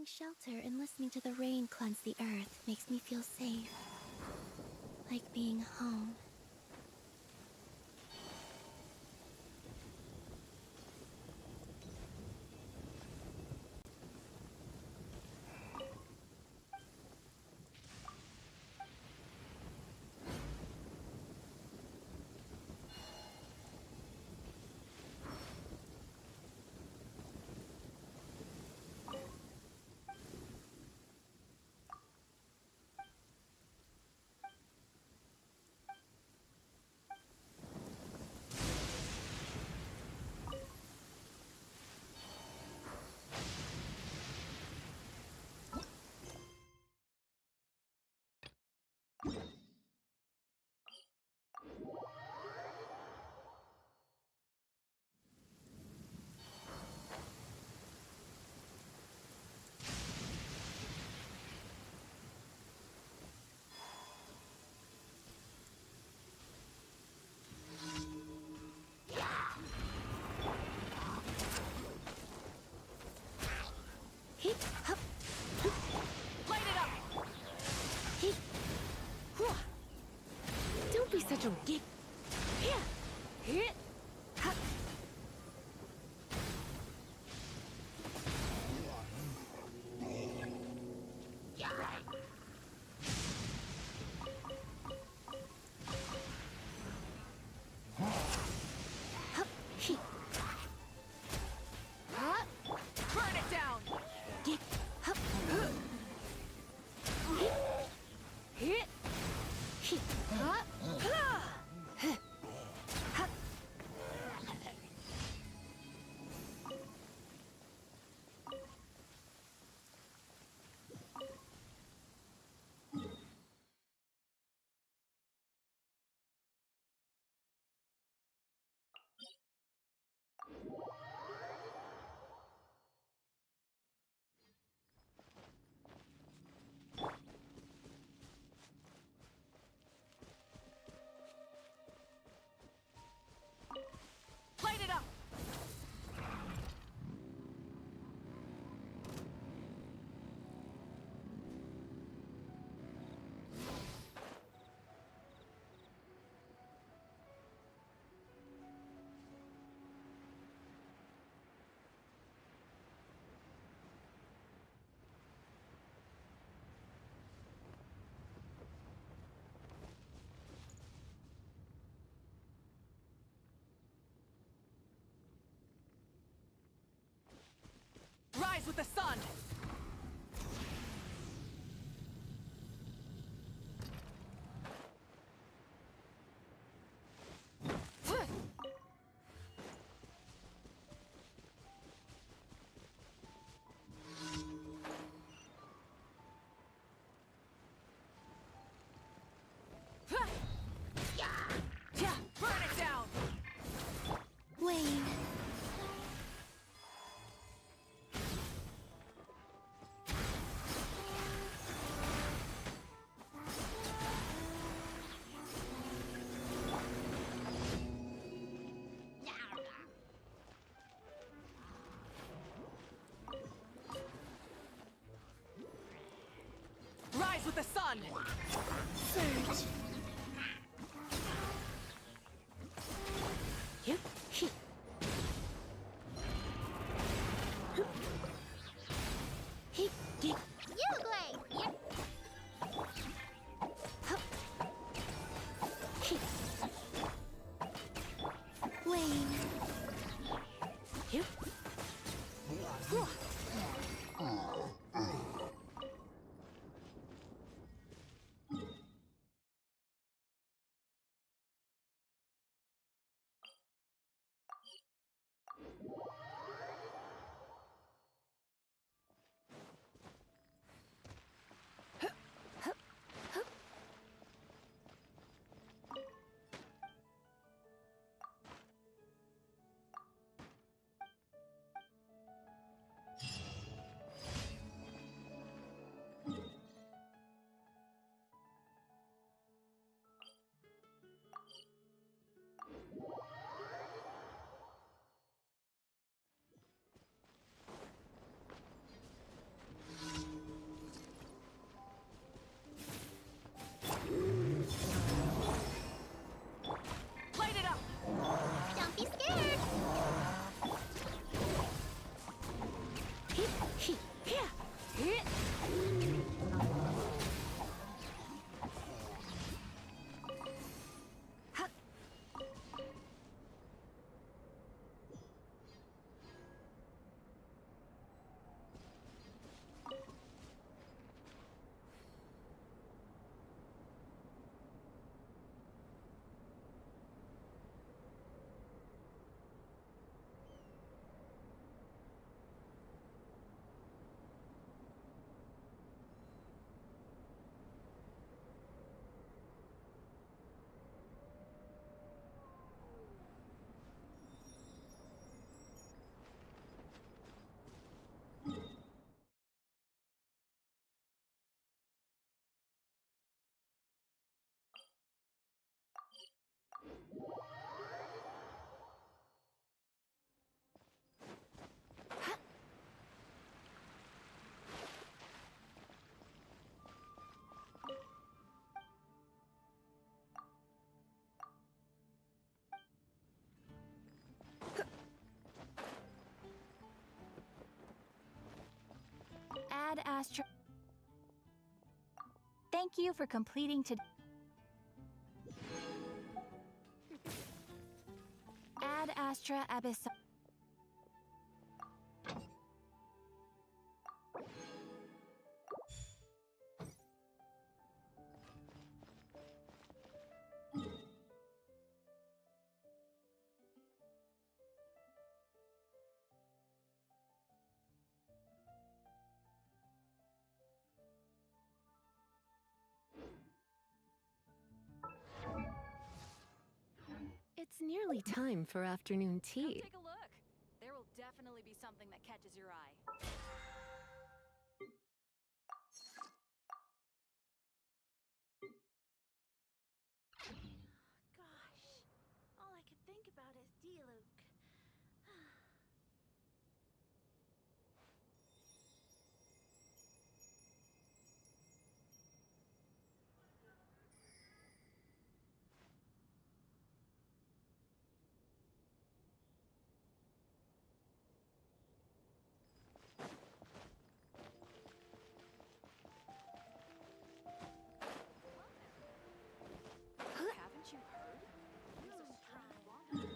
shelter and listening to the rain cleanse the earth makes me feel safe. Like being home. Light it up! Don't be such a gig. Burn it down! Light it up! Rise with the sun! Burn it down! Wayne. Rise with the sun! Surge. Wayne. Astra. Thank you for completing today. Ad Astra Abyss. It's nearly time for afternoon Come tea. take a look. There will definitely be something that catches your eye. Gosh, all I can think about is Diluc. Haven't you heard? There's a strange water.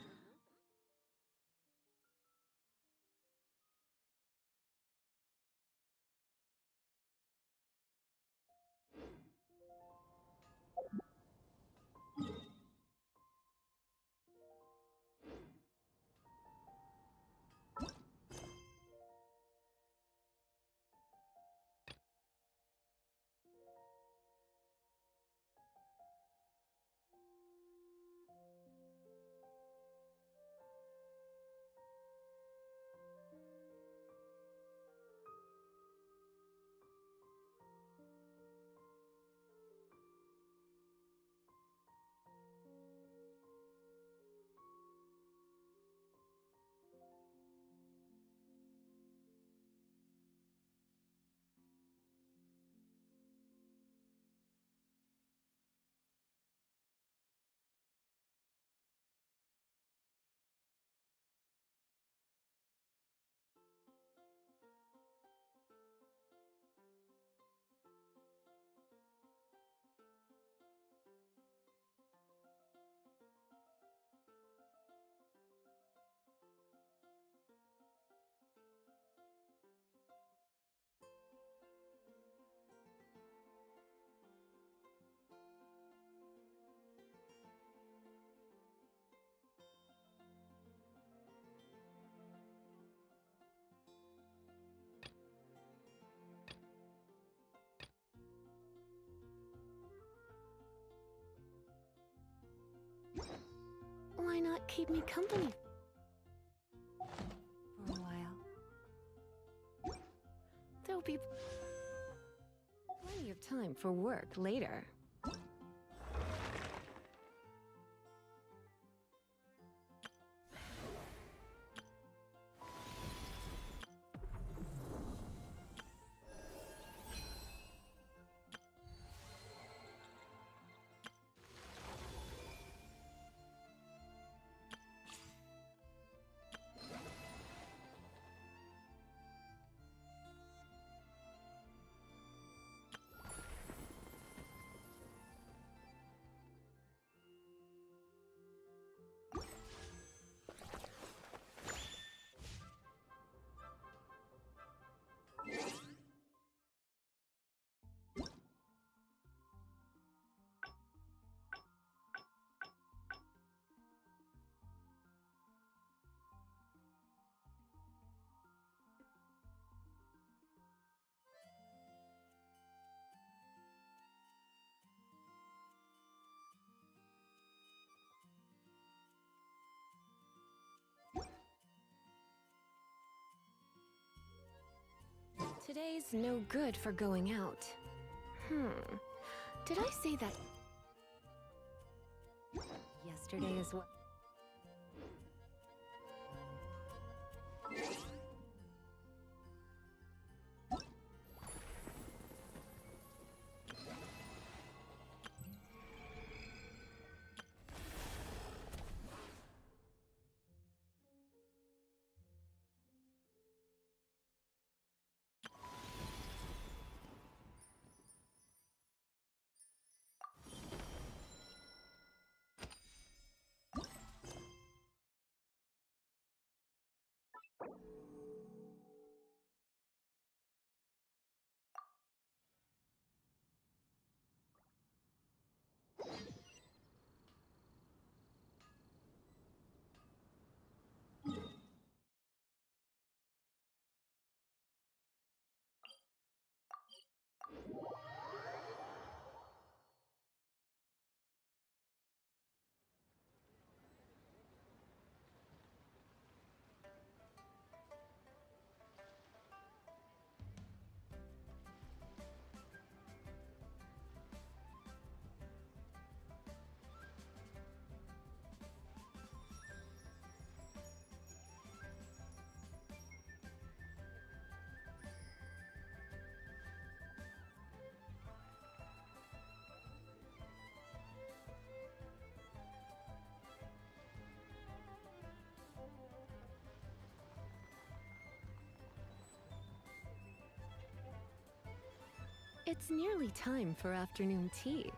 Why not keep me company for a while? There'll be plenty of time for work later. Today's no good for going out. Did I say that yesterday as well? It's nearly time for afternoon tea.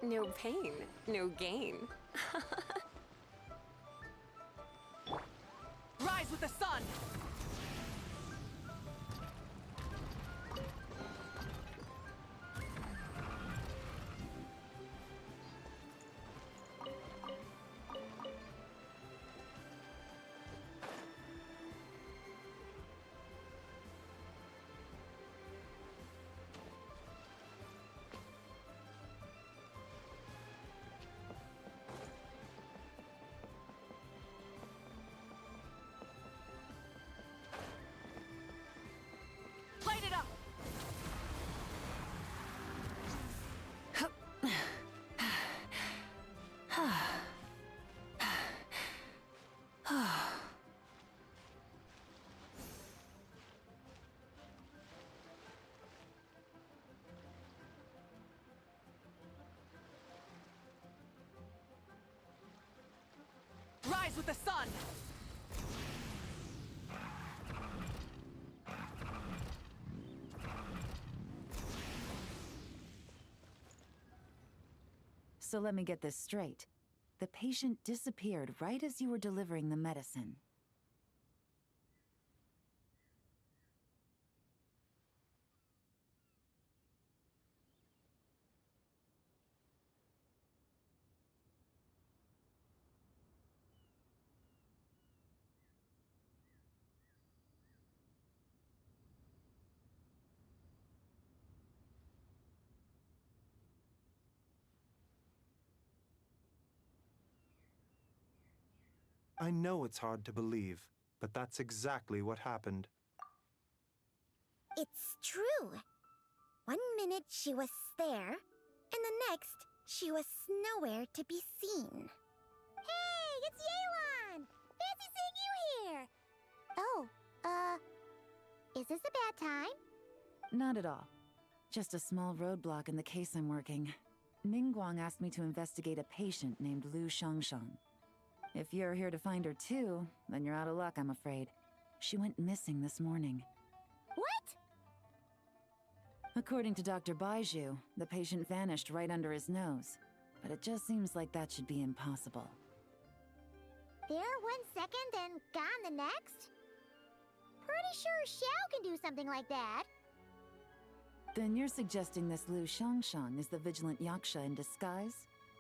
No pain, no gain. Rise with the sun! Light it up! Rise with the sun! So let me get this straight. The patient disappeared right as you were delivering the medicine. I know it's hard to believe, but that's exactly what happened. It's true. One minute she was there, and the next she was nowhere to be seen. Hey, it's Yelan! Fancy seeing you here! Oh, is this a bad time? Not at all. Just a small roadblock in the case I'm working. Ningguang asked me to investigate a patient named Lu Shangshang. If you're here to find her too, then you're out of luck, I'm afraid. She went missing this morning. What? According to Dr. Baiju, the patient vanished right under his nose. But it just seems like that should be impossible. There 1 second and gone the next? Pretty sure Xiao can do something like that. Then you're suggesting this Lu Shangshang is the vigilant Yaksha in disguise?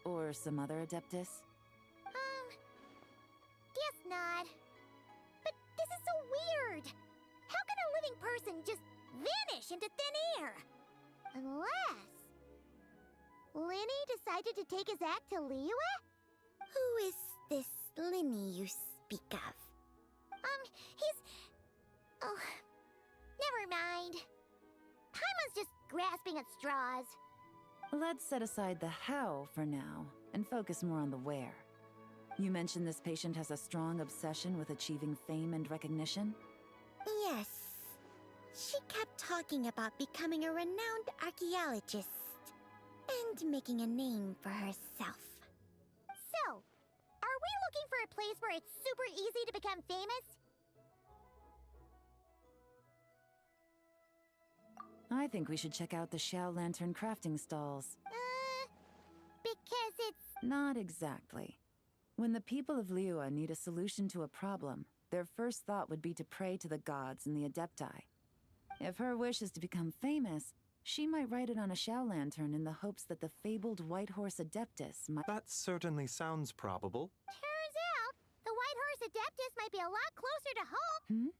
Or some other adeptus? Guess not. But this is so weird. How can a living person just vanish into thin air? Unless Linny decided to take his act to Liyue? Who is this Linny you speak of? He's... Oh, never mind. Paimon's just grasping at straws. Let's set aside the how for now, and focus more on the where. You mentioned this patient has a strong obsession with achieving fame and recognition? Yes. She kept talking about becoming a renowned archaeologist and making a name for herself. So, are we looking for a place where it's super easy to become famous? I think we should check out the Xiao Lantern crafting stalls. Because it's... Not exactly. When the people of Liyue need a solution to a problem, their first thought would be to pray to the gods and the Adepti. If her wish is to become famous, she might write it on a Xiao Lantern in the hopes that the fabled White Horse Adeptus might... That certainly sounds probable. Turns out, the White Horse Adeptus might be a lot closer to home.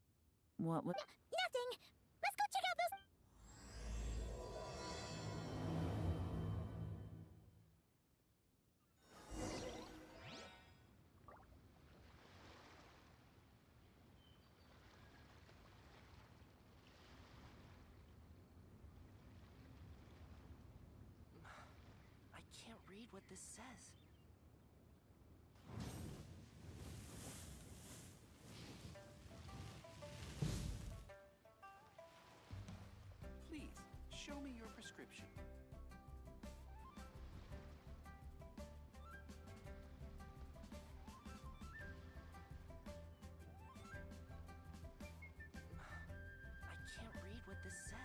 What would... Nothing! Let's go check out those... I can't read what this says. Please, show me your prescription. I can't read what this says.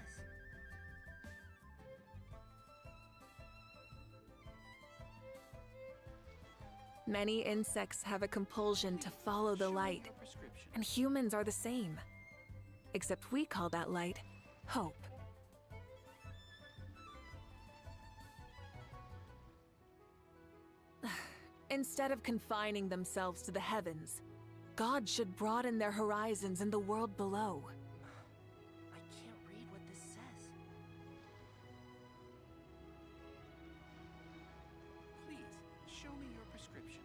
Many insects have a compulsion to follow the light, and humans are the same. Except we call that light hope. Instead of confining themselves to the heavens, God should broaden their horizons in the world below. I can't read what this says. Please, show me your prescription.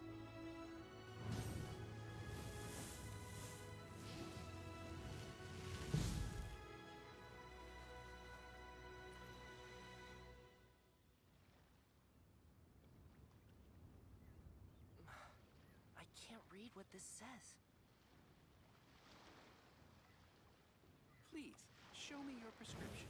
I can't read what this says. Please, show me your prescription.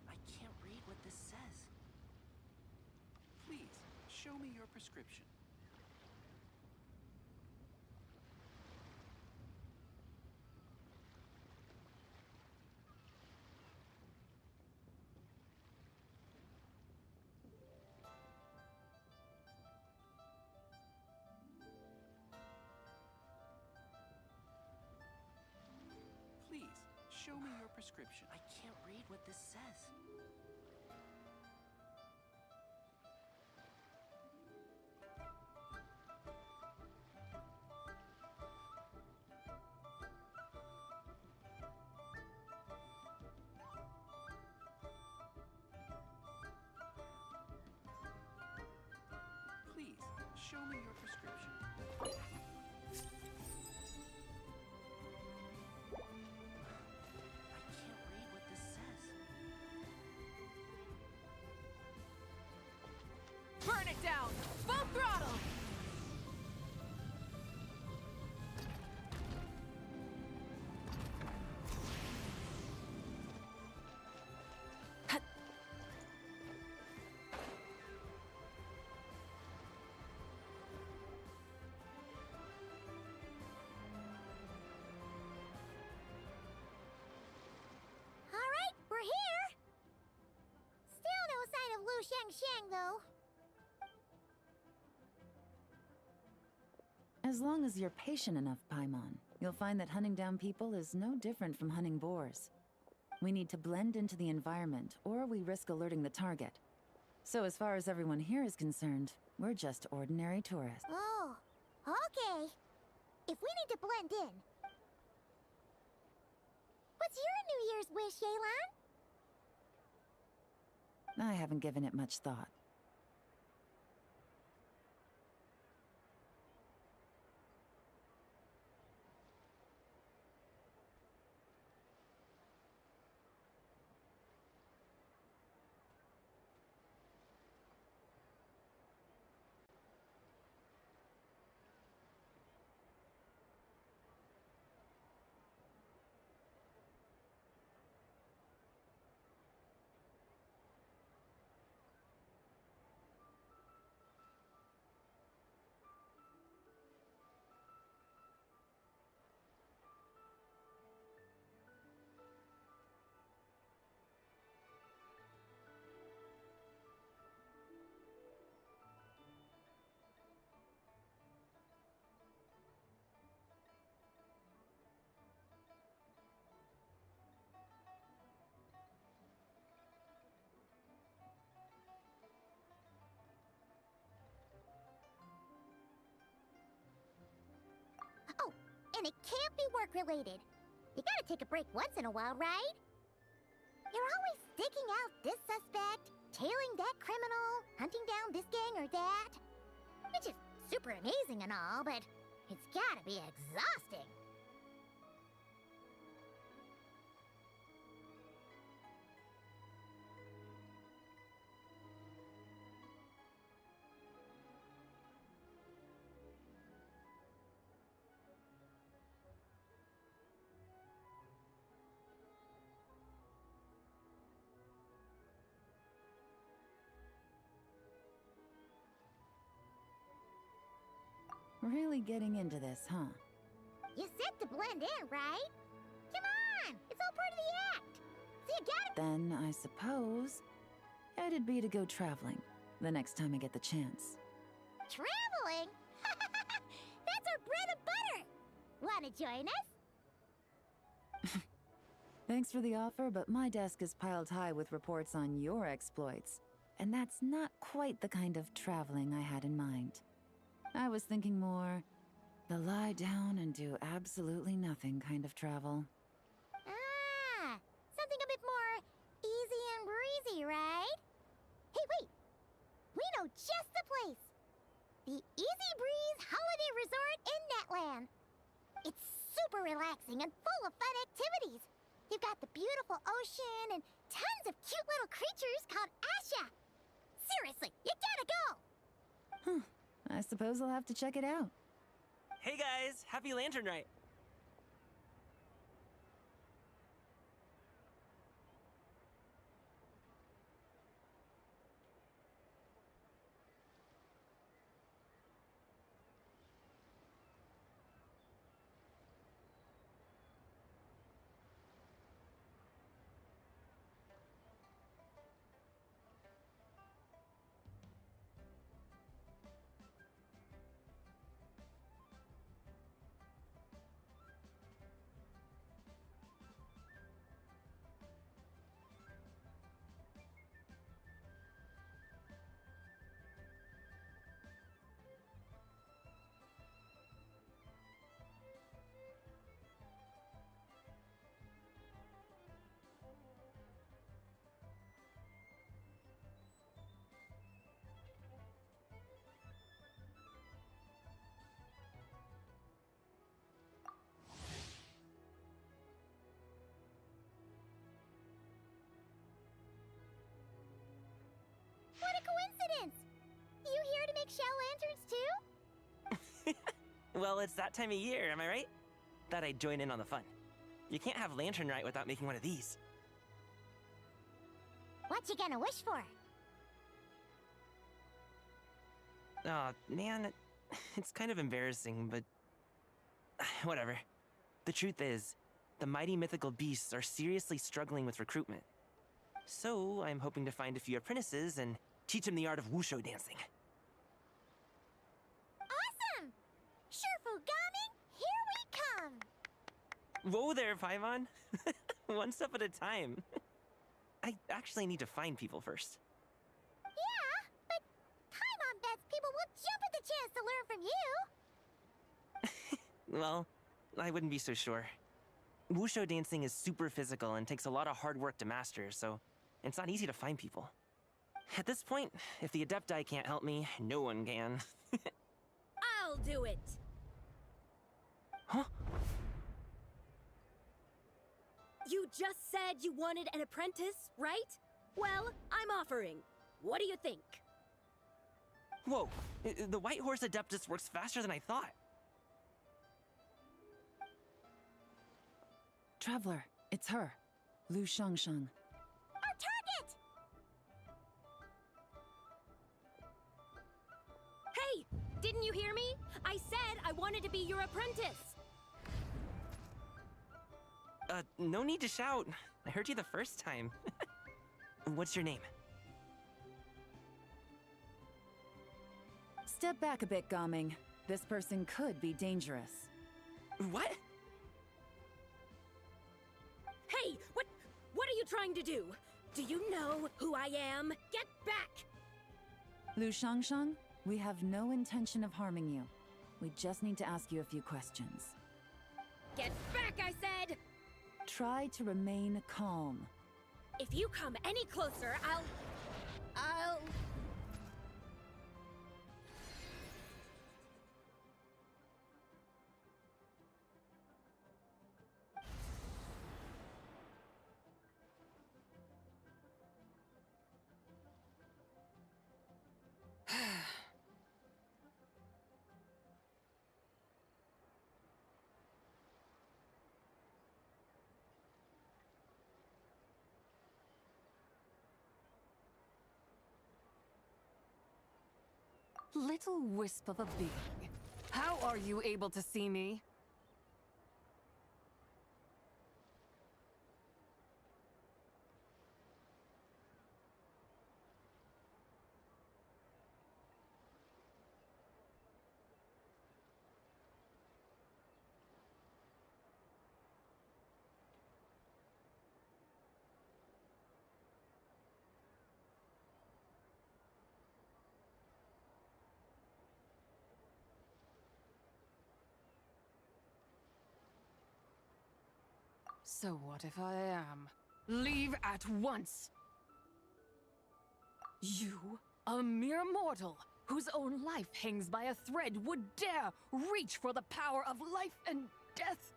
I can't read what this says. Please, show me your prescription. Please, show me your prescription. I can't read what this says. Please, show me your prescription. I can't read what this says. Burn it down! Full throttle! Alright, we're here! Still no sign of Lu Shangxiang, though. As long as you're patient enough, Paimon, you'll find that hunting down people is no different from hunting boars. We need to blend into the environment, or we risk alerting the target. So as far as everyone here is concerned, we're just ordinary tourists. Oh, okay. If we need to blend in... What's your New Year's wish, Yelan? I haven't given it much thought. Oh, and it can't be work-related. You gotta take a break once in a while, right? You're always digging out this suspect, tailing that criminal, hunting down this gang or that. Which is super amazing and all, but it's gotta be exhausting. Really getting into this, huh? You said to blend in, right? Come on! It's all part of the act! So you gotta— Then, I suppose, it'd be to go traveling the next time I get the chance. Traveling? That's our bread and butter! Wanna join us? Thanks for the offer, but my desk is piled high with reports on your exploits. And that's not quite the kind of traveling I had in mind. I was thinking more the lie down and do absolutely nothing kind of travel. Ah, something a bit more easy and breezy, right? Hey, wait! We know just the place! The Easy Breeze Holiday Resort in Netland. It's super relaxing and full of fun activities. You've got the beautiful ocean and tons of cute little creatures called Asha. Seriously, you gotta go! Huh. I suppose I'll have to check it out. Hey guys, happy Lantern Night! What a coincidence! You here to make shell lanterns too? Well, it's that time of year, am I right? Thought I'd join in on the fun. You can't have Lantern Night without making one of these. What you gonna wish for? Aw, man, it's kind of embarrassing, but whatever. The truth is, the mighty mythical beasts are seriously struggling with recruitment. So, I'm hoping to find a few apprentices and teach them the art of wushu dancing. Awesome! Shurfugami, here we come! Whoa there, Paimon! One step at a time. I actually need to find people first. Yeah, but Paimon bets people will jump at the chance to learn from you! Well, I wouldn't be so sure. Wushu dancing is super physical and takes a lot of hard work to master, so it's not easy to find people. At this point, if the Adepti can't help me, no one can. I'll do it! Huh? You just said you wanted an apprentice, right? Well, I'm offering. What do you think? Whoa, the White Horse Adeptus works faster than I thought. Traveler, it's her. Lu Shangshang. Our target! Hey! Didn't you hear me? I said I wanted to be your apprentice! No need to shout. I heard you the first time. What's your name? Step back a bit, Gaming. This person could be dangerous. What? Hey! What are you trying to do? Do you know who I am? Get back! Lu Shangshang, we have no intention of harming you. We just need to ask you a few questions. Get back, I said! Try to remain calm. If you come any closer, I'll... Little wisp of a being. How are you able to see me? So what if I am? Leave at once! You, a mere mortal, whose own life hangs by a thread, would dare reach for the power of life and death?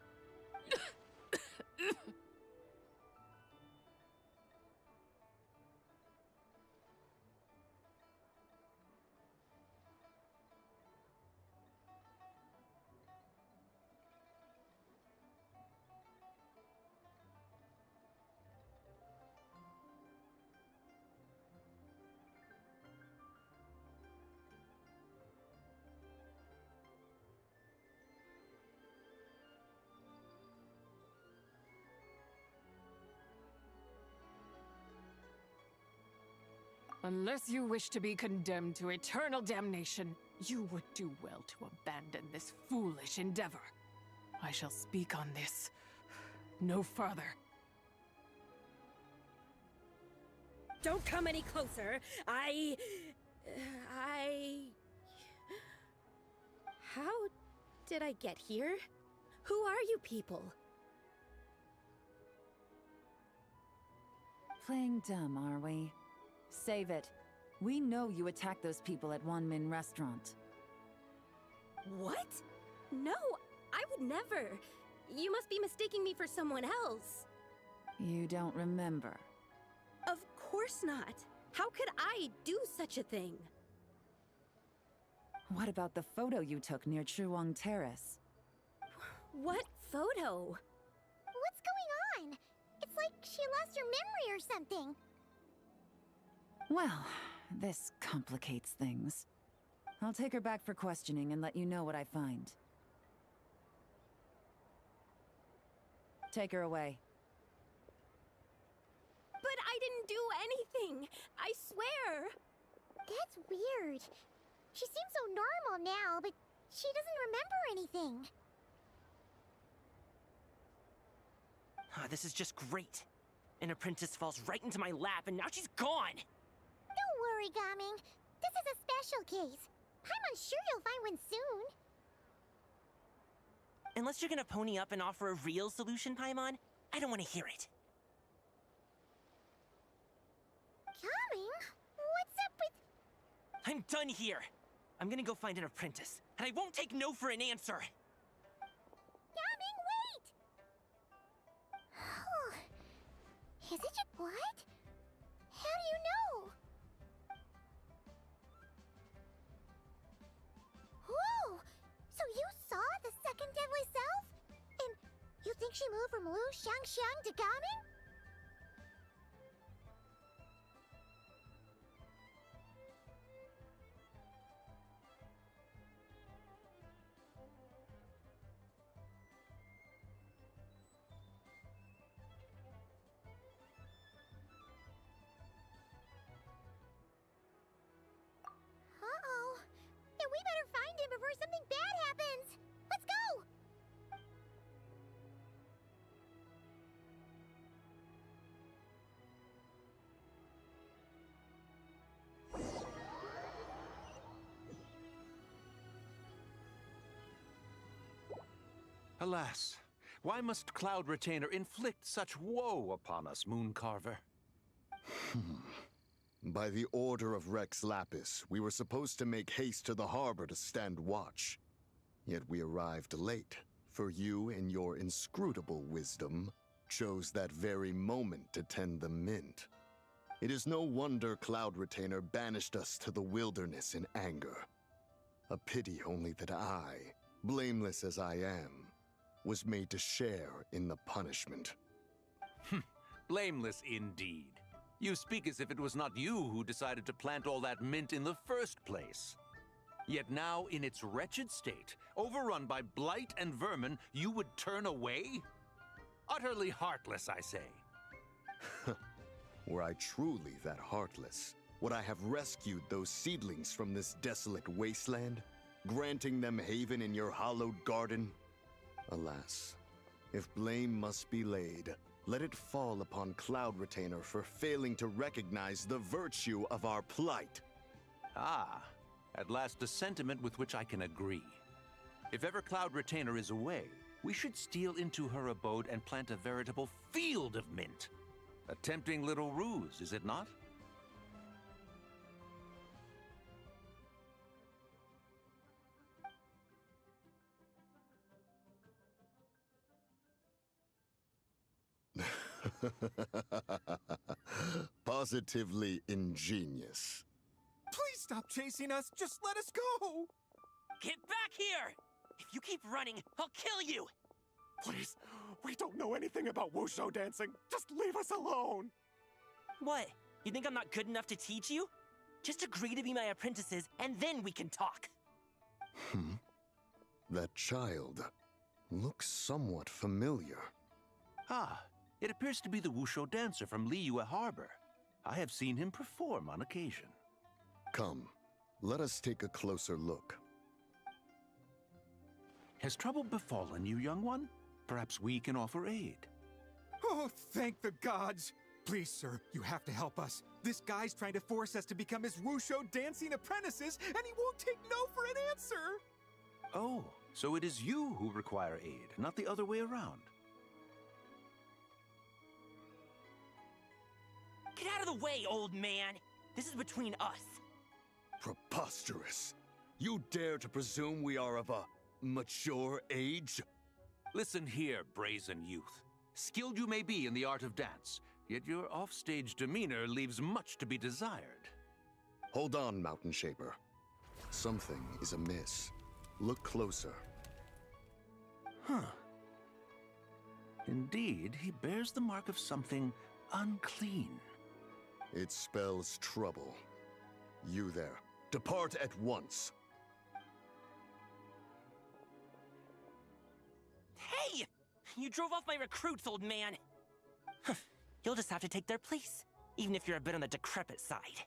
Unless you wish to be condemned to eternal damnation, you would do well to abandon this foolish endeavor. I shall speak on this no further. Don't come any closer. How did I get here? Who are you people? Playing dumb, are we? Save it. We know you attacked those people at Wanmin Restaurant. What? No, I would never. You must be mistaking me for someone else. You don't remember. Of course not. How could I do such a thing? What about the photo you took near Chuang Terrace? What photo? What's going on? It's like she lost her memory or something. Well, this complicates things. I'll take her back for questioning and let you know what I find. Take her away. But I didn't do anything! I swear! That's weird. She seems so normal now, but she doesn't remember anything. This is just great. An apprentice falls right into my lap and now she's gone! Don't worry, Gaming. This is a special case. I'm sure you'll find one soon. Unless you're gonna pony up and offer a real solution, Paimon, I don't want to hear it. Gaming? What's I'm done here. I'm gonna go find an apprentice, and I won't take no for an answer. Gaming, wait! Is it just what? How do you know? Whoa! So you saw the second deadly self? And you think she moved from Lu Xiangxiang to Gaming? Uh-oh. Then we better find him before something bad happens. Let's go! Alas, why must Cloud Retainer inflict such woe upon us, Mooncarver? By the order of Rex Lapis, we were supposed to make haste to the harbor to stand watch. Yet we arrived late, for you, in your inscrutable wisdom, chose that very moment to tend the mint. It is no wonder Cloud Retainer banished us to the wilderness in anger. A pity only that I, blameless as I am, was made to share in the punishment. Blameless indeed. You speak as if it was not you who decided to plant all that mint in the first place. Yet now, in its wretched state, overrun by blight and vermin, you would turn away? Utterly heartless, I say. Were I truly that heartless, would I have rescued those seedlings from this desolate wasteland, granting them haven in your hallowed garden? Alas, if blame must be laid, let it fall upon Cloud Retainer for failing to recognize the virtue of our plight. Ah, at last a sentiment with which I can agree. If ever Cloud Retainer is away, we should steal into her abode and plant a veritable field of mint. A tempting little ruse, is it not? Positively ingenious. Please stop chasing us. Just let us go. Get back here! If you keep running, I'll kill you! Please, we don't know anything about wushu dancing. Just leave us alone. What? You think I'm not good enough to teach you? Just agree to be my apprentices, and then we can talk. That child looks somewhat familiar. Ah, it appears to be the wushu dancer from Liyue Harbor. I have seen him perform on occasion. Come, let us take a closer look. Has trouble befallen you, young one? Perhaps we can offer aid. Oh, thank the gods. Please, sir, you have to help us. This guy's trying to force us to become his wushu dancing apprentices, and he won't take no for an answer. Oh, so it is you who require aid, not the other way around. Get out of the way, old man! This is between us. Preposterous. You dare to presume we are of a mature age? Listen here, brazen youth. Skilled you may be in the art of dance, yet your offstage demeanor leaves much to be desired. Hold on, Mountain Shaper. Something is amiss. Look closer. Huh. Indeed, he bears the mark of something unclean. It spells trouble. You there, depart at once. Hey! You drove off my recruits, old man! You'll just have to take their place, even if you're a bit on the decrepit side.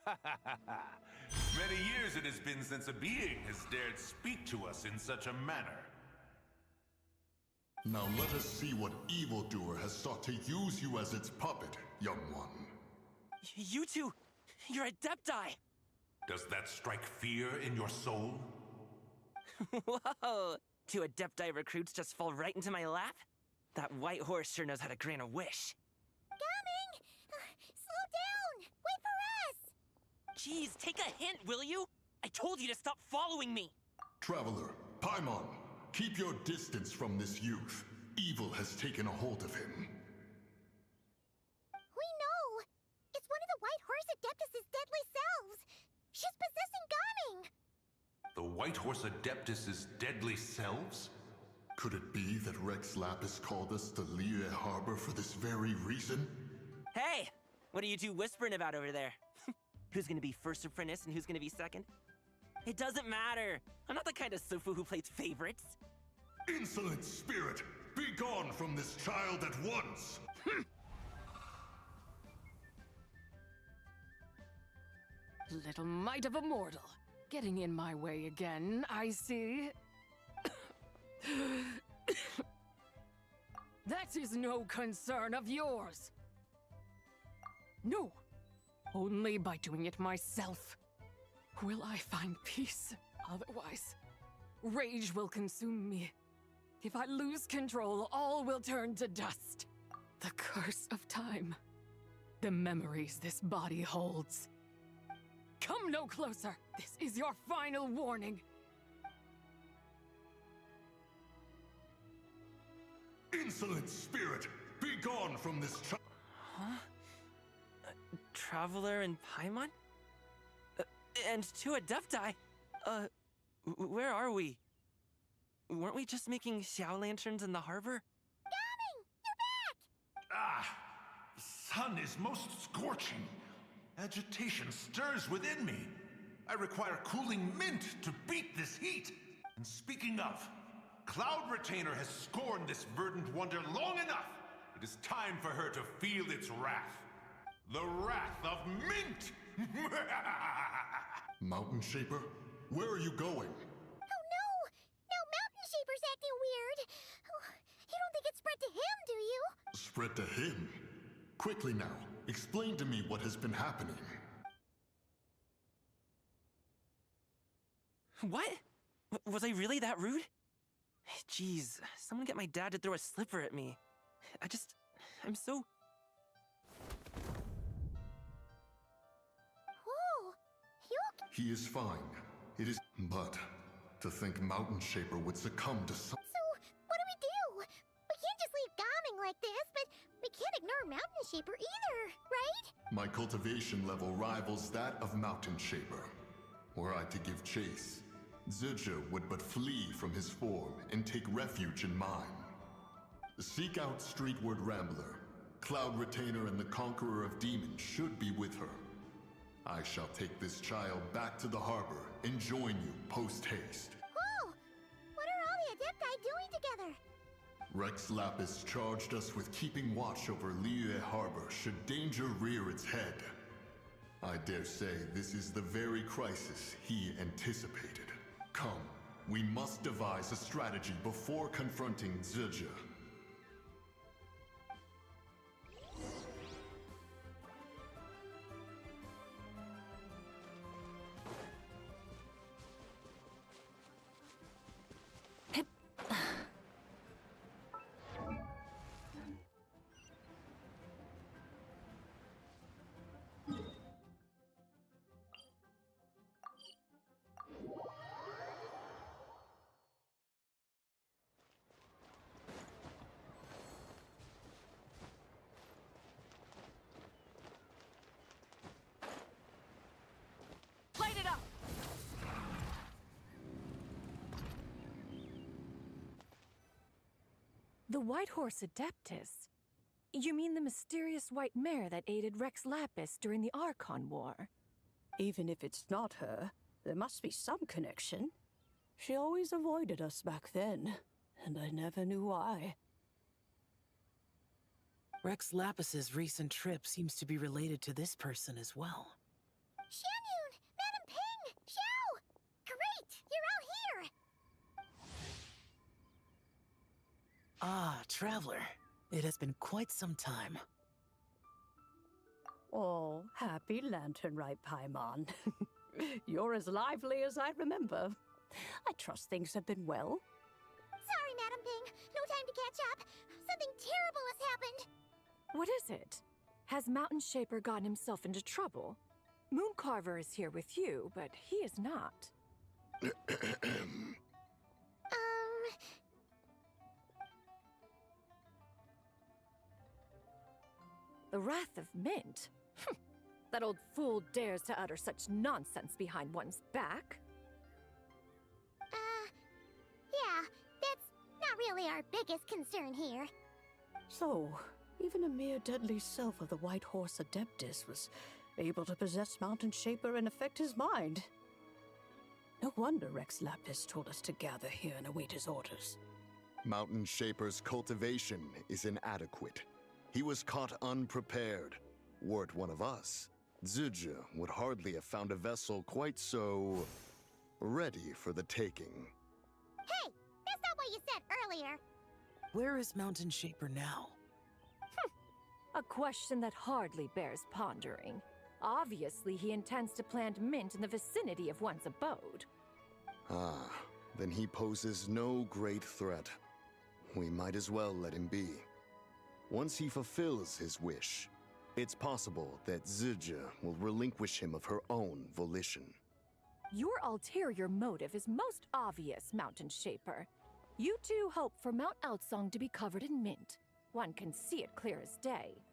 Many years it has been since a being has dared speak to us in such a manner. Now let us see what evildoer has sought to use you as its puppet, young one. You two, you're Adepti! Does that strike fear in your soul? Whoa! 2 Adepti recruits just fall right into my lap? That white horse sure knows how to grant a wish. Coming! Slow down! Wait for us! Jeez, take a hint, will you? I told you to stop following me! Traveler, Paimon, keep your distance from this youth. Evil has taken a hold of him. We know! It's one of the White Horse Adeptus' deadly selves! She's possessing Gaming! The White Horse Adeptus' deadly selves? Could it be that Rex Lapis called us to Liyue Harbor for this very reason? Hey! What are you two whispering about over there? Who's gonna be first apprentice and who's gonna be second? It doesn't matter! I'm not the kind of Sufu who plays favorites! Insolent spirit! Be gone from this child at once! Little mite of a mortal. Getting in my way again, I see. That is no concern of yours. No, only by doing it myself will I find peace. Otherwise, rage will consume me. If I lose control, all will turn to dust. The curse of time. The memories this body holds. Come no closer. This is your final warning. Insolent spirit! Be gone from this child! Huh? Traveler and Paimon? And two Adepti? Where are we? Weren't we just making Xiao lanterns in the harbor? Gaming! You're back! Ah! The sun is most scorching. Agitation stirs within me. I require cooling mint to beat this heat. And speaking of, Cloud Retainer has scorned this verdant wonder long enough. It is time for her to feel its wrath. The wrath of mint! Mountain Shaper, where are you going? Oh no! Now Mountain Shaper's acting weird! Oh, you don't think it spread to him, do you? Spread to him? Quickly now, explain to me what has been happening. What? Was I really that rude? Jeez, someone get my dad to throw a slipper at me. I'm so... Whoa! He is fine. It is... But, to think Mountain Shaper would succumb to some... So, what do? We can't just leave Gaming like this, but we can't ignore Mountain Shaper either, right? My cultivation level rivals that of Mountain Shaper. Were I to give chase, Zizha would but flee from his form and take refuge in mine. Seek out Streetward Rambler. Cloud Retainer and the Conqueror of Demons should be with her. I shall take this child back to the harbor and join you post-haste. Whoa! What are all the Adepti doing together? Rex Lapis charged us with keeping watch over Liyue Harbor should danger rear its head. I dare say this is the very crisis he anticipated. Come, we must devise a strategy before confronting Zizha. Light it up! The White Horse Adeptus? You mean the mysterious white mare that aided Rex Lapis during the Archon War? Even if it's not her, there must be some connection. She always avoided us back then, and I never knew why. Rex Lapis's recent trip seems to be related to this person as well. Xianyun! Madam Ping! Xiao! Great! You're out here! Ah, Traveler. It has been quite some time. Oh, happy lantern ripe, Paimon. You're as lively as I remember. I trust things have been well. Sorry, Madam Ping. No time to catch up. Something terrible has happened. What is it? Has Mountain Shaper gotten himself into trouble? Mooncarver is here with you, but he is not. The Wrath of Mint? That old fool dares to utter such nonsense behind one's back. Yeah, that's not really our biggest concern here. So, even a mere deadly self of the White Horse Adeptus was able to possess Mountain Shaper and affect his mind. No wonder Rex Lapis told us to gather here and await his orders. Mountain Shaper's cultivation is inadequate. He was caught unprepared. Were it one of us, Zizha would hardly have found a vessel quite so ready for the taking. Hey, that's not what you said earlier. Where is Mountain Shaper now? A question that hardly bears pondering. Obviously, he intends to plant mint in the vicinity of one's abode. Ah, then he poses no great threat. We might as well let him be. Once he fulfills his wish, it's possible that Zizha will relinquish him of her own volition. Your ulterior motive is most obvious, Mountain Shaper. You two hope for Mount Outsong to be covered in mint. One can see it clear as day.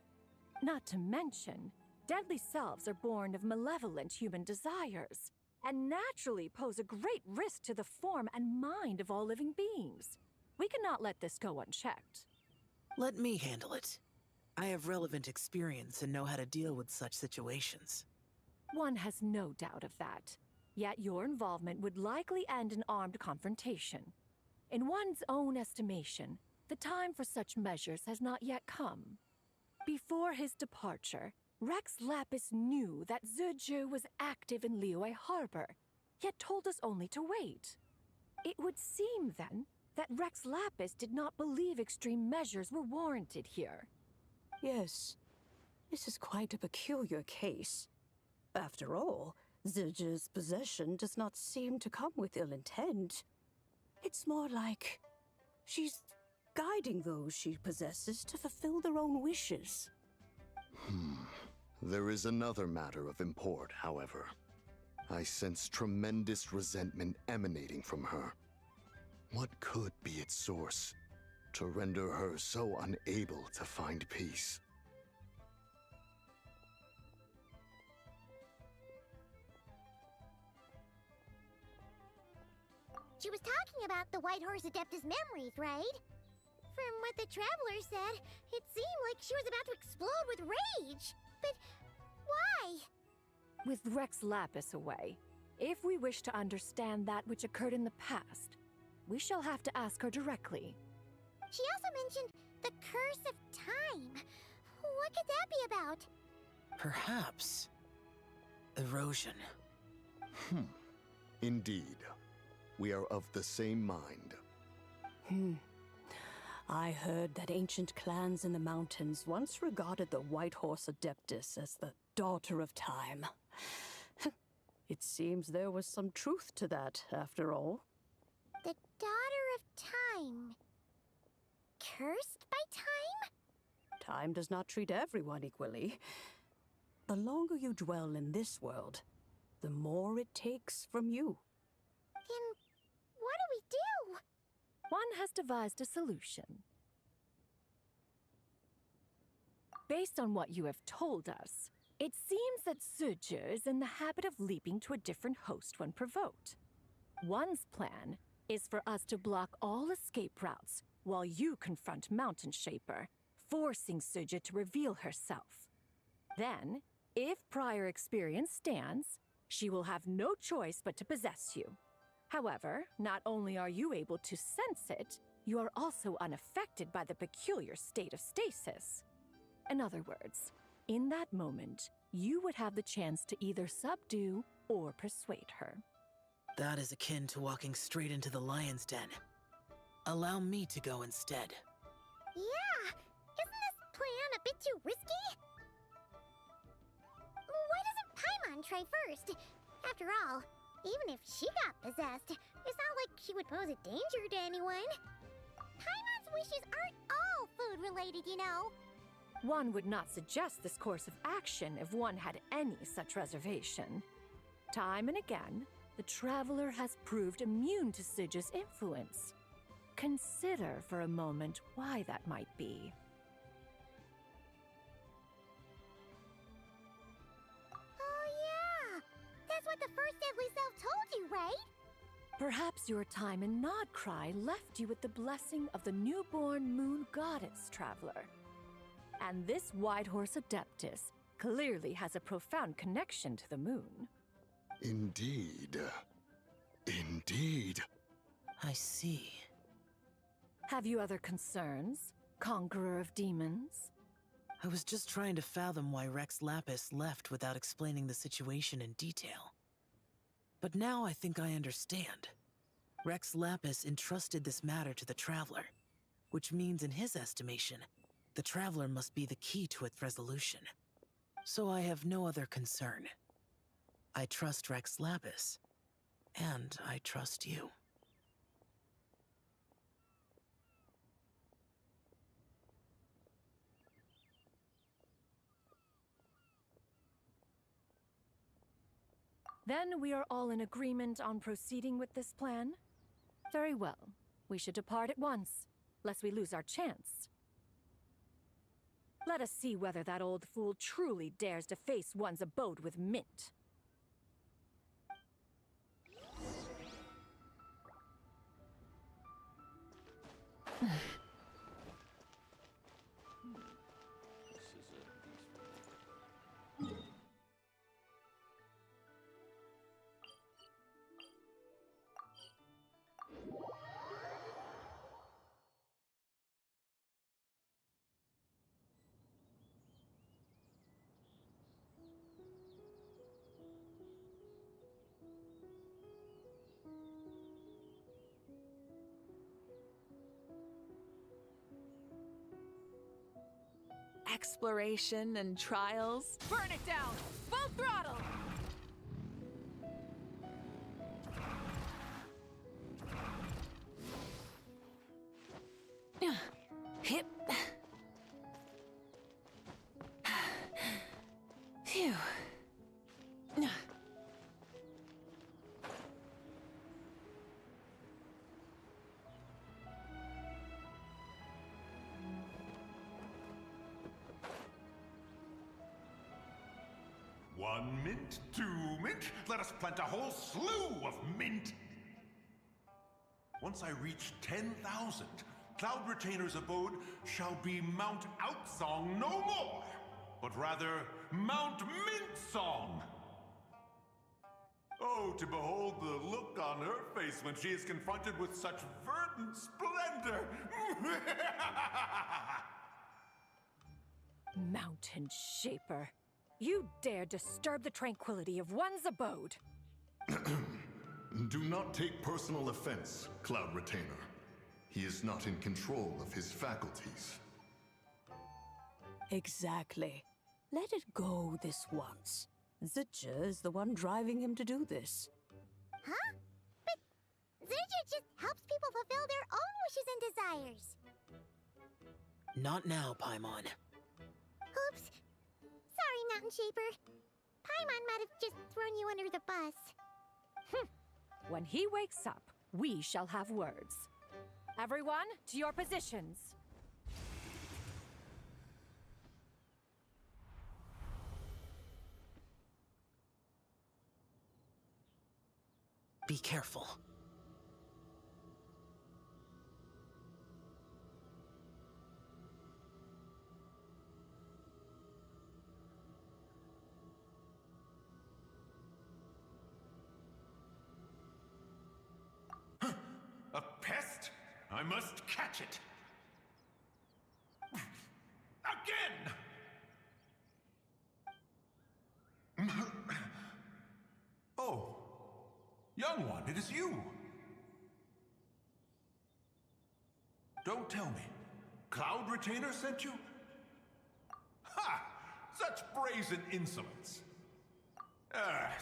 Not to mention, deadly selves are born of malevolent human desires, and naturally pose a great risk to the form and mind of all living beings. We cannot let this go unchecked. Let me handle it. I have relevant experience and know how to deal with such situations. One has no doubt of that. Yet your involvement would likely end in armed confrontation. In one's own estimation, the time for such measures has not yet come. Before his departure, Rex Lapis knew that Zizha was active in Liyue Harbor, yet told us only to wait. It would seem, then, that Rex Lapis did not believe extreme measures were warranted here. Yes, this is quite a peculiar case. After all, Zizha's possession does not seem to come with ill intent. It's more like she's guiding those she possesses to fulfill their own wishes. There is another matter of import, however. I sense tremendous resentment emanating from her. What could be its source to render her so unable to find peace? She was talking about the White Horse Adeptus memories, right? From what the Traveler said, it seemed like she was about to explode with rage. But why? With Rex Lapis away, if we wish to understand that which occurred in the past, we shall have to ask her directly. She also mentioned the Curse of Time. What could that be about? Perhaps erosion. Indeed. We are of the same mind. I heard that ancient clans in the mountains once regarded the White Horse Adeptus as the daughter of time. It seems there was some truth to that, after all. The Daughter of Time. Cursed by time? Time does not treat everyone equally. The longer you dwell in this world, the more it takes from you. Then what do we do? One has devised a solution. Based on what you have told us, it seems that Zizha is in the habit of leaping to a different host when provoked. One's plan is for us to block all escape routes while you confront Mountain Shaper, forcing Zizha to reveal herself. Then, if prior experience stands, she will have no choice but to possess you. However, not only are you able to sense it, you are also unaffected by the peculiar state of stasis. In other words, in that moment, you would have the chance to either subdue or persuade her. That is akin to walking straight into the lion's den. Allow me to go instead. Yeah! Isn't this plan a bit too risky? Why doesn't Paimon try first? After all, even if she got possessed, it's not like she would pose a danger to anyone. Paimon's wishes aren't all food-related, you know. One would not suggest this course of action if one had any such reservation. Time and again, the traveler has proved immune to Zidja's influence. Consider for a moment why that might be. Oh yeah! That's what the first deadly self told you, right? Perhaps your time in Nodcry left you with the blessing of the newborn moon goddess, traveler. And this Whitehorse Adeptus clearly has a profound connection to the moon. Indeed. Indeed. I see. Have you other concerns, Conqueror of Demons? I was just trying to fathom why Rex Lapis left without explaining the situation in detail. But now I think I understand. Rex Lapis entrusted this matter to the Traveler, which means in his estimation, the Traveler must be the key to its resolution. So I have no other concern. I trust Rex Lapis, and I trust you. Then we are all in agreement on proceeding with this plan? Very well. We should depart at once, lest we lose our chance. Let us see whether that old fool truly dares to face one's abode with Mint. Exploration and trials. Burn it down! Full throttle! Hip. Phew. One mint, two mint, let us plant a whole slew of mint. Once I reach 10,000, Cloud Retainer's abode shall be Mount Outsong no more, but rather Mount Mintsong. Oh, to behold the look on her face when she is confronted with such verdant splendor! Mountain Shaper. You dare disturb the tranquility of one's abode. Do not take personal offense, Cloud Retainer. He is not in control of his faculties. Exactly. Let it go this once. Zidja is the one driving him to do this. Huh? But Zidja just helps people fulfill their own wishes and desires. Not now, Paimon. Oops. Sorry, Mountain Shaper. Paimon might have just thrown you under the bus. When he wakes up, we shall have words. Everyone, to your positions. Be careful. A pest? I must catch it! Again! Oh, young one, it is you! Don't tell me. Cloud Retainer sent you? Ha! Such brazen insolence!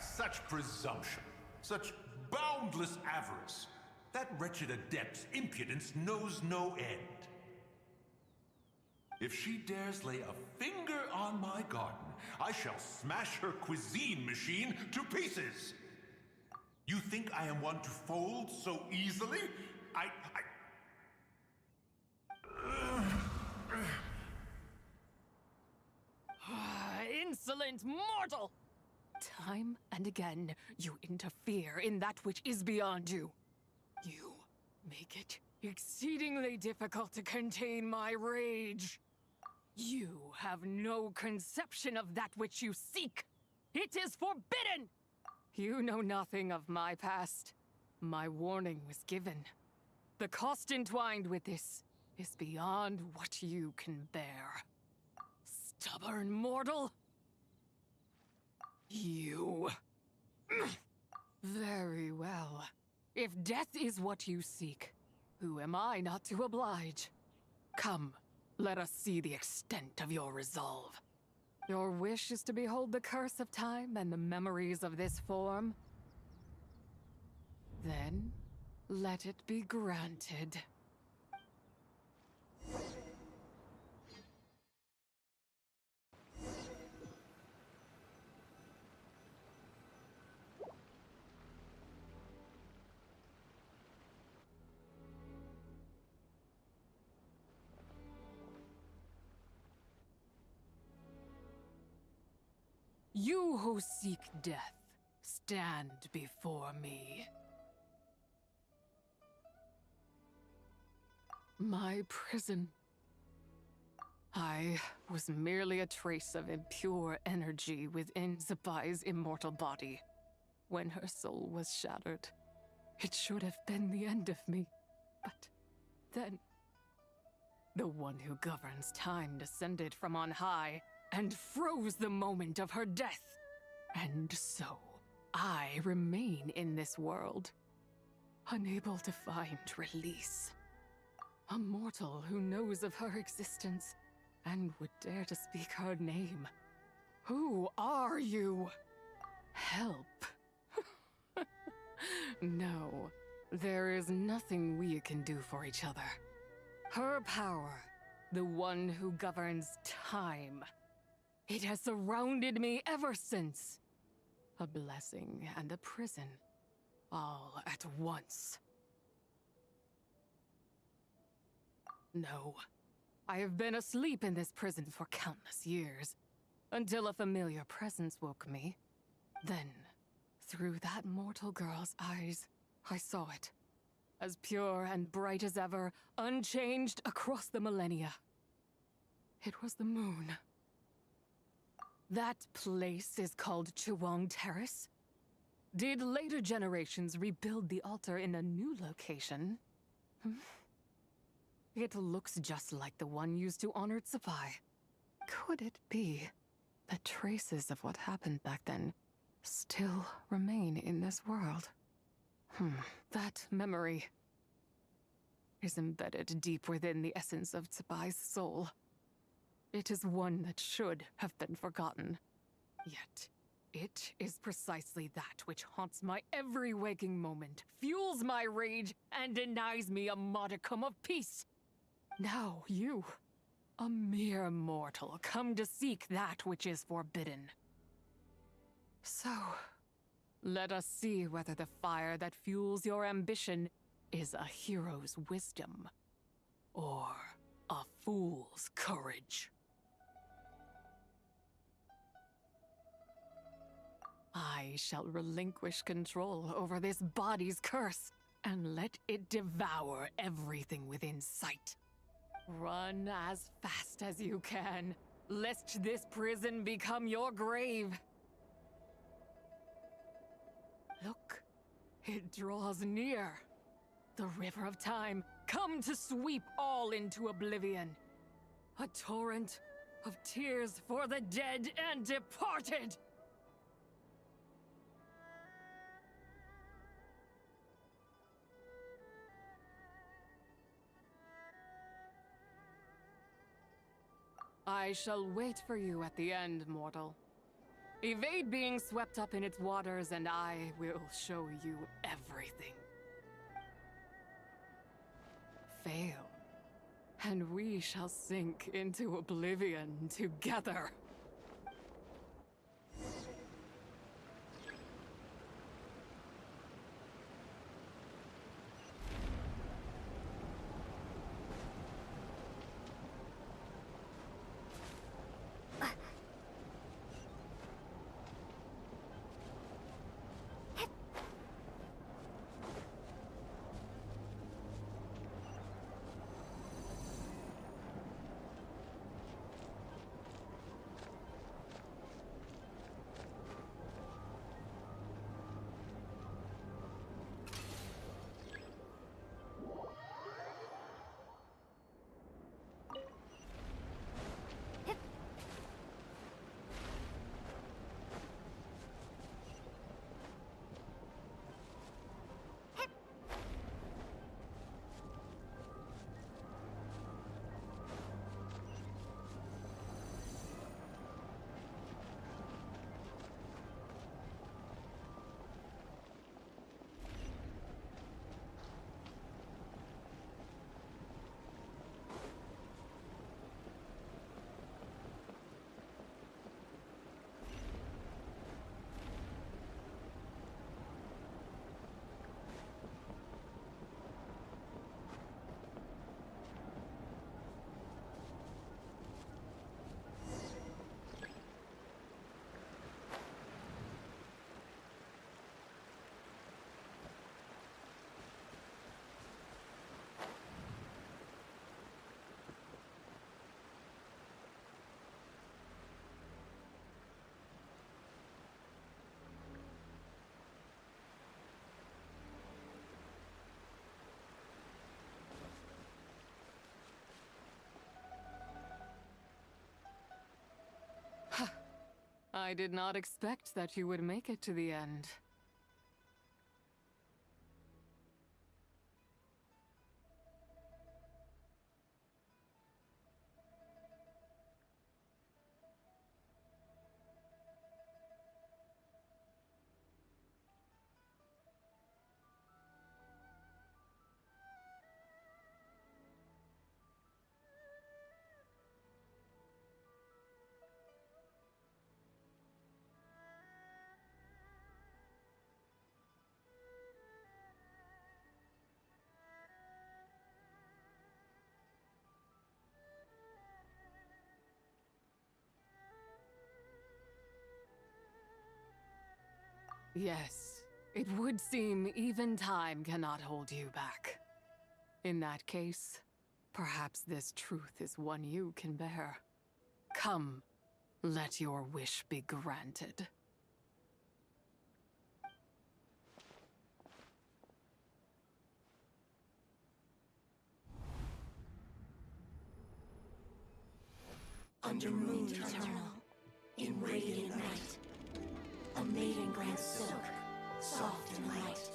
Such presumption. Such boundless avarice. That wretched adept's impudence knows no end. If she dares lay a finger on my garden, I shall smash her cuisine machine to pieces! You think I am one to fold so easily? Insolent mortal! Time and again, you interfere in that which is beyond you. You make it exceedingly difficult to contain my rage. You have no conception of that which you seek. It is forbidden! You know nothing of my past. My warning was given. The cost entwined with this is beyond what you can bear. Stubborn mortal! You... Very well. If death is what you seek, who am I not to oblige? Come, let us see the extent of your resolve. Your wish is to behold the curse of time and the memories of this form? Then, let it be granted. You who seek death, stand before me. My prison. I was merely a trace of impure energy within Zapai's immortal body. When her soul was shattered, it should have been the end of me. But then, the one who governs time descended from on high and froze the moment of her death. And so, I remain in this world, unable to find release. A mortal who knows of her existence and would dare to speak her name. Who are you? Help. No, there is nothing we can do for each other. Her power, the one who governs time, it has surrounded me ever since. A blessing and a prison, all at once. No, I have been asleep in this prison for countless years, until a familiar presence woke me. Then, through that mortal girl's eyes, I saw it. As pure and bright as ever, unchanged across the millennia. It was the moon. That place is called Chiwang Terrace. Did later generations rebuild the altar in a new location? It looks just like the one used to honor Tsupai. Could it be that traces of what happened back then still remain in this world? That memory is embedded deep within the essence of Tsubai's soul. It is one that should have been forgotten. Yet, it is precisely that which haunts my every waking moment, fuels my rage, and denies me a modicum of peace. Now you, a mere mortal, come to seek that which is forbidden. So, let us see whether the fire that fuels your ambition is a hero's wisdom, or a fool's courage. I shall relinquish control over this body's curse, and let it devour everything within sight. Run as fast as you can, lest this prison become your grave. Look, it draws near. The river of time, come to sweep all into oblivion. A torrent of tears for the dead and departed. I shall wait for you at the end, mortal. Evade being swept up in its waters, and I will show you everything. Fail, and we shall sink into oblivion together. I did not expect that you would make it to the end. Yes, it would seem even time cannot hold you back. In that case, perhaps this truth is one you can bear. Come, let your wish be granted. Under moon eternal, in radiant night, a maiden grants silk, soft and light.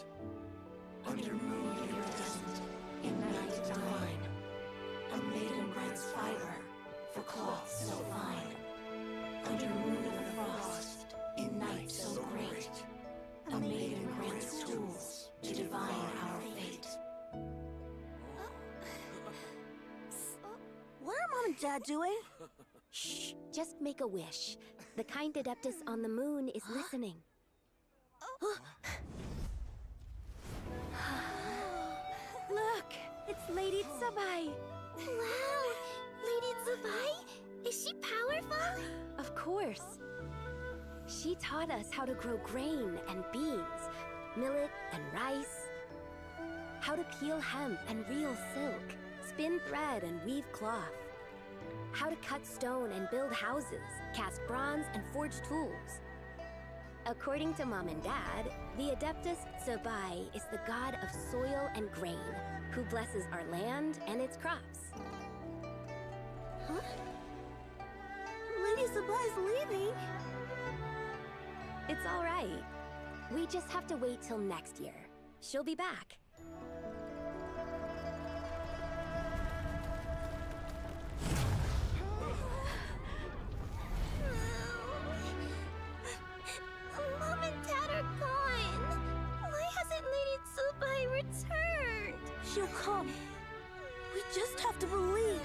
Under moon iridescent, in night divine, a maiden grants fiber, for cloth so fine. Under moon of frost, in night so great, a maiden grants tools to divine our fate. What are Mom and Dad doing? Shh, just make a wish. The kind Adeptus on the moon is listening. Look, it's Lady Tsubai. Wow, Lady Tsubai? Is she powerful? Of course. She taught us how to grow grain and beans, millet and rice, how to peel hemp and reel silk, spin thread and weave cloth, how to cut stone and build houses, cast bronze and forge tools. According to Mom and Dad, the Adeptus Tsubai is the god of soil and grain, who blesses our land and its crops. Huh? Lady Tsubai's leaving. It's all right. We just have to wait till next year. She'll be back. Mom and Dad are gone. Why hasn't Lady Tsubai returned? She'll come. We just have to believe.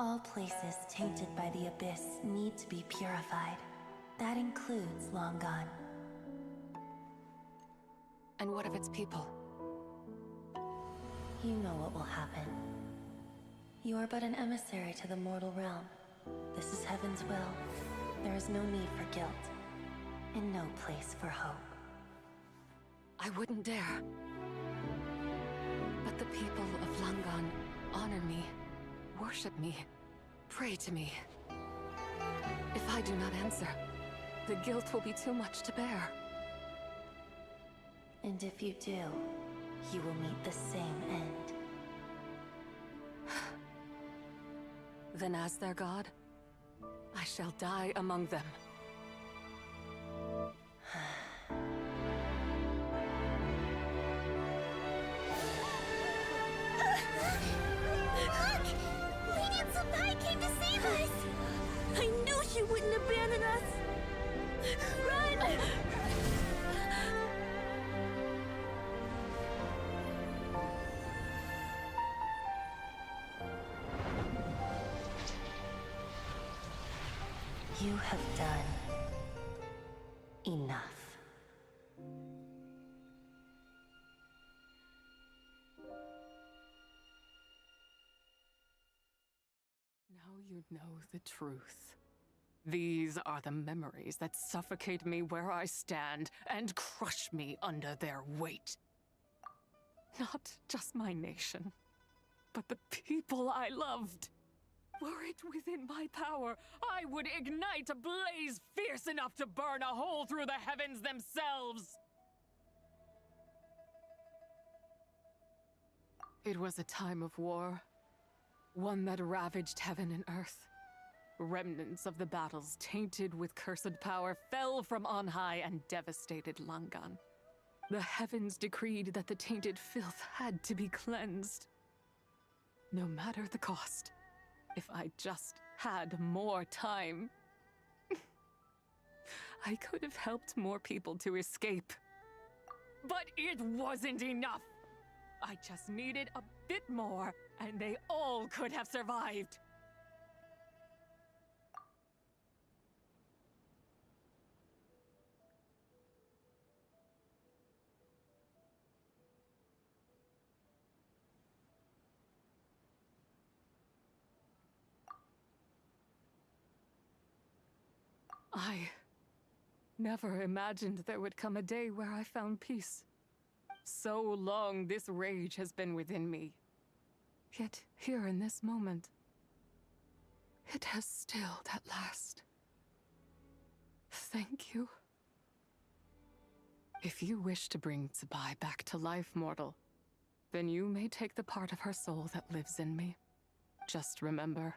All places tainted by the Abyss need to be purified. That includes Longon. And what of its people? You know what will happen. You are but an emissary to the mortal realm. This is Heaven's will. There is no need for guilt, and no place for hope. I wouldn't dare. But the people of Langan honor me, worship me, pray to me. If I do not answer, the guilt will be too much to bear. And if you do, you will meet the same end. Then as their god, I shall die among them. Look! Lady and Senpai came to save us! I knew she wouldn't abandon us! Run! You have done enough. Now you know the truth. These are the memories that suffocate me where I stand and crush me under their weight. Not just my nation, but the people I loved. Were it within my power, I would ignite a blaze fierce enough to burn a hole through the heavens themselves! It was a time of war, one that ravaged heaven and earth. Remnants of the battles, tainted with cursed power, fell from on high and devastated Langan. The heavens decreed that the tainted filth had to be cleansed. No matter the cost. If I just had more time, I could have helped more people to escape. But it wasn't enough! I just needed a bit more, and they all could have survived. I never imagined there would come a day where I found peace. So long this rage has been within me. Yet here in this moment, it has stilled at last. Thank you. If you wish to bring Tsubai back to life, mortal, then you may take the part of her soul that lives in me. Just remember,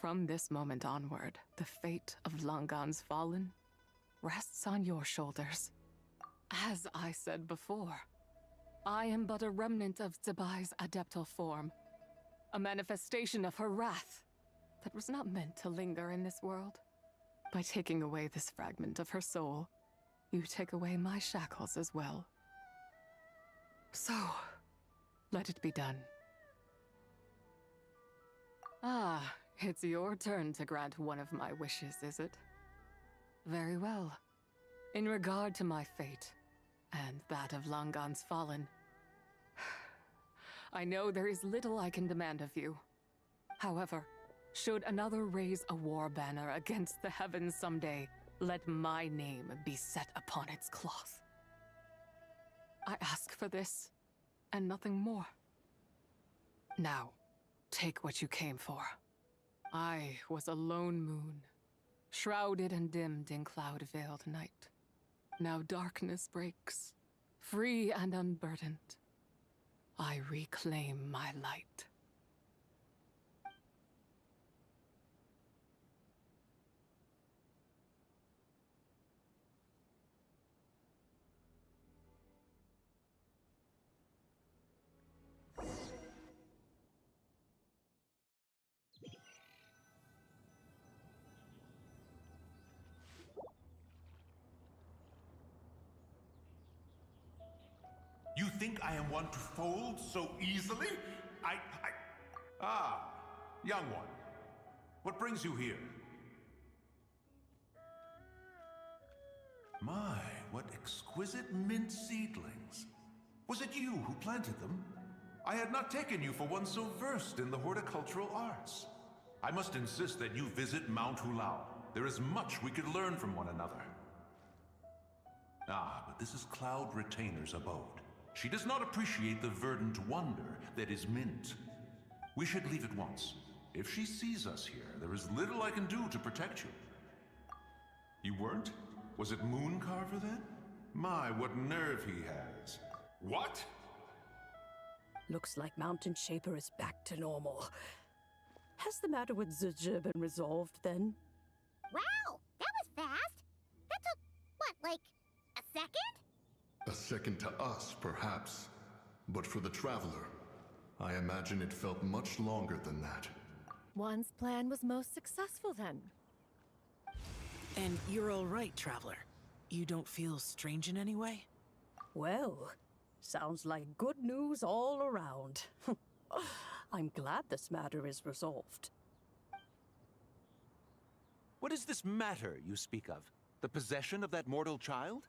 from this moment onward, the fate of Langan's fallen rests on your shoulders. As I said before, I am but a remnant of Tsubai's adeptal form, a manifestation of her wrath that was not meant to linger in this world. By taking away this fragment of her soul, you take away my shackles as well. So, let it be done. Ah, it's your turn to grant one of my wishes, is it? Very well. In regard to my fate, and that of Langan's fallen, I know there is little I can demand of you. However, should another raise a war banner against the heavens someday, let my name be set upon its cloth. I ask for this, and nothing more. Now, take what you came for. I was a lone moon, shrouded and dimmed in cloud-veiled night. Now darkness breaks, free and unburdened. I reclaim my light. You think I am one to fold so easily? Ah, Young one, what brings you here? My, what exquisite mint seedlings. Was it you who planted them? I had not taken you for one so versed in the horticultural arts. I must insist that you visit Mount Hulao. There is much we could learn from one another. Ah, but this is Cloud Retainer's abode. She does not appreciate the verdant wonder that is mint. We should leave at once. If she sees us here, there is little I can do to protect you. You weren't? Was it Mooncarver then? My, what nerve he has. What? Looks like Mountain Shaper is back to normal. Has the matter with Zizhi been resolved then? Wow, that was fast. That took, what, like a second? A second to us, perhaps. But for the Traveler, I imagine it felt much longer than that. One's plan was most successful then. And you're all right, Traveler. You don't feel strange in any way? Well, sounds like good news all around. I'm glad this matter is resolved. What is this matter you speak of? The possession of that mortal child?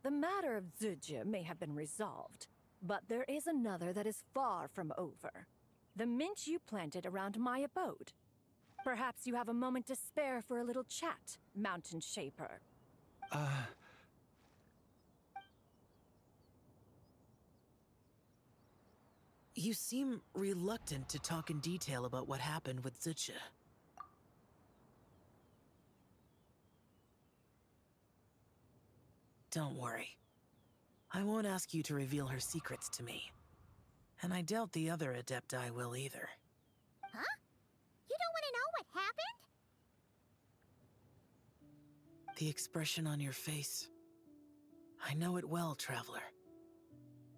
The matter of Zizhi may have been resolved, but there is another that is far from over. The mint you planted around my abode. Perhaps you have a moment to spare for a little chat, Mountain Shaper. You seem reluctant to talk in detail about what happened with Zizhi. Don't worry. I won't ask you to reveal her secrets to me. And I doubt the other Adepti will either. Huh? You don't want to know what happened? The expression on your face. I know it well, Traveler.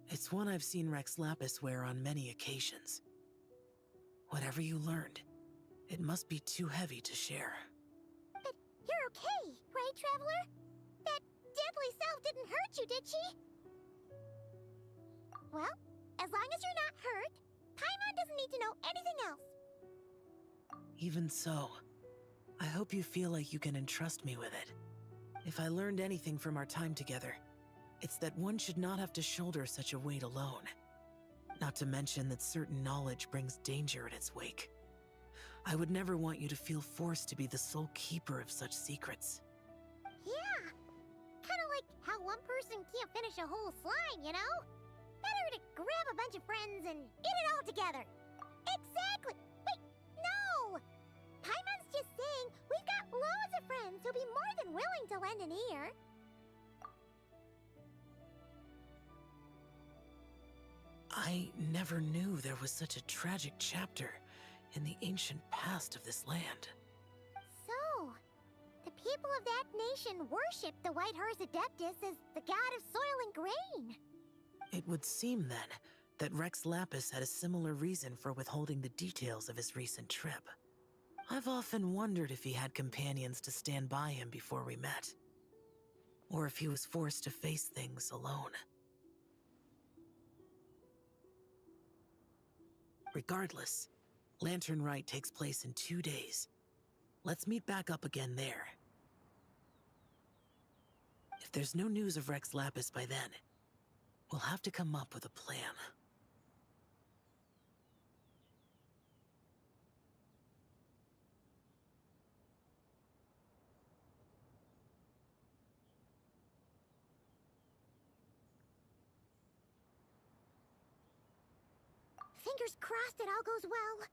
It's one I've seen Rex Lapis wear on many occasions. Whatever you learned, it must be too heavy to share. But you're okay, right, Traveler? That deadly self didn't hurt you, did she? Well, as long as you're not hurt, Paimon doesn't need to know anything else. Even so, I hope you feel like you can entrust me with it. If I learned anything from our time together, it's that one should not have to shoulder such a weight alone. Not to mention that certain knowledge brings danger in its wake. I would never want you to feel forced to be the sole keeper of such secrets. Yeah, kind of like how one person can't finish a whole slime, you know? Better to grab a bunch of friends and eat it all together. Exactly! Wait, no! Paimon's just saying we've got loads of friends who'll be more than willing to lend an ear. I never knew there was such a tragic chapter in the ancient past of this land. So, the people of that nation worship the White Horse Adeptus as the god of soil and grain. It would seem, then, that Rex Lapis had a similar reason for withholding the details of his recent trip. I've often wondered if he had companions to stand by him before we met. Or if he was forced to face things alone. Regardless, Lantern Rite takes place in 2 days. Let's meet back up again there. If there's no news of Rex Lapis by then, we'll have to come up with a plan. Fingers crossed it all goes well.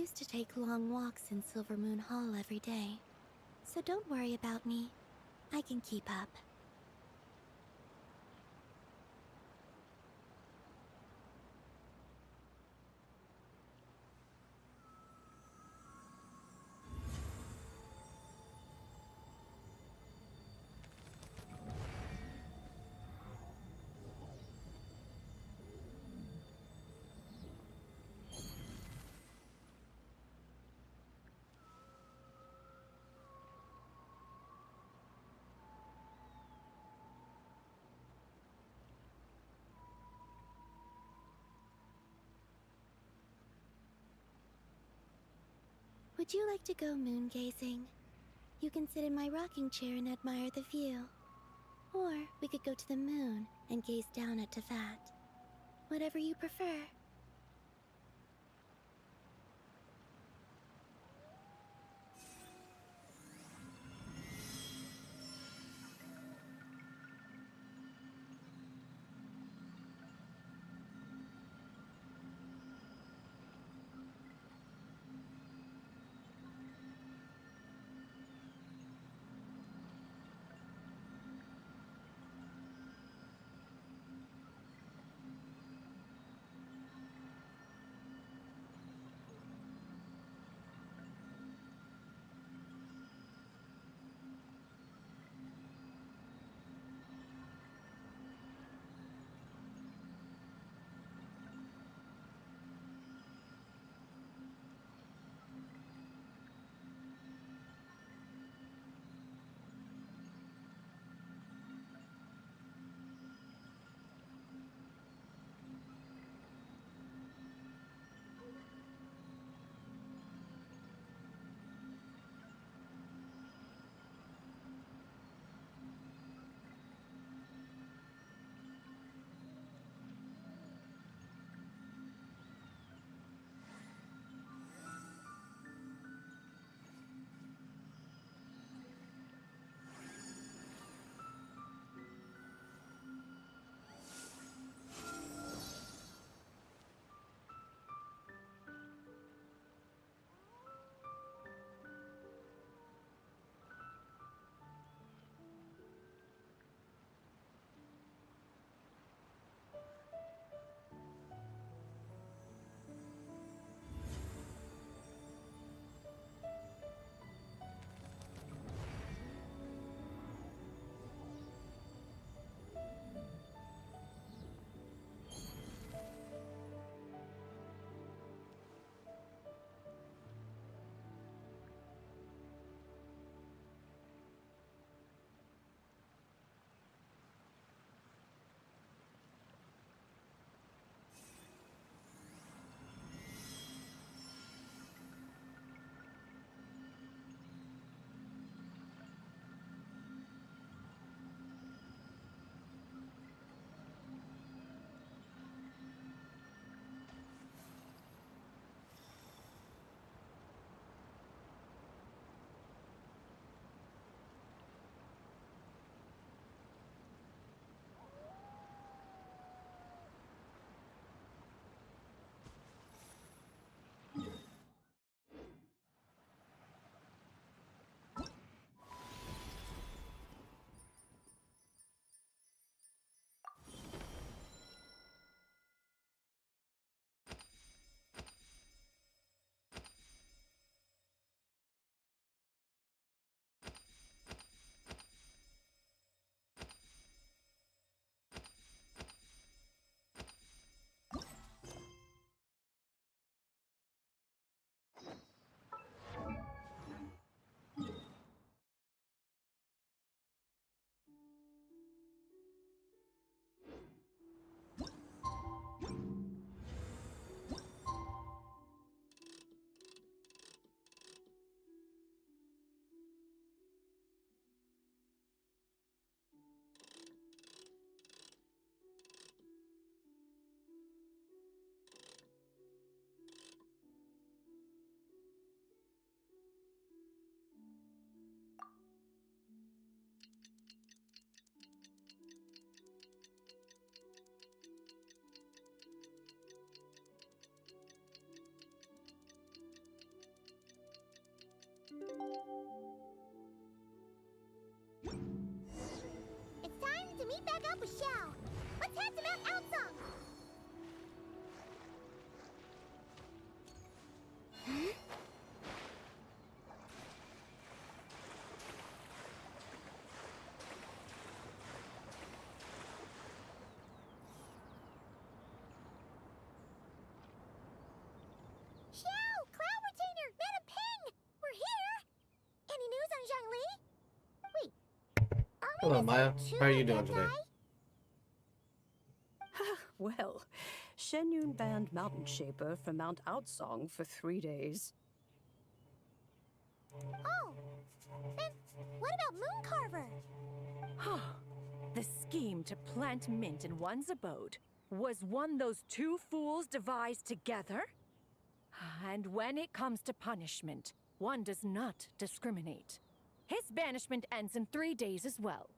used to take long walks in Silver Moon Hall every day. So don't worry about me. I can keep up. Would you like to go moon gazing? You can sit in my rocking chair and admire the view. Or we could go to the moon and gaze down at Tefat. Whatever you prefer. Let's head to Mount Outsong! Huh? Xiao! Cloud Retainer! Madam Ping! We're here! Any news on Zhangli? Wait, Hello, Maya. How are you doing today? Well, Shenyun banned Mountain Shaper from Mount Outsong for 3 days. Oh, and what about Mooncarver? The scheme to plant mint in one's abode was one those two fools devised together? And when it comes to punishment, one does not discriminate. His banishment ends in 3 days as well.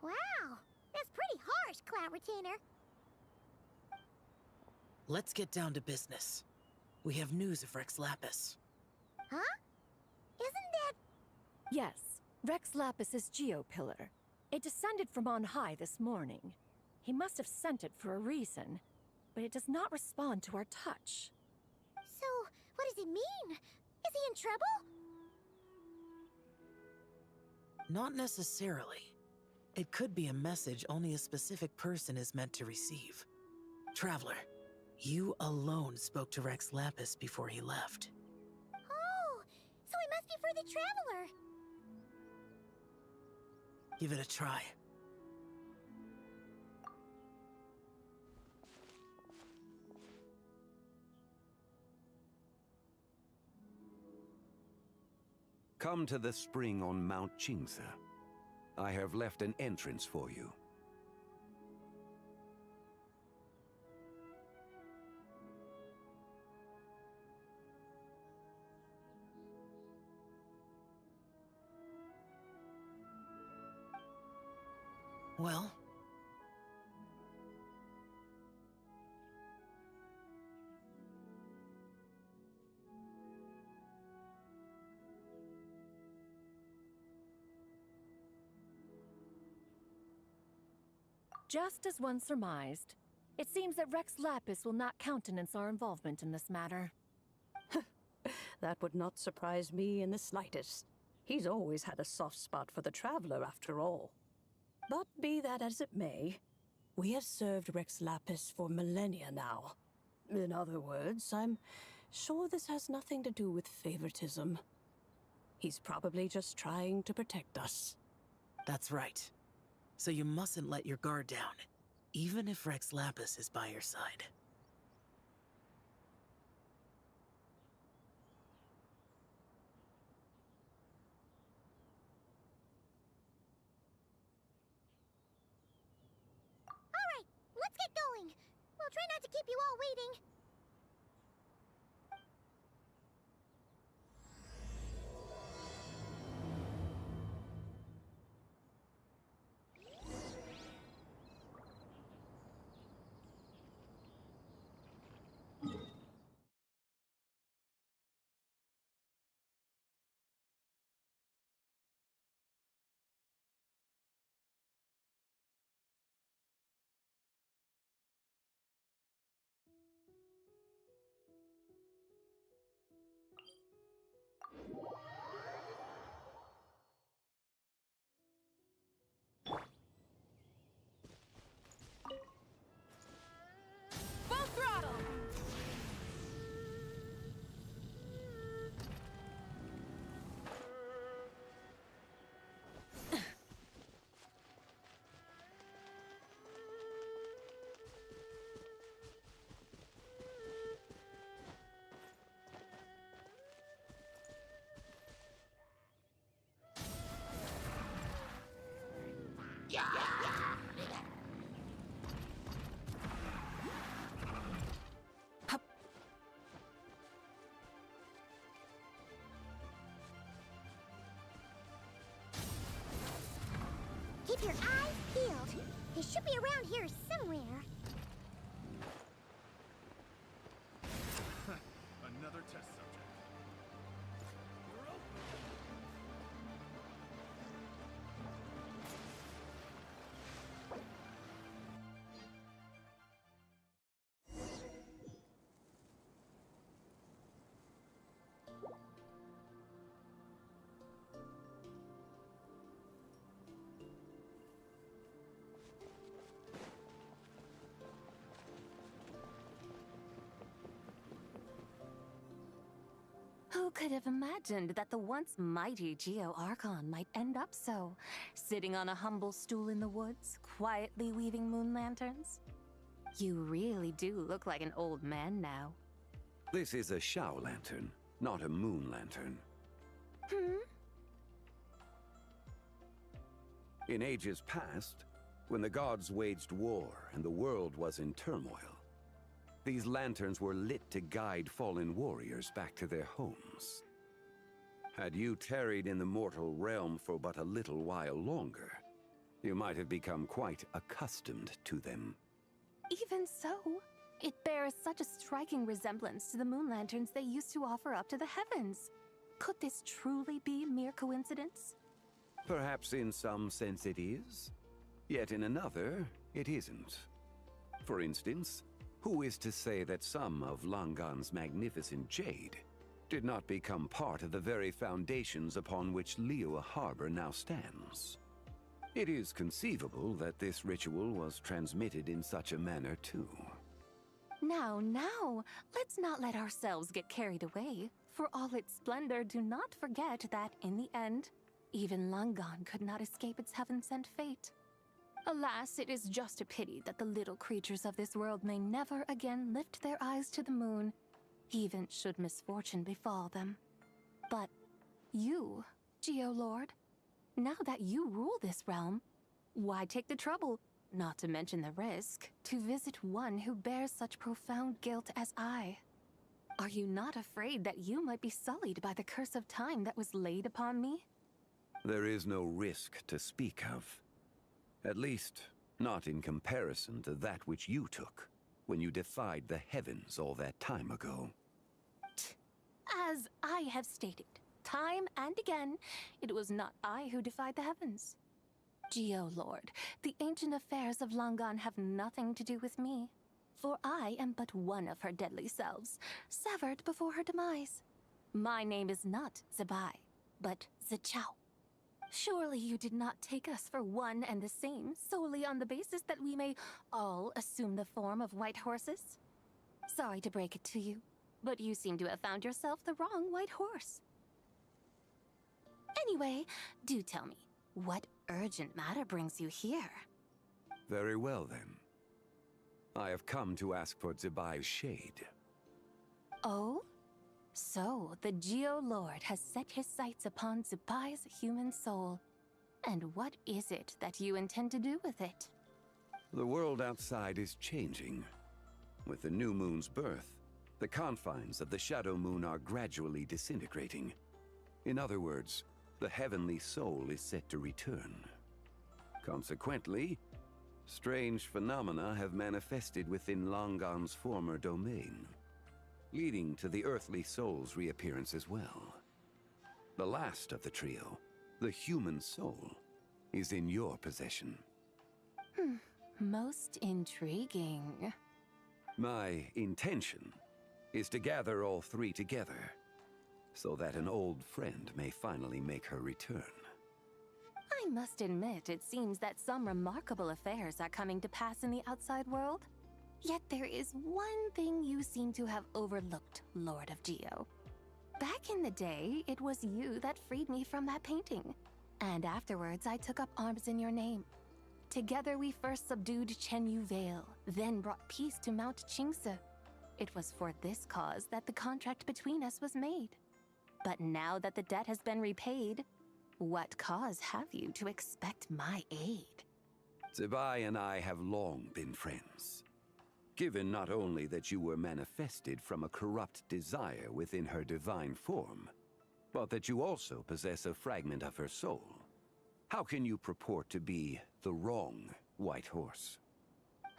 Wow, that's pretty harsh, Cloud Retainer. Let's get down to business. We have news of Rex Lapis. Huh? Isn't that... Yes, Rex Lapis's Geopillar. It descended from on high this morning. He must have sent it for a reason, but it does not respond to our touch. So, what does it mean? Is he in trouble? Not necessarily. It could be a message only a specific person is meant to receive. Traveler, you alone spoke to Rex Lapis before he left. Oh, so he must be for the Traveler. Give it a try. Come to the spring on Mount Qingse. I have left an entrance for you. Well? Just as one surmised, it seems that Rex Lapis will not countenance our involvement in this matter. That would not surprise me in the slightest. He's always had a soft spot for the Traveler, after all. But be that as it may, we have served Rex Lapis for millennia now. In other words, I'm sure this has nothing to do with favoritism. He's probably just trying to protect us. That's right. So you mustn't let your guard down, even if Rex Lapis is by your side. All right, let's get going. We'll try not to keep you all waiting. Full throttle! Keep your eyes peeled. He should be around here somewhere. Another test subject. Who could have imagined that the once mighty Geo Archon might end up so, sitting on a humble stool in the woods, quietly weaving moon lanterns? You really do look like an old man now. This is a Shao lantern, not a moon lantern. In ages past, when the gods waged war and the world was in turmoil, these lanterns were lit to guide fallen warriors back to their homes. Had you tarried in the mortal realm for but a little while longer, you might have become quite accustomed to them. Even so, it bears such a striking resemblance to the moon lanterns they used to offer up to the heavens. Could this truly be mere coincidence? Perhaps in some sense it is, yet in another, it isn't. For instance, who is to say that some of Langan's magnificent jade did not become part of the very foundations upon which Liyue Harbor now stands? It is conceivable that this ritual was transmitted in such a manner too. Now, let's not let ourselves get carried away. For all its splendor, do not forget that, in the end, even Langan could not escape its heaven-sent fate. Alas, it is just a pity that the little creatures of this world may never again lift their eyes to the moon, even should misfortune befall them. But you, Geo-Lord, now that you rule this realm, why take the trouble, not to mention the risk, to visit one who bears such profound guilt as I? Are you not afraid that you might be sullied by the curse of time that was laid upon me? There is no risk to speak of. At least, not in comparison to that which you took when you defied the heavens all that time ago. As I have stated, time and again, it was not I who defied the heavens. Geo-Lord, the ancient affairs of Langan have nothing to do with me, for I am but one of her deadly selves, severed before her demise. My name is not Zebai, but Zichao. Surely you did not take us for one and the same solely on the basis that we may all assume the form of white horses? Sorry to break it to you, but you seem to have found yourself the wrong white horse. Anyway, do tell me, what urgent matter brings you here? Very well then. I have come to ask for Zebai's shade. Oh? So, the Geo-Lord has set his sights upon Zebai's human soul. And what is it that you intend to do with it? The world outside is changing. With the new moon's birth, the confines of the Shadow Moon are gradually disintegrating. In other words, the heavenly soul is set to return. Consequently, strange phenomena have manifested within Langan's former domain, leading to the earthly soul's reappearance as well. The last of the trio, the human soul, is in your possession. Most intriguing. My intention is to gather all three together, so that an old friend may finally make her return. I must admit, it seems that some remarkable affairs are coming to pass in the outside world. Yet there is one thing you seem to have overlooked, Lord of Geo. Back in the day, it was you that freed me from that painting. And afterwards, I took up arms in your name. Together we first subdued Chenyu Vale, then brought peace to Mount Qingse. It was for this cause that the contract between us was made. But now that the debt has been repaid, what cause have you to expect my aid? Zebai and I have long been friends. Given not only that you were manifested from a corrupt desire within her divine form, but that you also possess a fragment of her soul, how can you purport to be the wrong white horse?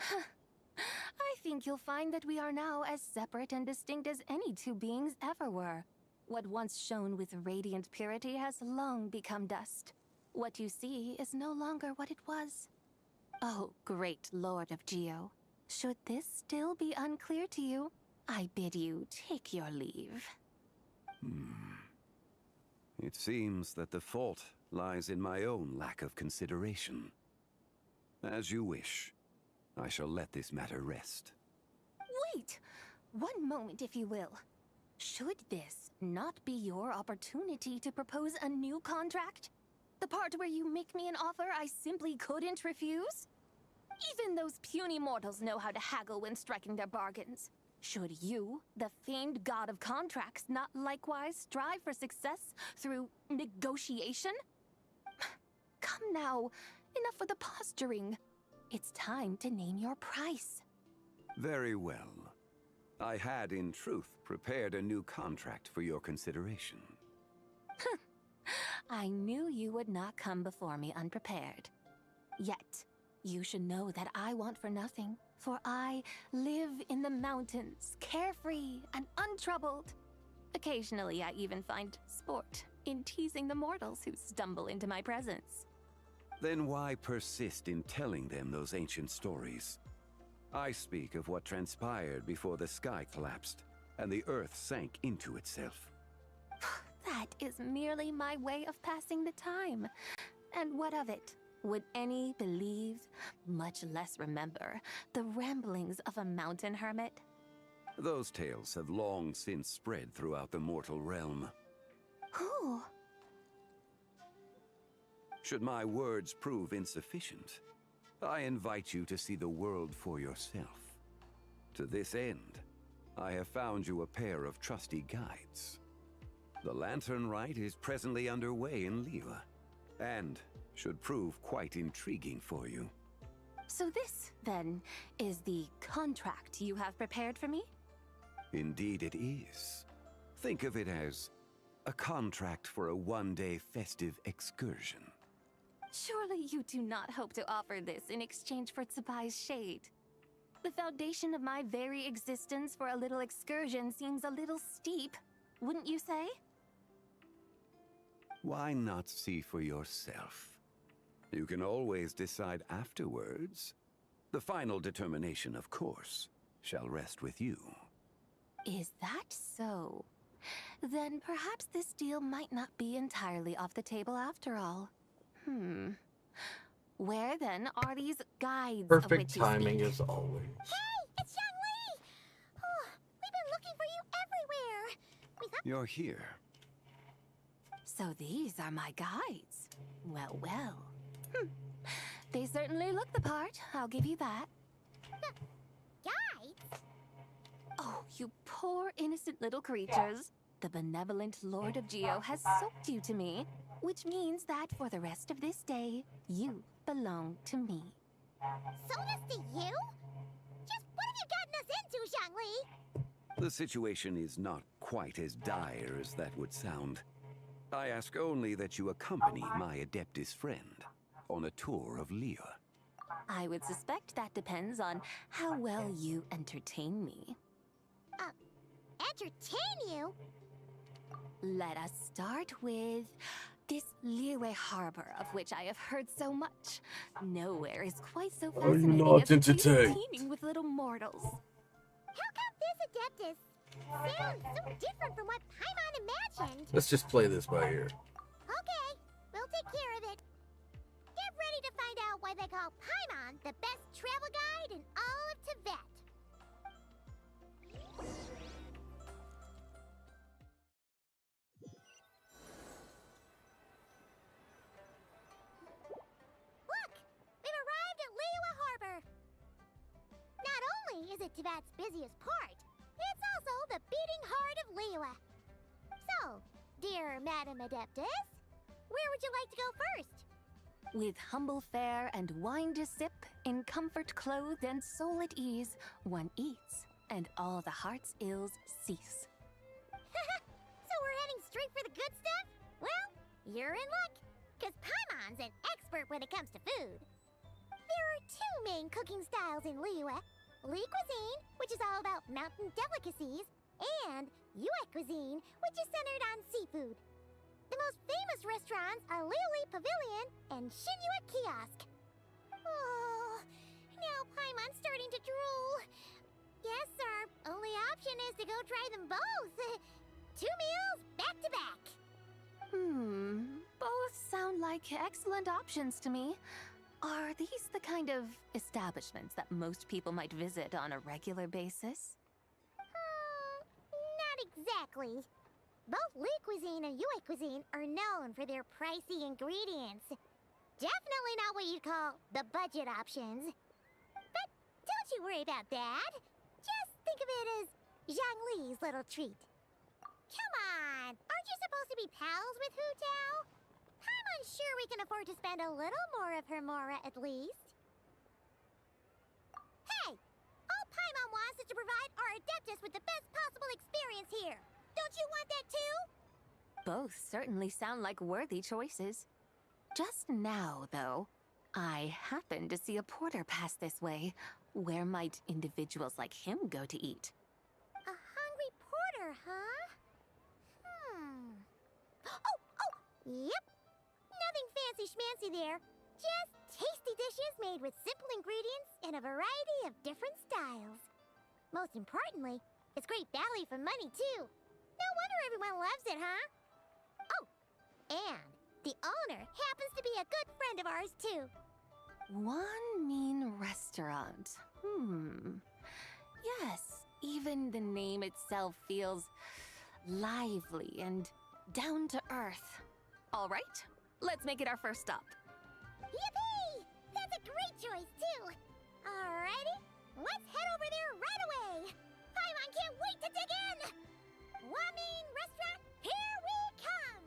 I think you'll find that we are now as separate and distinct as any two beings ever were. What once shone with radiant purity has long become dust. What you see is no longer what it was. Oh, great Lord of Geo. Should this still be unclear to you, I bid you take your leave. It seems that the fault lies in my own lack of consideration. As you wish. I shall let this matter rest. Wait! One moment, if you will. Should this not be your opportunity to propose a new contract? The part where you make me an offer I simply couldn't refuse? Even those puny mortals know how to haggle when striking their bargains. Should you, the famed god of contracts, not likewise strive for success through negotiation? Come now, enough with the posturing. It's time to name your price. Very well. I had, in truth, prepared a new contract for your consideration. I knew you would not come before me unprepared. Yet, you should know that I want for nothing, for I live in the mountains, carefree and untroubled. Occasionally, I even find sport in teasing the mortals who stumble into my presence. Then why persist in telling them those ancient stories? I speak of what transpired before the sky collapsed and the earth sank into itself. That is merely my way of passing the time. And what of it? Would any believe, much less remember, the ramblings of a mountain hermit? Those tales have long since spread throughout the mortal realm. Who? Should my words prove insufficient, I invite you to see the world for yourself. To this end, I have found you a pair of trusty guides. The Lantern Rite is presently underway in Liyue, and should prove quite intriguing for you. So this, then, is the contract you have prepared for me? Indeed it is. Think of it as a contract for a one-day festive excursion. Surely you do not hope to offer this in exchange for Tsubai's shade. The foundation of my very existence for a little excursion seems a little steep, wouldn't you say? Why not see for yourself? You can always decide afterwards. The final determination, of course, shall rest with you. Is that so? Then perhaps this deal might not be entirely off the table after all. Where then are these guides of Perfect which you timing speak? as always. Hey, it's Xiangli! Oh, we've been looking for you everywhere. You're here. So these are my guides. Well, well. They certainly look the part, I'll give you that. Guides? Oh, you poor innocent little creatures. The benevolent Lord of Geo has soaked you to me, which means that for the rest of this day, you belong to me. Sold us to you? Just what have you gotten us into, Xiangli? The situation is not quite as dire as that would sound. I ask only that you accompany my Adeptus friend on a tour of Liyue. I would suspect that depends on how well you entertain me. Entertain you? Let us start with this Liyue harbor, of which I have heard so much. Nowhere is quite so fascinating not as a place entertained. teeming with little mortals. How come this Adeptus sounds so different from what Paimon imagined? Let's just play this by ear. Okay, we'll take care of it. Get ready to find out why they call Paimon the best travel guide in all of Tibet. Look! We've arrived at Liyue Harbor. Not only is it Tibet's busiest port, it's also the beating heart of Liyue. So, dear Madam Adeptus, where would you like to go first? With humble fare and wine to sip, in comfort clothed and soul at ease, one eats, and all the heart's ills cease. So we're heading straight for the good stuff? Well, you're in luck, because Paimon's an expert when it comes to food. There are two main cooking styles in Liyue. Li cuisine, which is all about mountain delicacies, and Yue cuisine, which is centered on seafood. The most famous restaurants are Liuli Pavilion and Shinyue Kiosk. Oh, now Paimon's starting to drool. Yes, sir. Only option is to go try them both. 2 meals back to back. Both sound like excellent options to me. Are these the kind of establishments that most people might visit on a regular basis? Not exactly. Exactly. Both Lee cuisine and Yue cuisine are known for their pricey ingredients. Definitely not what you'd call the budget options. But don't you worry about that. Just think of it as Zhang Li's little treat. Come on, aren't you supposed to be pals with Hu Tao? I'm unsure we can afford to spend a little more of her mora at least. Hey, all Paimon wants is to provide our Adeptus with the best possible experience here. Don't you want that too? Both certainly sound like worthy choices. Just now, though, I happened to see a porter pass this way. Where might individuals like him go to eat? A hungry porter, huh? Oh, yep. Nothing fancy schmancy there. Just tasty dishes made with simple ingredients in a variety of different styles. Most importantly, it's great value for money, too. No wonder everyone loves it, huh? Oh, and the owner happens to be a good friend of ours, too. One mean restaurant. Yes, even the name itself feels lively and down to earth. All right, let's make it our first stop. Yippee! That's a great choice, too. Alrighty, let's head over there right away. Paimon can't wait to dig in. Wamin Restaurant, here we come!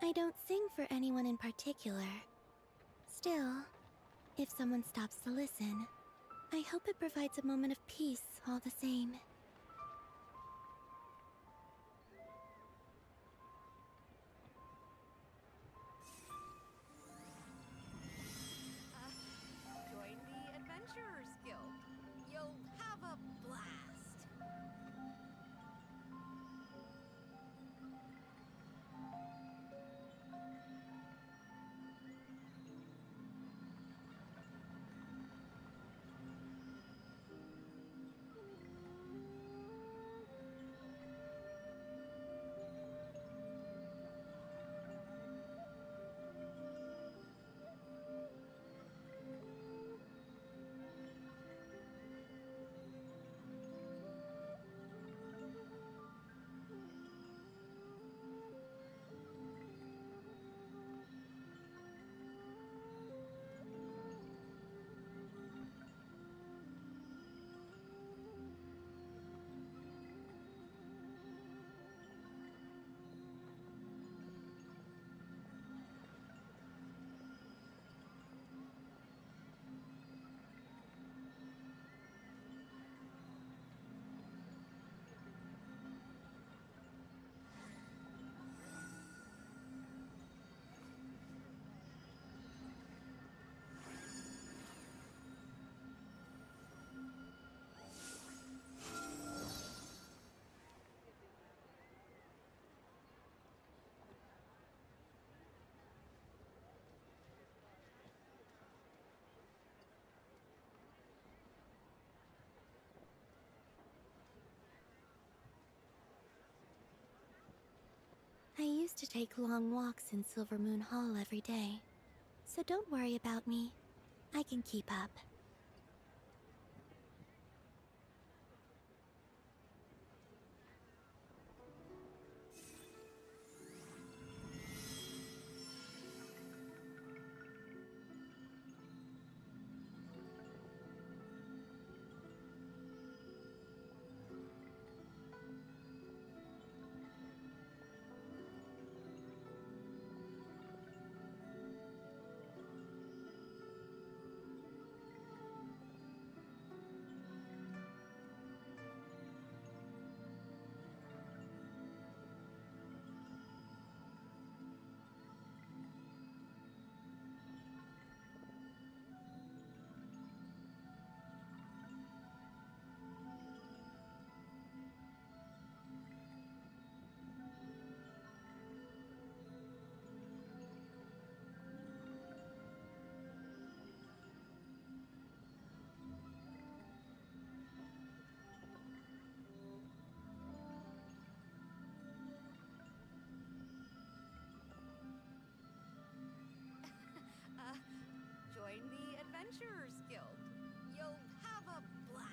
I don't sing for anyone in particular. Still, if someone stops to listen, I hope it provides a moment of peace all the same. Join the Adventurers Guild. You'll have a blast. I used to take long walks in Silver Moon Hall every day, so don't worry about me. I can keep up. Join the Adventurers Guild. You'll have a blast.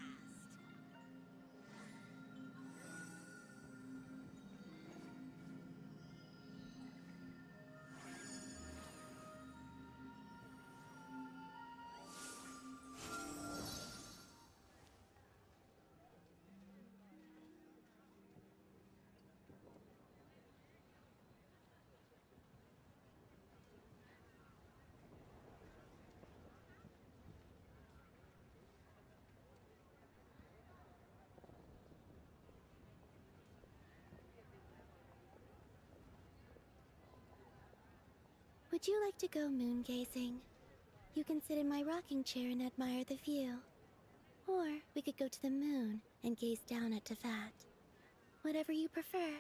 Would you like to go moon gazing? You can sit in my rocking chair and admire the view. Or we could go to the moon and gaze down at Tefat. Whatever you prefer.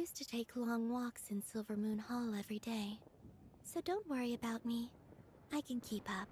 used to take long walks in Silver Moon Hall every day. So don't worry about me. I can keep up.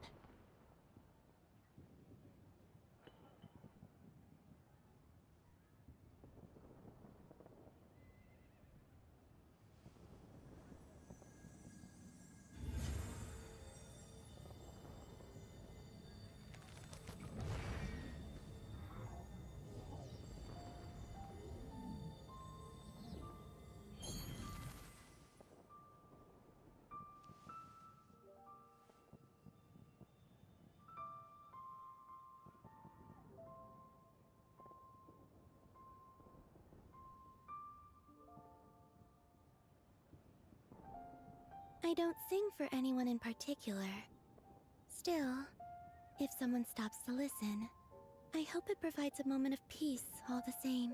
I don't sing for anyone in particular. Still, if someone stops to listen, I hope it provides a moment of peace all the same.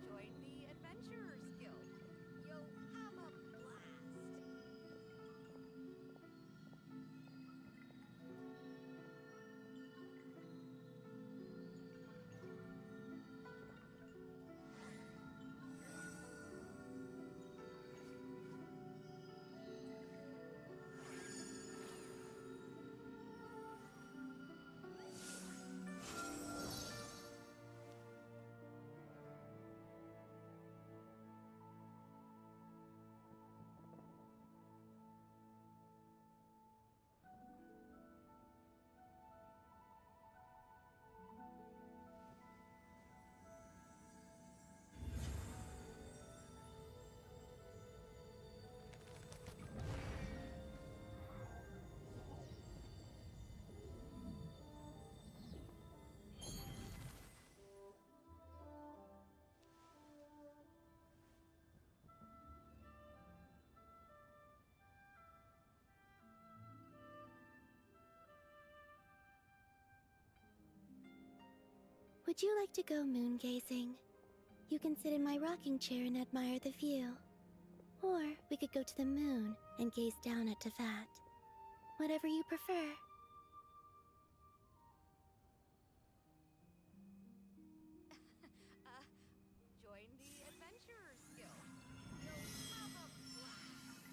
Join the Adventurers Guild. You'll have a blast. Would you like to go moon gazing? You can sit in my rocking chair and admire the view. Or we could go to the moon and gaze down at Tefat. Whatever you prefer. Join the Adventurers Guild. You'll have a blast.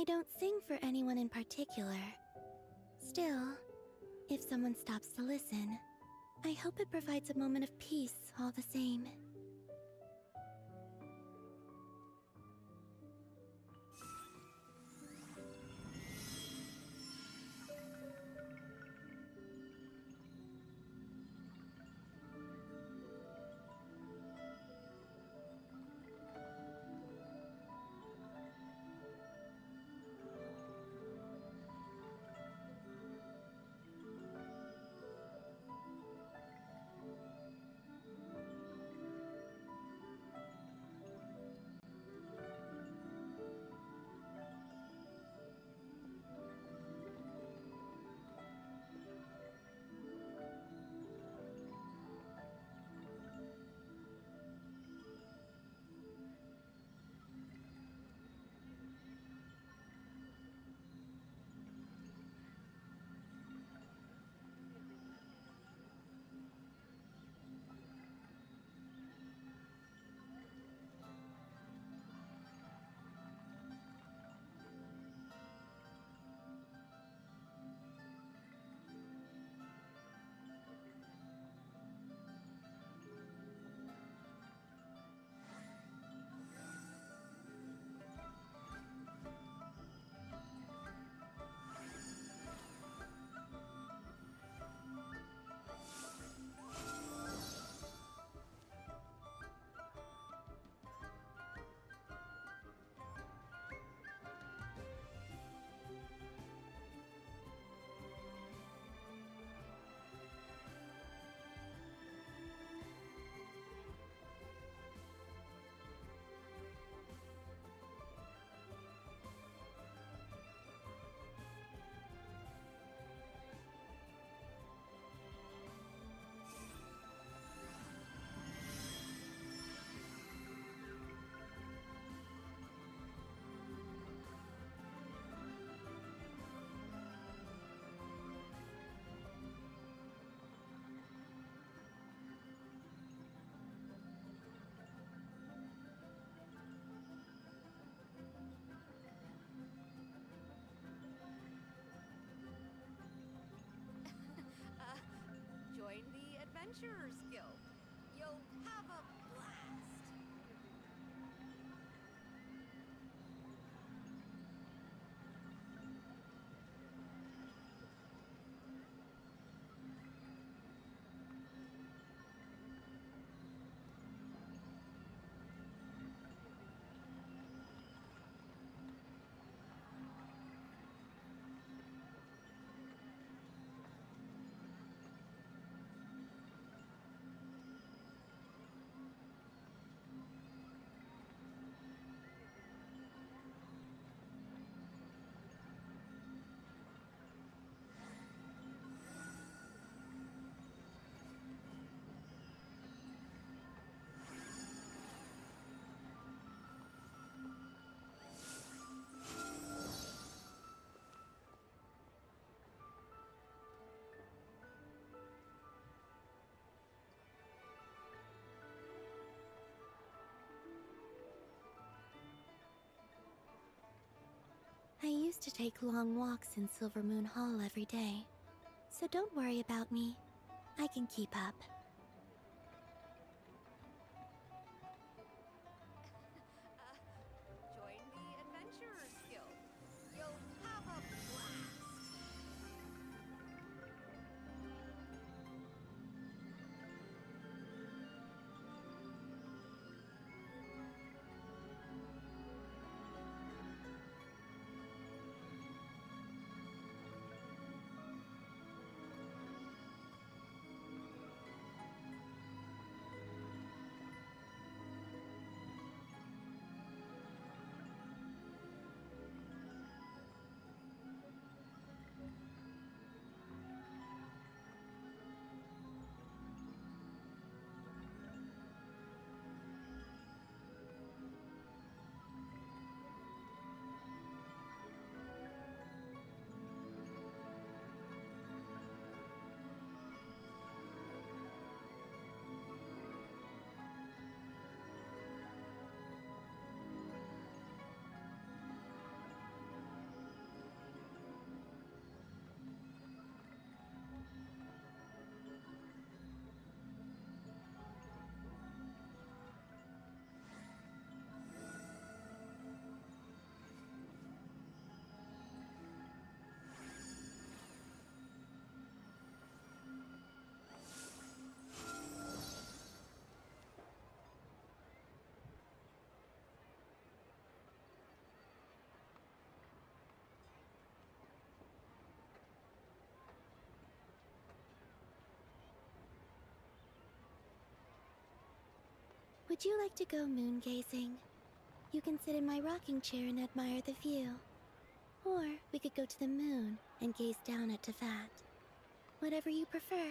I don't sing for anyone in particular. Still, if someone stops to listen, I hope it provides a moment of peace all the same. Join the Adventurers Guild. You'll have a blast. I used to take long walks in Silver Moon Hall every day, so don't worry about me. I can keep up. Join the Adventurers Guild. You'll have a blast. Would you like to go moon gazing? You can sit in my rocking chair and admire the view. Or we could go to the moon and gaze down at Tefat. Whatever you prefer.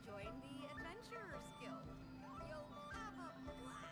Join the Adventurers Guild. You'll have a blast.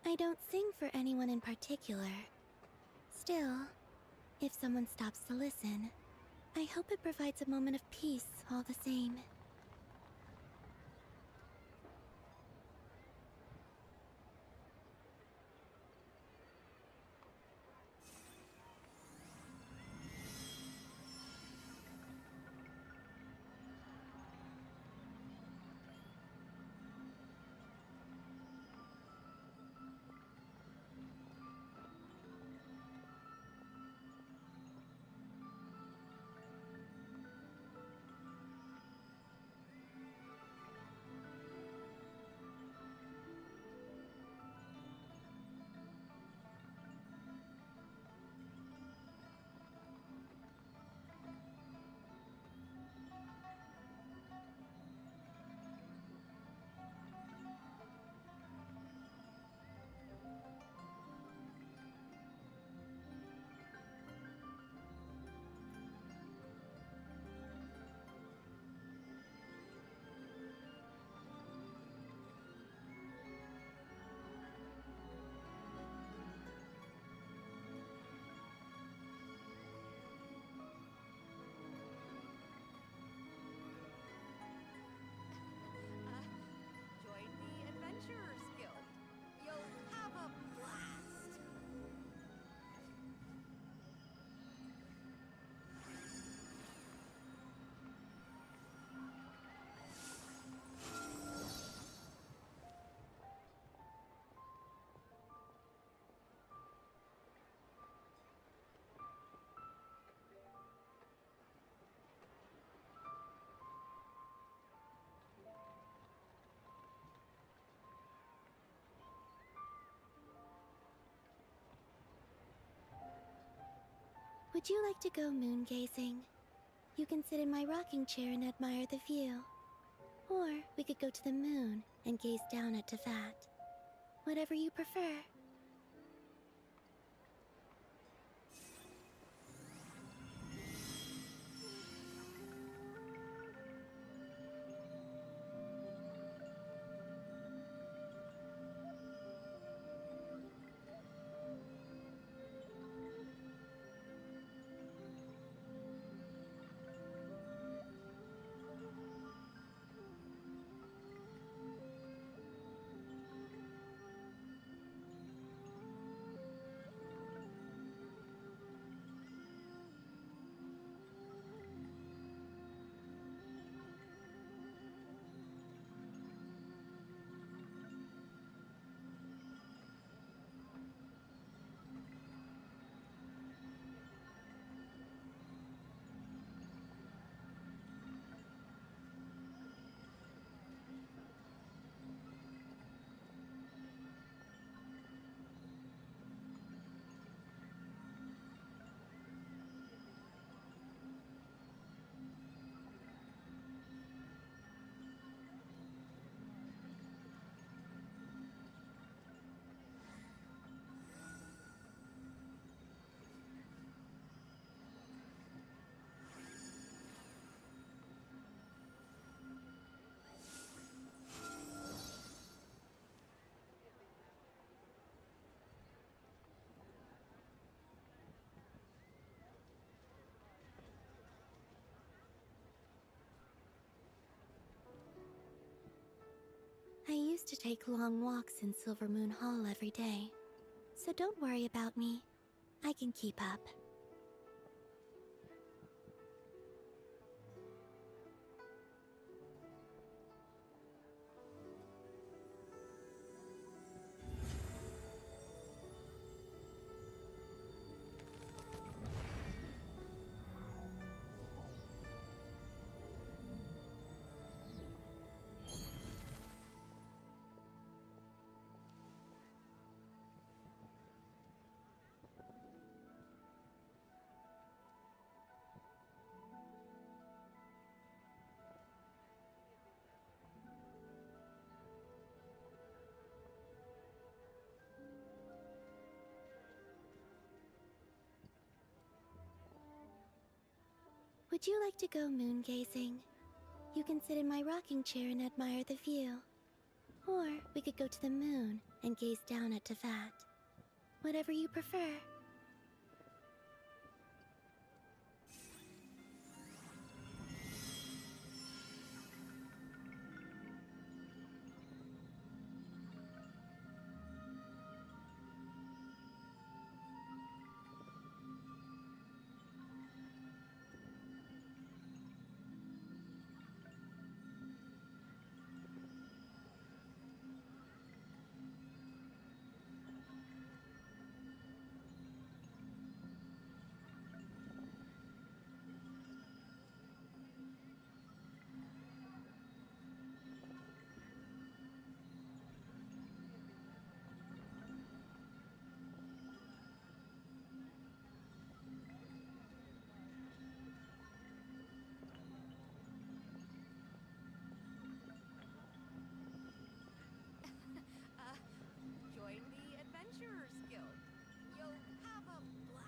I don't sing for anyone in particular. Still, if someone stops to listen, I hope it provides a moment of peace all the same. Would you like to go moon gazing? You can sit in my rocking chair and admire the view. Or we could go to the moon and gaze down at Tefat. Whatever you prefer. I used to take long walks in Silver Moon Hall every day, so don't worry about me. I can keep up. Would you like to go moon gazing? You can sit in my rocking chair and admire the view. Or we could go to the moon and gaze down at Tefat. Whatever you prefer. Join the Adventurers Guild. You'll have a blast.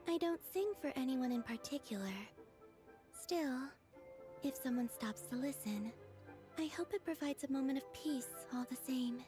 I don't sing for anyone in particular. Still, if someone stops to listen, I hope it provides a moment of peace all the same.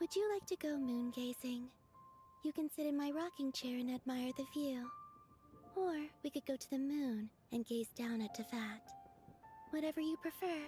Would you like to go moon gazing? You can sit in my rocking chair and admire the view. Or we could go to the moon and gaze down at Tefat. Whatever you prefer.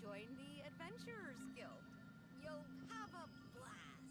Join the Adventurers Guild. You'll have a blast.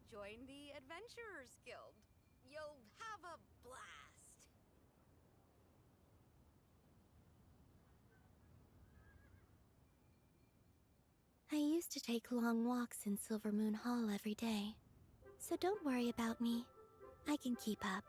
Join the Adventurers Guild. You'll have a blast. I used to take long walks in Silver Moon Hall every day, so don't worry about me. I can keep up.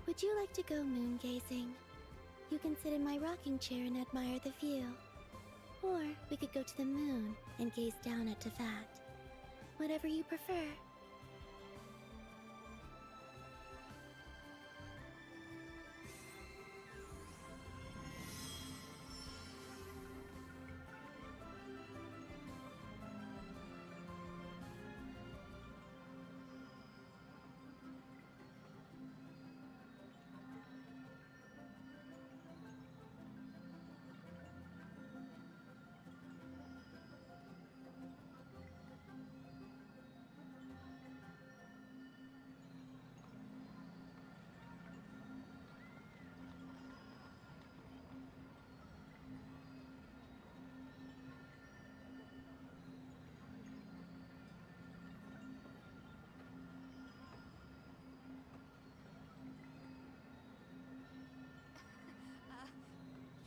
Would you like to go moon gazing? You can sit in my rocking chair and admire the view. Or we could go to the moon and gaze down at Tefat. Whatever you prefer.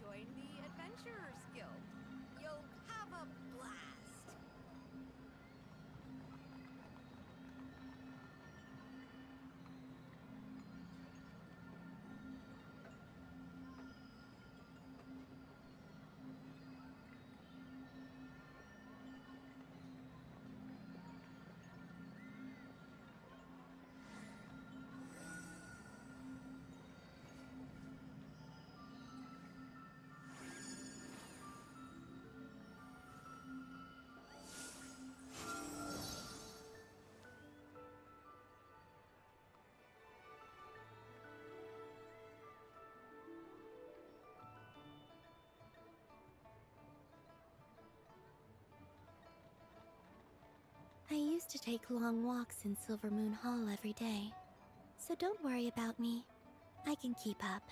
Join the Adventurers Guild. You'll have a blast. I used to take long walks in Silver Moon Hall every day. So don't worry about me. I can keep up.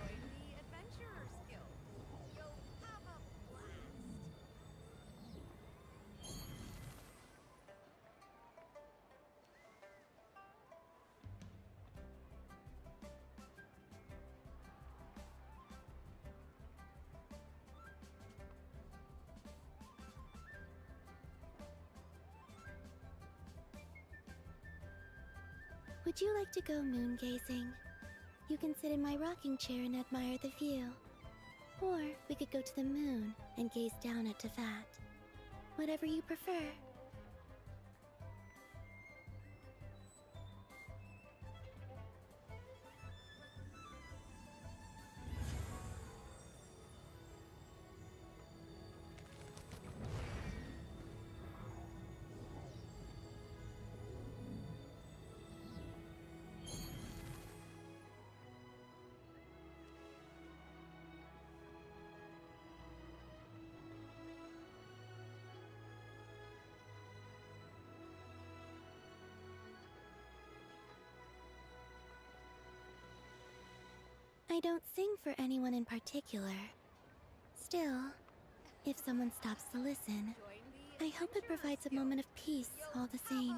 Join the Adventurers Guild. You'll have a blast. Would you like to go moon gazing? You can sit in my rocking chair and admire the view. Or we could go to the moon and gaze down at Tefat. Whatever you prefer. I don't sing for anyone in particular. Still, if someone stops to listen, I hope it provides a moment of peace all the same.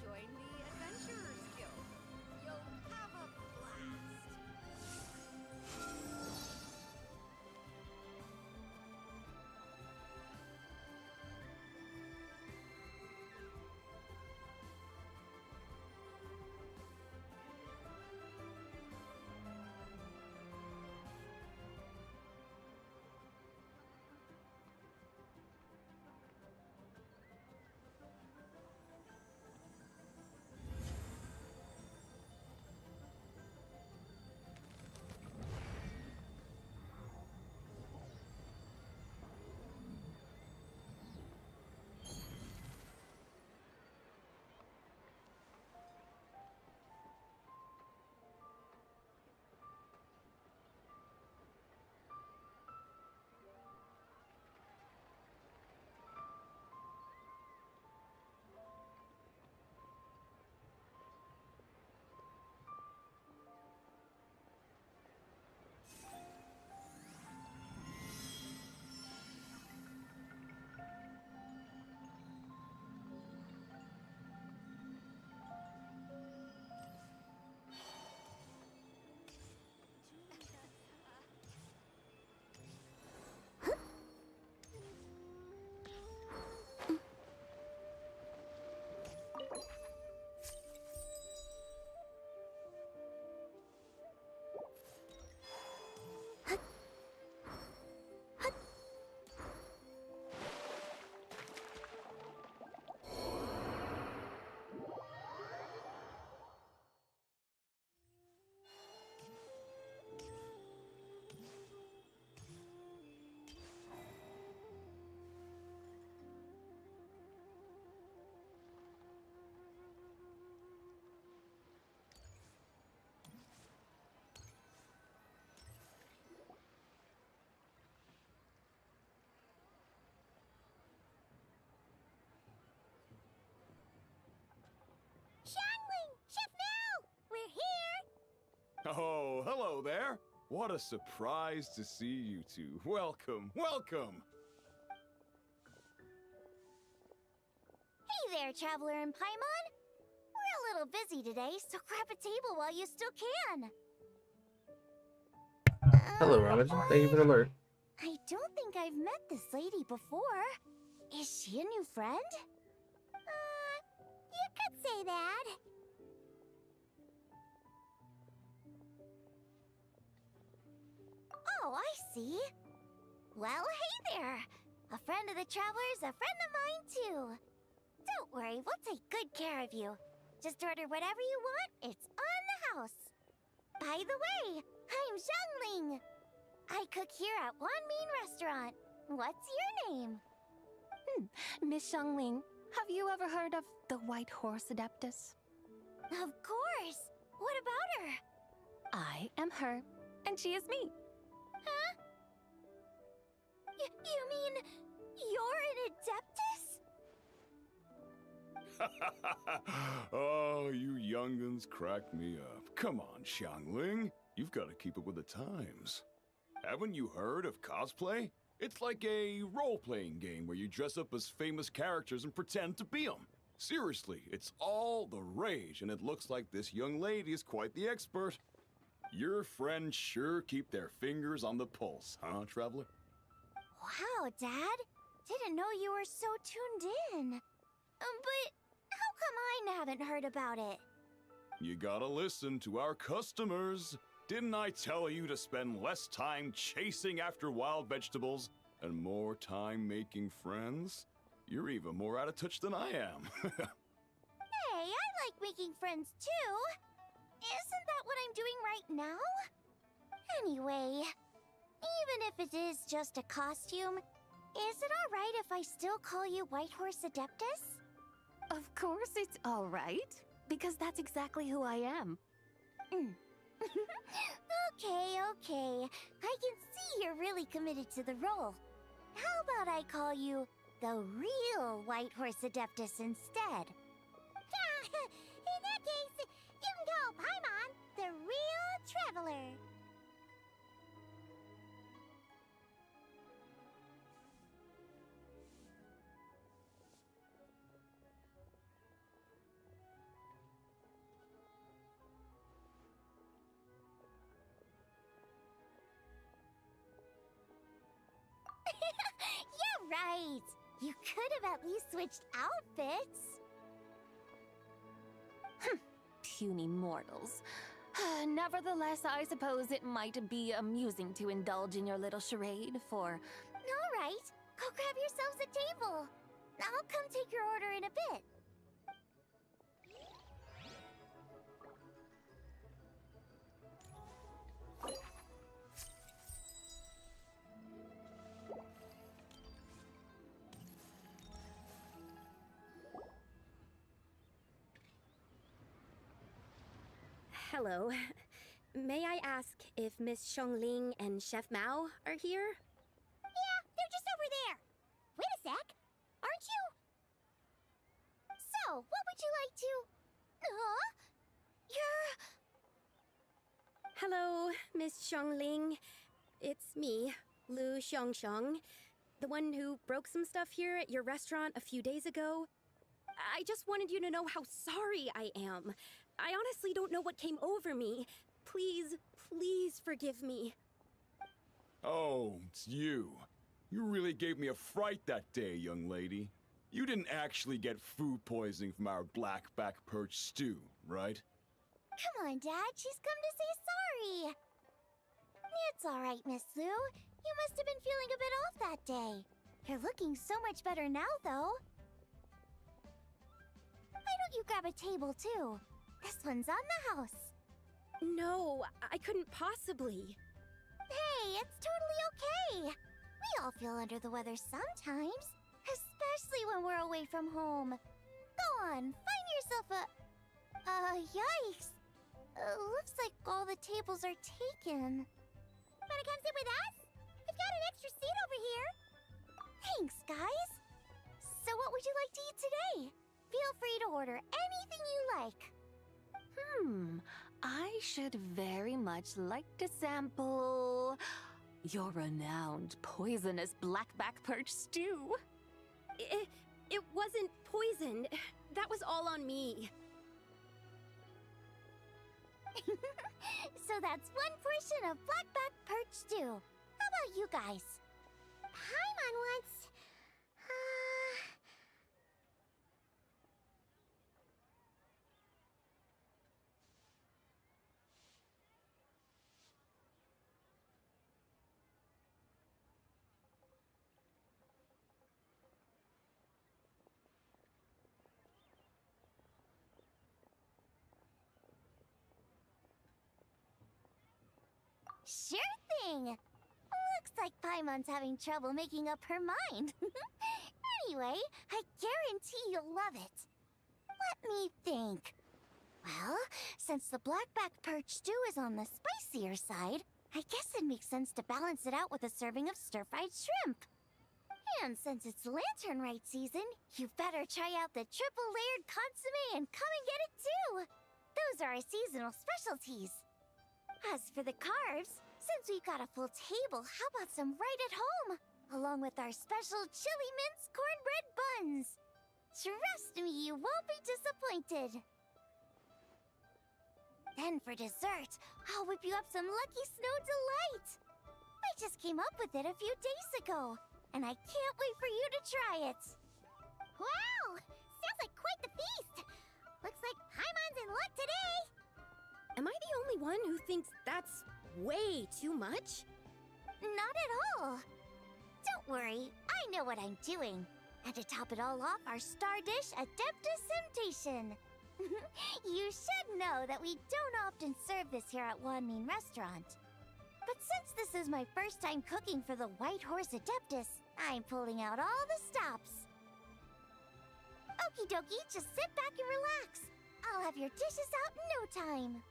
Join the Adventurers Guild. You'll have a blast. Xiangling! Shift now! We're here! Oh, hello there. What a surprise to see you two. Welcome, welcome. Hey there, Traveler and Paimon. We're a little busy today, so grab a table while you still can. Hello, Robinson. Thank you for the alert. I don't think I've met this lady before. Is she a new friend? You could say that. Oh, I see. Well, hey there. A friend of the Traveler's a friend of mine, too. Don't worry, we'll take good care of you. Just order whatever you want, it's on the house. By the way, I'm Xiangling. I cook here at Wanmin Restaurant. What's your name? Miss Xiangling, have you ever heard of the White Horse Adeptus? Of course. What about her? I am her, and she is me. Huh? You mean you're an Adeptus? Oh, you young'uns crack me up. Come on, Xiangling. You've got to keep up with the times. Haven't you heard of cosplay? It's like a role-playing game where you dress up as famous characters and pretend to be them. Seriously, it's all the rage, and it looks like this young lady is quite the expert. Your friends sure keep their fingers on the pulse, huh, Traveler? Wow, Dad. Didn't know you were so tuned in. But how come I haven't heard about it? You gotta listen to our customers. Didn't I tell you to spend less time chasing after wild vegetables and more time making friends? You're even more out of touch than I am. Hey, I like making friends too. Isn't that what I'm doing right now? Anyway, even if it is just a costume, is it alright if I still call you Whitehorse Adeptus? Of course it's all right, because that's exactly who I am. Okay. I can see you're really committed to the role. How about I call you the real Whitehorse Adeptus instead? In that case, you can call Paimon the real traveler. Yeah, right. You could have at least switched outfits. Puny mortals. Nevertheless, I suppose it might be amusing to indulge in your little charade for... All right, go grab yourselves a table. I'll come take your order in a bit. Hello. May I ask if Miss Xiongling and Chef Mao are here? Yeah, they're just over there. Wait a sec. Aren't you? So, what would you like to... You're... Hello, Miss Xiongling. It's me, Lu Xiongxiong, the one who broke some stuff here at your restaurant a few days ago. I just wanted you to know how sorry I am. I honestly don't know what came over me. Please forgive me. Oh, it's you. You really gave me a fright that day, young lady. You didn't actually get food poisoning from our blackback perch stew, right? Come on, Dad. She's come to say sorry. It's all right, Miss Lu. You must have been feeling a bit off that day. You're looking so much better now, though. Why don't you grab a table, too? This one's on the house. No, I couldn't possibly. Hey, it's totally okay. We all feel under the weather sometimes, especially when we're away from home. Go on, find yourself a... yikes. Looks like all the tables are taken. Wanna come sit with us? We've got an extra seat over here. Thanks, guys. So what would you like to eat today? Feel free to order anything you like. I should very much like to sample your renowned poisonous blackback perch stew. It wasn't poisoned. That was all on me. So that's one portion of blackback perch stew. How about you guys? Paimon wants... Sure thing! Looks like Paimon's having trouble making up her mind. Anyway, I guarantee you'll love it. Let me think. Well, since the blackback perch stew is on the spicier side, I guess it makes sense to balance it out with a serving of stir-fried shrimp. And since it's Lantern Rite season, you better try out the triple layered consomme and come and get it too. Those are our seasonal specialties. As for the carbs, since we've got a full table, how about some right at home? Along with our special chili mince cornbread buns. Trust me, you won't be disappointed. Then for dessert, I'll whip you up some Lucky Snow Delight. I just came up with it a few days ago, and I can't wait for you to try it. Wow! Sounds like quite the feast. Looks like Paimon's in luck today. Am I the only one who thinks that's way too much? Not at all. Don't worry, I know what I'm doing. And to top it all off, our star dish, Adeptus Temptation. You should know that we don't often serve this here at Wanmin Restaurant. But since this is my first time cooking for the White Horse Adeptus, I'm pulling out all the stops. Okie dokie, just sit back and relax. I'll have your dishes out in no time.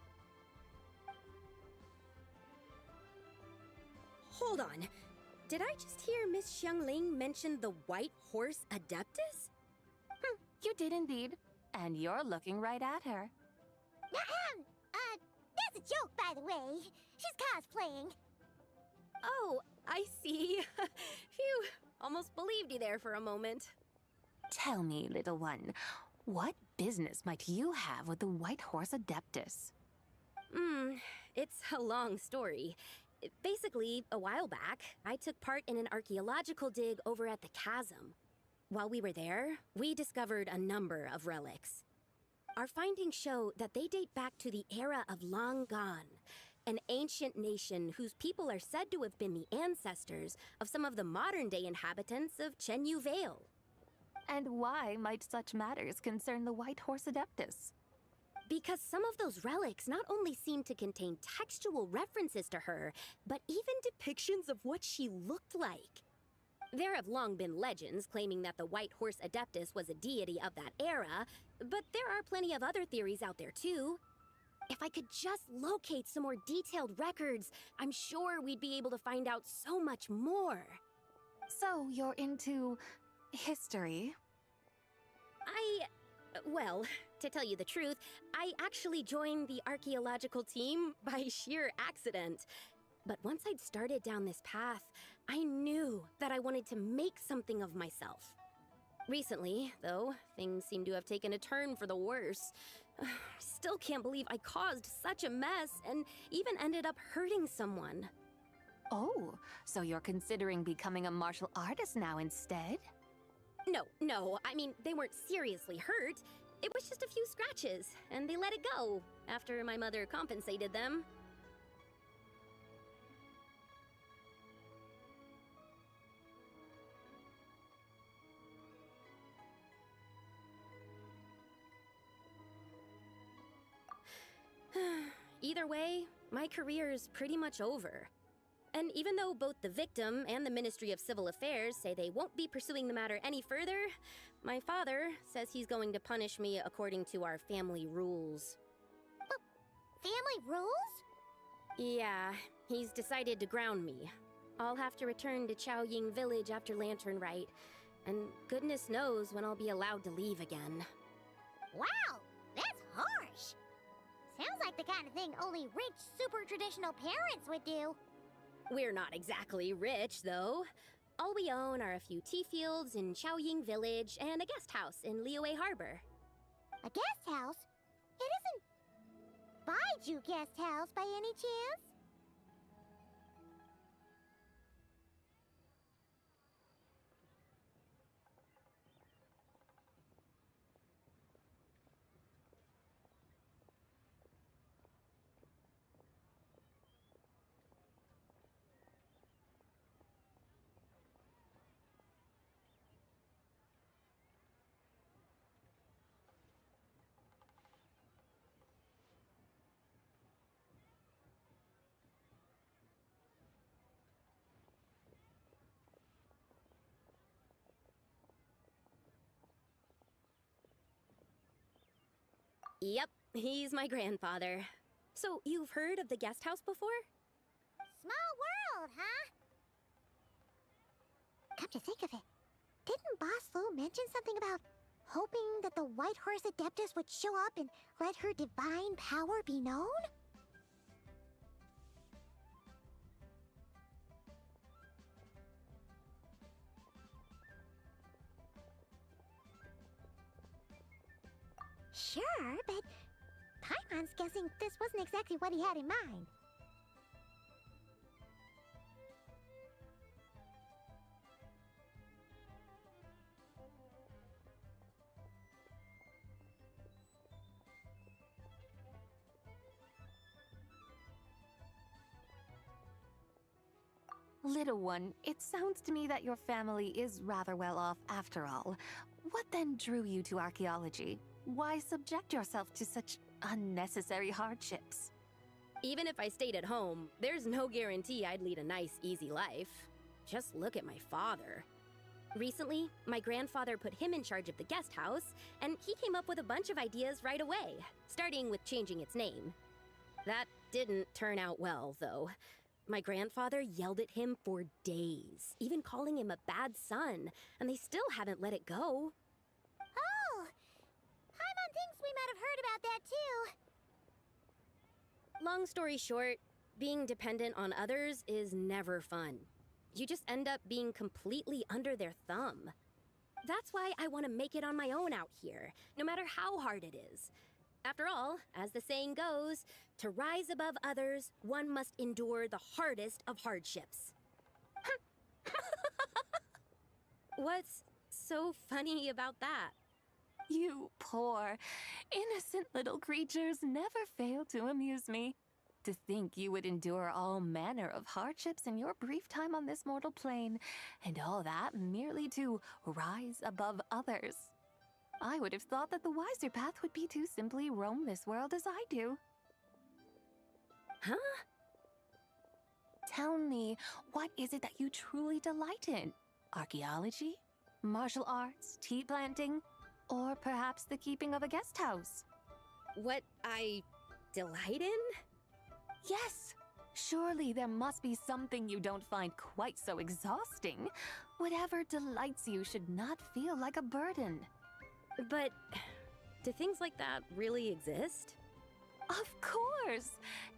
Hold on. Did I just hear Miss Xiangling mention the White Horse Adeptus? You did indeed. And you're looking right at her. That's a joke, by the way. She's cosplaying. Oh, I see. Phew, almost believed you there for a moment. Tell me, little one, what business might you have with the White Horse Adeptus? It's a long story. Basically, a while back, I took part in an archaeological dig over at the chasm. While we were there, we discovered a number of relics. Our findings show that they date back to the era of Long Gone, an ancient nation whose people are said to have been the ancestors of some of the modern-day inhabitants of Chenyu Vale. And why might such matters concern the White Horse Adeptus? Because some of those relics not only seem to contain textual references to her, but even depictions of what she looked like. There have long been legends claiming that the White Horse Adeptus was a deity of that era, but there are plenty of other theories out there too. If I could just locate some more detailed records, I'm sure we'd be able to find out so much more. So you're into history? Well, to tell you the truth, I actually joined the archaeological team by sheer accident. But once I'd started down this path, I knew that I wanted to make something of myself. Recently, though, things seem to have taken a turn for the worse. Still can't believe I caused such a mess and even ended up hurting someone. Oh, so you're considering becoming a martial artist now instead? No, I mean, they weren't seriously hurt. It was just a few scratches, and they let it go after my mother compensated them. Either way, my career is pretty much over. And even though both the victim and the Ministry of Civil Affairs say they won't be pursuing the matter any further, my father says he's going to punish me according to our family rules. Family rules? Yeah, he's decided to ground me. I'll have to return to Chaoying Village after Lantern Rite, and goodness knows when I'll be allowed to leave again. Wow, that's harsh. Sounds like the kind of thing only rich, super traditional parents would do. We're not exactly rich, though. All we own are a few tea fields in Chaoying Village and a guest house in Liyue Harbor. A guest house? It isn't Baiju Guest House by any chance? Yep, he's my grandfather. So, you've heard of the guest house before? Small world, huh? Come to think of it, Didn't Boss Lou mention something about hoping that the White Horse Adeptus would show up and let her divine power be known? Sure, but Paimon's guessing this wasn't exactly what he had in mind. Little one, it sounds to me that your family is rather well off after all. What then drew you to archaeology? Why subject yourself to such unnecessary hardships? Even if I stayed at home, there's no guarantee I'd lead a nice, easy life. Just look at my father. Recently, my grandfather put him in charge of the guest house, and he came up with a bunch of ideas right away, starting with changing its name. That didn't turn out well, though. My grandfather yelled at him for days, even calling him a bad son, and they still haven't let it go. Oh! Paimon thinks we might have heard about that too. Long story short, being dependent on others is never fun. You just end up being completely under their thumb. That's why I want to make it on my own out here, no matter how hard it is. After all, as the saying goes, to rise above others, one must endure the hardest of hardships. What's so funny about that? You poor, innocent little creatures never fail to amuse me. To think you would endure all manner of hardships in your brief time on this mortal plane, and all that merely to rise above others. I would have thought that the wiser path would be to simply roam this world as I do. Huh? Tell me, what is it that you truly delight in? Archaeology? Martial arts? Tea planting? Or perhaps the keeping of a guest house? What I delight in? Yes! Surely there must be something you don't find quite so exhausting. Whatever delights you should not feel like a burden. But do things like that really exist? Of course!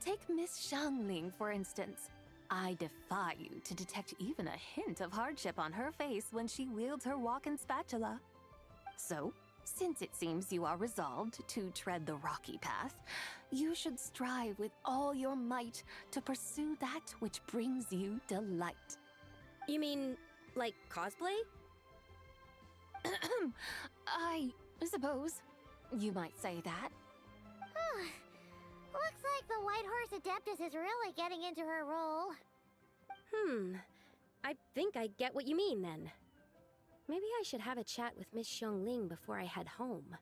Take Miss Xiangling, for instance. I defy you to detect even a hint of hardship on her face when she wields her walking spatula. So, since it seems you are resolved to tread the rocky path, you should strive with all your might to pursue that which brings you delight. You mean, like cosplay? I suppose you might say that. Looks like the White Horse Adeptus is really getting into her role. I think I get what you mean then. Maybe I should have a chat with Miss Xiangling before I head home.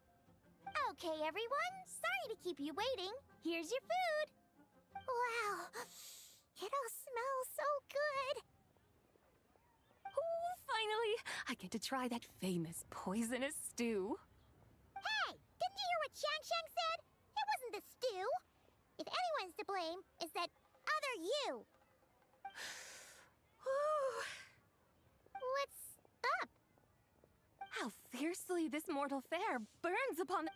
Okay, everyone. Sorry to keep you waiting. Here's your food. Wow. It all smells so good. Oh, finally! I get to try that famous poisonous stew. Hey! Didn't you hear what Shang said? It wasn't the stew. If anyone's to blame, it's that other you. What's up? How fiercely this mortal fare burns upon the...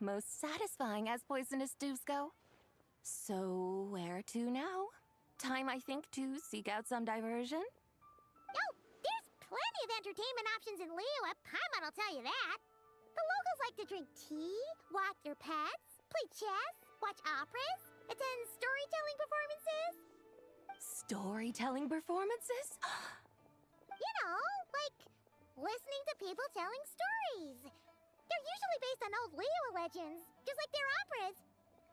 Most satisfying as poisonous stews go. So, where to now? Time, I think, to seek out some diversion? Oh, there's plenty of entertainment options in Liyue. Paimon will tell you that. The locals like to drink tea, walk their pets, play chess, watch operas, attend storytelling performances. Storytelling performances? You know, like listening to people telling stories. They're usually based on old Liyue legends, just like their operas.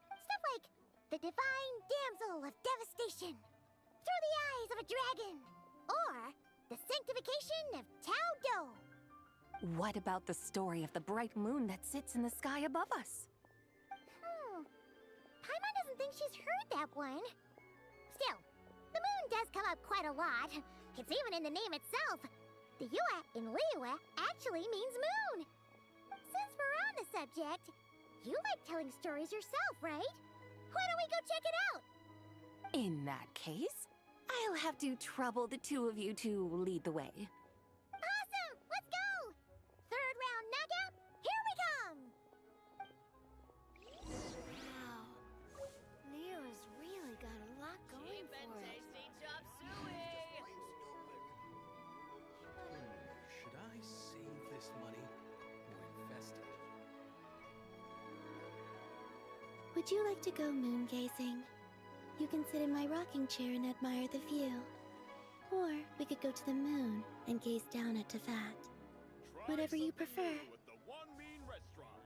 Stuff like the Divine Damsel of Devastation, Through the Eyes of a Dragon, or the Sanctification of Tao Do. What about the story of the bright moon that sits in the sky above us? Paimon doesn't think she's heard that one. Still, the moon does come up quite a lot. It's even in the name itself. The Yue in Liyue actually means moon. Since we're on the subject, you like telling stories yourself, right? Why don't we go check it out? In that case, I'll have to trouble the two of you to lead the way. Awesome! Let's go! Third round knockout, here we come! Wow. Leo's really got a lot going for it. Should I save this money or invest it? Would you like to go moon gazing? You can sit in my rocking chair and admire the view. Or we could go to the moon and gaze down at Tefat. Whatever you prefer. With the one mean restaurant.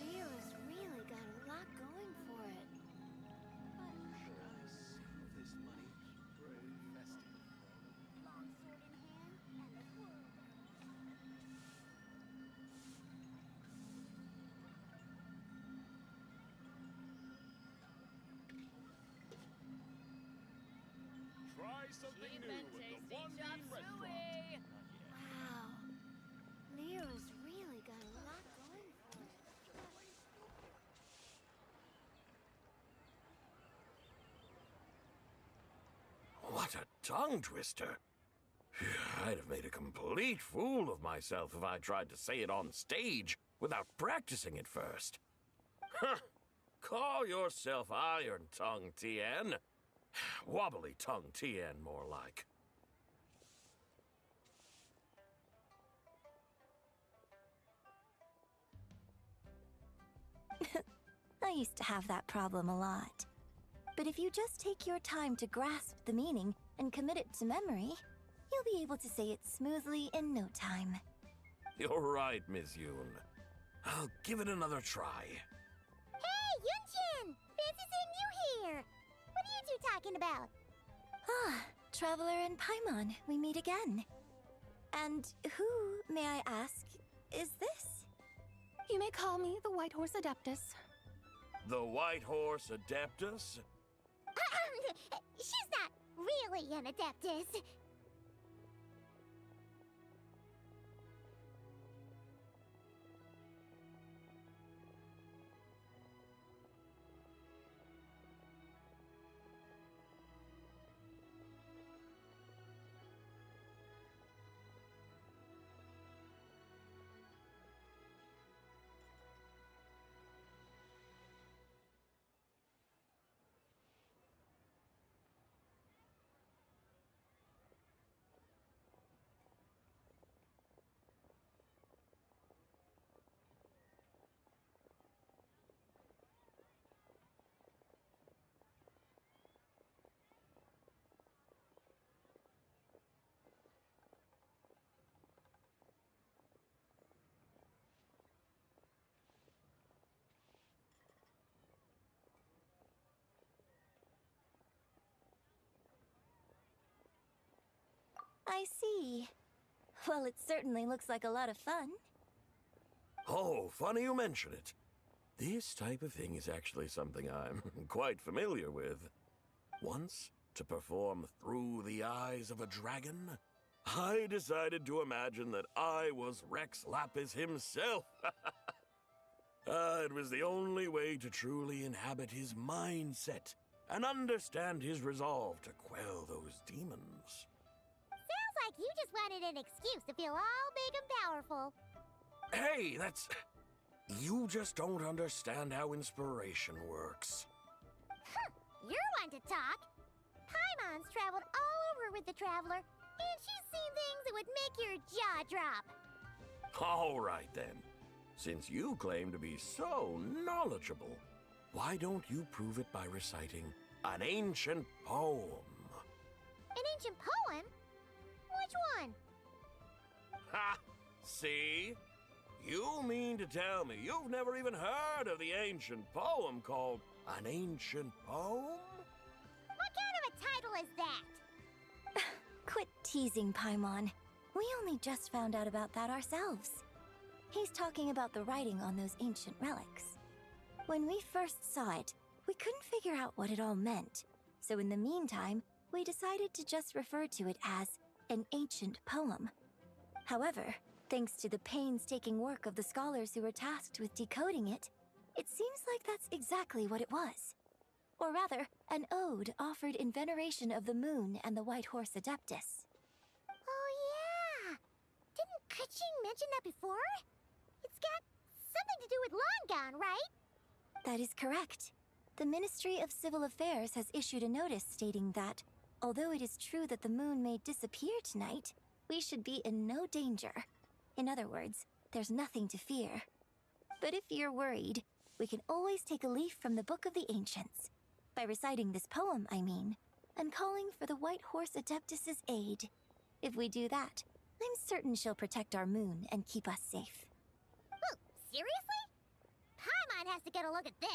Leo's really got a lot going for it. Should I save this money or invest it? Longsword in hand and the world. Try something new with the one mean restaurant. Wow. Leo's really got a lot going for it. What a tongue twister! I'd have made a complete fool of myself if I tried to say it on stage without practicing it first. Huh! Call yourself Iron Tongue, Tien. Wobbly Tongue, Tien, more like. I used to have that problem a lot. But if you just take your time to grasp the meaning and commit it to memory, you'll be able to say it smoothly in no time. You're right, Miss Yoon. I'll give it another try. Hey, Yunchin! Fancy seeing you here! What are you two talking about? Ah, Traveler and Paimon, we meet again. And who, may I ask, is this? You may call me the White Horse Adeptus. The White Horse Adeptus? She's not really an Adeptus. I see. Well, it certainly looks like a lot of fun. Oh, funny you mention it. This type of thing is actually something I'm quite familiar with. Once, to perform Through the Eyes of a Dragon, I decided to imagine that I was Rex Lapis himself. It was the only way to truly inhabit his mindset and understand his resolve to quell those demons. Sounds like you just wanted an excuse to feel all big and powerful. Hey, that's... You just don't understand how inspiration works. You're one to talk. Paimon's traveled all over with the Traveler, and she's seen things that would make your jaw drop. All right, then. Since you claim to be so knowledgeable, why don't you prove it by reciting an ancient poem? An ancient poem? Which one? Ha! See? You mean to tell me you've never even heard of the ancient poem called An Ancient Poem? What kind of a title is that? Quit teasing, Paimon. We only just found out about that ourselves. He's talking about the writing on those ancient relics. When we first saw it, we couldn't figure out what it all meant. So in the meantime, we decided to just refer to it as an ancient poem. However, thanks to the painstaking work of the scholars who were tasked with decoding it, it seems like that's exactly what it was. Or rather, an ode offered in veneration of the moon and the White Horse Adeptus. Oh yeah! Didn't Kuching mention that before? It's got something to do with Longon, right? That is correct. The Ministry of Civil Affairs has issued a notice stating that, although it is true that the moon may disappear tonight, we should be in no danger. In other words, there's nothing to fear. But if you're worried, we can always take a leaf from the Book of the Ancients. By reciting this poem, I mean, and calling for the White Horse Adeptus' aid. If we do that, I'm certain she'll protect our moon and keep us safe. Oh, seriously? Paimon has to get a look at this.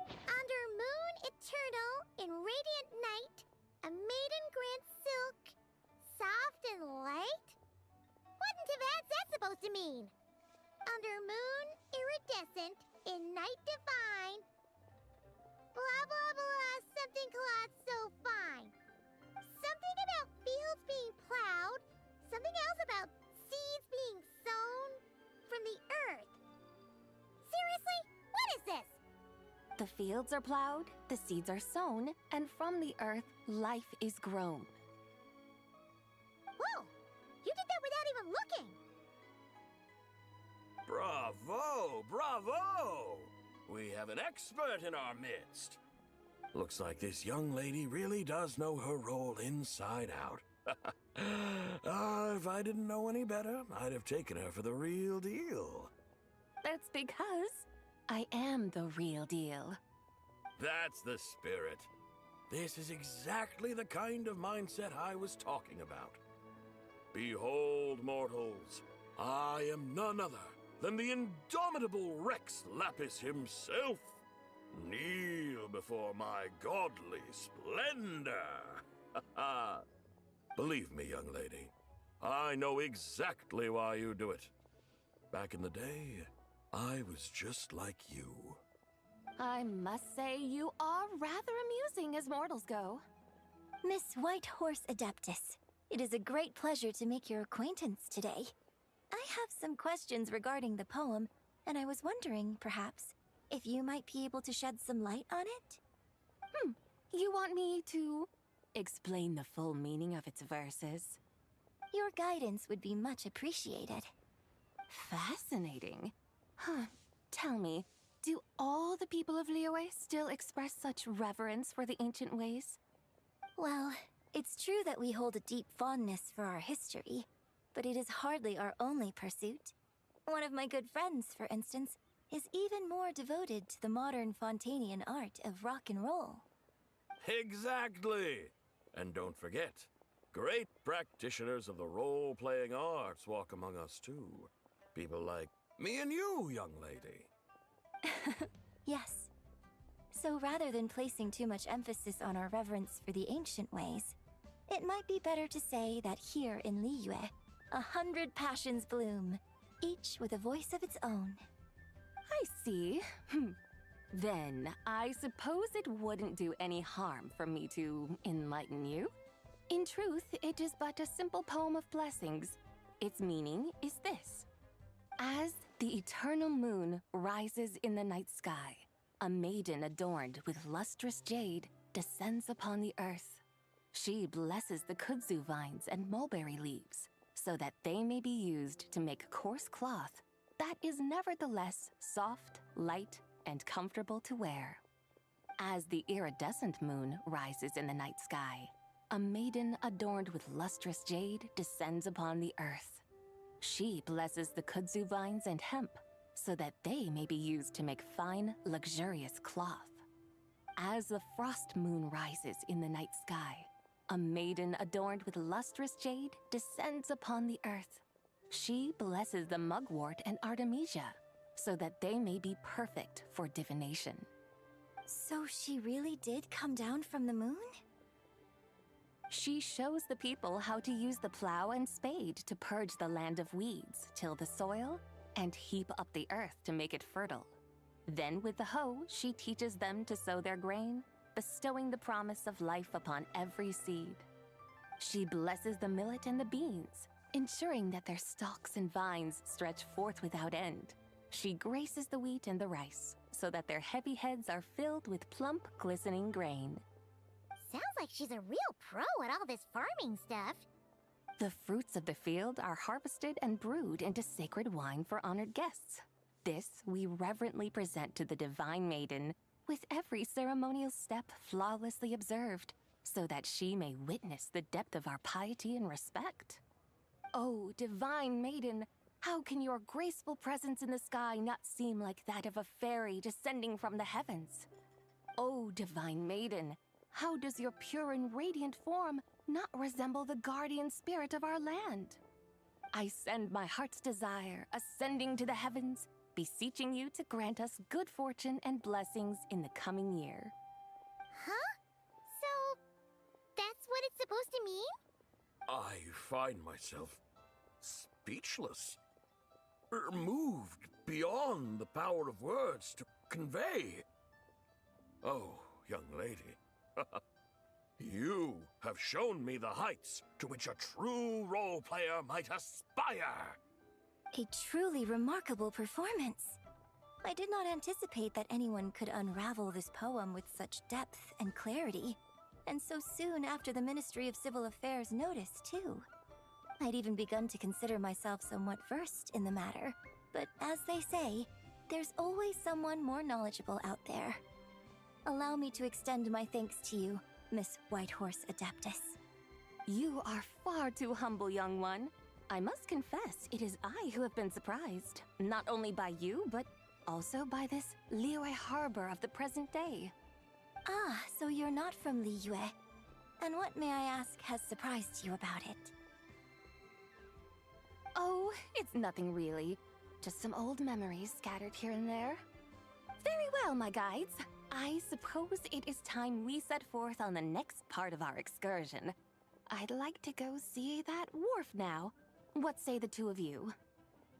Under moon eternal, in radiant night, a maiden grants silk, soft and light? What in Tibet's that supposed to mean? Under moon iridescent, in night divine, blah blah blah, something cloth so fine. Something about fields being plowed, something else about seeds being sown from the earth. Seriously? What is this? The fields are plowed, the seeds are sown, and from the earth, life is grown. Whoa! You did that without even looking! Bravo! Bravo! We have an expert in our midst. Looks like this young lady really does know her role inside out. If I didn't know any better, I'd have taken her for the real deal. That's because I am the real deal. That's the spirit. This is exactly the kind of mindset I was talking about. Behold, mortals, I am none other than the indomitable Rex Lapis himself. Kneel before my godly splendor. Believe me, young lady, I know exactly why you do it. Back in the day, I was just like you. I must say you are rather amusing as mortals go. Miss White Horse Adeptus, it is a great pleasure to make your acquaintance today. I have some questions regarding the poem, and I was wondering, perhaps, if you might be able to shed some light on it? You want me to explain the full meaning of its verses? Your guidance would be much appreciated. Fascinating. Huh. Tell me, do all the people of Liyue still express such reverence for the ancient ways? Well, it's true that we hold a deep fondness for our history, but it is hardly our only pursuit. One of my good friends, for instance, is even more devoted to the modern Fontanian art of rock and roll. Exactly! And don't forget, great practitioners of the role-playing arts walk among us too. People like me and you, young lady. Yes. So rather than placing too much emphasis on our reverence for the ancient ways, it might be better to say that here in Liyue, 100 passions bloom, each with a voice of its own. I see. Then, I suppose it wouldn't do any harm for me to enlighten you. In truth, it is but a simple poem of blessings. Its meaning is this. As the eternal moon rises in the night sky, a maiden adorned with lustrous jade descends upon the earth. She blesses the kudzu vines and mulberry leaves, so that they may be used to make coarse cloth that is nevertheless soft, light, and comfortable to wear. As the iridescent moon rises in the night sky, a maiden adorned with lustrous jade descends upon the earth. She blesses the kudzu vines and hemp, so that they may be used to make fine, luxurious cloth. As the frost moon rises in the night sky, a maiden adorned with lustrous jade descends upon the earth. She blesses the mugwort and Artemisia so that they may be perfect for divination. So she really did come down from the moon? She shows the people how to use the plow and spade to purge the land of weeds, till the soil, and heap up the earth to make it fertile. Then with the hoe, she teaches them to sow their grain, bestowing the promise of life upon every seed. She blesses the millet and the beans, ensuring that their stalks and vines stretch forth without end. She graces the wheat and the rice, so that their heavy heads are filled with plump, glistening grain. Sounds like she's a real pro at all this farming stuff. The fruits of the field are harvested and brewed into sacred wine for honored guests. This we reverently present to the divine maiden, with every ceremonial step flawlessly observed, so that she may witness the depth of our piety and respect. Oh, divine maiden, how can your graceful presence in the sky not seem like that of a fairy descending from the heavens? Oh, divine maiden, how does your pure and radiant form not resemble the guardian spirit of our land? I send my heart's desire, ascending to the heavens, beseeching you to grant us good fortune and blessings in the coming year. Huh? So, that's what it's supposed to mean? I find myself speechless, moved beyond the power of words to convey. Oh, young lady, you have shown me the heights to which a true role player might aspire. A truly remarkable performance. I did not anticipate that anyone could unravel this poem with such depth and clarity, and so soon after the Ministry of Civil Affairs noticed, too. I'd even begun to consider myself somewhat versed in the matter, but as they say, there's always someone more knowledgeable out there. Allow me to extend my thanks to you, Miss Whitehorse Adeptus. You are far too humble, young one. I must confess, it is I who have been surprised, not only by you, but also by this Liyue harbor of the present day. Ah, so you're not from Liyue. And what, may I ask, has surprised you about it? Oh, it's nothing really. Just some old memories scattered here and there. Very well, my guides. I suppose it is time we set forth on the next part of our excursion. I'd like to go see that wharf now. What say the two of you?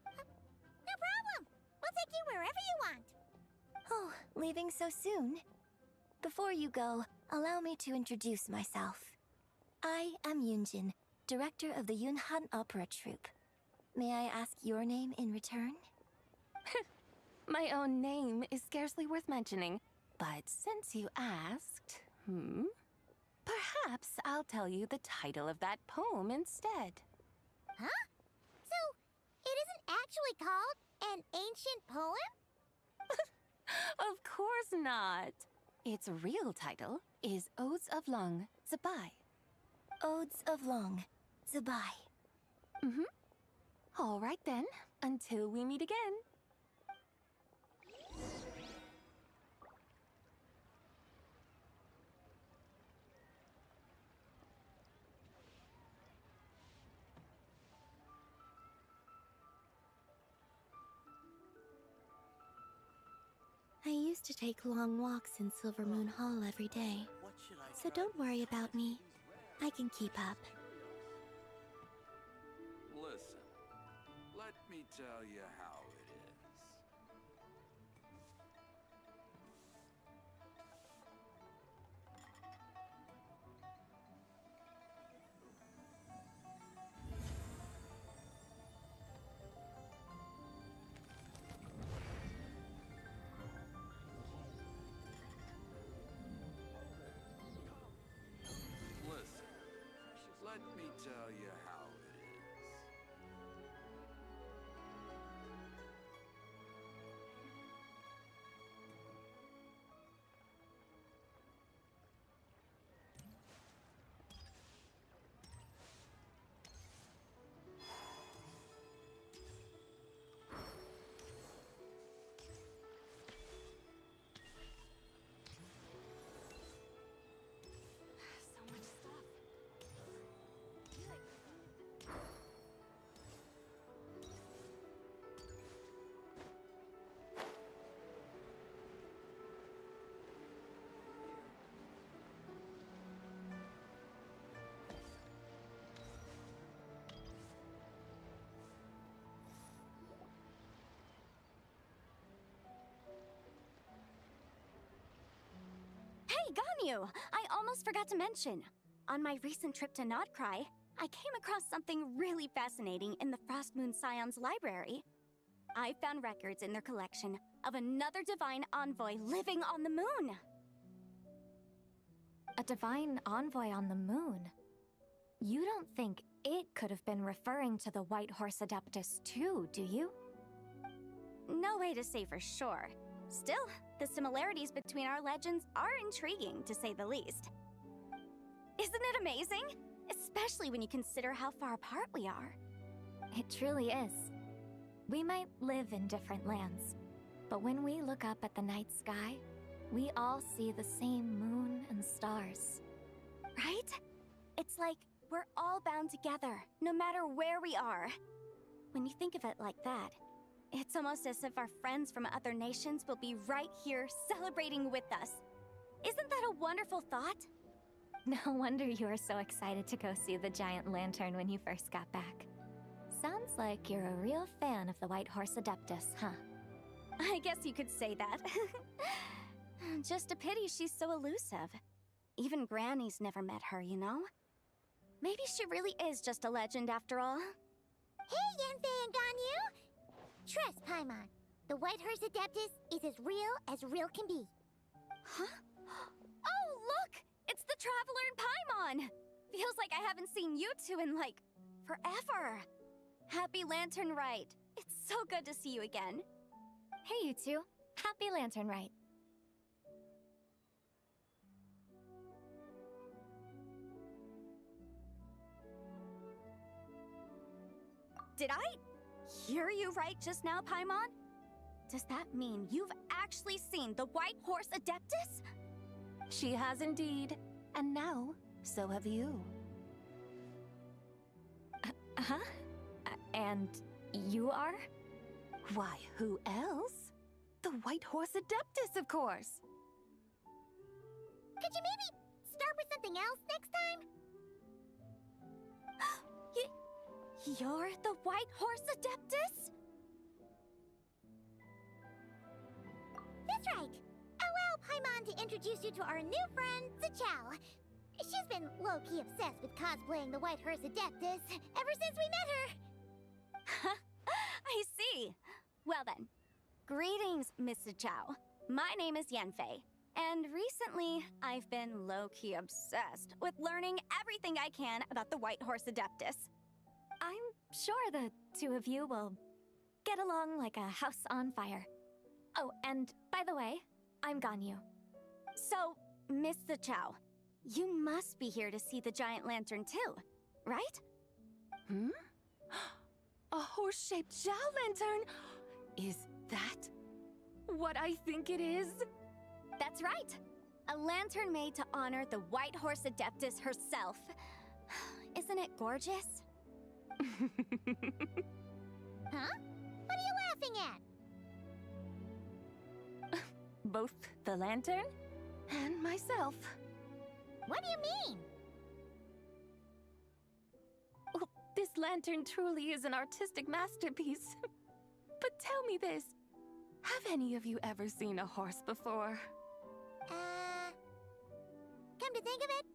No problem! We'll take you wherever you want. Oh, leaving so soon? Before you go, allow me to introduce myself. I am Yunjin, director of the Yunhan Opera Troupe. May I ask your name in return? My own name is scarcely worth mentioning, but since you asked, perhaps I'll tell you the title of that poem instead. Huh? So, it isn't actually called an ancient poem? Of course not. Its real title is Odes of Long Zabai. Odes of Long Zabai. All right then, until we meet again. I used to take long walks in Silver Moon Hall every day, so don't worry about me. I can keep up. Listen, let me tell you how it is. Listen, let me tell you how it is. you! I almost forgot to mention. On my recent trip to Notcry, I came across something really fascinating in the Frost Moon Scion's library. I found records in their collection of another divine envoy living on the moon. A divine envoy on the moon? You don't think it could have been referring to the White Horse Adeptus too, do you? No way to say for sure. Still, the similarities between our legends are intriguing, to say the least. Isn't it amazing? Especially when you consider how far apart we are. It truly is. We might live in different lands, but when we look up at the night sky, we all see the same moon and stars. Right? It's like we're all bound together, no matter where we are. When you think of it like that, it's almost as if our friends from other nations will be right here celebrating with us. Isn't that a wonderful thought? No wonder you were so excited to go see the giant lantern when you first got back. Sounds like you're a real fan of the White Horse Adeptus, huh? I guess you could say that. Just a pity she's so elusive. Even Granny's never met her, you know? Maybe she really is just a legend after all. Hey, Yanfei and Ganyu! Trust, Paimon. The White Horse Adeptus is as real can be. Huh? Oh, look! It's the Traveler and Paimon! Feels like I haven't seen you two in, like, forever. Happy Lantern Rite. It's so good to see you again. Hey, you two. Happy Lantern Rite. Did I hear you right just now, Paimon? Does that mean you've actually seen the White Horse Adeptus? She has indeed. And now, so have you. Huh? And you are? Why, who else? The White Horse Adeptus, of course. Could you maybe start with something else next time? You're the White Horse Adeptus? That's right. Allow Paimon to introduce you to our new friend, Zichao. She's been low-key obsessed with cosplaying the White Horse Adeptus ever since we met her. I see. Well then, greetings, Miss Zichao. My name is Yanfei, and recently I've been low-key obsessed with learning everything I can about the White Horse Adeptus. I'm sure the two of you will get along like a house on fire. Oh, and by the way, I'm Ganyu. So, Miss Zichao, you must be here to see the giant lantern too, right? Hmm? A horse-shaped Zhao lantern? Is that what I think it is? That's right. A lantern made to honor the White Horse Adeptus herself. Isn't it gorgeous? Huh? What are you laughing at? Both the lantern and myself. What do you mean? Well, this lantern truly is an artistic masterpiece. But tell me this. Have any of you ever seen a horse before? Come to think of it,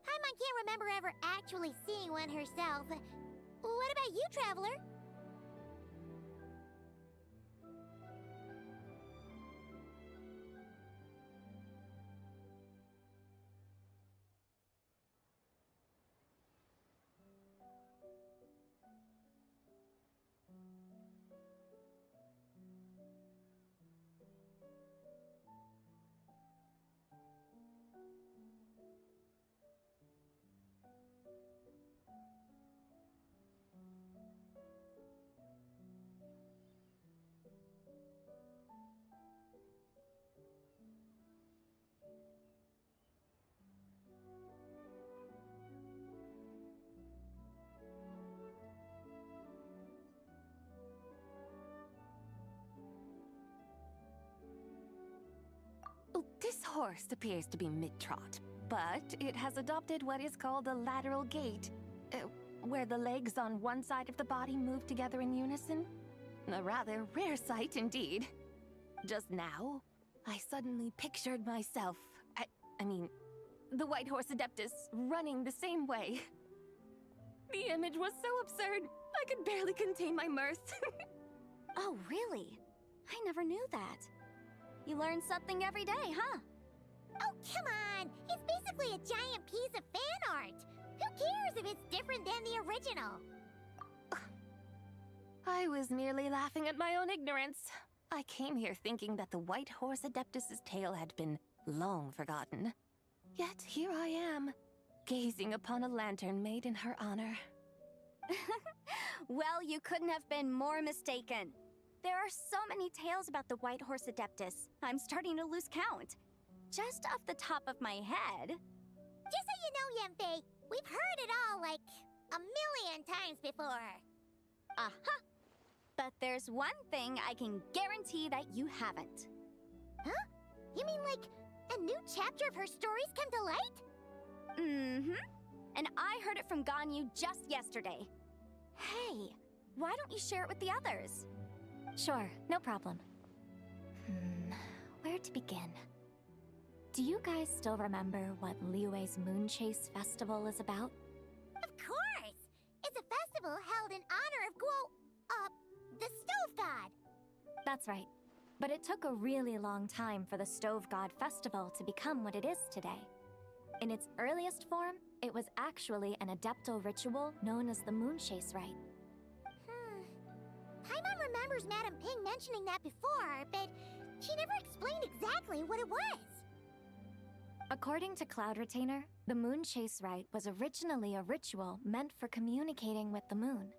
Paimon can't remember ever actually seeing one herself. What about you, Traveler? This horse appears to be mid-trot, but it has adopted what is called a lateral gait, where the legs on one side of the body move together in unison. A rather rare sight indeed. Just now, I suddenly pictured myself, I mean, the White Horse Adeptus running the same way. The image was so absurd, I could barely contain my mirth. Oh, really? I never knew that. You learn something every day, huh? Oh, come on! It's basically a giant piece of fan art! Who cares if it's different than the original? I was merely laughing at my own ignorance. I came here thinking that the White Horse Adeptus's tale had been long forgotten. Yet here I am, gazing upon a lantern made in her honor. Well, you couldn't have been more mistaken. There are so many tales about the White Horse Adeptus, I'm starting to lose count. Just off the top of my head. Just so you know, Yanfei, we've heard it all like a million times before. Uh-huh. But there's one thing I can guarantee that you haven't. Huh? You mean like a new chapter of her stories come to light? Mm-hmm. And I heard it from Ganyu just yesterday. Hey, why don't you share it with the others? Sure, no problem. Where to begin? Do you guys still remember what Liyue's Moon Chase Festival is about? Of course! It's a festival held in honor of the Stove God. That's right. But it took a really long time for the Stove God Festival to become what it is today. In its earliest form, it was actually an adeptal ritual known as the Moon Chase Rite. Paimon remembers Madame Ping mentioning that before, but she never explained exactly what it was. According to Cloud Retainer, the Moon Chase Rite was originally a ritual meant for communicating with the moon.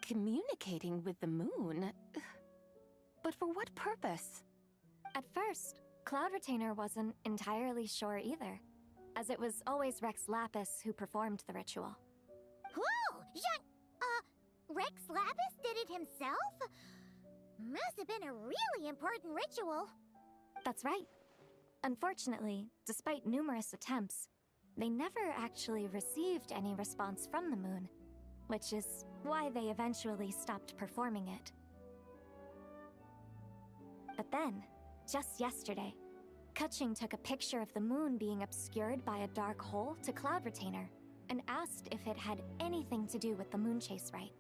Communicating with the moon? But for what purpose? At first, Cloud Retainer wasn't entirely sure either, as it was always Rex Lapis who performed the ritual. Whoa! Rex Lapis did it himself? Must have been a really important ritual. That's right. Unfortunately, despite numerous attempts, they never actually received any response from the moon, which is why they eventually stopped performing it. But then, just yesterday, Kaching took a picture of the moon being obscured by a dark hole to Cloud Retainer and asked if it had anything to do with the Moon Chase Rite.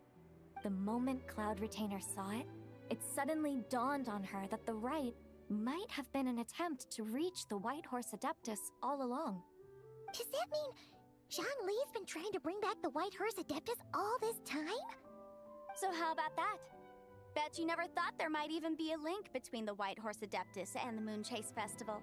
The moment Cloud Retainer saw it, it suddenly dawned on her that the rite might have been an attempt to reach the White Horse Adeptus all along. Does that mean Zhang Li's been trying to bring back the White Horse Adeptus all this time? So how about that? Bet you never thought there might even be a link between the White Horse Adeptus and the Moon Chase Festival.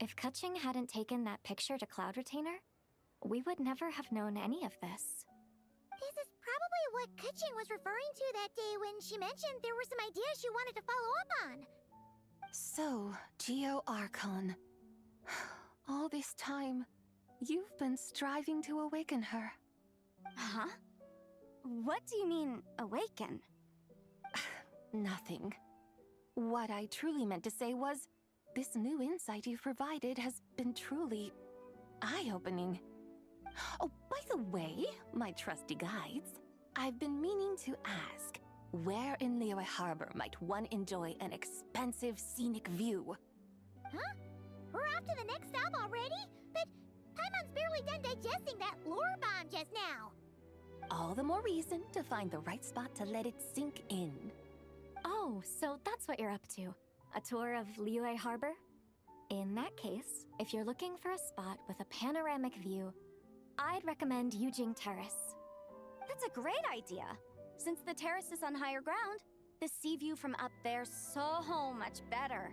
If Kaching hadn't taken that picture to Cloud Retainer, we would never have known any of this. This is probably what Kaching was referring to that day when she mentioned there were some ideas she wanted to follow up on. So, Geo Archon. All this time, you've been striving to awaken her. Huh? What do you mean, awaken? Nothing. What I truly meant to say was, this new insight you've provided has been truly eye-opening. Oh, by the way, my trusty guides, I've been meaning to ask, where in Liyue Harbor might one enjoy an expansive scenic view? Huh? We're off to the next stop already? But Paimon's barely done digesting that lore bomb just now. All the more reason to find the right spot to let it sink in. Oh, so that's what you're up to. A tour of Liyue Harbor? In that case, if you're looking for a spot with a panoramic view, I'd recommend Yujing Terrace. That's a great idea. Since the terrace is on higher ground, the sea view from up there's so much better.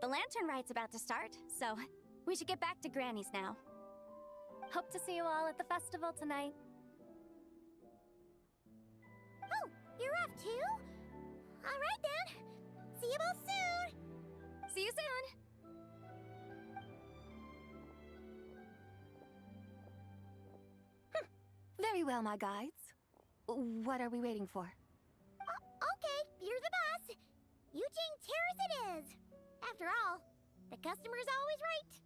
The lantern ride's about to start, so we should get back to Granny's now. Hope to see you all at the festival tonight. Oh, you're off too? All right then. See you both soon. See you soon. Very well, my guides. What are we waiting for? Okay, you're the boss. Eugene Terrace it is. After all, the customer's always right.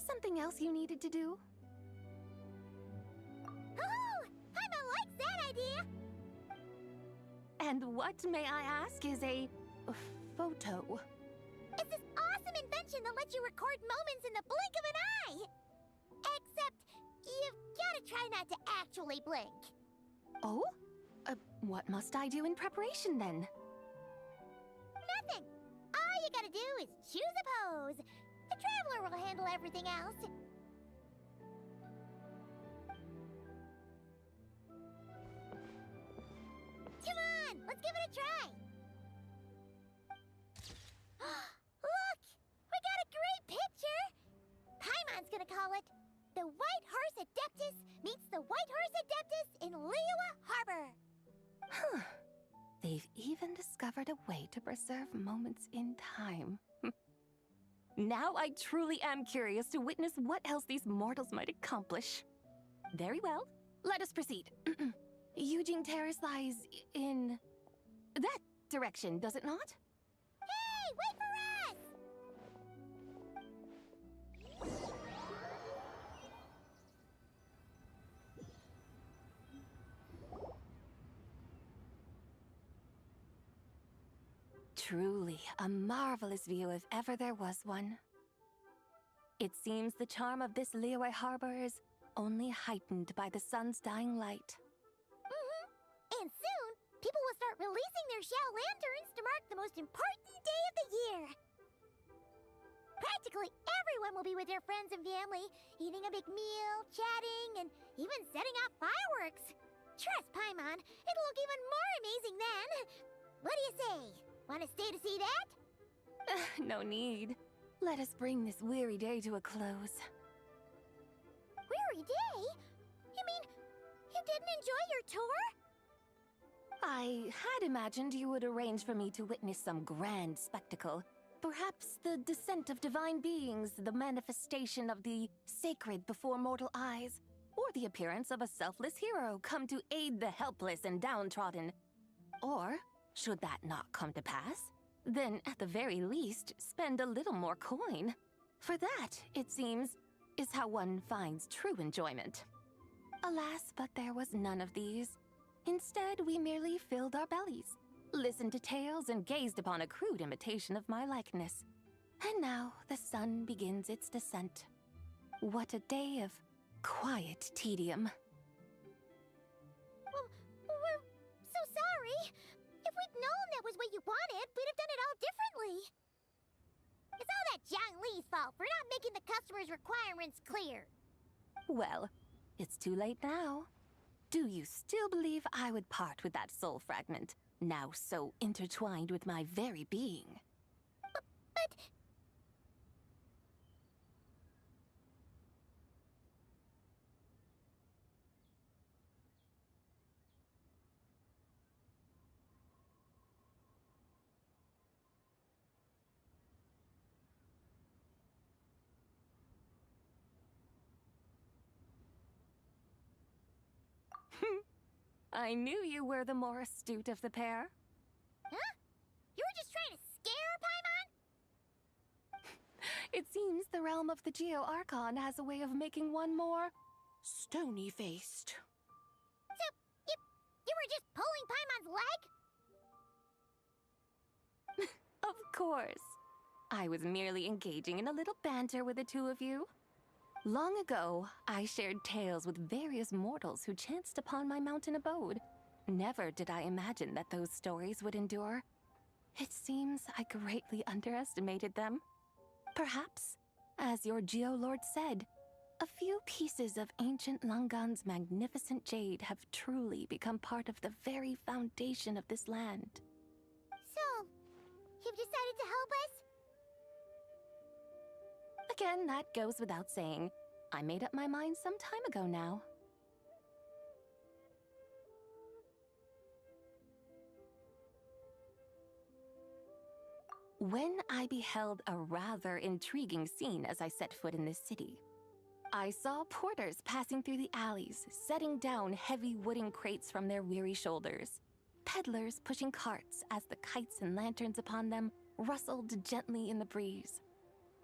Something else you needed to do? Oh, Paimon likes that idea. And what, may I ask, is a photo? It's this awesome invention that lets you record moments in the blink of an eye. Except, you've gotta try not to actually blink. Oh? What must I do in preparation then? Nothing. All you gotta do is choose a pose. The Traveler will handle everything else. Come on, let's give it a try. Look! We got a great picture! Paimon's gonna call it The White Horse Adeptus Meets the White Horse Adeptus in Liyue Harbor. Huh. They've even discovered a way to preserve moments in time. Now I truly am curious to witness what else these mortals might accomplish. Very well, let us proceed. Eugene Terrace lies in that direction, does it not? Hey, wait for us! Truly a marvelous view if ever there was one. It seems the charm of this Liyue Harbor is only heightened by the sun's dying light. And soon, people will start releasing their shell lanterns to mark the most important day of the year. Practically everyone will be with their friends and family, eating a big meal, chatting, and even setting off fireworks. Trust Paimon, it'll look even more amazing then. What do you say? Want to stay to see that? No need. Let us bring this weary day to a close. Weary day? You mean you didn't enjoy your tour? I had imagined you would arrange for me to witness some grand spectacle. Perhaps the descent of divine beings, the manifestation of the sacred before mortal eyes, or the appearance of a selfless hero come to aid the helpless and downtrodden. Or, should that not come to pass, then at the very least, spend a little more coin. For that, it seems, is how one finds true enjoyment. Alas, but there was none of these. Instead, we merely filled our bellies, listened to tales, and gazed upon a crude imitation of my likeness. And now the sun begins its descent. What a day of quiet tedium. Well, we're so sorry. If we'd known that was what you wanted, we'd have done it all differently. It's all that Jiang Li's fault for not making the customer's requirements clear. Well, it's too late now. Do you still believe I would part with that soul fragment, now so intertwined with my very being? But... I knew you were the more astute of the pair. Huh? You were just trying to scare Paimon? It seems the realm of the Geo-Archon has a way of making one more stony-faced. So, you were just pulling Paimon's leg? Of course. I was merely engaging in a little banter with the two of you. Long ago, I shared tales with various mortals who chanced upon my mountain abode. Never did I imagine that those stories would endure. It seems I greatly underestimated them. Perhaps, as your Geolord said, a few pieces of ancient Langan's magnificent jade have truly become part of the very foundation of this land. So, you've decided to help us? Again, that goes without saying. I made up my mind some time ago now. When I beheld a rather intriguing scene as I set foot in this city, I saw porters passing through the alleys, setting down heavy wooden crates from their weary shoulders. Peddlers pushing carts as the kites and lanterns upon them rustled gently in the breeze.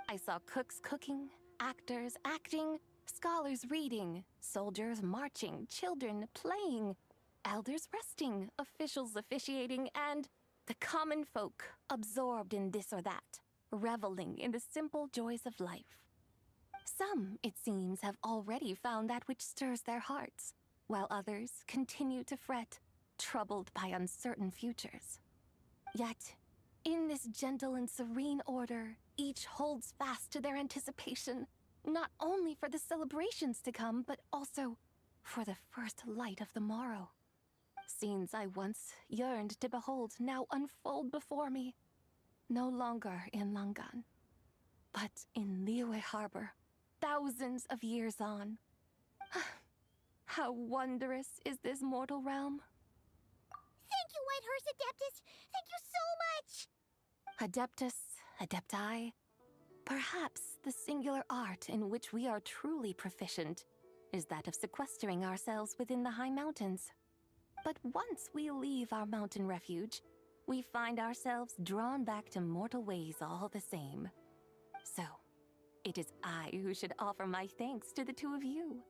I saw cooks cooking, actors acting, scholars reading, soldiers marching, children playing, elders resting, officials officiating, and the common folk absorbed in this or that, reveling in the simple joys of life. Some, it seems, have already found that which stirs their hearts, while others continue to fret, troubled by uncertain futures. Yet, in this gentle and serene order, each holds fast to their anticipation, not only for the celebrations to come, but also for the first light of the morrow. Scenes I once yearned to behold now unfold before me, no longer in Langan, but in Liyue Harbor, thousands of years on. How wondrous is this mortal realm! Thank you, Whitehurst Adeptus! Thank you so much! Adeptus, Adepti, perhaps the singular art in which we are truly proficient is that of sequestering ourselves within the high mountains. But once we leave our mountain refuge, we find ourselves drawn back to mortal ways all the same. So, it is I who should offer my thanks to the two of you.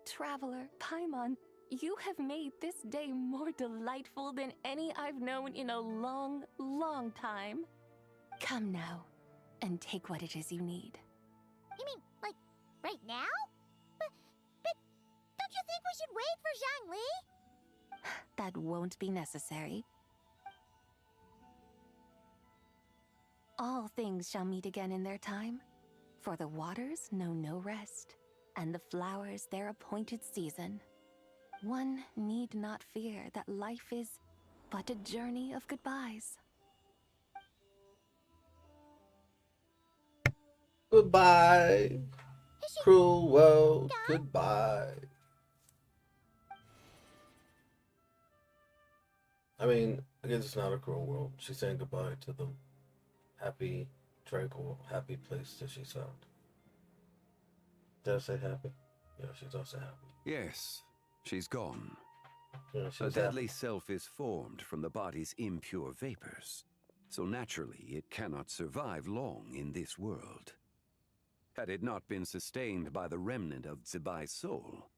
Traveler, Paimon, you have made this day more delightful than any I've known in a long, long time. Come now, and take what it is you need. You mean, like, right now? But don't you think we should wait for Zhangli? That won't be necessary. All things shall meet again in their time, for the waters know no rest, and the flowers their appointed season. One need not fear that life is but a journey of goodbyes. Goodbye. Cruel world, goodbye. I mean, I guess it's not a cruel world. She's saying goodbye to the happy, tranquil, happy place that she's found. Did I say happy? Yeah, she's also happy. Yes, she's gone. Yeah, A deadly self is formed from the body's impure vapors, so naturally it cannot survive long in this world. Had it not been sustained by the remnant of Zibai's soul,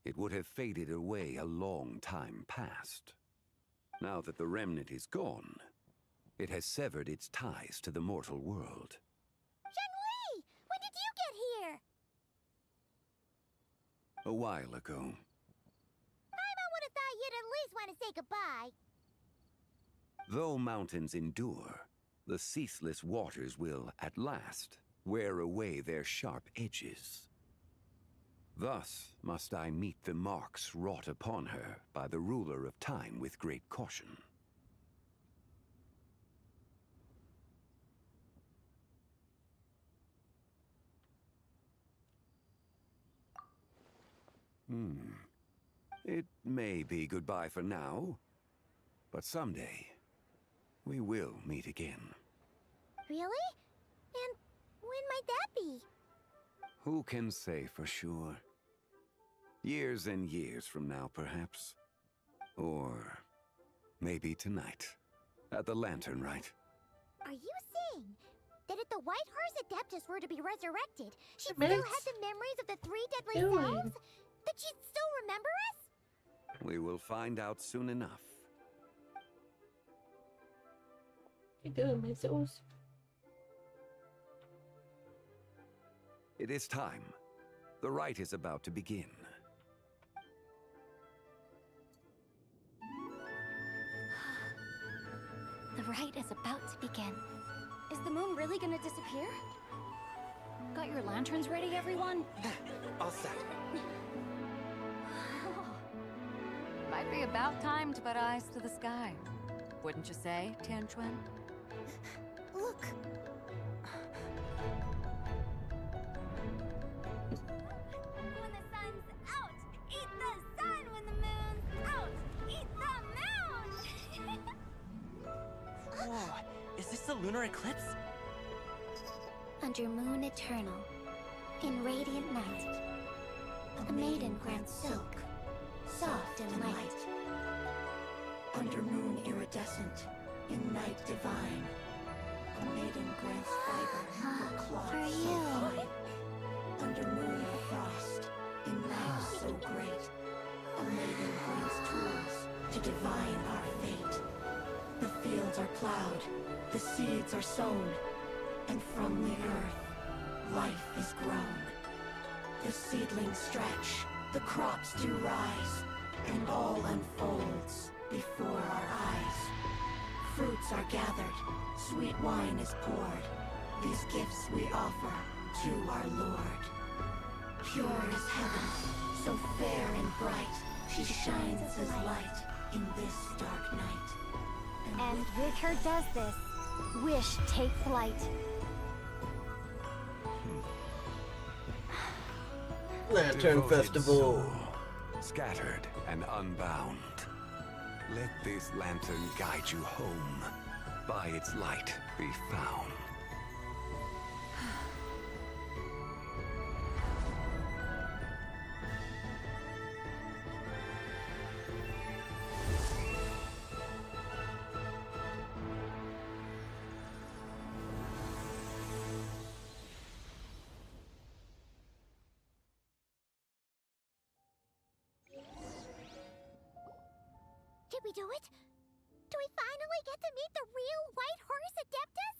it would have faded away a long time past. Now that the remnant is gone, it has severed its ties to the mortal world. Zhangli! When did you get here? A while ago. I would have thought you'd at least want to say goodbye. Though mountains endure, the ceaseless waters will, at last, wear away their sharp edges. Thus must I meet the marks wrought upon her by the ruler of time with great caution. It may be goodbye for now, but someday we will meet again. Really? And when might that be? Who can say for sure? Years and years from now, perhaps. Or maybe tonight, at the Lantern Rite. Are you saying that if the Whitehurst Adeptus were to be resurrected, she'd Mates. still have the memories of the three deadly Doing. selves? That she'd still remember us? We will find out soon enough. You doing, Mrs. It is time. The rite is about to begin. The rite is about to begin. Is the moon really gonna disappear? Got your lanterns ready, everyone? All set. Might be about time to put eyes to the sky. Wouldn't you say, Tianchuan? Look! When the sun's out, eat the sun. When the moon's out, eat the moon. Whoa, is this the lunar eclipse? Under moon eternal, in radiant night, a maiden grants silk, soft and light. Under moon iridescent, in night divine, a maiden grants fiber for cloth For so you. fine. Under moon of frost, in night so great, a maiden grants tools to divine our fate. The fields are plowed, the seeds are sown, and from the earth, life is grown. The seedlings stretch, the crops do rise, and all unfolds before our eyes. Fruits are gathered, sweet wine is poured. These gifts we offer to our Lord. Pure is heaven, so fair and bright, she shines as light in this dark night. And with her does this, wish take flight. Lantern Devoted Festival. soul, scattered and unbound. Let this lantern guide you home. By its light be found. Did we do it? Do we finally get to meet the real White Horse Adeptus?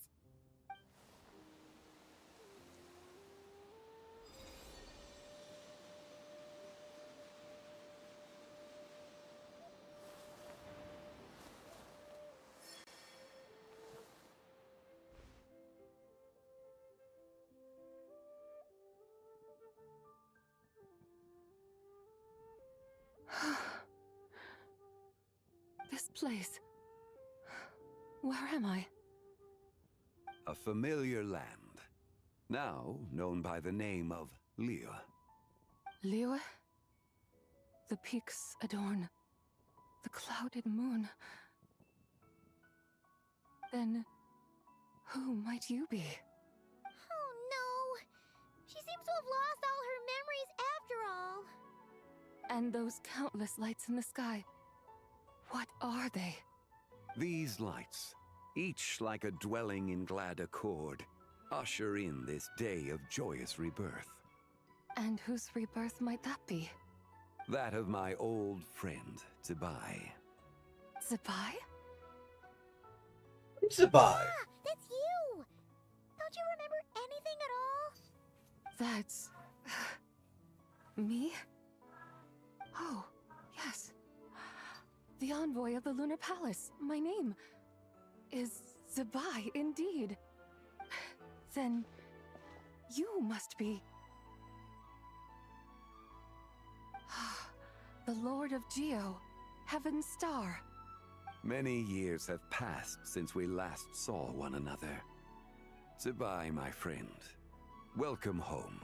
This place. Where am I? A familiar land, now known by the name of Liyue. Liyue? The peaks adorn the clouded moon. Then, who might you be? Oh no! She seems to have lost all her memories after all. And those countless lights in the sky. What are they? These lights, each like a dwelling in glad accord, usher in this day of joyous rebirth. And whose rebirth might that be? That of my old friend, Zibai. Zibai? Zibai. Ah, that's you! Don't you remember anything at all? That's... me? Oh, yes. The envoy of the Lunar Palace. My name is Zibai, indeed. Then you must be... the Lord of Geo, Heaven's Star. Many years have passed since we last saw one another. Zibai, my friend. Welcome home.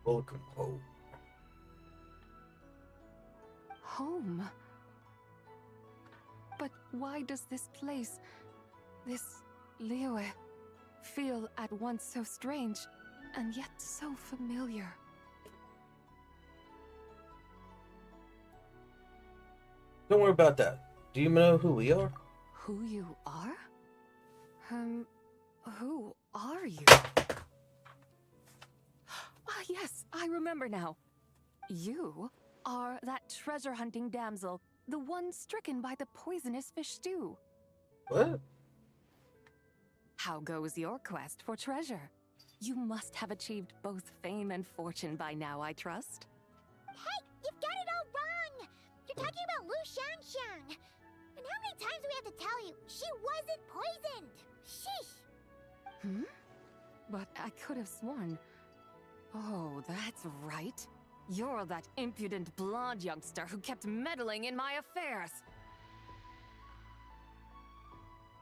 Welcome home. Home? But why does this place, this Liyue, feel at once so strange and yet so familiar? Don't worry about that. Do you know who we are? Who you are? Who are you? Ah, yes, I remember now. You are that treasure-hunting damsel, the one stricken by the poisonous fish stew. What? How goes your quest for treasure? You must have achieved both fame and fortune by now, I trust. Hey, you've got it all wrong! You're talking about Lu Xiangxiang. And how many times do we have to tell you? She wasn't poisoned! Sheesh! Hmm? But I could have sworn... Oh, that's right. You're that impudent blonde youngster who kept meddling in my affairs.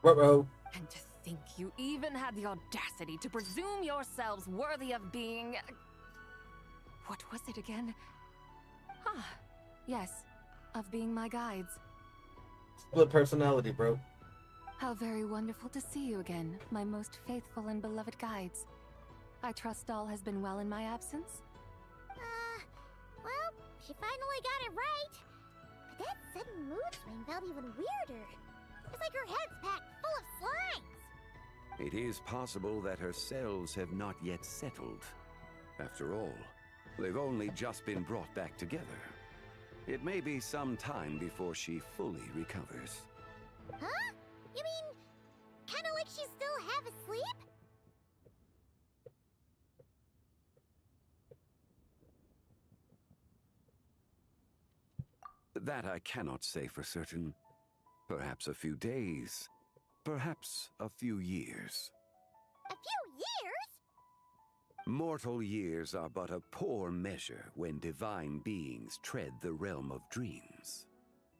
Ruh-roh. And to think you even had the audacity to presume yourselves worthy of being... What was it again? Ah, yes, of being my guides. Split personality, bro. How very wonderful to see you again, my most faithful and beloved guides. I trust all has been well in my absence? Well, she finally got it right. But that sudden mood swing felt even weirder. It's like her head's packed full of slimes. It is possible that her cells have not yet settled. After all, they've only just been brought back together. It may be some time before she fully recovers. Huh? You mean, kinda like she's still half asleep? That I cannot say for certain. Perhaps a few days. Perhaps a few years. A few years? Mortal years are but a poor measure when divine beings tread the realm of dreams.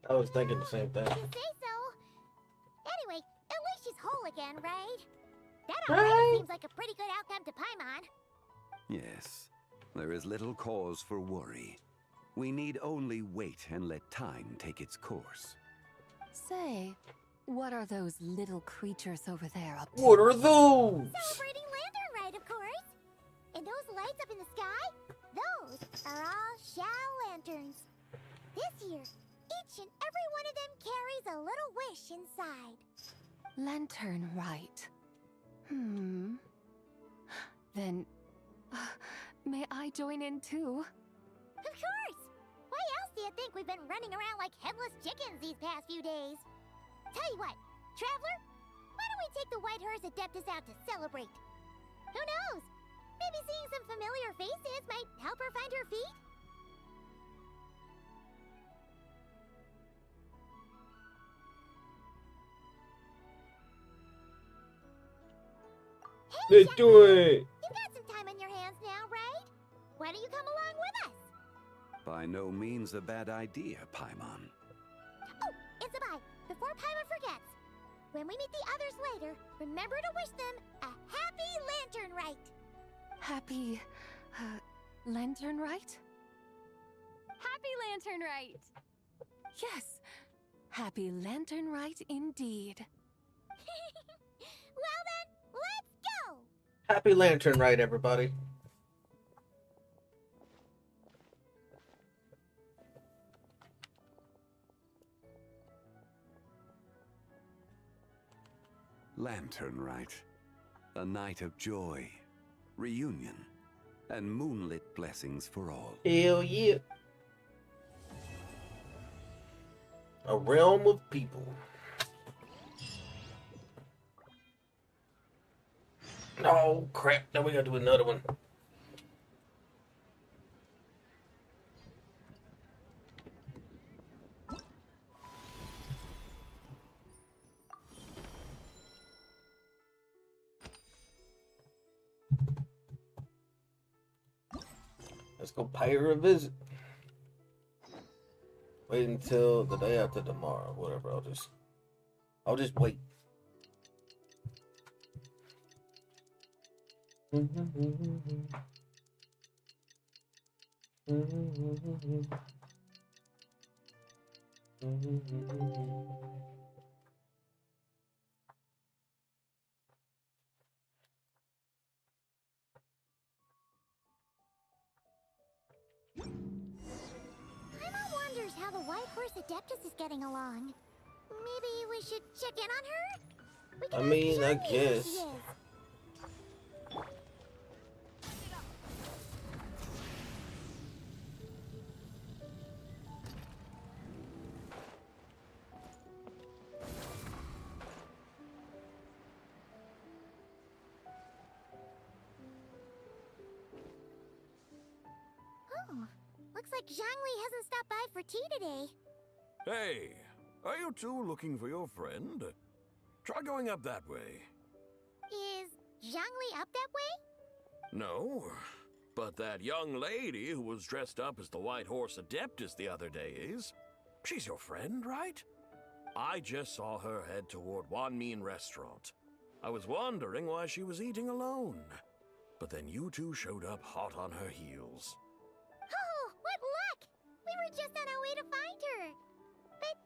I was thinking the same thing. You say so. Anyway, at least she's whole again, right? That already seems like a pretty good outcome to Paimon. Yes, there is little cause for worry. We need only wait and let time take its course. Say, what are those little creatures over there up to? What are those? Celebrating Lantern Rite, of course. And those lights up in the sky? Those are all Xiao lanterns. This year, each and every one of them carries a little wish inside. Lantern Rite. Then, may I join in too? Of course! Why else do you think we've been running around like headless chickens these past few days? Tell you what, Traveler, why don't we take the White Horse Adeptus out to celebrate? Who knows? Maybe seeing some familiar faces might help her find her feet? Hey, Let's do it! You've got some time on your hands now, right? Why don't you come along with us? By no means a bad idea, Paimon. Oh, and Sabai, before Paimon forgets, when we meet the others later, remember to wish them a happy Lantern Rite. Happy... Lantern Rite? Happy Lantern Rite! Yes, Happy Lantern Rite indeed. Well then, let's go! Happy Lantern Rite, everybody. Lantern Rite. A night of joy, reunion, and moonlit blessings for all. Hell yeah. A realm of people. Oh crap, now we gotta do another one. Let's go pay her a visit. Wait until the day after tomorrow. Whatever, I'll just wait. Paimon wonders how the White Horse Adeptus is getting along. Maybe we should check in on her? We can I ask mean, I Shani how guess. she is. Looks like Zhangli hasn't stopped by for tea today. Hey, are you two looking for your friend? Try going up that way. Is Zhangli up that way? No, but that young lady who was dressed up as the White Horse Adeptus the other day is. She's your friend, right? I just saw her head toward Wanmin Restaurant. I was wondering why she was eating alone. But then you two showed up hot on her heels. Oh, what luck! We were just on our way to find her. But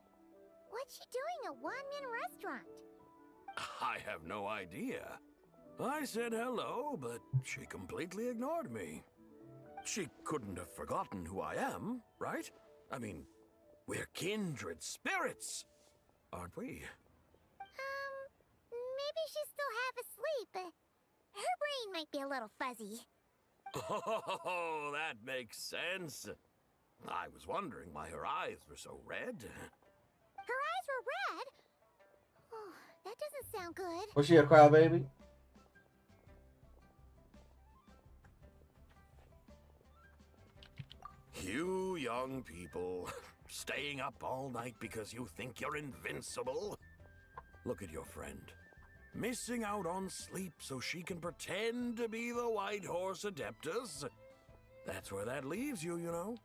what's she doing at Wanmin Restaurant? I have no idea. I said hello, but she completely ignored me. She couldn't have forgotten who I am, right? I mean, we're kindred spirits, aren't we? Maybe she's still half asleep, but her brain might be a little fuzzy. Oh, that makes sense. I was wondering why her eyes were so red. Her eyes were red? Oh, that doesn't sound good. Was she a crybaby? You young people, staying up all night because you think you're invincible? Look at your friend. Missing out on sleep so she can pretend to be the White Horse Adeptus. That's where that leaves you, you know.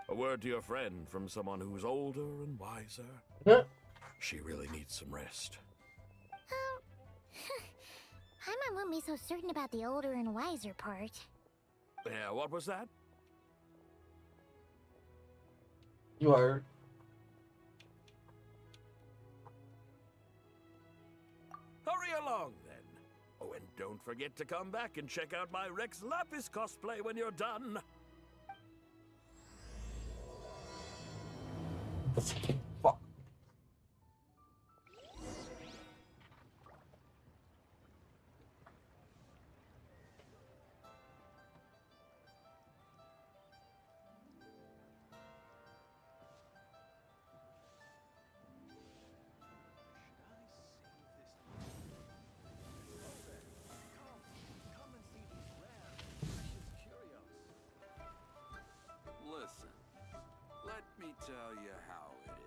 A word to your friend from someone who's older and wiser. She really needs some rest. Paimon won't be so certain about the older and wiser part. Yeah, what was that? You heard. Hurry along, then. Oh, and don't forget to come back and check out my Rex Lapis cosplay when you're done. Fuck. Listen, let me tell you how it is.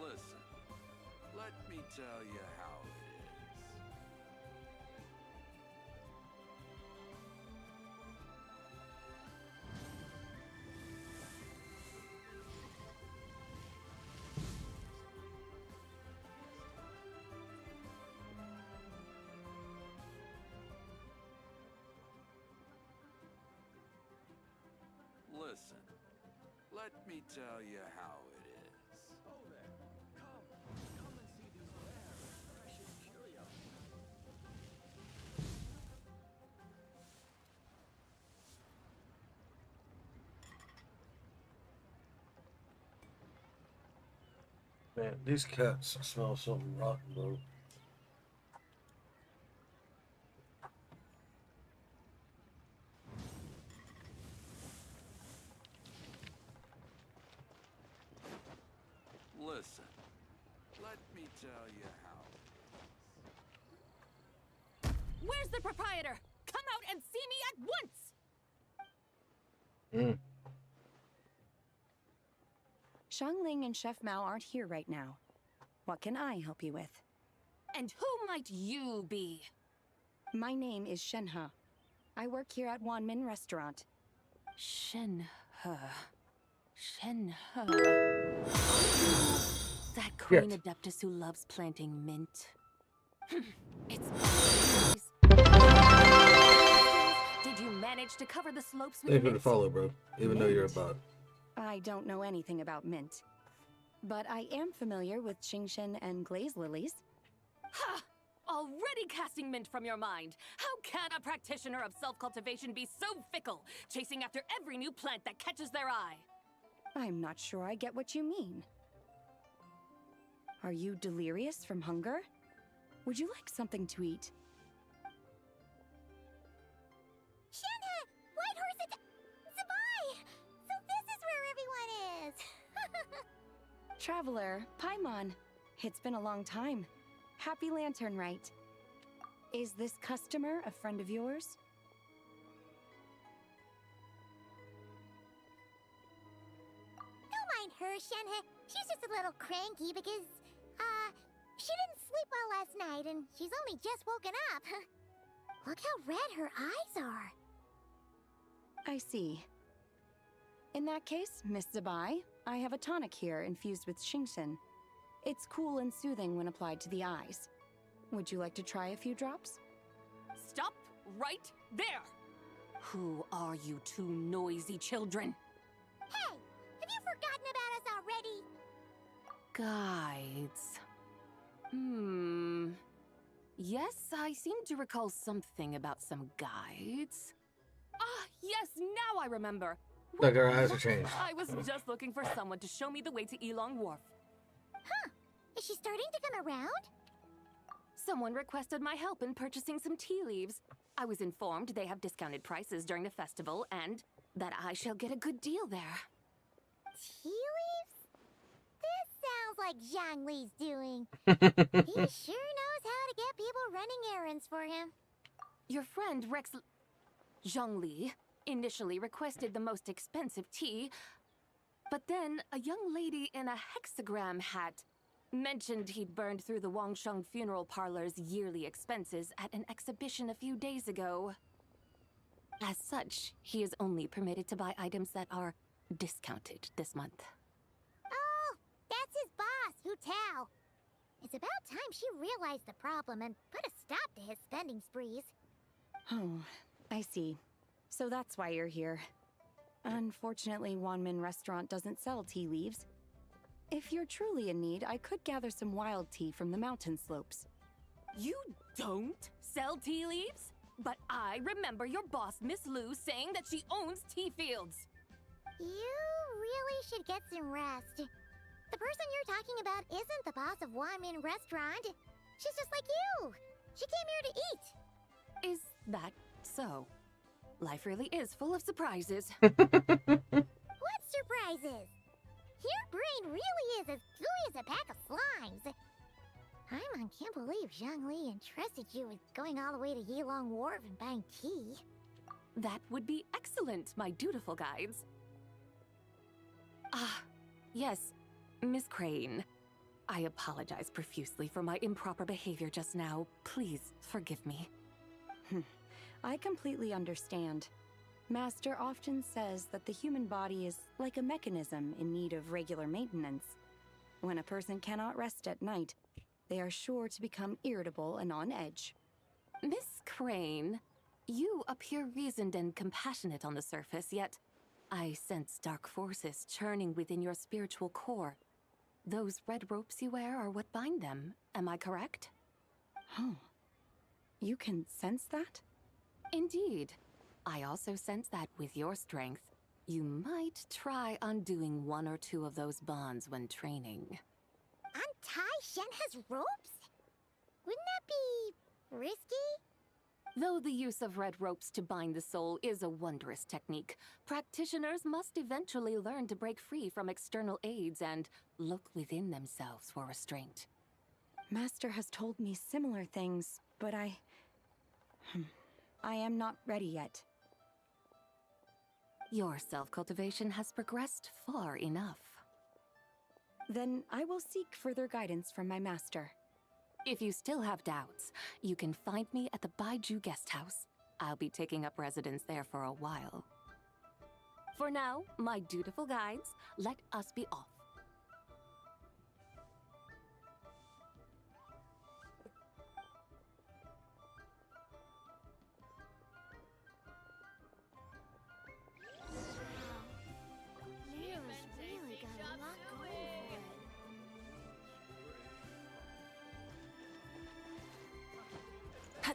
Listen, let me tell you how it is. Listen, let me tell you how it is. Oh there, come and see these rare and precious curios. Man, these cats smell something rotten, bro. Listen, let me tell you how it is. Where's the proprietor? Come out and see me at once! Xiangling and Chef Mao aren't here right now. What can I help you with? And who might you be? My name is Shenhe. I work here at Wanmin Restaurant. Shenhe. That queen adeptus who loves planting mint. It's Did you manage to cover the slopes with They've been mint? follow, bro. Even though you're a bot. I don't know anything about mint. But I am familiar with Qingshen and glaze lilies. Ha! Already casting mint from your mind. How can a practitioner of self-cultivation be so fickle, chasing after every new plant that catches their eye? I'm not sure I get what you mean. Are you delirious from hunger? Would you like something to eat? Shenhe! Whitehorse, Zabai! So this is where everyone is! Traveler, Paimon. It's been a long time. Happy Lantern Rite. Is this customer a friend of yours? Don't mind her, Shenhe. She's just a little cranky because, she didn't sleep well last night and she's only just woken up. Look how red her eyes are. I see. In that case, Miss Zabai, I have a tonic here infused with Shingshin. It's cool and soothing when applied to the eyes. Would you like to try a few drops? Stop right there! Who are you two noisy children? Hey! Have you forgotten about us already? Guides. Yes, I seem to recall something about some guides. Ah, yes, now I remember. Look, her eyes are changed. I was just looking for someone to show me the way to Elong Wharf. Huh. Is she starting to come around? Someone requested my help in purchasing some tea leaves. I was informed they have discounted prices during the festival and that I shall get a good deal there. Tea leaves? This sounds like Zhongli's doing. He sure knows how to get people running errands for him. Your friend Rex Zhongli initially requested the most expensive tea, but then a young lady in a hexagram hat mentioned he'd burned through the Wangsheng funeral parlor's yearly expenses at an exhibition a few days ago. As such, he is only permitted to buy items that are discounted this month. Oh, that's his boss, Hu Tao. It's about time she realized the problem and put a stop to his spending sprees. Oh, I see. So that's why you're here. Unfortunately, Wanmin Restaurant doesn't sell tea leaves. If you're truly in need, I could gather some wild tea from the mountain slopes. You don't sell tea leaves? But I remember your boss, Miss Lu, saying that she owns tea fields. You really should get some rest. The person you're talking about isn't the boss of Wanmin Restaurant. She's just like you. She came here to eat. Is that so? Life really is full of surprises. What surprises? Your brain really is as gooey as a pack of slimes. Paimon can't believe Zhongli entrusted you with going all the way to Yilong Wharf and buying tea. That would be excellent, my dutiful guides. Ah, yes, Miss Crane. I apologize profusely for my improper behavior just now. Please forgive me. I completely understand. Master often says that the human body is like a mechanism in need of regular maintenance. When a person cannot rest at night, they are sure to become irritable and on edge. Miss Crane, you appear reasoned and compassionate on the surface, yet I sense dark forces churning within your spiritual core. Those red ropes you wear are what bind them, am I correct? Oh, you can sense that? Indeed. I also sense that with your strength, you might try undoing one or two of those bonds when training. Untie Shenhe's ropes? Wouldn't that be risky? Though the use of red ropes to bind the soul is a wondrous technique, practitioners must eventually learn to break free from external aids and look within themselves for restraint. Master has told me similar things, but I am not ready yet. Your self-cultivation has progressed far enough. Then I will seek further guidance from my master. If you still have doubts, you can find me at the Baiju Guest House. I'll be taking up residence there for a while. For now, my dutiful guides, let us be off.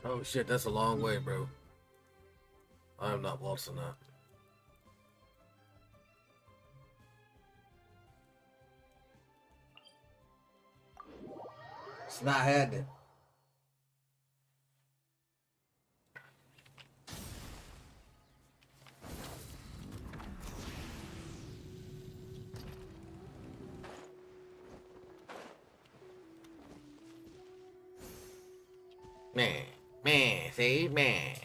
Oh shit, that's a long way, bro. I am not waltzing that. It's not happening. See, man.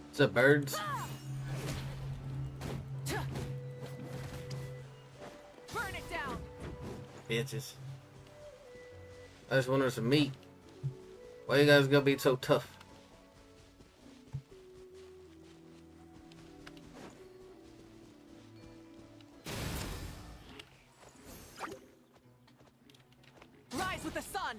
What's up, birds? Burn it down. Bitches. I just wanted some meat. Why you guys gonna be so tough? Rise with the sun.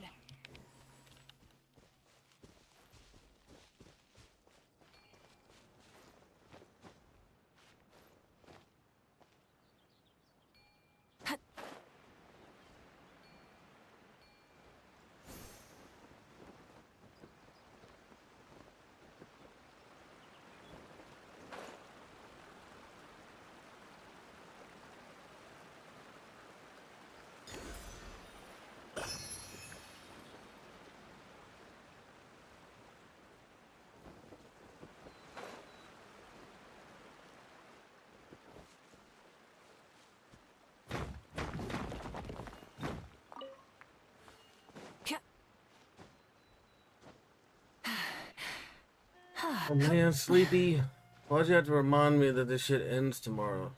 Oh man, sleepy. Why'd you have to remind me that this shit ends tomorrow?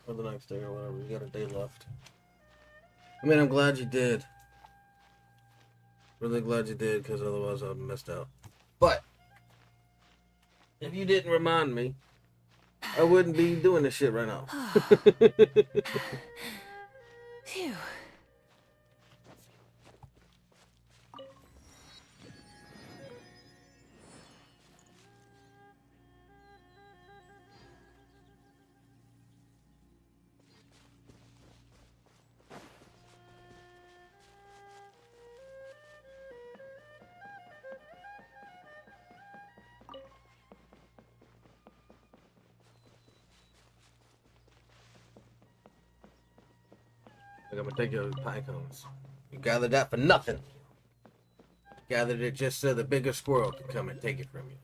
Or the next day or whatever. You got a day left. I mean, I'm glad you did. Really glad you did, because otherwise I'd missed out. But, if you didn't remind me, I wouldn't be doing this shit right now. Phew. I'm gonna take your pine cones. You gathered that for nothing. Gathered it just so the bigger squirrel could come and take it from you.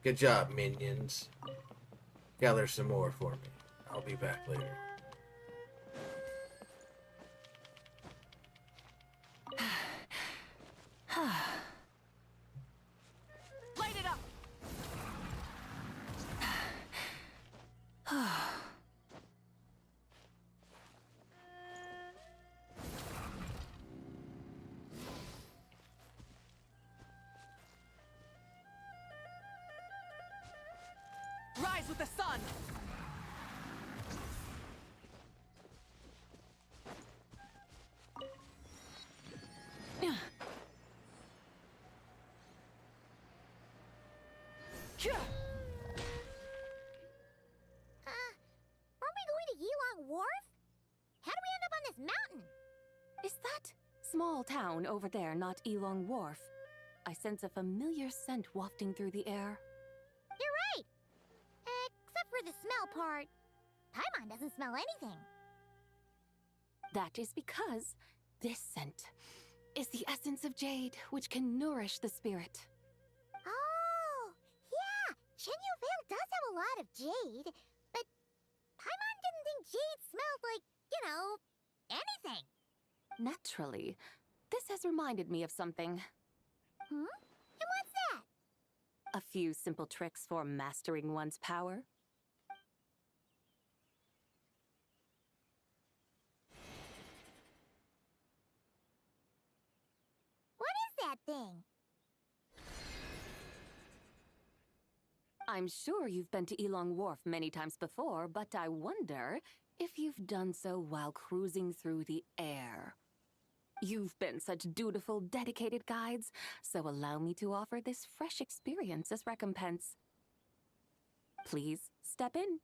Good job, minions. Gather some more for me. I'll be back later. Light it up. Rise with the sun. Aren't we going to Yilong Wharf? How do we end up on this mountain? Is that small town over there not Elong Wharf? I sense a familiar scent wafting through the air. You're right! Except for the smell part. Paimon doesn't smell anything. That is because this scent is the essence of jade, which can nourish the spirit. Oh, yeah! Shenyu Vale does have a lot of jade, but Paimon didn't think jade smelled like, anything. Naturally, this has reminded me of something. And what's that? A few simple tricks for mastering one's power. What is that thing? I'm sure you've been to Elong Wharf many times before, but I wonder if you've done so while cruising through the air. You've been such dutiful, dedicated guides, so allow me to offer this fresh experience as recompense. Please step in.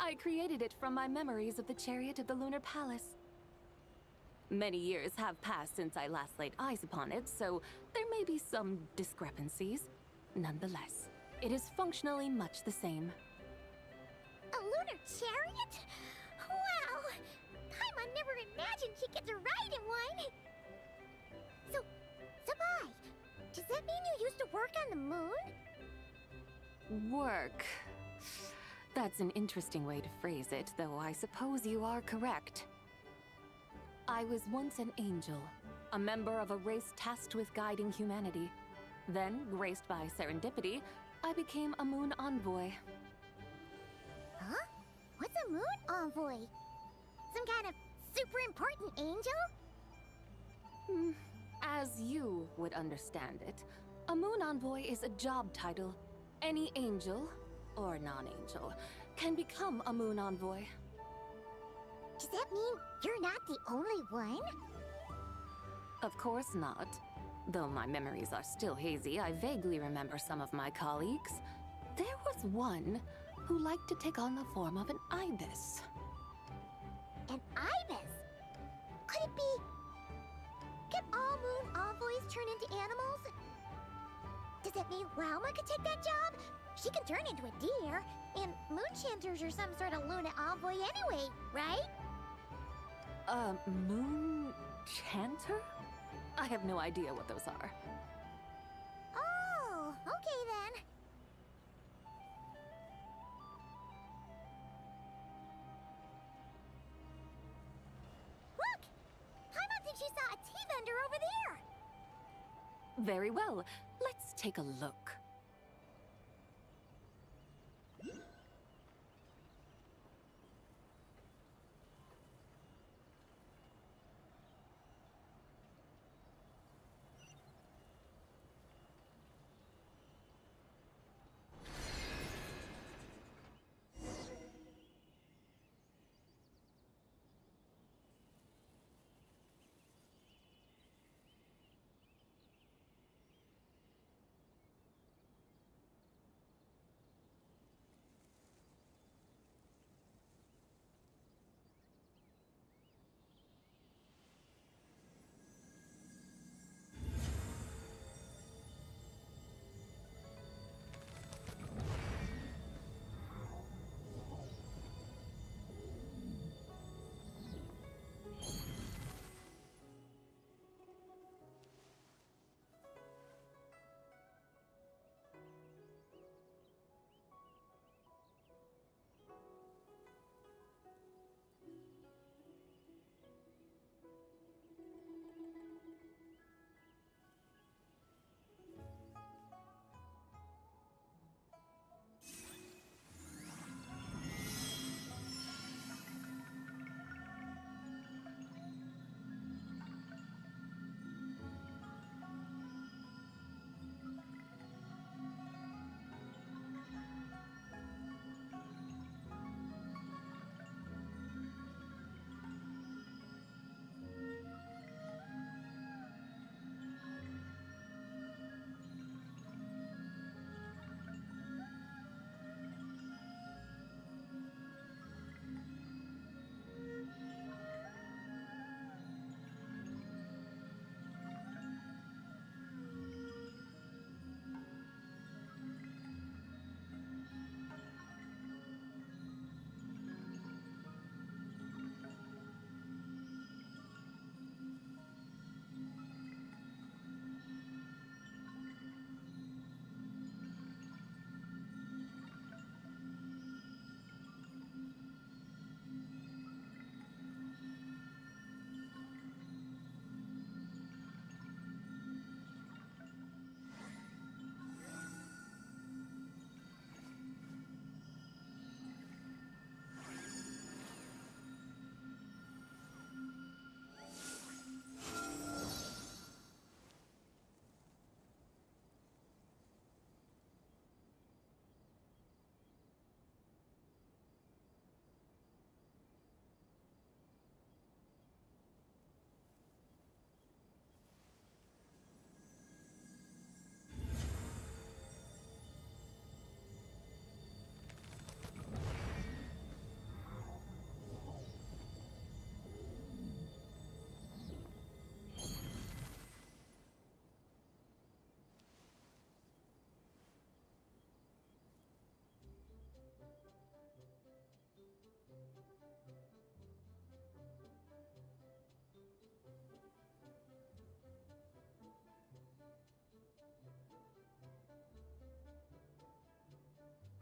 I created it from my memories of the chariot of the Lunar Palace. Many years have passed since I last laid eyes upon it, so there may be some discrepancies. Nonetheless, it is functionally much the same. A lunar chariot? Wow! Paimon never imagined she'd get to ride in one! So, Sabai, does that mean you used to work on the moon? Work. That's an interesting way to phrase it, though I suppose you are correct. I was once an angel, a member of a race tasked with guiding humanity. Then, graced by serendipity, I became a moon envoy. Huh? What's a moon envoy? Some kind of super important angel? As you would understand it, a moon envoy is a job title. Any angel, or non-angel, can become a moon envoy. Does that mean you're not the only one? Of course not. Though my memories are still hazy, I vaguely remember some of my colleagues. There was one who liked to take on the form of an ibis. An ibis? Could it be... Can all moon envoys turn into animals? Does that mean Lauma could take that job? She can turn into a deer, and moonchanters are some sort of Luna envoy anyway, right? Moon chanter? I have no idea what those are. Oh, okay then. Look! Paimon thinks she saw a tea vendor over there! Very well. Let's take a look.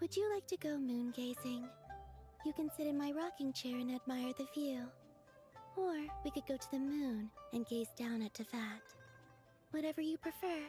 Would you like to go moon gazing? You can sit in my rocking chair and admire the view. Or we could go to the moon and gaze down at Tefat. Whatever you prefer.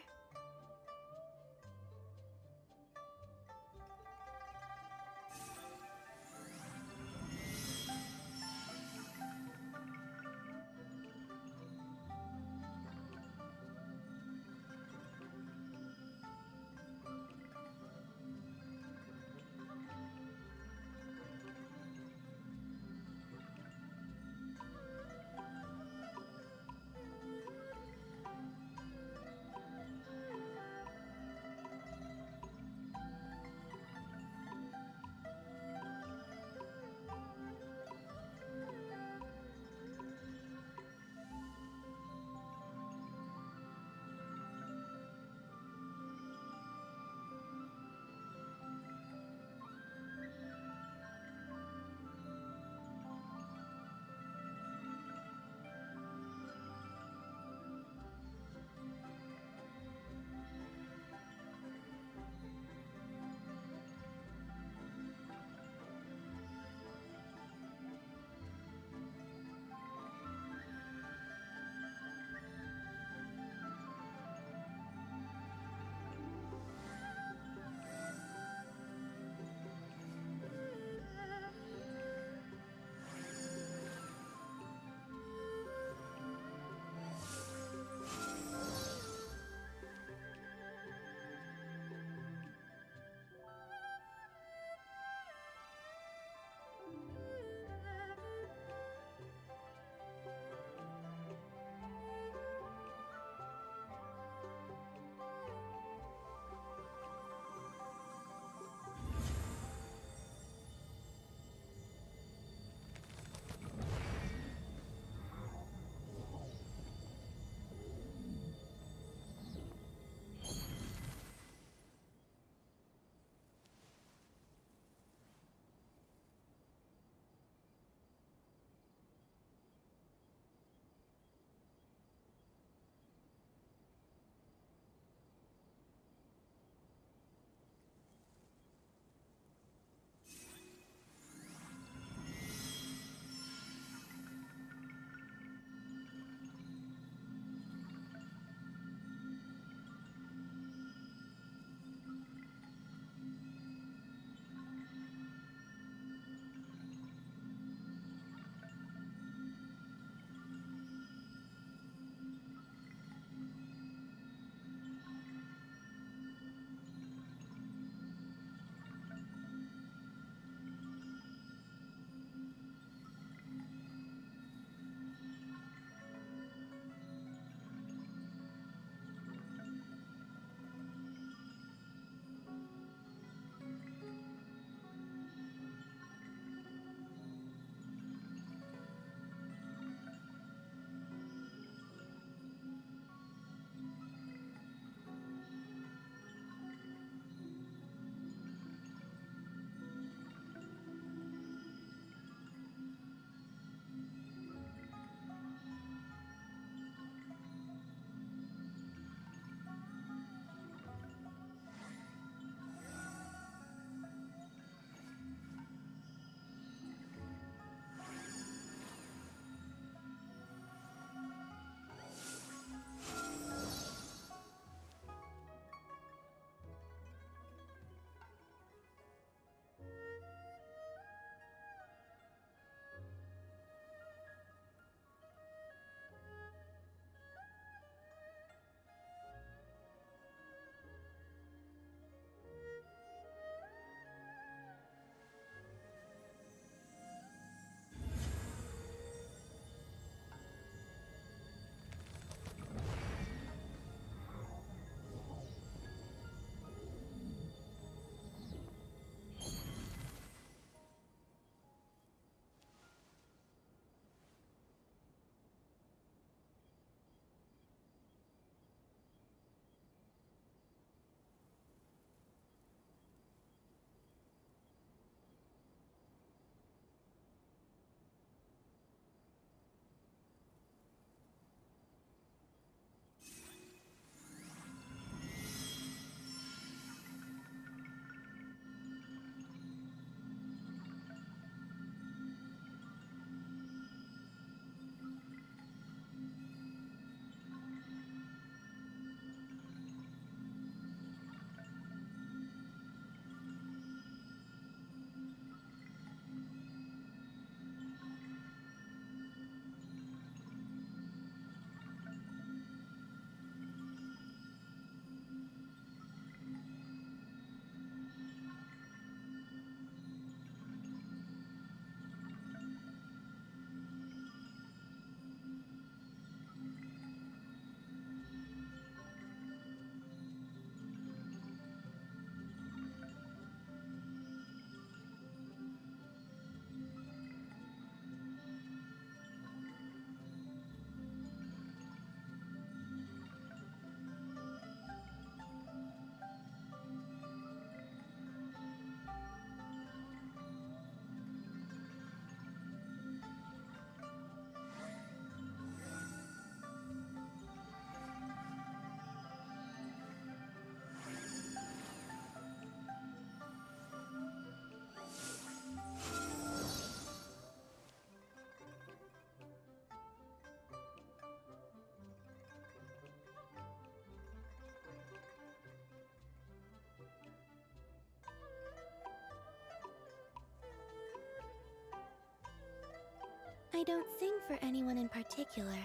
I don't sing for anyone in particular.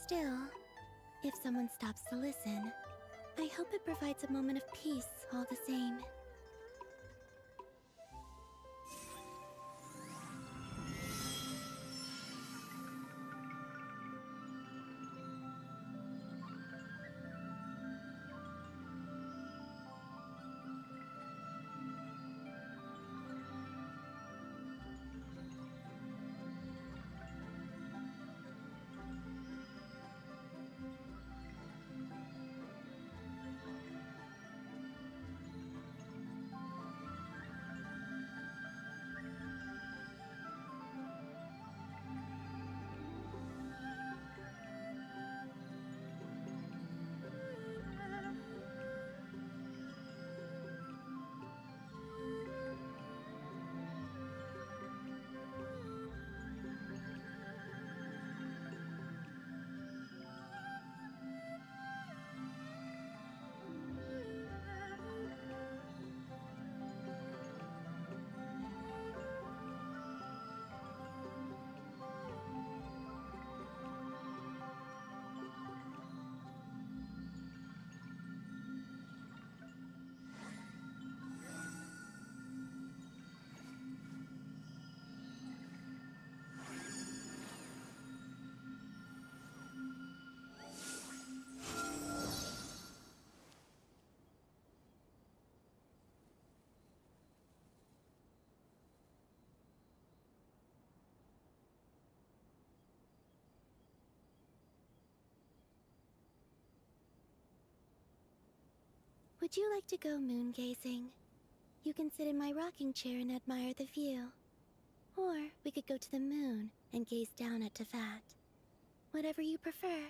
Still, if someone stops to listen, I hope it provides a moment of peace all the same. Would you like to go moon gazing? You can sit in my rocking chair and admire the view. Or we could go to the moon and gaze down at Tefat. Whatever you prefer.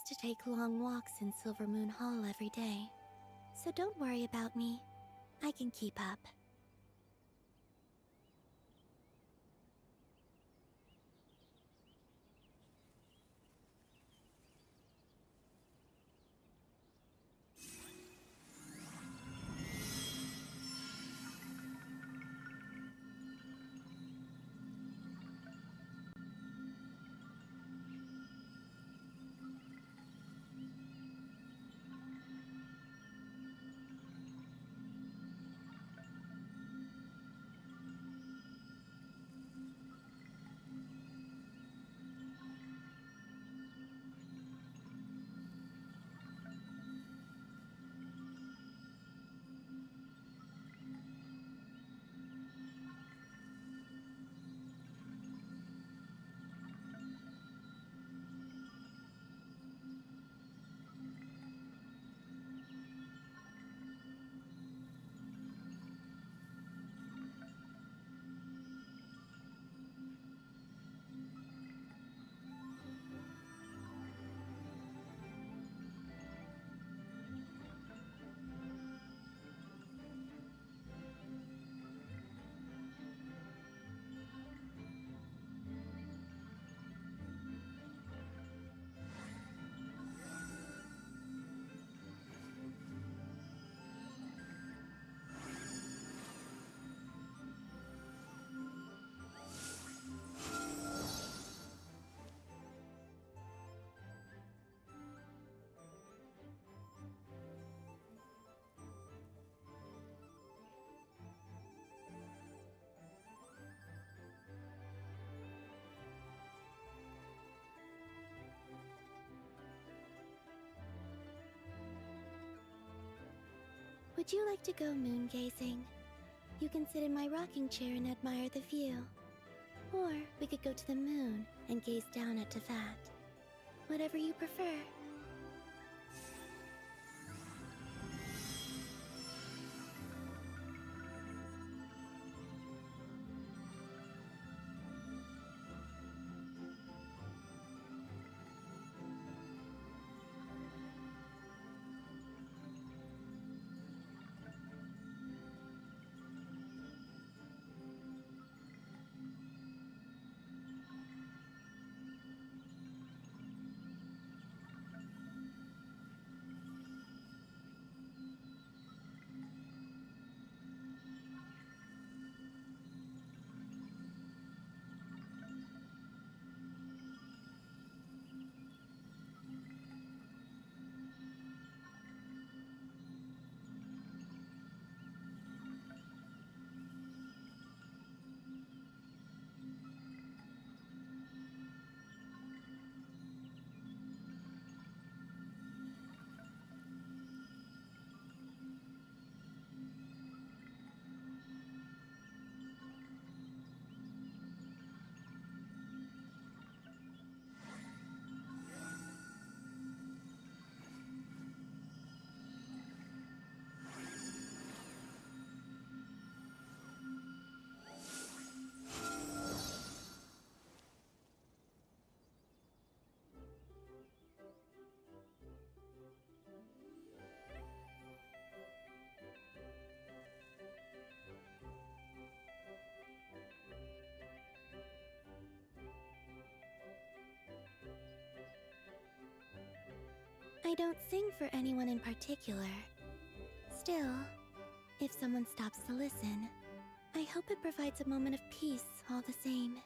used to take long walks in Silver Moon Hall every day. So don't worry about me. I can keep up. Would you like to go moon gazing? You can sit in my rocking chair and admire the view. Or we could go to the moon and gaze down at Tefat. Whatever you prefer. I don't sing for anyone in particular. Still, if someone stops to listen, I hope it provides a moment of peace all the same.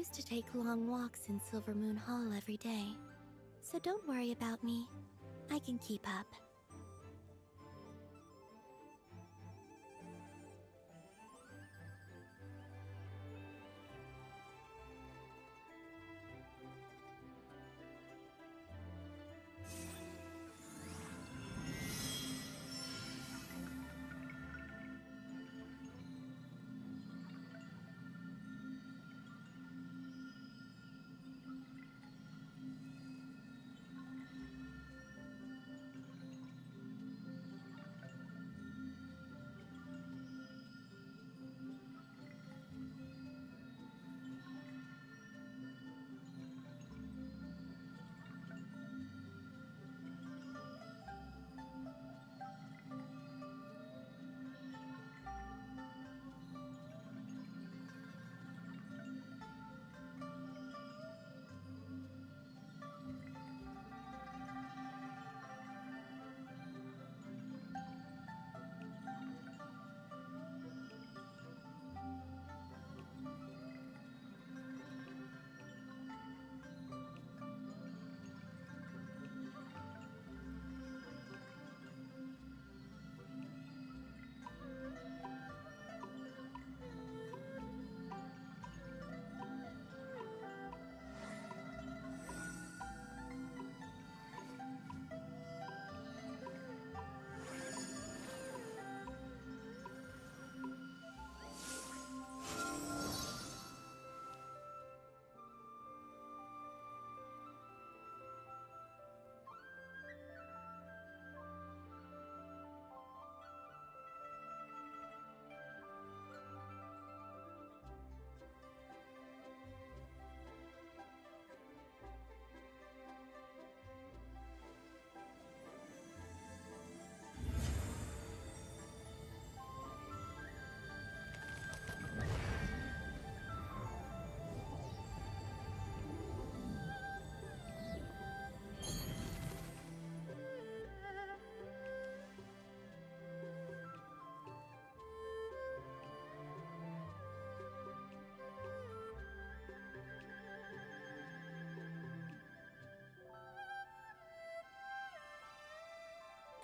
used to take long walks in Silver Moon Hall every day. So don't worry about me. I can keep up.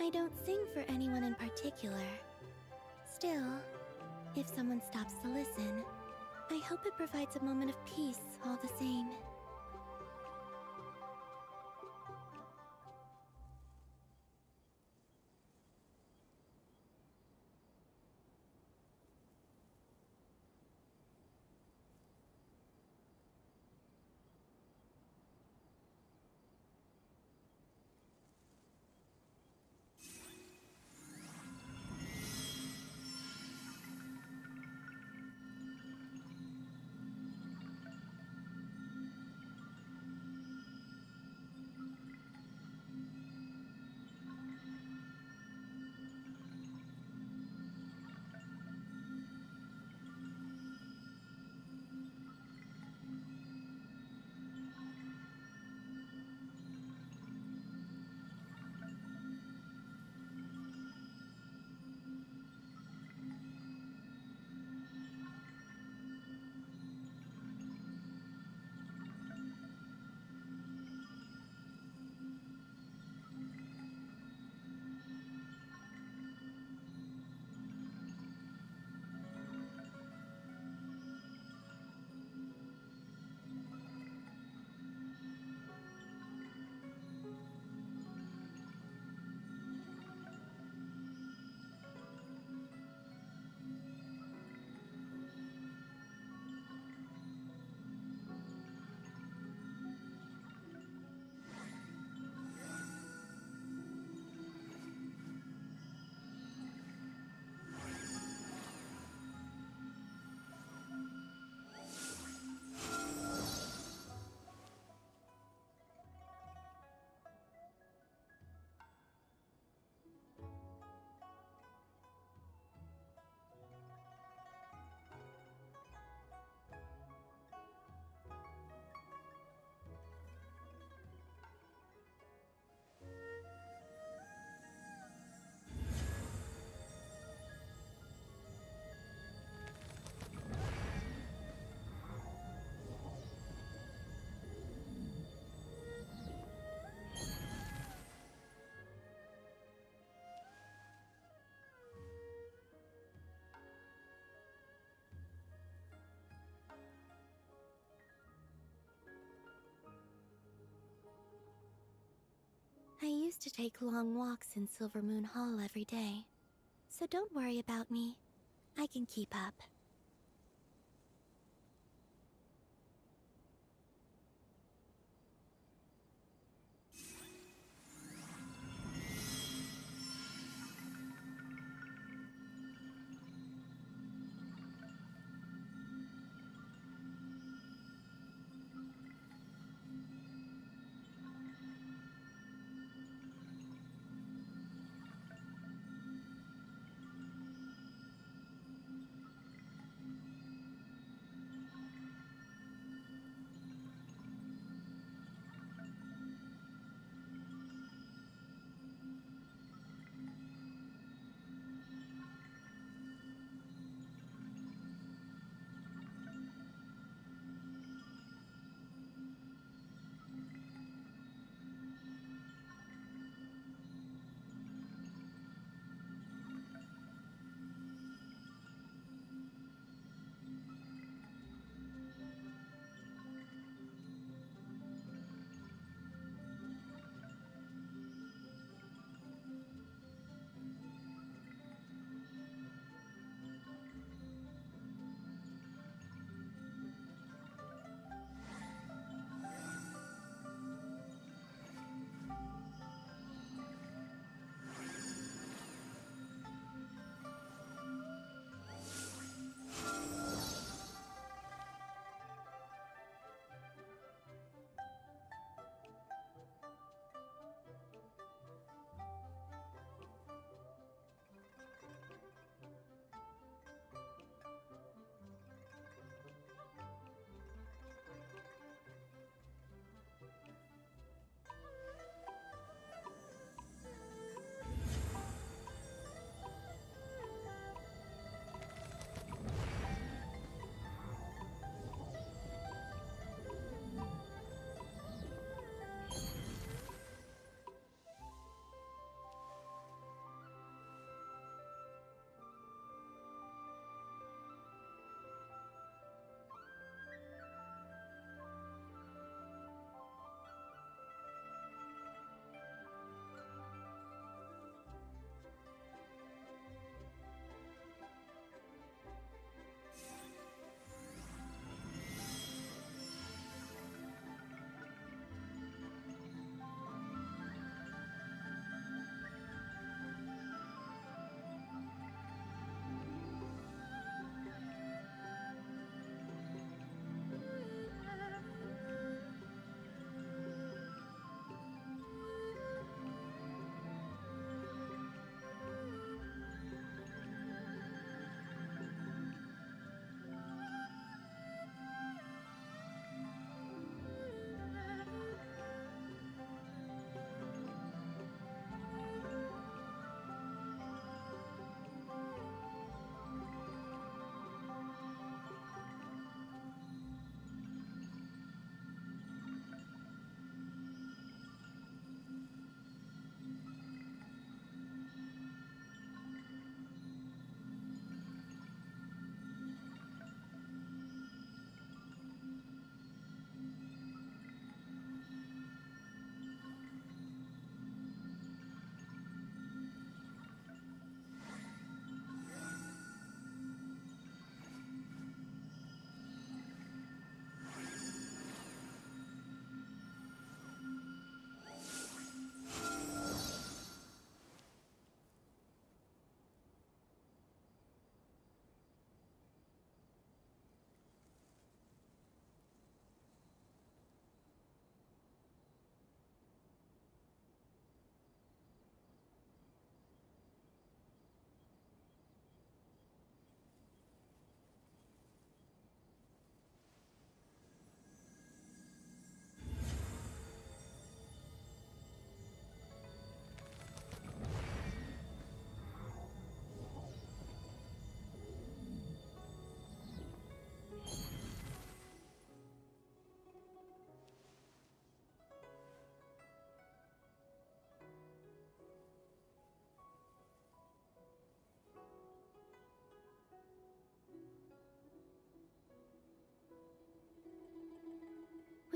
I don't sing for anyone in particular. Still, if someone stops to listen, I hope it provides a moment of peace all the same. used to take long walks in Silver Moon Hall every day. So don't worry about me. I can keep up.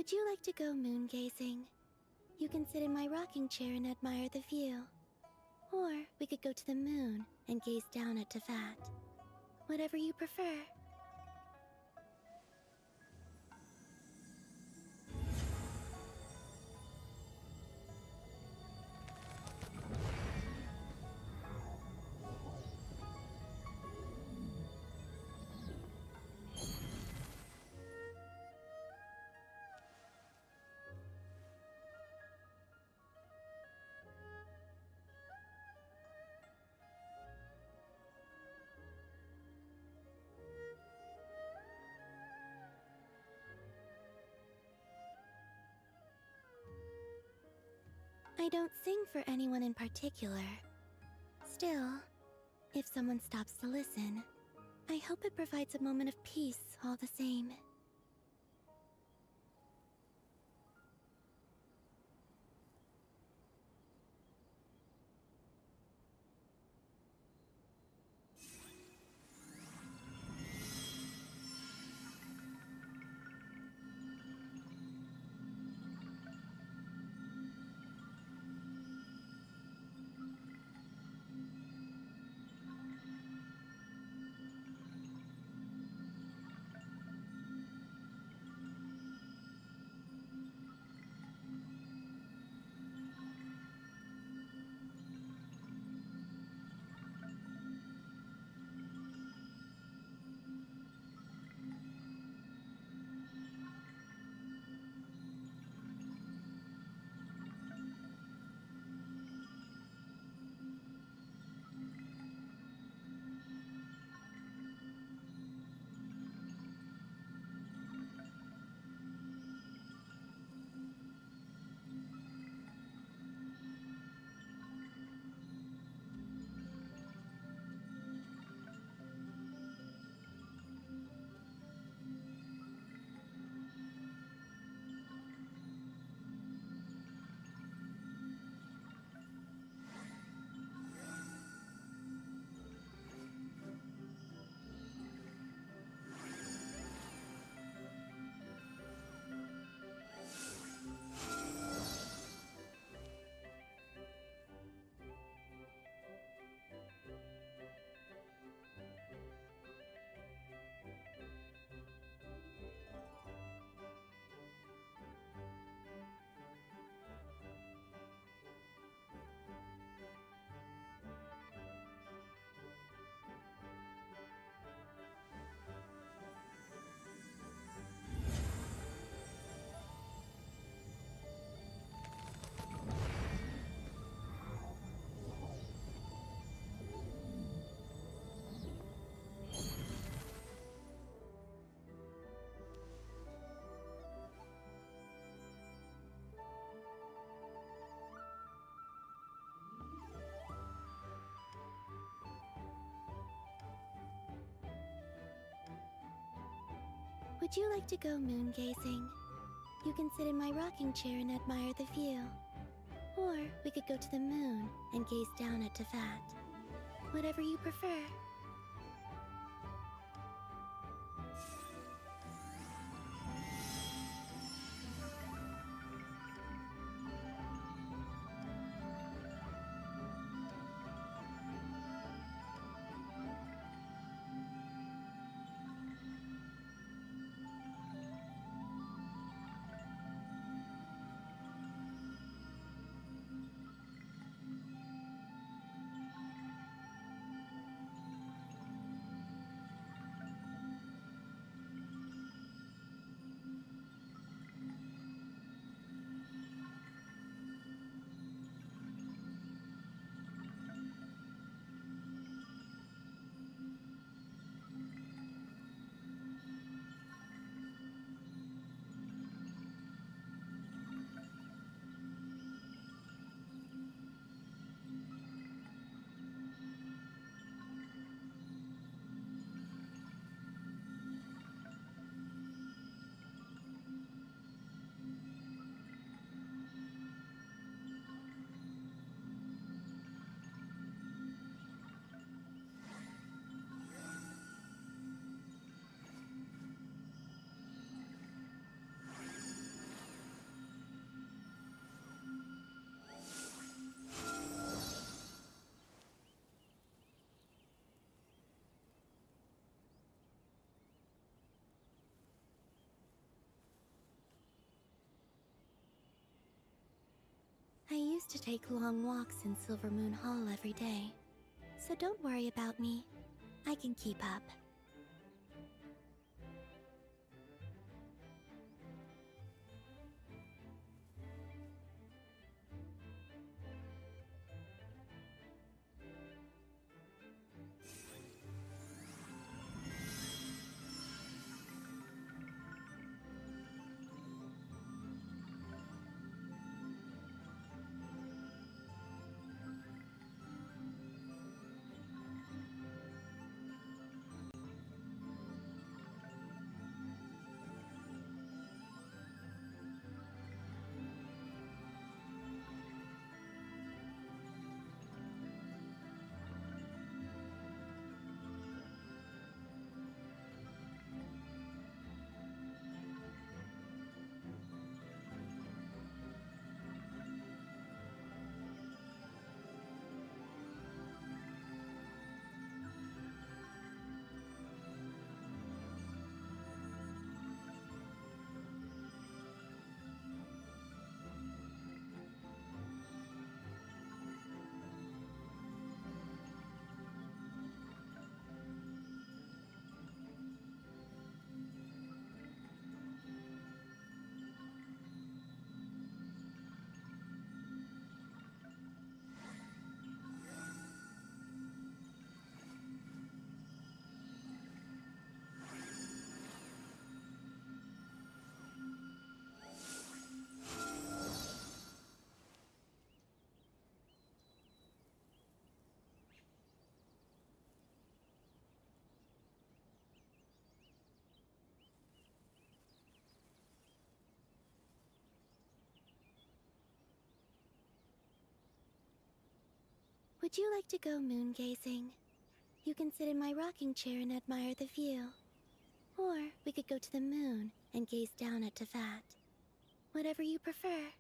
Would you like to go moon gazing? You can sit in my rocking chair and admire the view. Or we could go to the moon and gaze down at Tefat. Whatever you prefer. I don't sing for anyone in particular. Still, if someone stops to listen, I hope it provides a moment of peace all the same. Would you like to go moon gazing? You can sit in my rocking chair and admire the view. Or we could go to the moon and gaze down at Tefat. Whatever you prefer. I used to take long walks in Silver Moon Hall every day, so don't worry about me. I can keep up. Would you like to go moon gazing? You can sit in my rocking chair and admire the view. Or we could go to the moon and gaze down at Tefat. Whatever you prefer.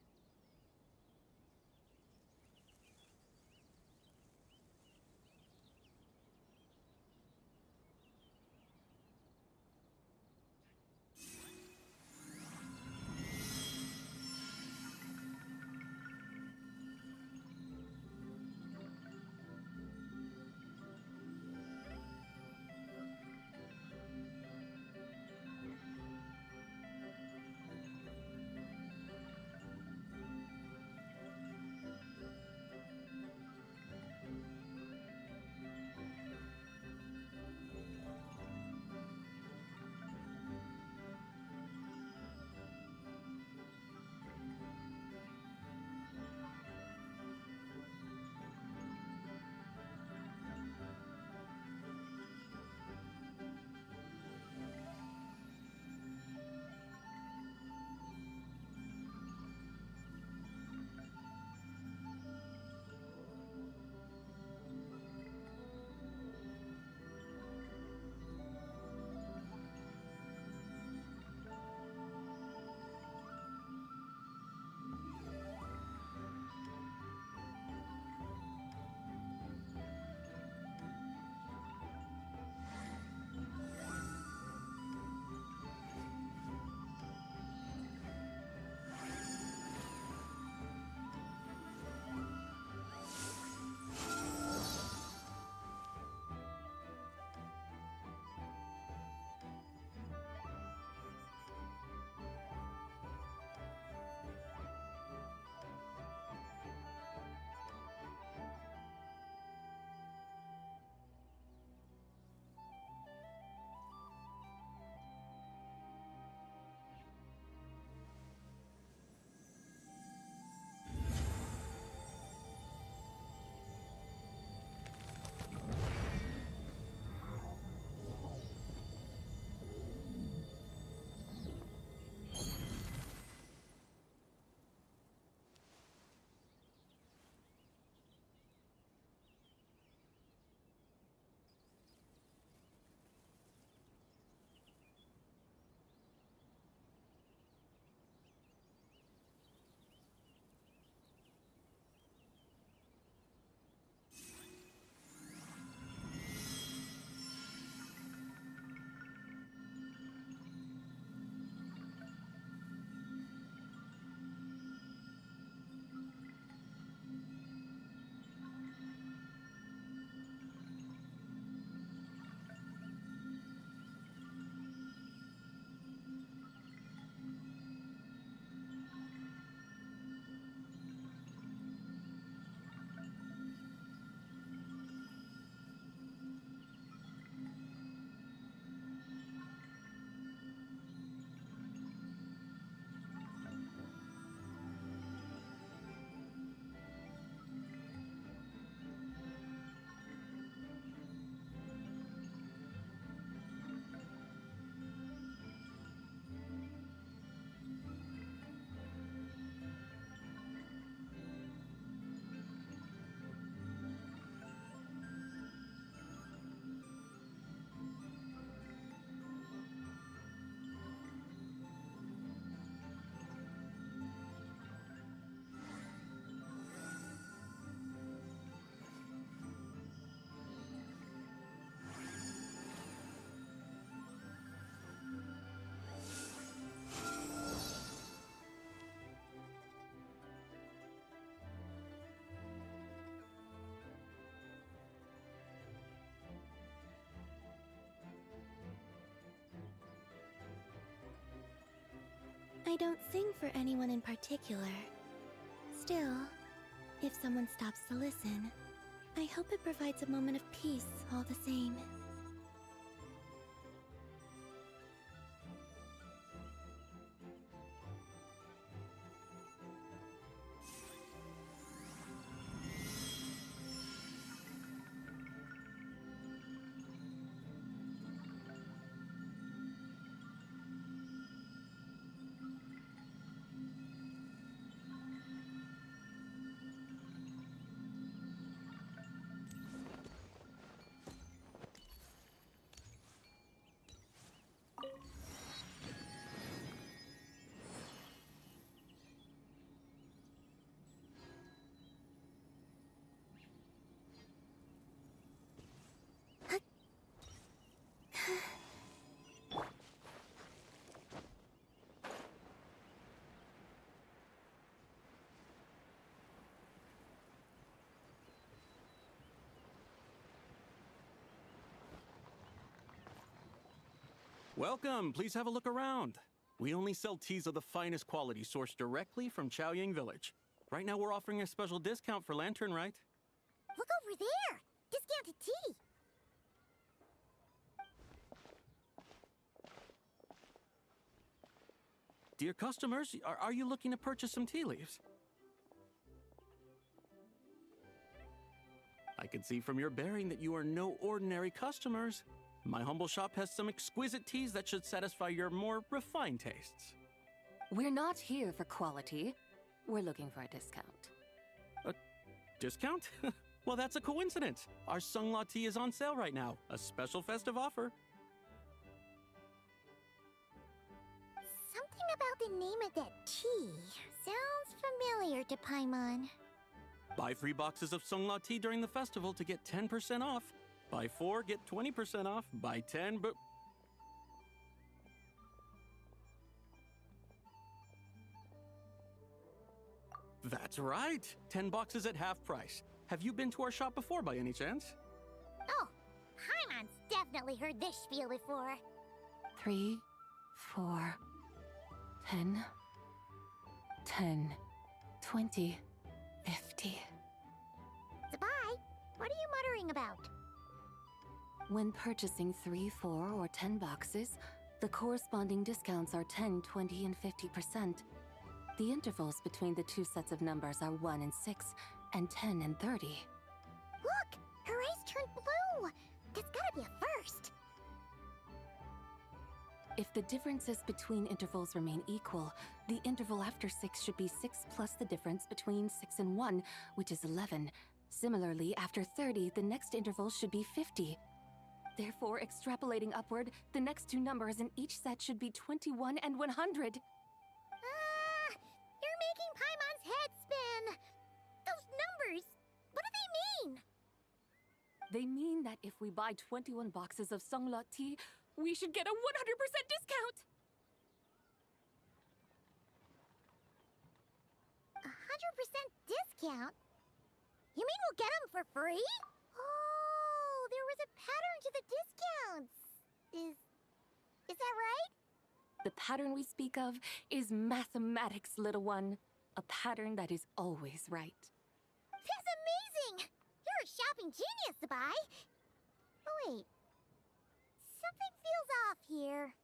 I don't sing for anyone in particular. Still, if someone stops to listen, I hope it provides a moment of peace all the same. Welcome, please have a look around. We only sell teas of the finest quality sourced directly from Chaoying Village. Right now we're offering a special discount for Lantern Rite. Look over there! Discounted tea! Dear customers, are you looking to purchase some tea leaves? I can see from your bearing that you are no ordinary customers. My humble shop has some exquisite teas that should satisfy your more refined tastes. We're not here for quality. We're looking for a discount. A discount? Well, that's a coincidence. Our Sungla tea is on sale right now. A special festive offer. Something about the name of that tea sounds familiar to Paimon. Buy 3 boxes of Sungla tea during the festival to get 10% off. Buy 4, get 20% off. Buy 10, but... That's right! 10 boxes at half price. Have you been to our shop before by any chance? Oh, Paimon's definitely heard this spiel before. 3, 4, 10, 10, 20, 50. Zabai, what are you muttering about? When purchasing 3, 4, or 10 boxes, the corresponding discounts are 10, 20, and 50%. The intervals between the two sets of numbers are 1 and 6, and 10 and 30. Look! Her eyes turned blue! That's gotta be a first! If the differences between intervals remain equal, the interval after 6 should be 6 plus the difference between 6 and 1, which is 11. Similarly, after 30, the next interval should be 50. Therefore, extrapolating upward, the next two numbers in each set should be 21 and 100. You're making Paimon's head spin! Those numbers, what do they mean? They mean that if we buy 21 boxes of Sungla tea, we should get a 100% discount! 100% discount? You mean we'll get them for free? Oh, there was a pattern to the discounts. Is that right? The pattern we speak of is mathematics, little one. A pattern that is always right. That's amazing! You're a shopping genius, Zabai. Oh, wait. Something feels off here.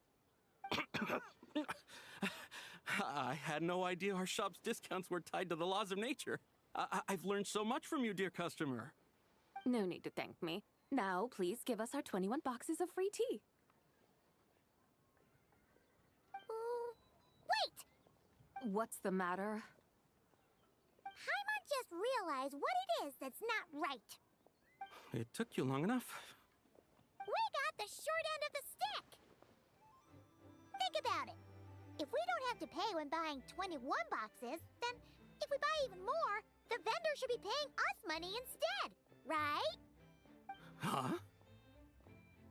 I had no idea our shop's discounts were tied to the laws of nature. I've learned so much from you, dear customer. No need to thank me. Now, please give us our 21 boxes of free tea. Wait! What's the matter? Paimon just realized what it is that's not right. It took you long enough. We got the short end of the stick! Think about it. If we don't have to pay when buying 21 boxes, then if we buy even more, the vendor should be paying us money instead, right? Huh?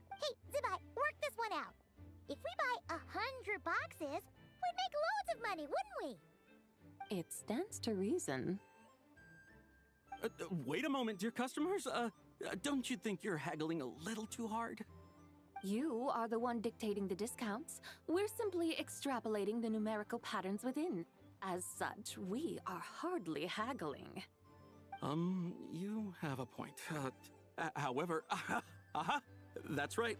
Hey, Zabai, work this one out. If we buy 100 boxes, we'd make loads of money, wouldn't we? It stands to reason. Wait a moment, dear customers. Don't you think you're haggling a little too hard? You are the one dictating the discounts. We're simply extrapolating the numerical patterns within. As such, we are hardly haggling. You have a point. However, that's right.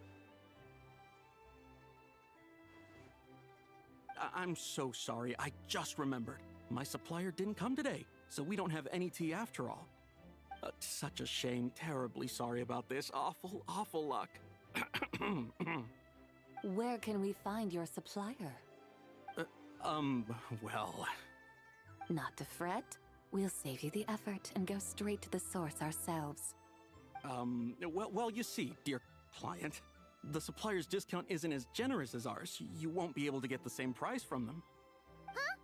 I'm so sorry. I just remembered. My supplier didn't come today, so we don't have any tea after all. Such a shame. Terribly sorry about this. Awful luck. Where can we find your supplier? Well... Not to fret. We'll save you the effort and go straight to the source ourselves. Well, you see, dear client, the supplier's discount isn't as generous as ours. You won't be able to get the same price from them. Huh?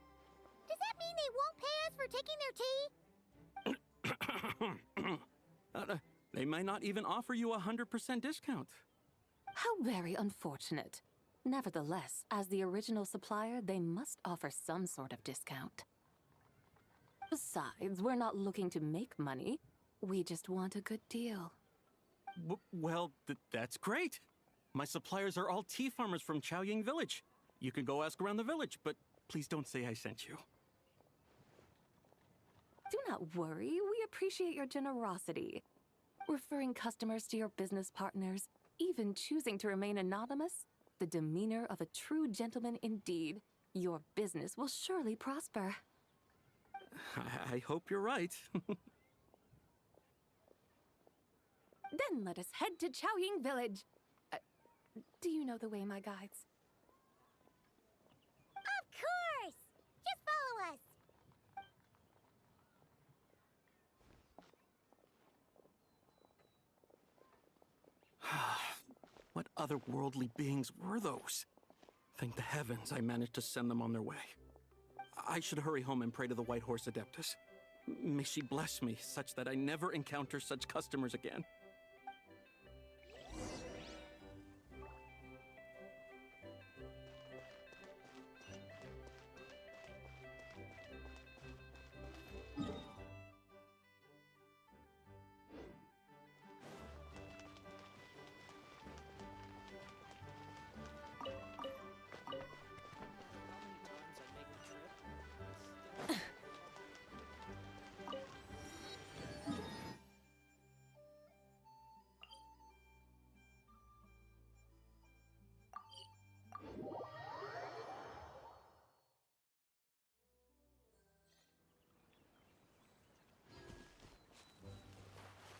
Does that mean they won't pay us for taking their tea? They might not even offer you 100% discount. How very unfortunate. Nevertheless, as the original supplier, they must offer some sort of discount. Besides, we're not looking to make money. We just want a good deal. Well, that's great. My suppliers are all tea farmers from Chaoying Village. You can go ask around the village, but please don't say I sent you. Do not worry, we appreciate your generosity. Referring customers to your business partners, even choosing to remain anonymous, the demeanor of a true gentleman indeed. Your business will surely prosper. I hope you're right. Then let us head to Chaoying Village. Do you know the way, my guides? Of course! Just follow us! What otherworldly beings were those? Thank the heavens I managed to send them on their way. I should hurry home and pray to the White Horse Adeptus. May she bless me such that I never encounter such customers again.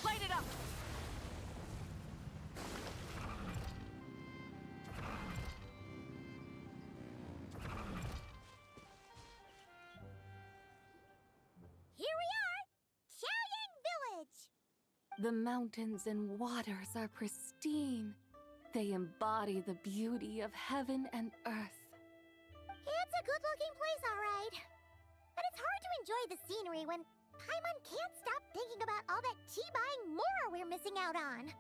Light it up! Here we are! Chaoying Village! The mountains and waters are pristine. They embody the beauty of heaven and earth. It's a good-looking place, all right. But it's hard to enjoy the scenery when Paimon can't stop thinking about all that tea-buying Mora we're missing out on.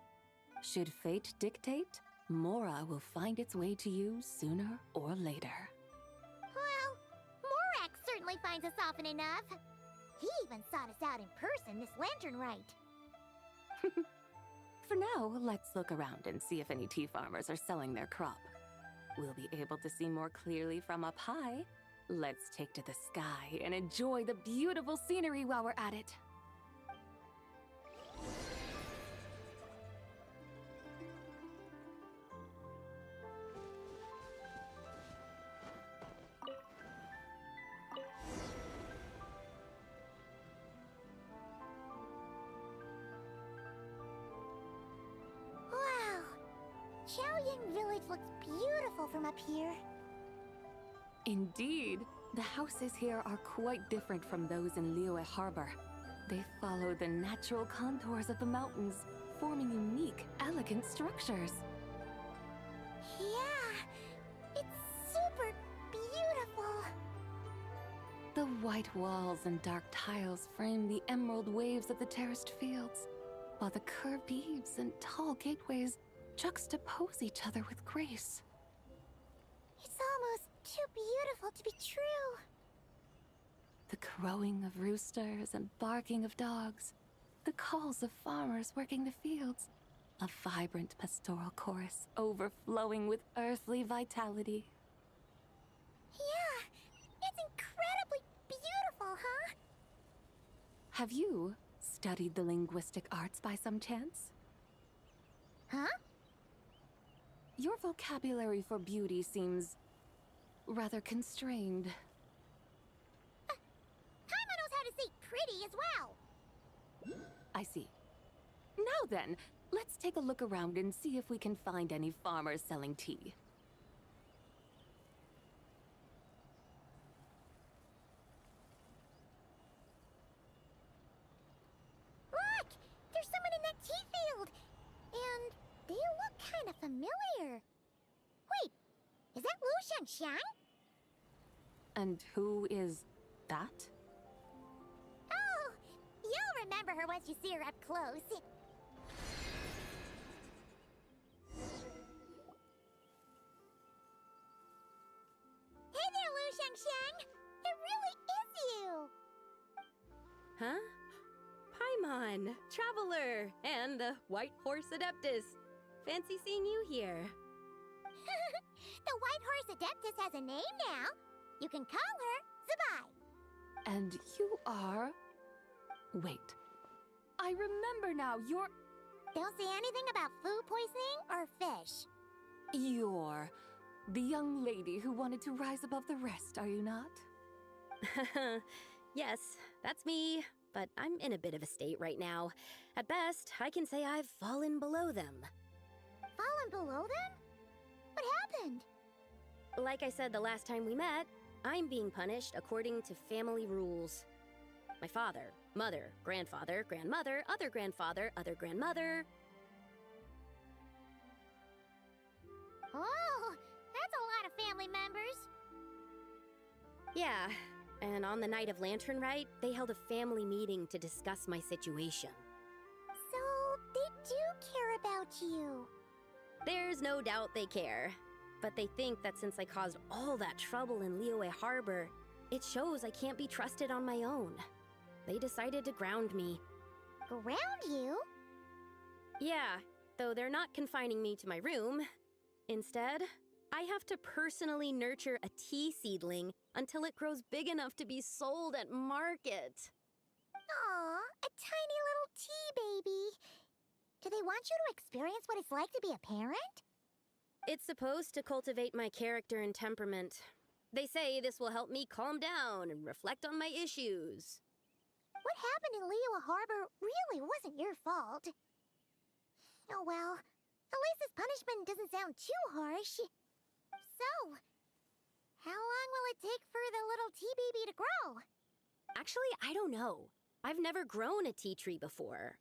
Should fate dictate, Mora will find its way to you sooner or later. Well, Morak certainly finds us often enough. He even sought us out in person this lantern rite. For now, let's look around and see if any tea farmers are selling their crop. We'll be able to see more clearly from up high. Let's take to the sky and enjoy the beautiful scenery while we're at it. Wow! Chaoying Village looks beautiful from up here. Indeed, the houses here are quite different from those in Liyue Harbor. They follow the natural contours of the mountains, forming unique, elegant structures. Yeah, it's super beautiful. The white walls and dark tiles frame the emerald waves of the terraced fields, while the curved eaves and tall gateways juxtapose each other with grace. It's almost too beautiful to be true. The crowing of roosters and barking of dogs, the calls of farmers working the fields, A vibrant pastoral chorus overflowing with earthly vitality. Yeah, it's incredibly beautiful, huh? Have you studied the linguistic arts by some chance? Huh? Your vocabulary for beauty seems rather constrained. Paimon knows how to say pretty as well. I see. Now then, let's take a look around and see if we can find any farmers selling tea. Look! There's someone in that tea field! And they look kind of familiar. Wait, is that Lu Shangxiang? And who is that? Oh, you'll remember her once you see her up close. Hey there, Lu Shangxiang! It really is you! Huh? Paimon, Traveler, and the White Horse Adeptus. Fancy seeing you here. The White Horse Adeptus has a name now. You can call her Zabai. And you are... Wait. I remember now, you're... Don't say anything about food poisoning or fish. You're the young lady who wanted to rise above the rest, are you not? Yes, that's me, but I'm in a bit of a state right now. At best, I can say I've fallen below them. Fallen below them? What happened? Like I said the last time we met, I'm being punished according to family rules. My father, mother, grandfather, grandmother, other grandfather, other grandmother. Oh, that's a lot of family members. Yeah, and on the night of Lantern Rite, they held a family meeting to discuss my situation. So, they do care about you. There's no doubt they care. But they think that since I caused all that trouble in Liyue Harbor, it shows I can't be trusted on my own. They decided to ground me. Ground you? Yeah, though they're not confining me to my room. Instead, I have to personally nurture a tea seedling until it grows big enough to be sold at market. Aw, a tiny little tea baby. Do they want you to experience what it's like to be a parent? It's supposed to cultivate my character and temperament. They say this will help me calm down and reflect on my issues. What happened in Liyue Harbor really wasn't your fault. Oh well, at least this punishment doesn't sound too harsh. So, how long will it take for the little tea baby to grow? Actually, I don't know. I've never grown a tea tree before.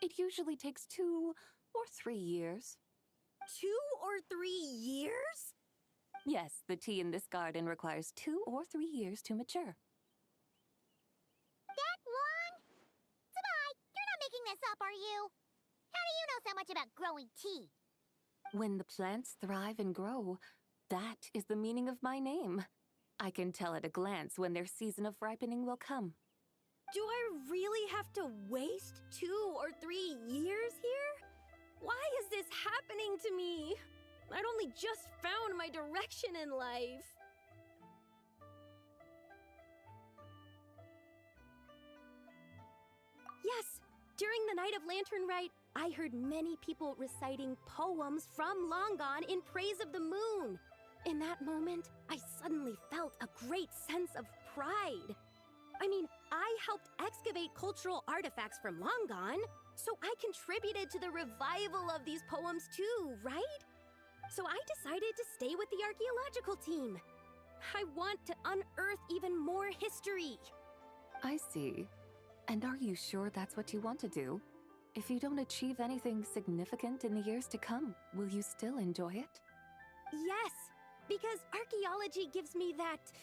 It usually takes 2 or 3 years. 2 or 3 years? Yes, the tea in this garden requires 2 or 3 years to mature. That long? Zabai, you're not making this up, are you? How do you know so much about growing tea? When the plants thrive and grow, that is the meaning of my name. I can tell at a glance when their season of ripening will come. Do I really have to waste 2 or 3 years here? Why is this happening to me? I'd only just found my direction in life. Yes, during the night of Lantern Rite, I heard many people reciting poems from Long Gone in praise of the moon. In that moment, I suddenly felt a great sense of pride. I mean, I helped excavate cultural artifacts from Long Gone, so I contributed to the revival of these poems too, right? So I decided to stay with the archaeological team. I want to unearth even more history. I see. And are you sure that's what you want to do? If you don't achieve anything significant in the years to come, will you still enjoy it? Yes, because archaeology gives me that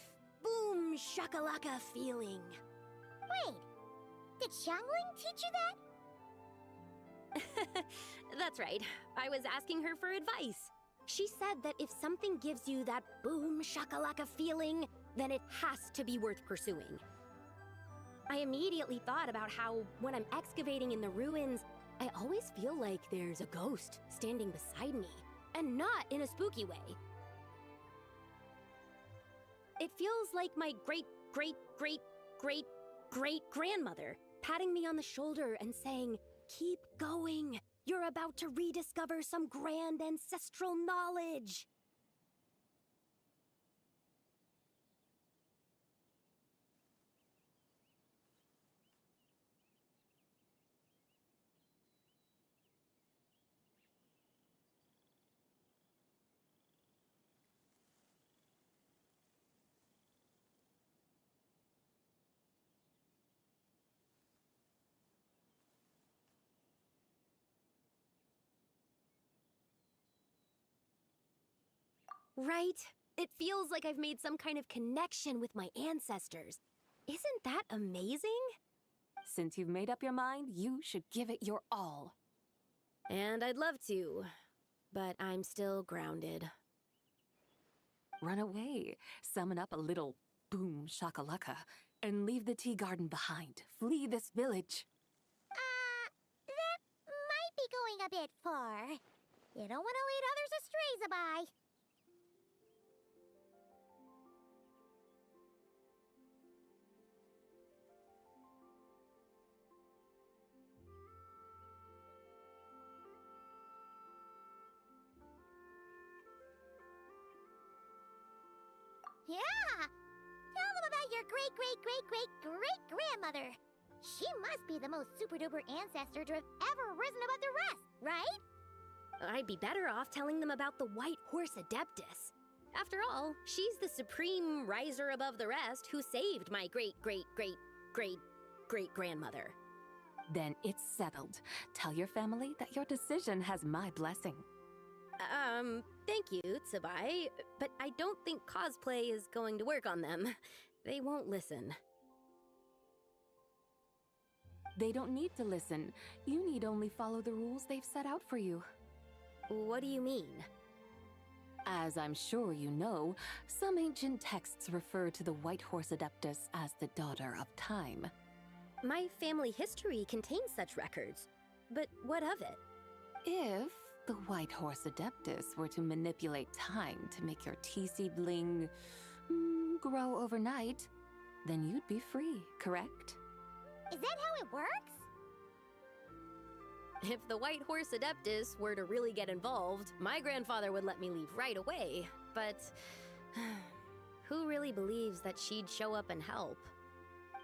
boom shakalaka feeling. Wait, did Xiangling teach you that? That's right. I was asking her for advice. She said that if something gives you that boom shakalaka feeling, then it has to be worth pursuing. I immediately thought about how, when I'm excavating in the ruins, I always feel like there's a ghost standing beside me, and not in a spooky way. It feels like my great-great-great-great-great-grandmother patting me on the shoulder and saying, "Keep going. You're about to rediscover some grand ancestral knowledge." Right? It feels like I've made some kind of connection with my ancestors. Isn't that amazing? Since you've made up your mind, you should give it your all. And I'd love to, but I'm still grounded. Run away, summon up a little boom shakalaka, and leave the tea garden behind. Flee this village. That might be going a bit far. You don't want to lead others astray, Zabai. Yeah! Tell them about your great-great-great-great-great-grandmother. She must be the most super-duper ancestor to have ever risen above the rest, right? I'd be better off telling them about the White Horse Adeptus. After all, she's the supreme riser above the rest who saved my great-great-great-great-great-grandmother. Then it's settled. Tell your family that your decision has my blessing. Thank you, Tsubai, but I don't think cosplay is going to work on them. They won't listen. They don't need to listen. You need only follow the rules they've set out for you. What do you mean? As I'm sure you know, some ancient texts refer to the White Horse Adeptus as the Daughter of Time. My family history contains such records, but what of it? If the White Horse Adeptus were to manipulate time to make your tea seedling grow overnight, then you'd be free, correct? Is that how it works? If the White Horse Adeptus were to really get involved, my grandfather would let me leave right away, but who really believes that she'd show up and help?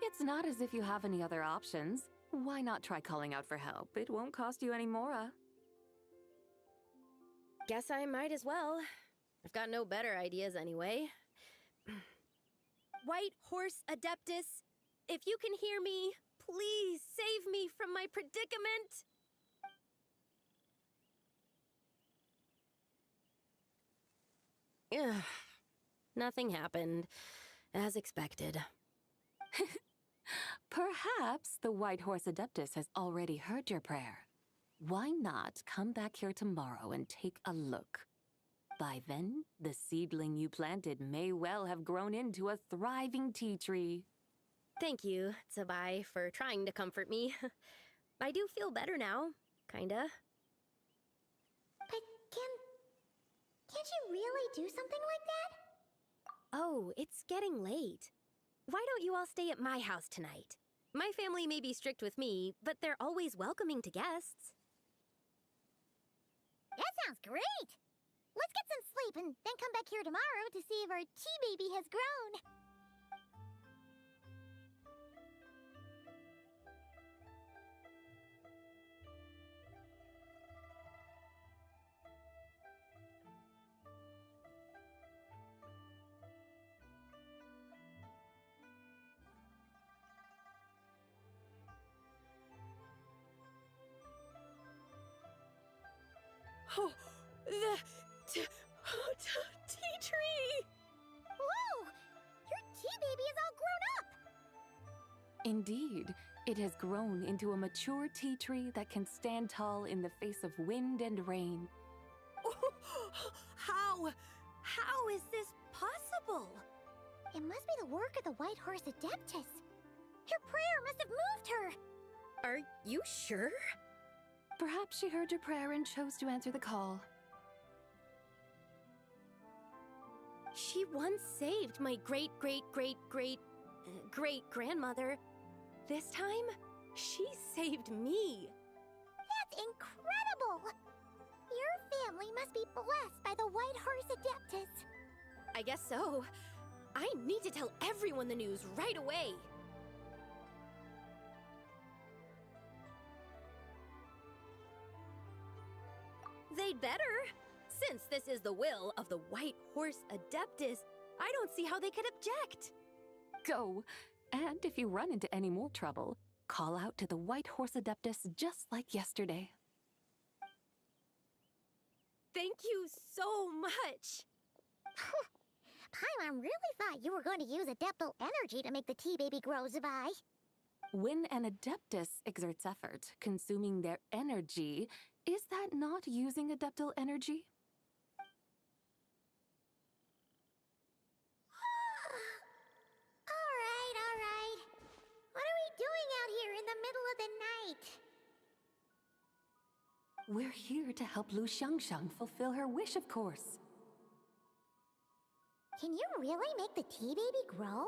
It's not as if you have any other options. Why not try calling out for help? It won't cost you any more. Guess I might as well. I've got no better ideas anyway. White Horse Adeptus, if you can hear me, please save me from my predicament. Ugh. Nothing happened, as expected. Perhaps the White Horse Adeptus has already heard your prayer. Why not come back here tomorrow and take a look? By then, the seedling you planted may well have grown into a thriving tea tree. Thank you, Tsubai, for trying to comfort me. I do feel better now, kinda. But can't you really do something like that? Oh, it's getting late. Why don't you all stay at my house tonight? My family may be strict with me, but they're always welcoming to guests. That sounds great! Let's get some sleep and then come back here tomorrow to see if our tea baby has grown. Oh, the tea tree! Whoa! Your tea baby is all grown up! Indeed, it has grown into a mature tea tree that can stand tall in the face of wind and rain. How is this possible? It must be the work of the White Horse Adeptus. Her prayer must have moved her. Are you sure? Perhaps she heard your prayer and chose to answer the call. She once saved my great-great-great-great-great-grandmother. This time, she saved me. That's incredible! Your family must be blessed by the White Horse Adeptus. I guess so. I need to tell everyone the news right away. They'd better. Since this is the will of the White Horse Adeptus, I don't see how they could object. Go! And if you run into any more trouble, call out to the White Horse Adeptus just like yesterday. Thank you so much! Paimon really thought you were going to use Adeptal energy to make the tea baby grow, Zabai. When an Adeptus exerts effort, consuming their energy, is that not using Adeptal energy? All right. What are we doing out here in the middle of the night? We're here to help Lu Xiangxiang fulfill her wish, of course. Can you really make the tea baby grow?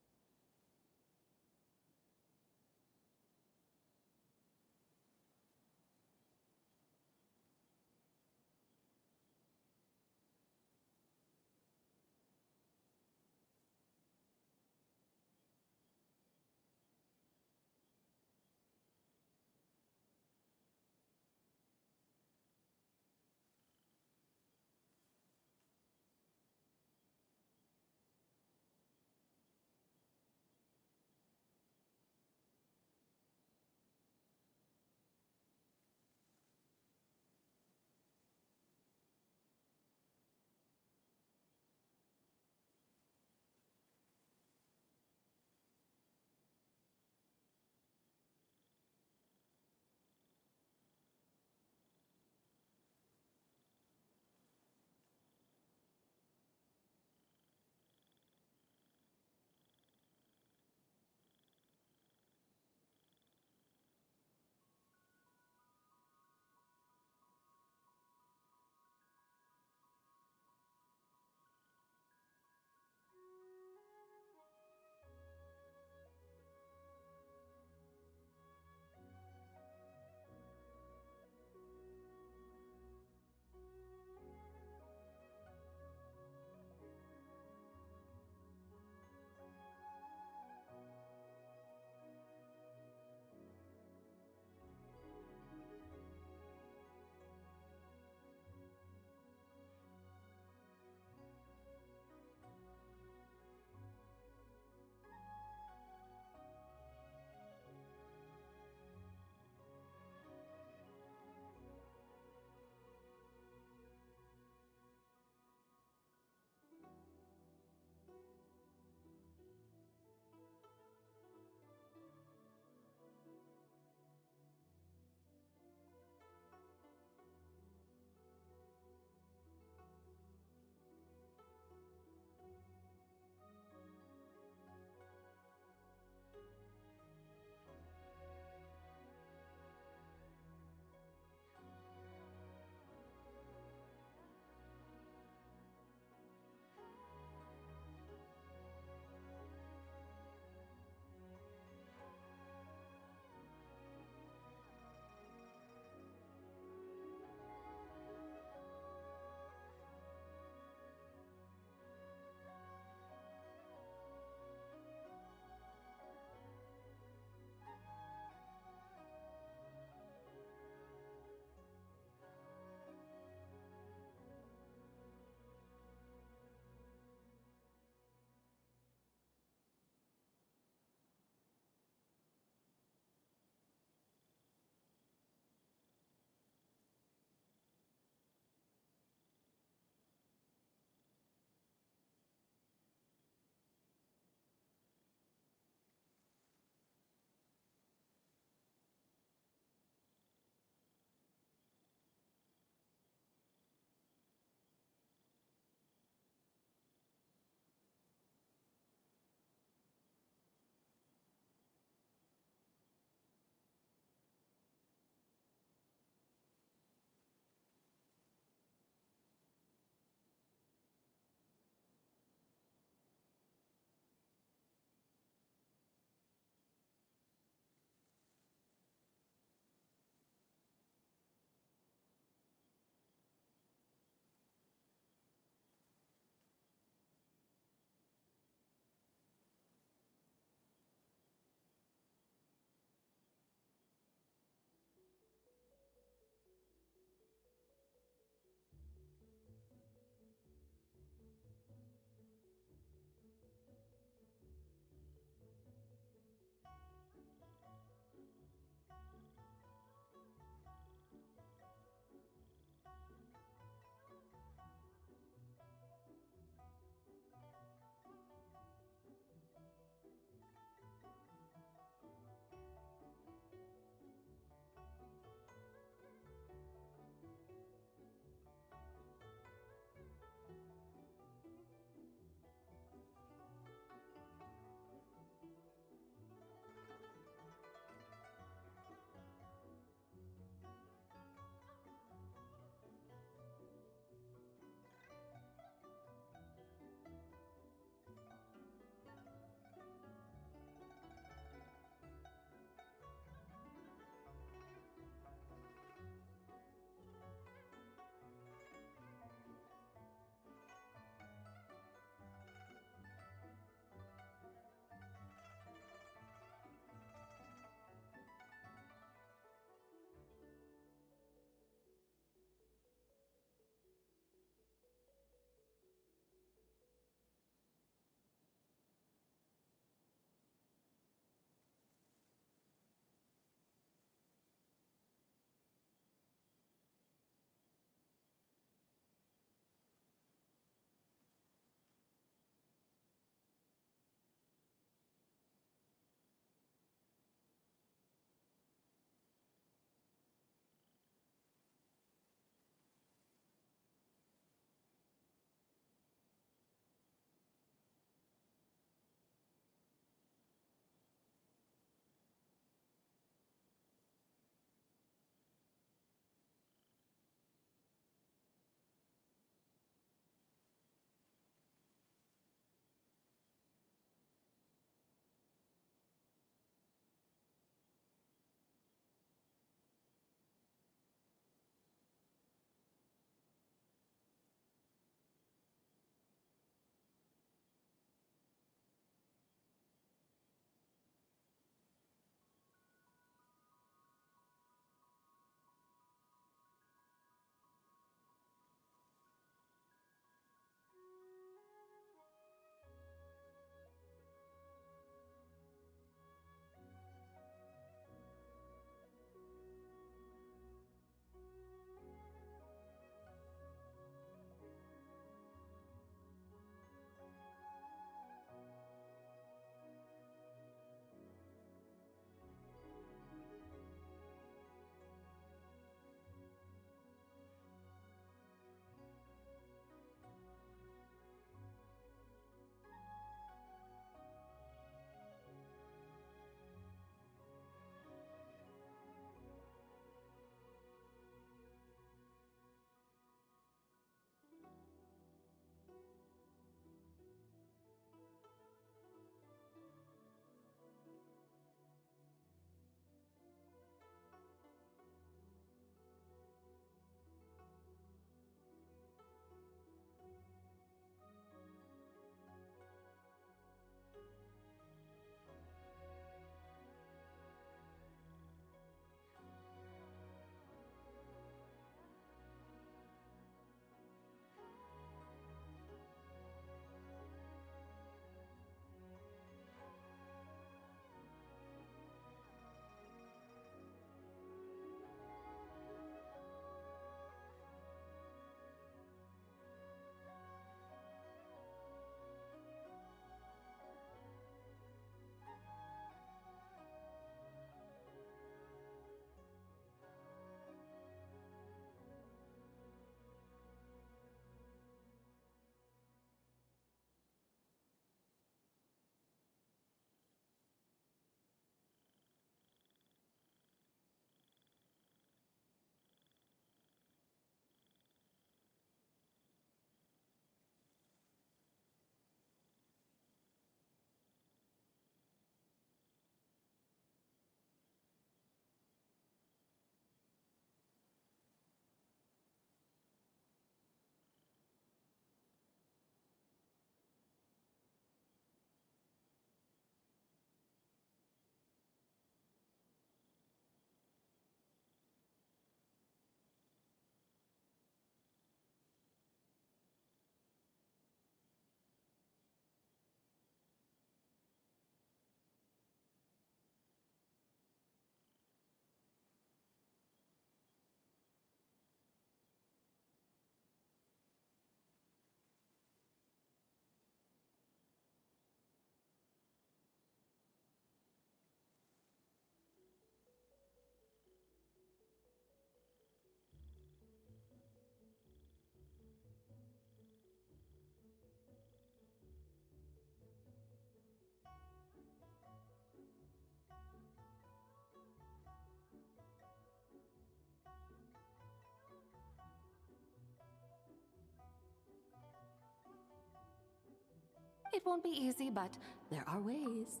won't be easy, but there are ways.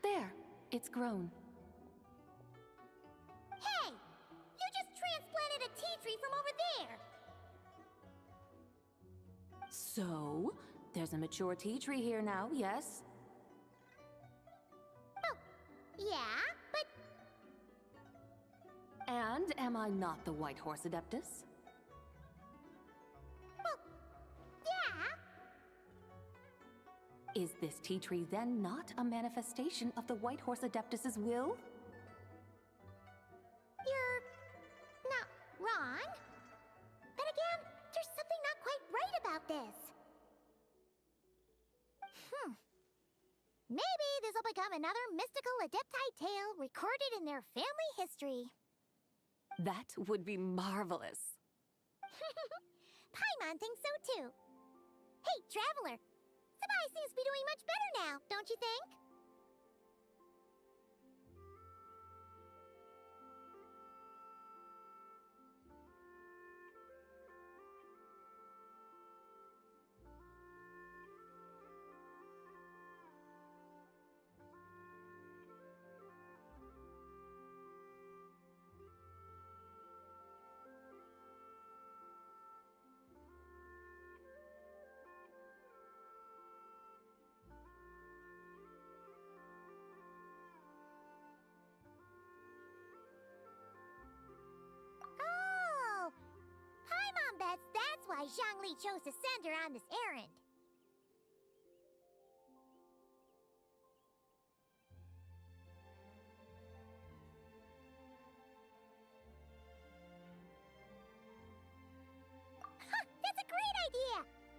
There, it's grown. Hey! You just transplanted a tea tree from over there! So, there's a mature tea tree here now, yes? Oh, yeah, but... And am I not the White Horse Adeptus? Well, yeah. Is this tea tree then not a manifestation of the White Horse Adeptus's will? You're not wrong. Then again, there's something not quite right about this. Maybe this will become another mystical Adepti tale recorded in their family history. That would be marvelous. Paimon thinks so too. Hey, Traveler! Sabai seems to be doing much better now, don't you think? Oh! Paimon bets that's why Zhongli chose to send her on this errand. That's a great idea!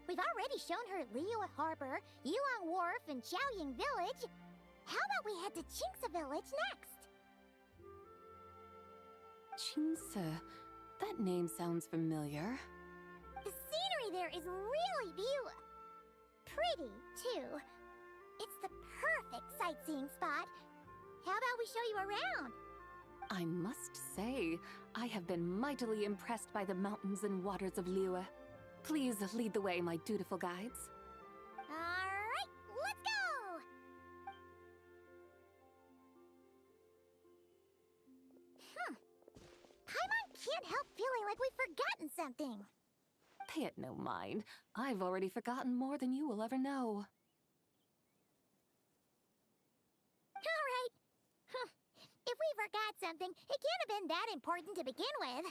We've already shown her Liyue Harbor, Yulong Wharf, and Xiaoying Village. How about we head to Qingce Village next? Qingce. That name sounds familiar. The scenery there is really pretty, too. It's the perfect sightseeing spot. How about we show you around? I must say, I have been mightily impressed by the mountains and waters of Liyue. Please lead the way, my dutiful guides. Alright, let's go! Paimon can't help feeling like we've forgotten something. Pay it no mind. I've already forgotten more than you will ever know. Alright. If we forgot something, it can't have been that important to begin with.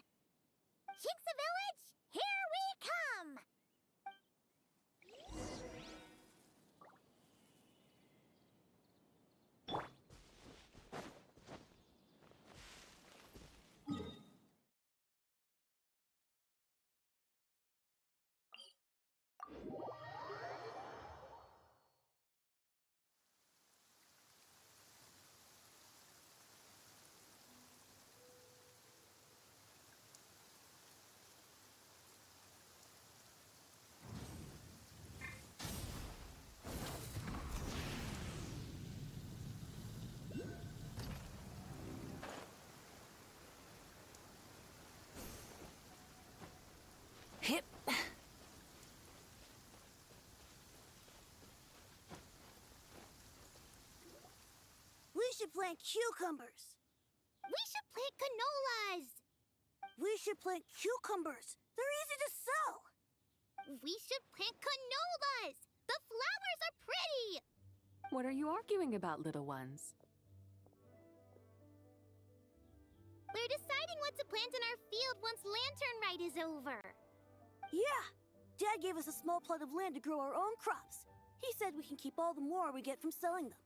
Qingce Village, here we come! Hip. We should plant cucumbers. We should plant canolas. We should plant cucumbers. They're easy to sow. We should plant canolas. The flowers are pretty. What are you arguing about, little ones? We're deciding what to plant in our field once Lantern Rite is over. Yeah. Dad gave us a small plot of land to grow our own crops. He said we can keep all the more we get from selling them.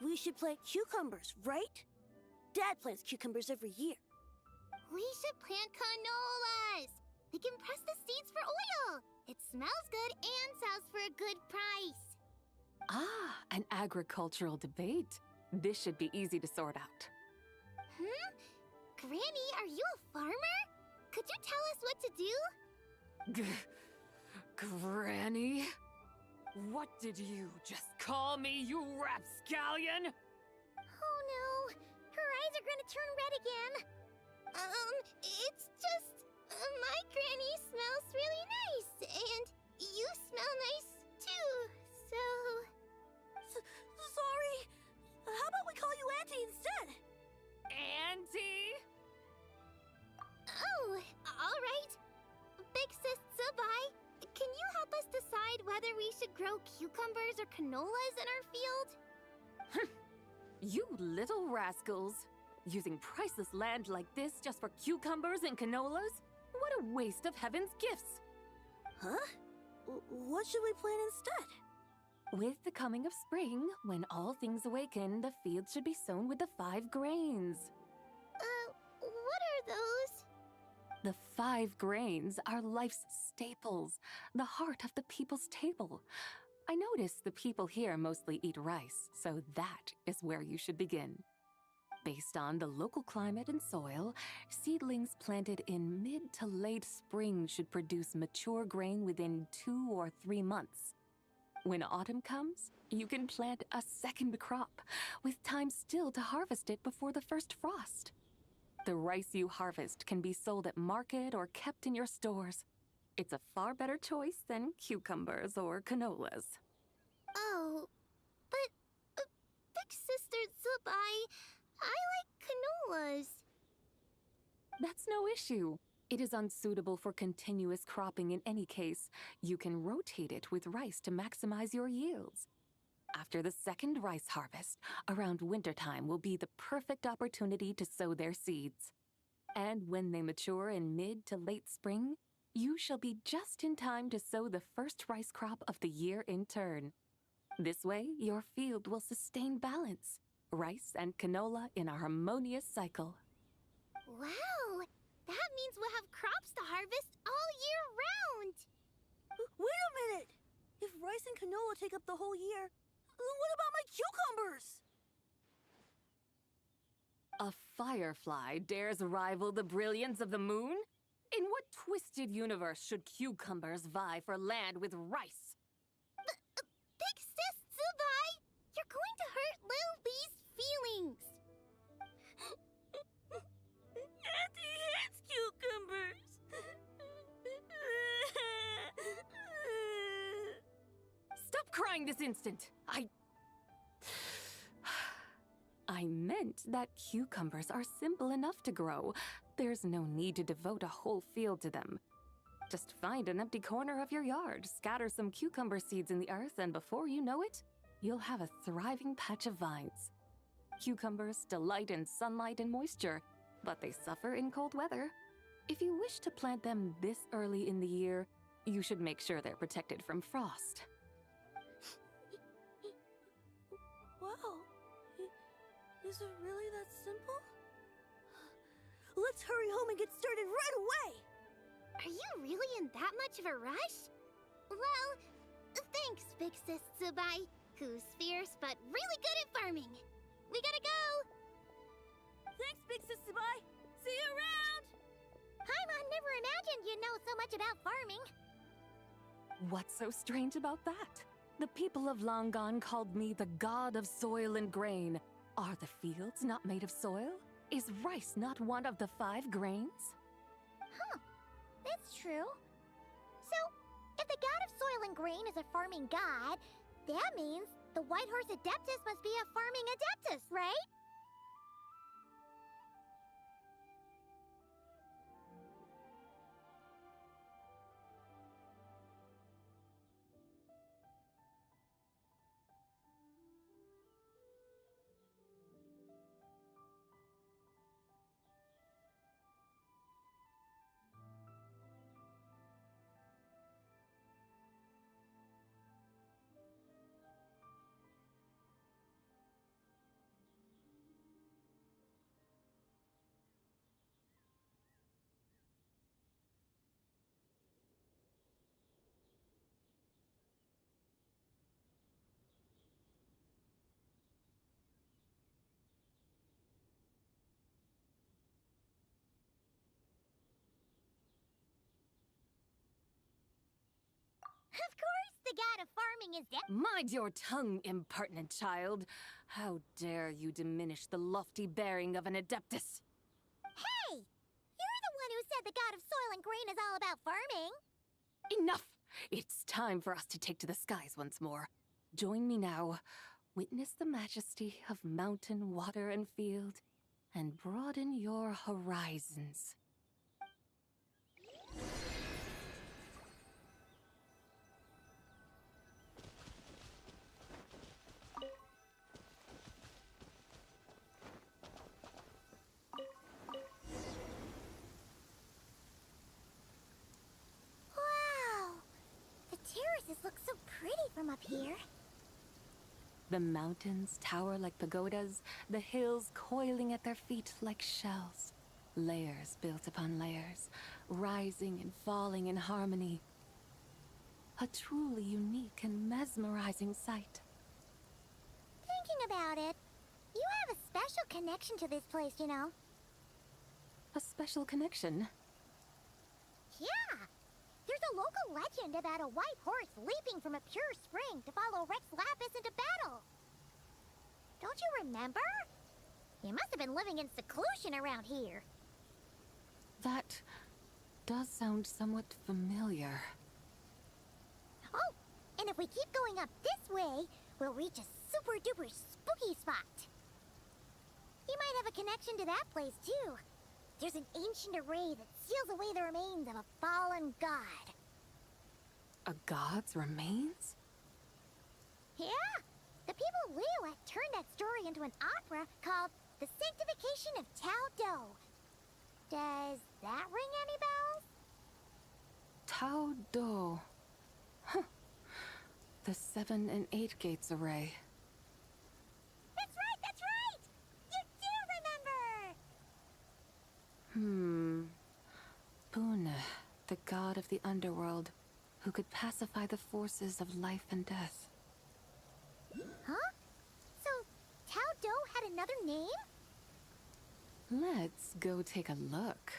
We should plant cucumbers, right? Dad plants cucumbers every year. We should plant canolas. We can press the seeds for oil. It smells good and sells for a good price. Ah, an agricultural debate. This should be easy to sort out. Granny, are you a farmer? Could you tell us what to do? Granny? What did you just call me, you rapscallion? Oh no, her eyes are gonna turn red again. It's just... my granny smells really nice, and you smell nice too, so... Sorry. How about we call you Auntie instead? Auntie? Oh, alright. Big Sis Zubai, can you help us decide whether we should grow cucumbers or canolas in our field? You little rascals! Using priceless land like this just for cucumbers and canolas? What a waste of heaven's gifts! Huh? What should we plant instead? With the coming of spring, when all things awaken, the fields should be sown with the 5 grains. What are those? The 5 grains are life's staples, the heart of the people's table. I notice the people here mostly eat rice, so that is where you should begin. Based on the local climate and soil, seedlings planted in mid to late spring should produce mature grain within 2 or 3 months. When autumn comes, you can plant a second crop, with time still to harvest it before the first frost. The rice you harvest can be sold at market or kept in your stores. It's a far better choice than cucumbers or canolas. Oh, but Big Sister Zubai, I like canolas. That's no issue. It is unsuitable for continuous cropping in any case. You can rotate it with rice to maximize your yields. After the second rice harvest, around wintertime will be the perfect opportunity to sow their seeds. And when they mature in mid to late spring, you shall be just in time to sow the first rice crop of the year in turn. This way, your field will sustain balance. Rice and canola in a harmonious cycle. Wow! That means we'll have crops to harvest all year round! Wait a minute! If rice and canola take up the whole year, what about my cucumbers? A firefly dares rival the brilliance of the moon? In what twisted universe should cucumbers vie for land with rice? Big Sis Zubai, you're going to hurt Lil Lee's feelings. Auntie hates cucumbers. Stop crying this instant! I meant that cucumbers are simple enough to grow. There's no need to devote a whole field to them. Just find an empty corner of your yard, scatter some cucumber seeds in the earth, and before you know it, you'll have a thriving patch of vines. Cucumbers delight in sunlight and moisture, but they suffer in cold weather. If you wish to plant them this early in the year, you should make sure they're protected from frost. Wow. Is it really that simple? Let's hurry home and get started right away! Are you really in that much of a rush? Well, thanks, Big Sis Zubai, who's fierce but really good at farming. We gotta go! Thanks, Big Sis Zubai! See you around! Paimon never imagined you'd know so much about farming. What's so strange about that? The people of Long Gone called me the god of soil and grain. Are the fields not made of soil? Is rice not one of the 5 grains? Huh. That's true. So, if the god of soil and grain is a farming god, that means the White Horse Adeptus must be a farming adeptus, right? Of course the god of farming is dead. Mind your tongue, impertinent child. How dare you diminish the lofty bearing of an adeptus? Hey! You're the one who said the god of soil and grain is all about farming. Enough! It's time for us to take to the skies once more. Join me now. Witness the majesty of mountain, water, and field, and broaden your horizons. Wow! The terraces look so pretty from up here. The mountains tower like pagodas, the hills coiling at their feet like shells. Layers built upon layers, rising and falling in harmony. A truly unique and mesmerizing sight. Thinking about it, you have a special connection to this place, you know. A special connection? Yeah! There's a local legend about a white horse leaping from a pure spring to follow Rex Lapis into battle. Don't you remember? You must have been living in seclusion around here. That does sound somewhat familiar. Oh, and if we keep going up this way, we'll reach a super duper spooky spot. You might have a connection to that place too. There's an ancient array that seals away the remains of a fallen god. A god's remains? Yeah! The people of Liyue turned that story into an opera called The Sanctification of Tao Do. Does that ring any bells? Tao Do. Huh. The 7 and 8 gates array. That's right, that's right! You do remember! Buna, the god of the underworld, who could pacify the forces of life and death. Huh? So, Tao Do had another name? Let's go take a look.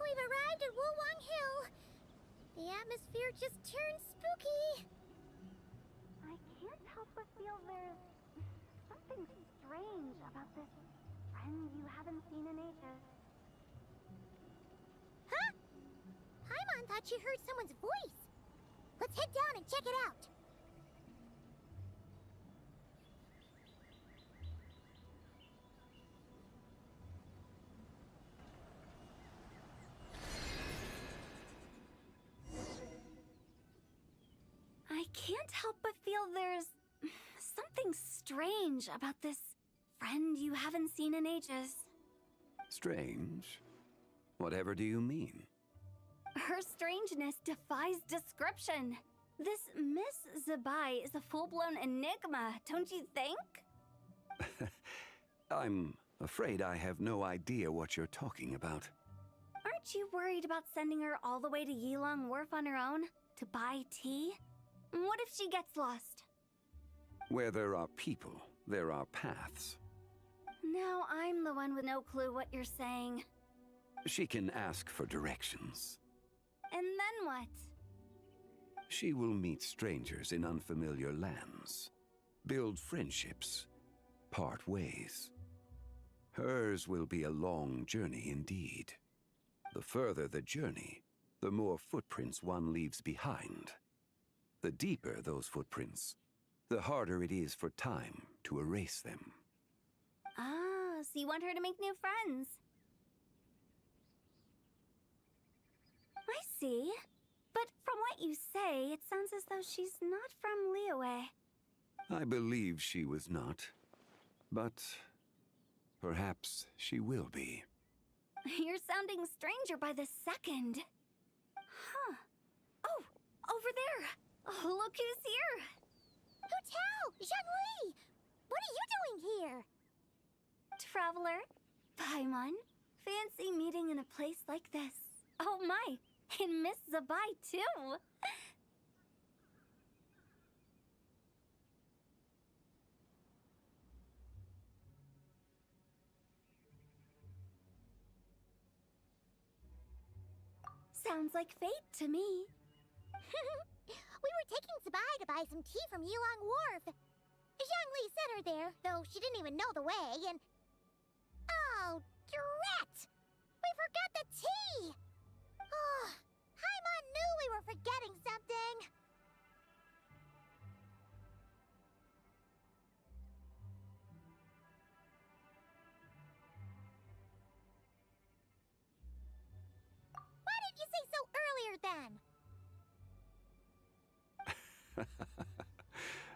We've arrived at Wuwang Hill. The atmosphere just turned spooky. I can't help but feel there's something strange about this friend you haven't seen in ages. Huh? Paimon thought she heard someone's voice. Let's head down and check it out. I can't help but feel there's something strange about this friend you haven't seen in ages. Strange? Whatever do you mean? Her strangeness defies description. This Miss Zabai is a full-blown enigma, don't you think? I'm afraid I have no idea what you're talking about. Aren't you worried about sending her all the way to Yilong Wharf on her own to buy tea? What if she gets lost? Where there are people, there are paths. Now I'm the one with no clue what you're saying. She can ask for directions. And then what? She will meet strangers in unfamiliar lands, build friendships, part ways. Hers will be a long journey indeed. The further the journey, the more footprints one leaves behind. The deeper those footprints, the harder it is for time to erase them. Ah, so you want her to make new friends. I see. But from what you say, it sounds as though she's not from Liyue. I believe she was not, but perhaps she will be. You're sounding stranger by the second. Huh. Oh, over there. Oh, look who's here. Hu Tao! Zhongli! What are you doing here? Traveler, Paimon, fancy meeting in a place like this. Oh my, and Miss Zabai too! Sounds like fate to me. We were taking Zabai to buy some tea from Yulong Wharf. Zhongli sent her there, though she didn't even know the way, and... Oh, drat! We forgot the tea! Oh, Paimon knew we were forgetting something! Why didn't you say so earlier then?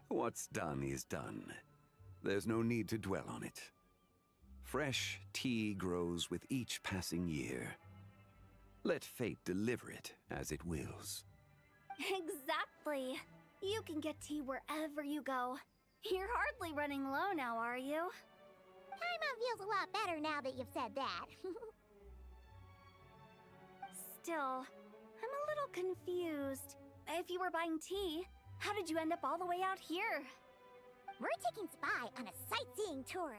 What's done is done. There's no need to dwell on it. Fresh tea grows with each passing year. Let fate deliver it as it wills. Exactly. You can get tea wherever you go. You're hardly running low now, are you? Paimon feels a lot better now that you've said that. Still, I'm a little confused. If you were buying tea, how did you end up all the way out here? We're taking Spy on a sightseeing tour.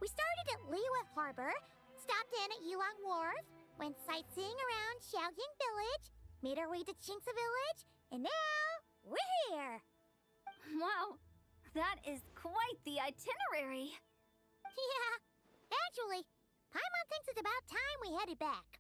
We started at Liyue Harbor, stopped in at Yulong Wharf, went sightseeing around Xiaoying Village, made our way to Qingce Village, and now we're here. Wow, that is quite the itinerary. Yeah, actually, Paimon thinks it's about time we headed back.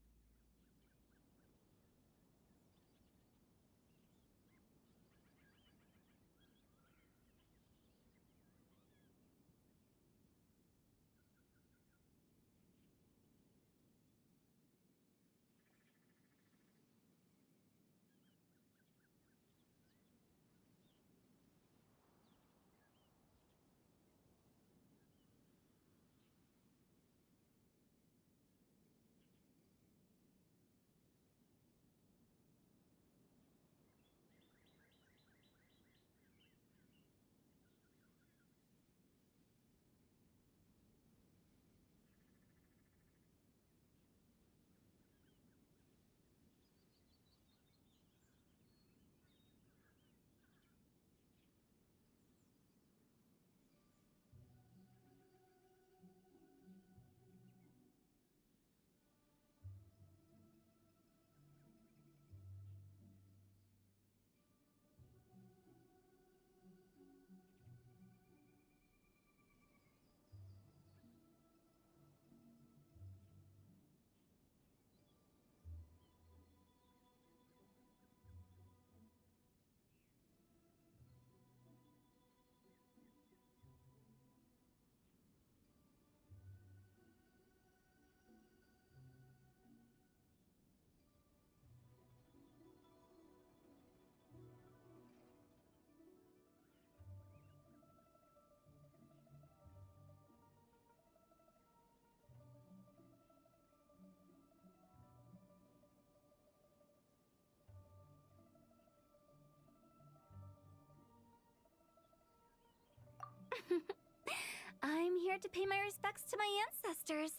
I'm here to pay my respects to my ancestors.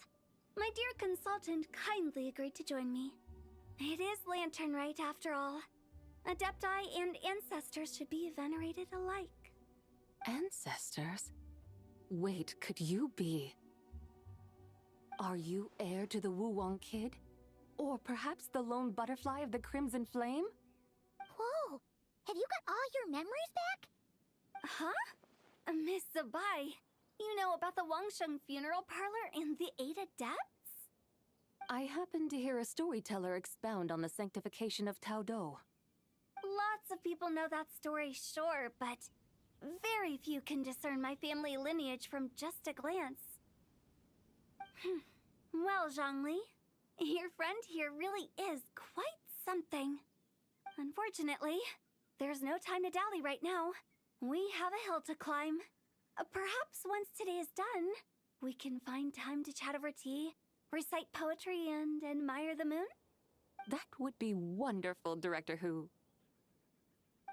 My dear consultant kindly agreed to join me. It is Lantern Rite, after all. Adepti and ancestors should be venerated alike. Ancestors? Wait, could you be... Are you heir to the Wu Wong kid? Or perhaps the lone butterfly of the Crimson Flame? Whoa! Have you got all your memories back? Huh? Miss Zabai, you know about the Wangsheng funeral parlor and the 8 adepts? I happened to hear a storyteller expound on the sanctification of Tao Do. Lots of people know that story, sure, but very few can discern my family lineage from just a glance. Well, Zhongli, your friend here really is quite something. Unfortunately, there's no time to dally right now. We have a hill to climb. Perhaps once today is done, we can find time to chat over tea, recite poetry, and admire the moon? That would be wonderful, Director Hu.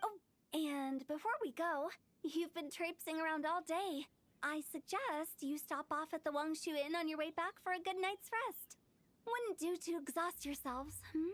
Oh, and before we go, You've been traipsing around all day. I suggest you stop off at the Wangshu Inn on your way back for a good night's rest. Wouldn't do to exhaust yourselves, hmm?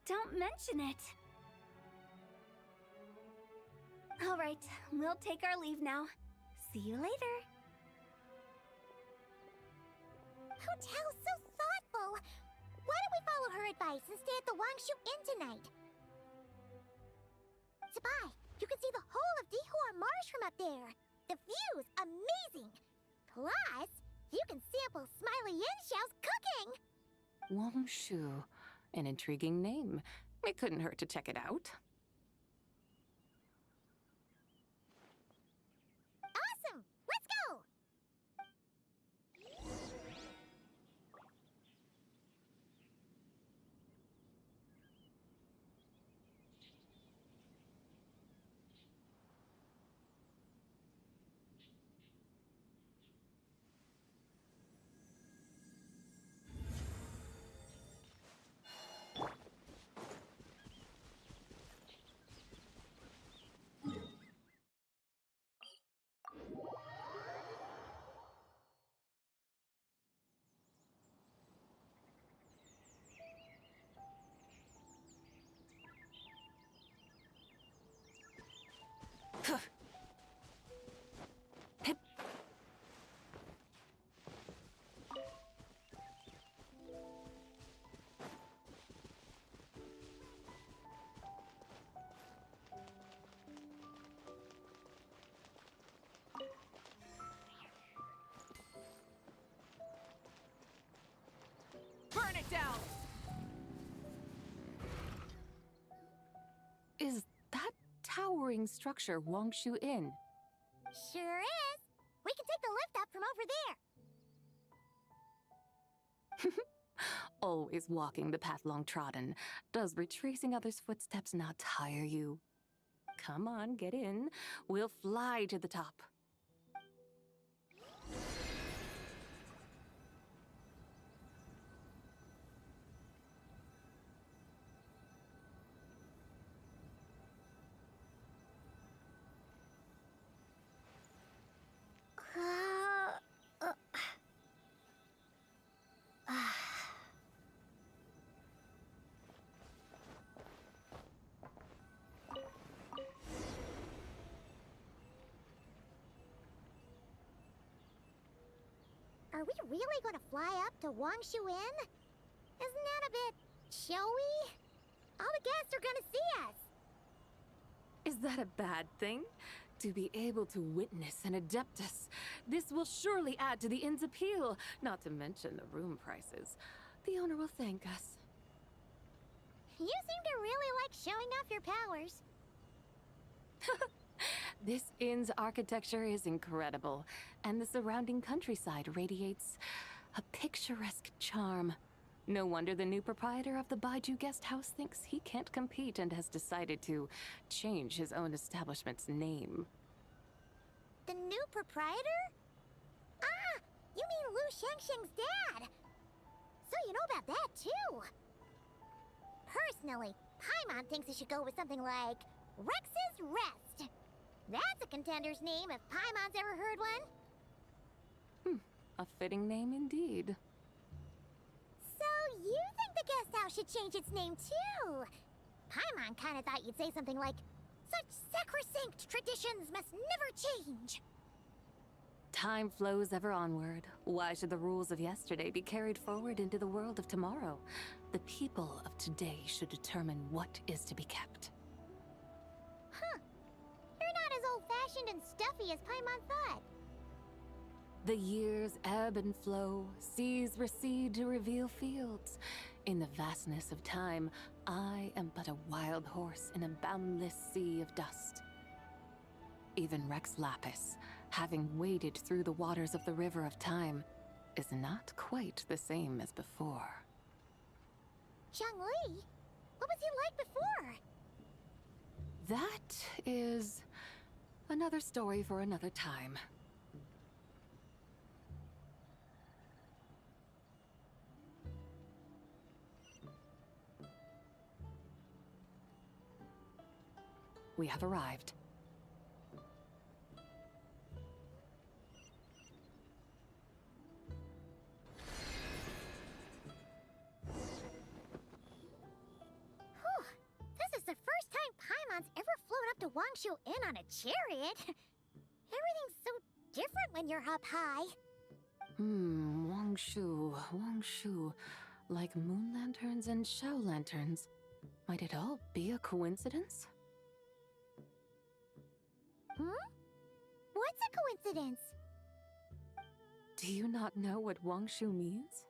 Don't mention it. All right, we'll take our leave now. See you later. Hotel's so thoughtful. Why don't we follow her advice and stay at the Wangshu Inn tonight? Sabai, you can see the whole of Dihua Marsh from up there. The view's amazing. Plus, you can sample Smiley Yin-Xiao's cooking. Wangshu. An intriguing name. It couldn't hurt to check it out. Awesome! Let's go! Burn it down! Is that towering structure Wangshu Inn? Sure is. We can take the lift up from over there. Always walking the path long trodden. Does retracing others' footsteps not tire you? Come on, get in. We'll fly to the top. Are we really going to fly up to Wangshu Inn? Isn't that a bit showy? All the guests are going to see us. Is that a bad thing? To be able to witness an Adeptus. This will surely add to the inn's appeal, not to mention the room prices. The owner will thank us. You seem to really like showing off your powers. This inn's architecture is incredible, and the surrounding countryside radiates a picturesque charm. No wonder the new proprietor of the Baiju guest house thinks he can't compete and has decided to change his own establishment's name. The new proprietor? Ah, you mean Lu Shengsheng's dad. So you know about that too. Personally, Paimon thinks it should go with something like Rex's Rest. That's a contender's name if Paimon's ever heard one. A fitting name indeed. So you think the guest house should change its name too? Paimon kinda thought you'd say something like, such sacrosanct traditions must never change. Time flows ever onward. Why should the rules of yesterday be carried forward into the world of tomorrow? The people of today should determine what is to be kept. Huh. You're not as old-fashioned and stuffy as Paimon thought. The years ebb and flow, seas recede to reveal fields. In the vastness of time, I am but a wild horse in a boundless sea of dust. Even Rex Lapis, having waded through the waters of the river of time, is not quite the same as before. Xiangli? What was he like before? That is another story for another time. We have arrived. Whew. This is the first time Paimon's ever flown up to Wangshu Inn on a chariot. Everything's so different when you're up high. Wangshu. Like moon lanterns and shell lanterns. Might it all be a coincidence? What's a coincidence? Do you not know what Wangshu means?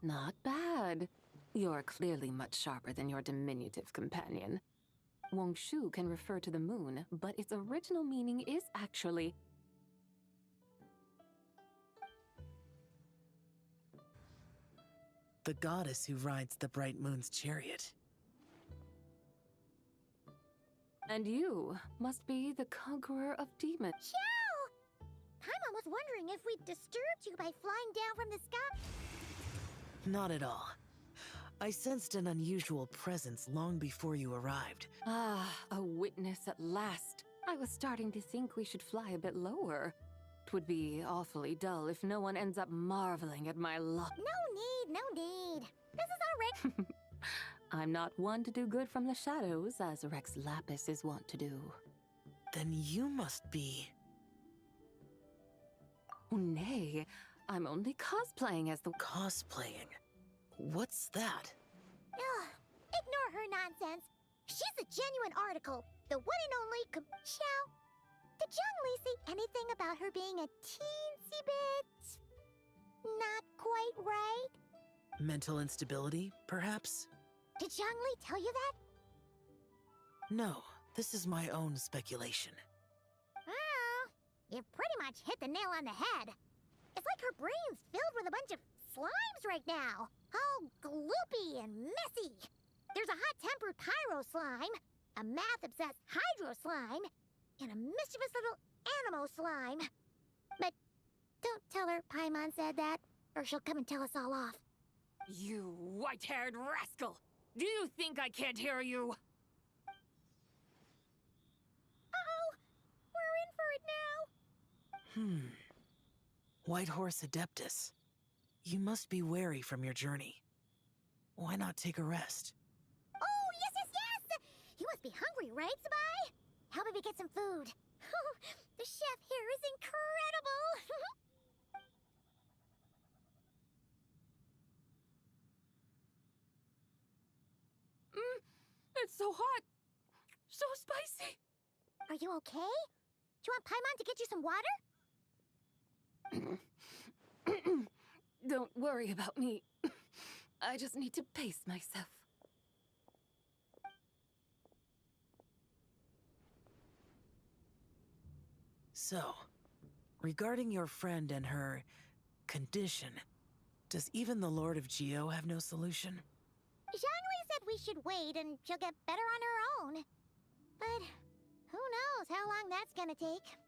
Not bad. You're clearly much sharper than your diminutive companion. Wongshu can refer to the moon, but its original meaning is actually... The goddess who rides the bright moon's chariot. And you must be the conqueror of demons. Xiao! Paimon was wondering if we'd disturbed you by flying down from the sky. Not at all. I sensed an unusual presence long before you arrived. Ah, a witness at last. I was starting to think we should fly a bit lower. Twould be awfully dull if no one ends up marveling at my luck. No need. This is our I'm not one to do good from the shadows, as Rex Lapis is wont to do. Then you must be... Oh, nay, I'm only cosplaying as the... Cosplaying? What's that? Ugh, ignore her nonsense. She's a genuine article. The one and only Xiao. Did Zhongli say anything about her being a teensy bit... not quite right? Mental instability, perhaps? Did Zhongli tell you that? No, this is my own speculation. Oh, you pretty much hit the nail on the head. It's like her brain's filled with a bunch of slimes right now. All gloopy and messy. There's a hot-tempered pyro slime, a math-obsessed hydro slime, and a mischievous little animo slime. But don't tell her Paimon said that, or she'll come and tell us all off. You white-haired rascal! Do you think I can't hear you? Uh-oh! We're in for it now! White Horse Adeptus. You must be weary from your journey. Why not take a rest? Oh, yes! You must be hungry, right, Sabai? How about we get some food? The chef here is incredible! It's so hot! So spicy! Are you okay? Do you want Paimon to get you some water? Don't worry about me. I just need to pace myself. So, regarding your friend and her condition, does even the Lord of Geo have no solution? Zhongli said we should wait and she'll get better on her own. But who knows how long that's gonna take.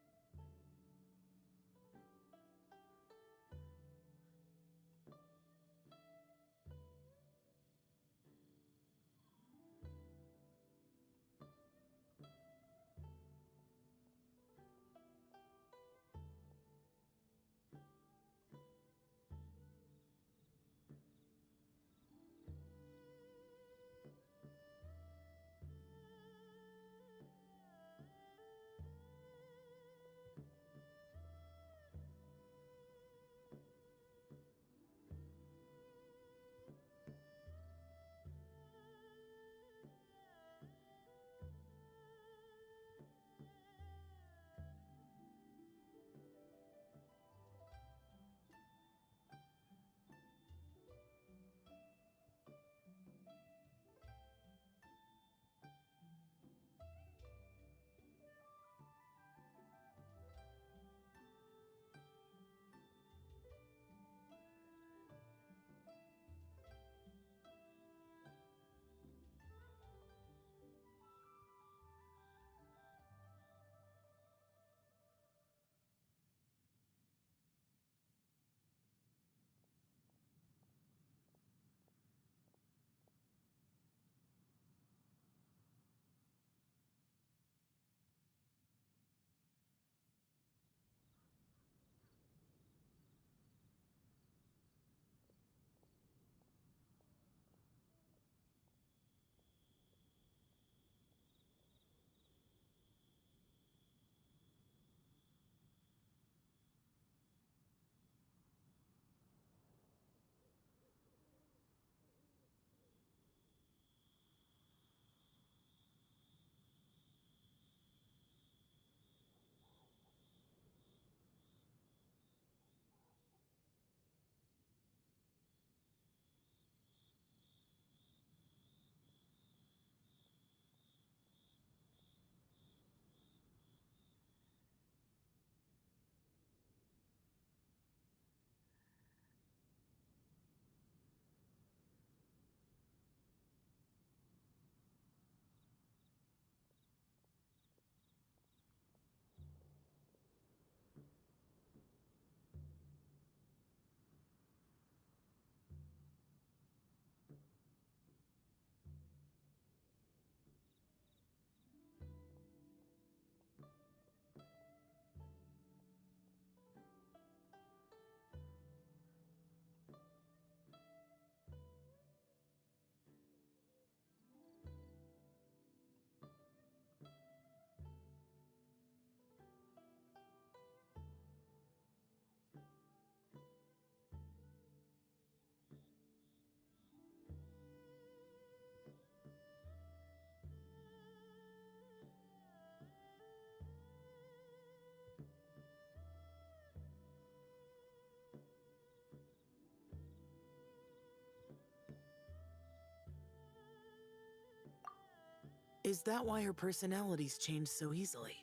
Is that why her personalities change so easily?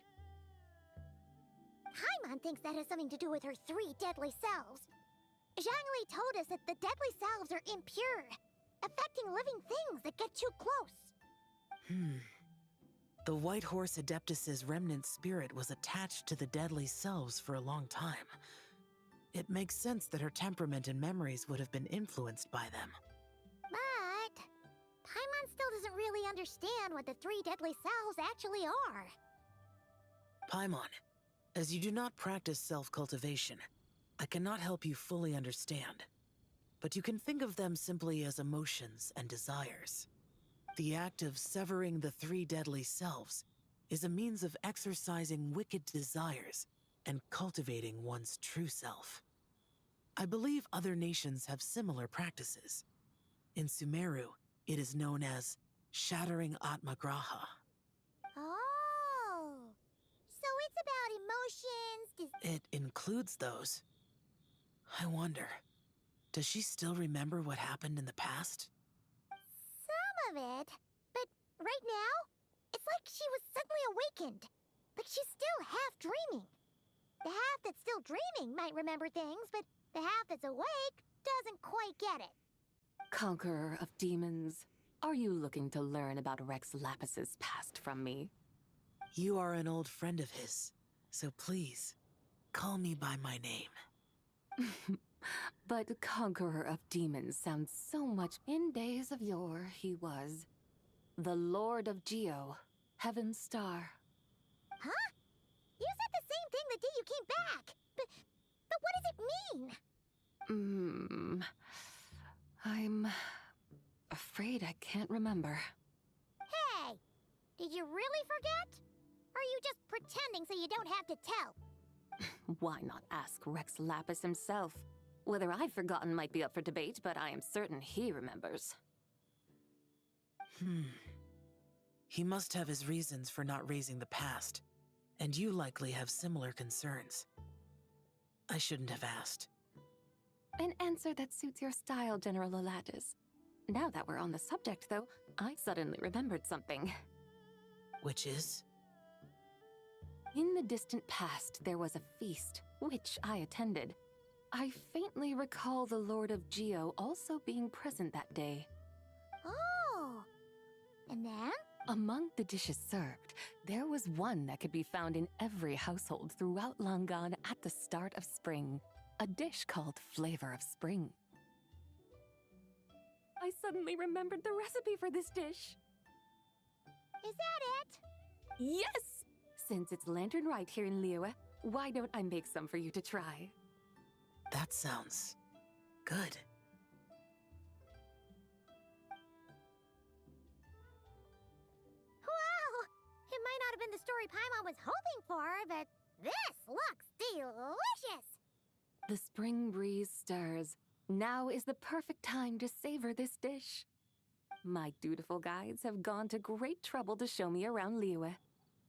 Paimon thinks that has something to do with her 3 deadly selves. Zhangli told us that the deadly selves are impure, affecting living things that get too close. The White Horse Adeptus's remnant spirit was attached to the deadly selves for a long time. It makes sense that her temperament and memories would have been influenced by them. But Paimon still doesn't really understand what the 3 deadly selves actually are. Paimon, as you do not practice self-cultivation, I cannot help you fully understand. But you can think of them simply as emotions and desires. The act of severing the 3 deadly selves is a means of exercising wicked desires and cultivating one's true self. I believe other nations have similar practices. In Sumeru, it is known as shattering Atmagraha. Oh, so it's about emotions, It includes those. I wonder, does she still remember what happened in the past? some of it. But right now, it's like she was suddenly awakened. Like she's still half dreaming. The half that's still dreaming might remember things, but the half that's awake doesn't quite get it. Conqueror of demons, are you looking to learn about Rex Lapis's past from me? You are an old friend of his, so please, call me by my name. But Conqueror of Demons sounds so much in days of yore he was. The Lord of Geo, Heaven's Star. Huh? You said the same thing the day you came back! But what does it mean? I'm afraid I can't remember. Hey! Did you really forget? Or are you just pretending so you don't have to tell? Why not ask Rex Lapis himself? Whether I've forgotten might be up for debate, but I am certain he remembers. He must have his reasons for not raising the past, and you likely have similar concerns. I shouldn't have asked. An answer that suits your style, General Olatis. Now that we're on the subject, though, I suddenly remembered something. Which is? In the distant past, there was a feast, which I attended. I faintly recall the Lord of Geo also being present that day. Oh! And then? Among the dishes served, there was one that could be found in every household throughout Langan at the start of spring. A dish called Flavor of Spring. I suddenly remembered the recipe for this dish. Is that it? Yes! Since it's Lantern Right here in Liyue, why don't I make some for you to try? That sounds good. Wow! It might not have been the story Paimon was hoping for, but this looks delicious! The spring breeze stirs. Now is the perfect time to savor this dish. My dutiful guides have gone to great trouble to show me around Liyue.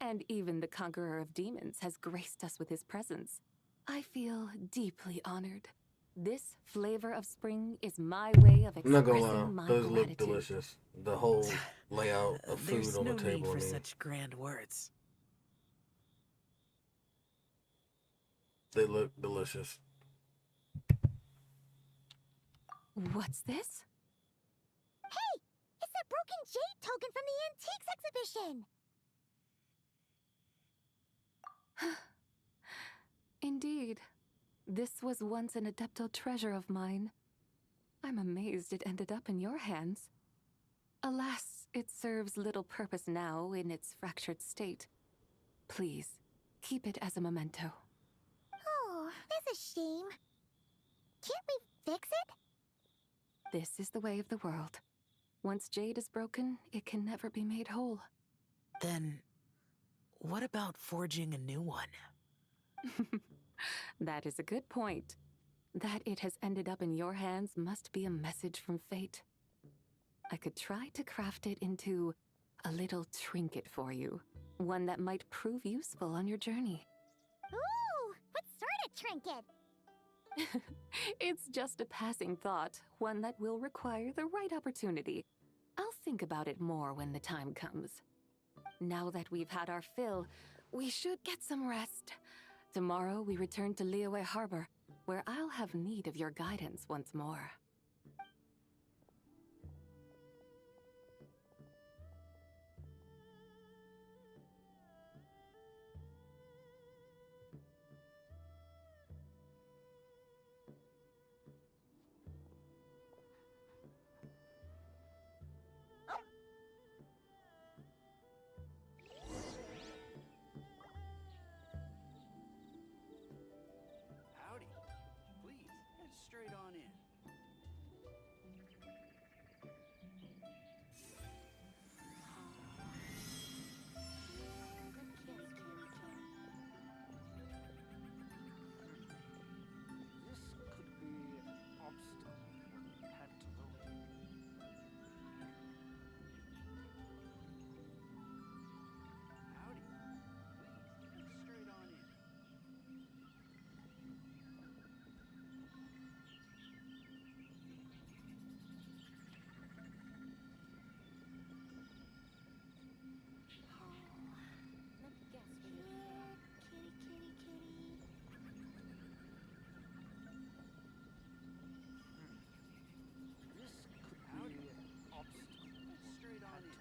And even the Conqueror of Demons has graced us with his presence. I feel deeply honored. This Flavor of Spring is my way of I'm not gonna expressing lie, my those look gratitude. delicious. The whole layout of food There's on no the need table. for I mean, such grand words. they look delicious. What's this? Hey! It's that broken jade token from the Antiques exhibition! Indeed. This was once an Adeptal treasure of mine. I'm amazed it ended up in your hands. Alas, it serves little purpose now in its fractured state. Please, keep it as a memento. Oh, that's a shame. Can't we fix it? This is the way of the world. Once jade is broken, it can never be made whole. Then, what about forging a new one? That is a good point. That it has ended up in your hands must be a message from fate. I could try to craft it into a little trinket for you. One that might prove useful on your journey. Ooh! What sort of trinket? It's just a passing thought, one that will require the right opportunity. I'll think about it more when the time comes. Now that we've had our fill, we should get some rest. Tomorrow we return to Liyue Harbor, where I'll have need of your guidance once more. Howdy. Please, head straight on in. This could be an obstacle for pantaloon. Howdy. Please, head straight on in. Let me guess where you're from. Kitty, kitty, kitty. This could be an obstacle. Head straight on in.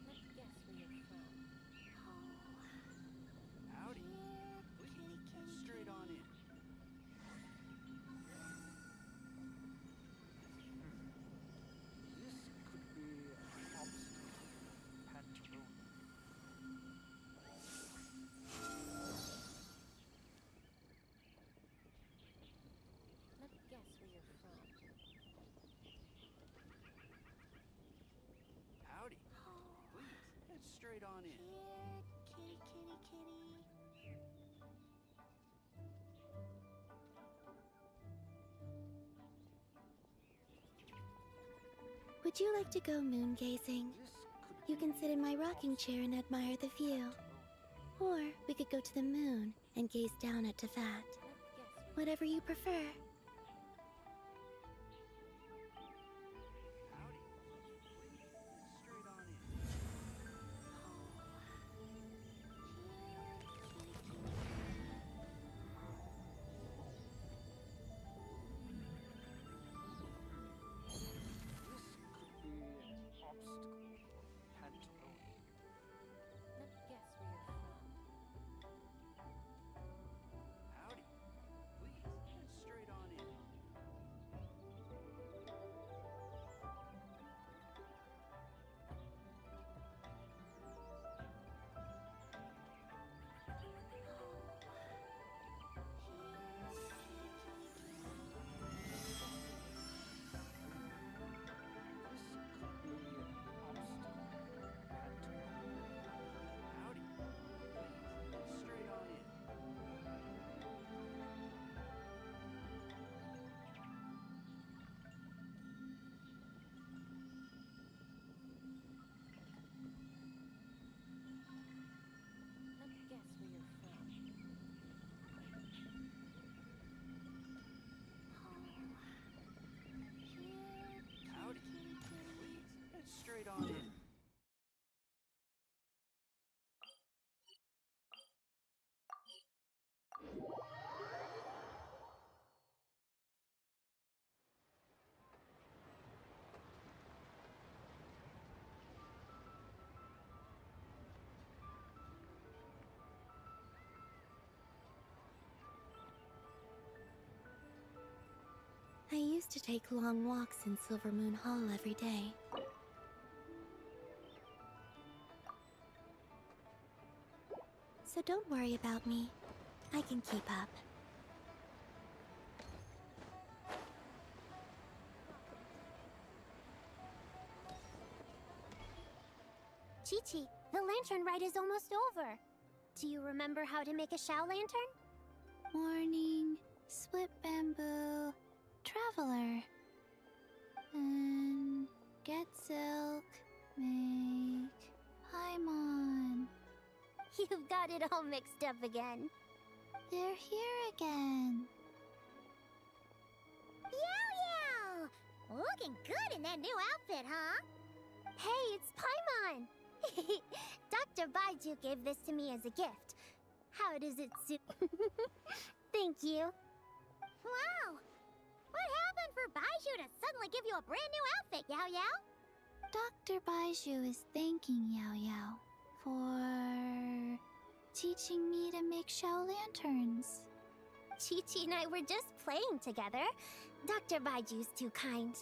Let me guess where you're from. Howdy. Please, head straight on in. This could be an obstacle. Pantaloon. Let me guess where you're from. Howdy. Please, head straight on in. Kitty, kitty, kitty. Would you like to go moon gazing? You can sit in my rocking chair and admire the view. Or we could go to the moon and gaze down at Tefat. Whatever you prefer. Straight on in. This could be an obstacle for pantaloon. Let me guess where you're from. Howdy. Please, head straight on in. This could be an obstacle for pantaloon. Howdy. Please, head straight on in. Let me guess where you're from. Howdy. Please, head straight on in. I used to take long walks in Silver Moon Hall every day. So don't worry about me. I can keep up. Chi-Chi, the lantern ride is almost over. Do you remember how to make a Shao lantern? Warning, split bamboo, traveler. Get silk, Make Paimon. You've got it all mixed up again. They're here again. Yow Yow! Looking good in that new outfit, huh? Hey, it's Paimon! Dr. Baiju gave this to me as a gift. How does it suit? Thank you. Wow! What happened for Baiju to suddenly give you a brand new outfit, Yao Yao? Dr. Baiju is thanking Yao Yao for teaching me to make Shao lanterns. Chi-Chi and I were just playing together. Dr. Baiju's too kind.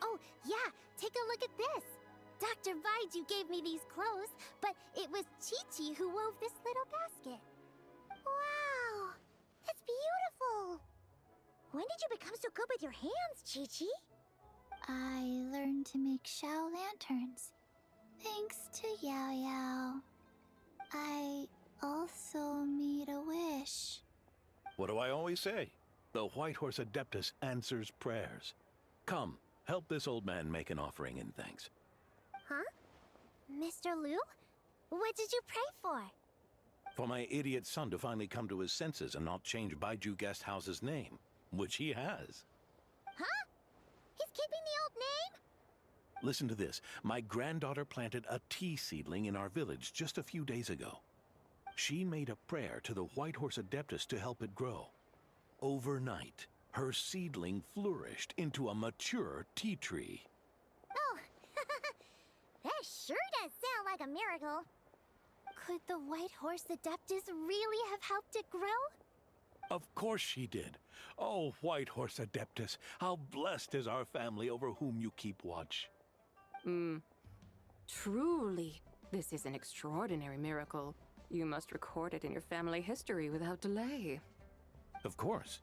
Oh, yeah, take a look at this. Dr. Baiju gave me these clothes, but it was Chi-Chi who wove this little basket. Wow, that's beautiful. When did you become so good with your hands, Chi-Chi? I learned to make Shao lanterns, thanks to Yao Yao. I also made a wish. What do I always say? The White Horse Adeptus answers prayers. Come, help this old man make an offering in thanks. Huh? Mr. Liu? What did you pray for? For my idiot son to finally come to his senses and not change Baiju Guest House's name, which he has. Huh? He's keeping the old name? Listen to this. My granddaughter planted a tea seedling in our village just a few days ago. She made a prayer to the White Horse Adeptus to help it grow. Overnight, her seedling flourished into a mature tea tree. Oh, that sure does sound like a miracle. Could the White Horse Adeptus really have helped it grow? Of course she did. Oh, White Horse Adeptus, how blessed is our family over whom you keep watch. Truly, this is an extraordinary miracle. You must record it in your family history without delay. Of course.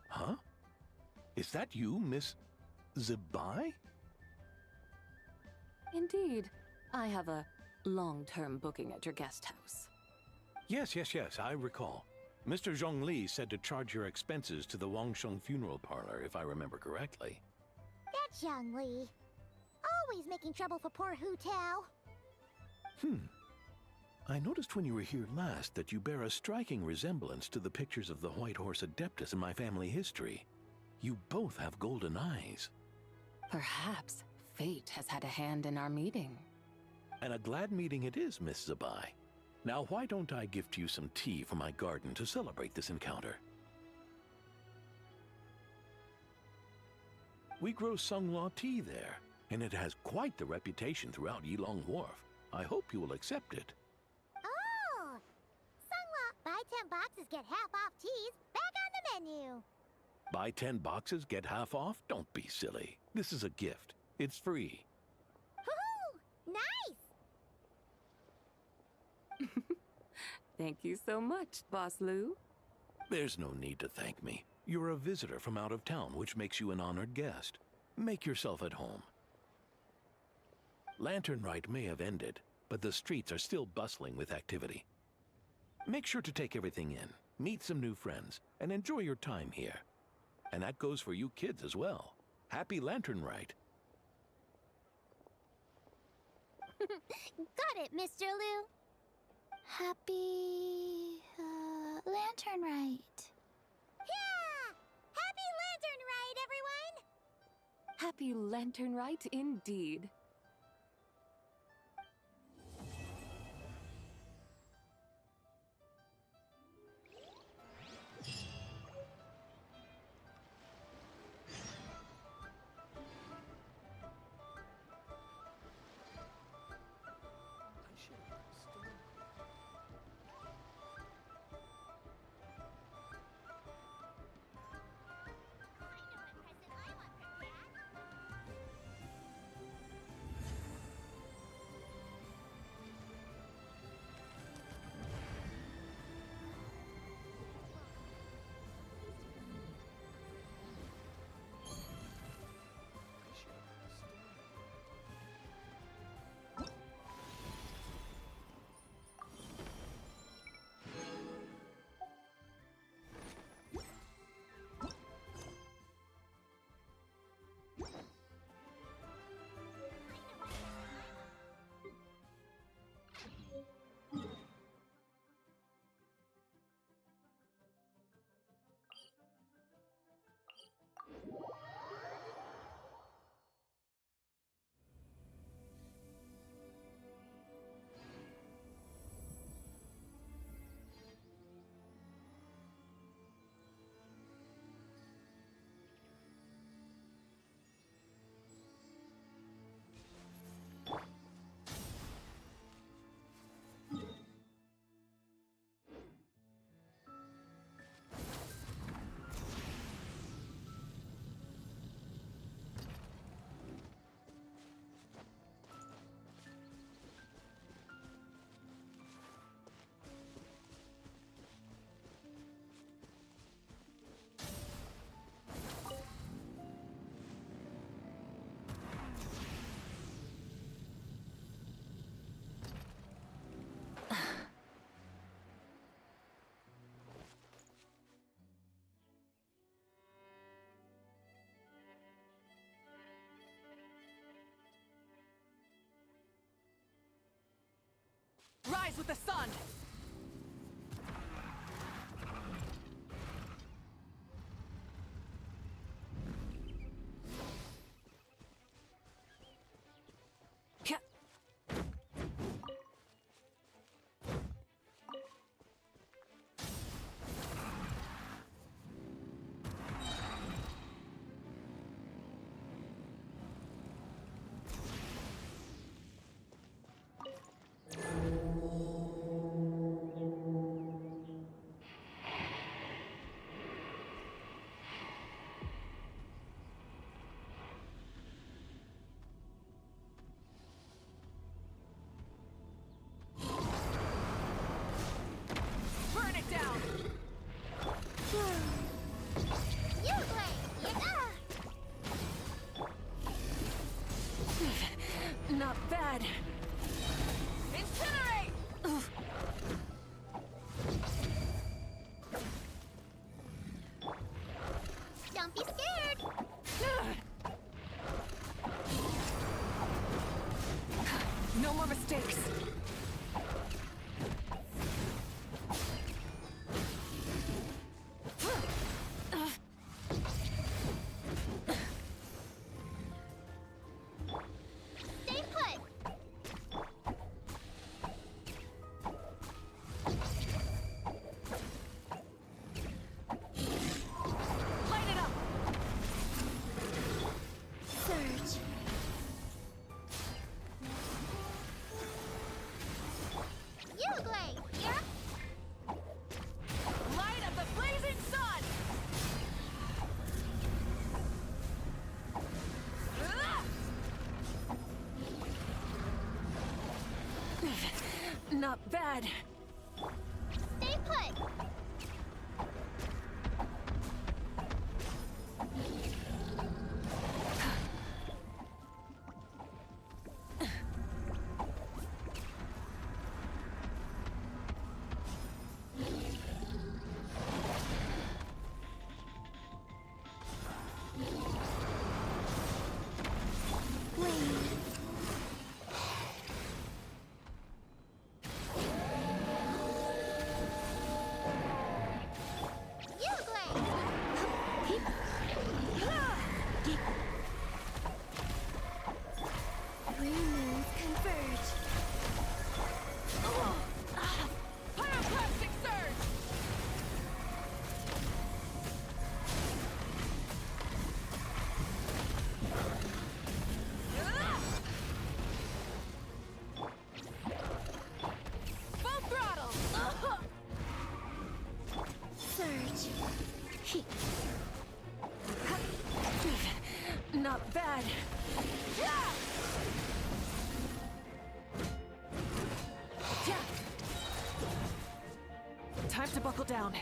Huh? Is that you, Miss Zebai? Indeed. I have a long-term booking at your guest house. Yes, I recall. Mr. Zhongli said to charge your expenses to the Wangsheng funeral parlor, if I remember correctly. That's Zhang Li. Always making trouble for poor Hu Tao. I noticed when you were here last that you bear a striking resemblance to the pictures of the White Horse Adeptus in my family history. You both have golden eyes. Perhaps fate has had a hand in our meeting. And a glad meeting it is, Miss Zebai. Now why don't I gift you some tea from my garden to celebrate this encounter? We grow Sunglaw tea there, and it has quite the reputation throughout Yilong Wharf. I hope you will accept it. Oh! Sunglaw, buy 10 boxes, get half off teas, back on the menu. Buy 10 boxes, get half off? Don't be silly. This is a gift. It's free. Woohoo! Nice! Thank you so much, Boss Liu. There's no need to thank me. You're a visitor from out of town, which makes you an honored guest. Make yourself at home. Lantern Rite may have ended, but the streets are still bustling with activity. Make sure to take everything in, meet some new friends, and enjoy your time here. And that goes for you kids as well. Happy Lantern Rite. Got it, Mr. Liu. Happy Lantern Rite. Yeah! Happy Lantern Rite, everyone! Happy Lantern Rite indeed. Rise with the sun! Not bad. Incinerate! Oof. Don't be scared! No more mistakes. Stay put! Light it up! Surge. You Glade! You're Light of the blazing sun! Not bad. Stay put! You Glade! Three moons converge. Pyroclastic surge! Full throttle! Surge. Not bad. Time to buckle down.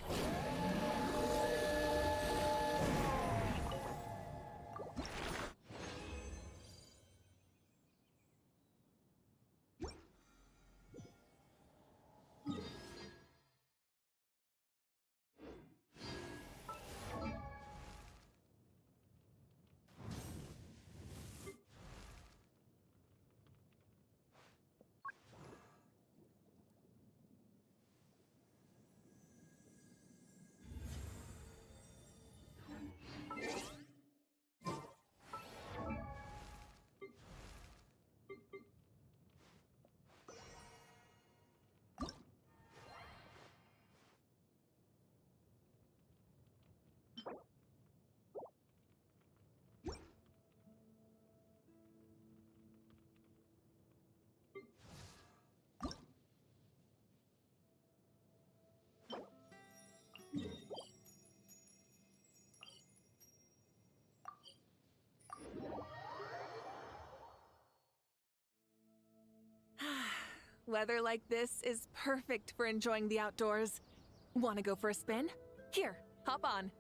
Weather like this is perfect for enjoying the outdoors. Want to go for a spin? Here, hop on.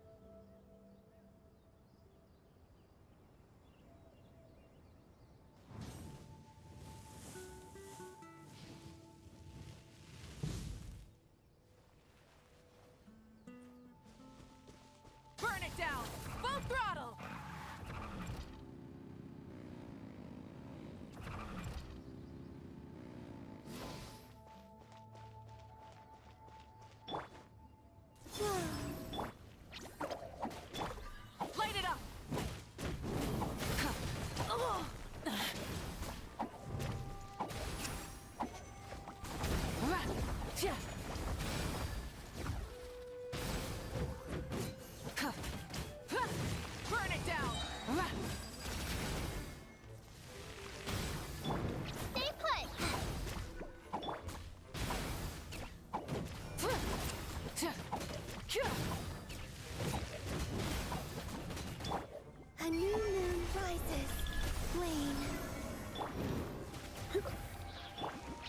Burn it down! Full throttle!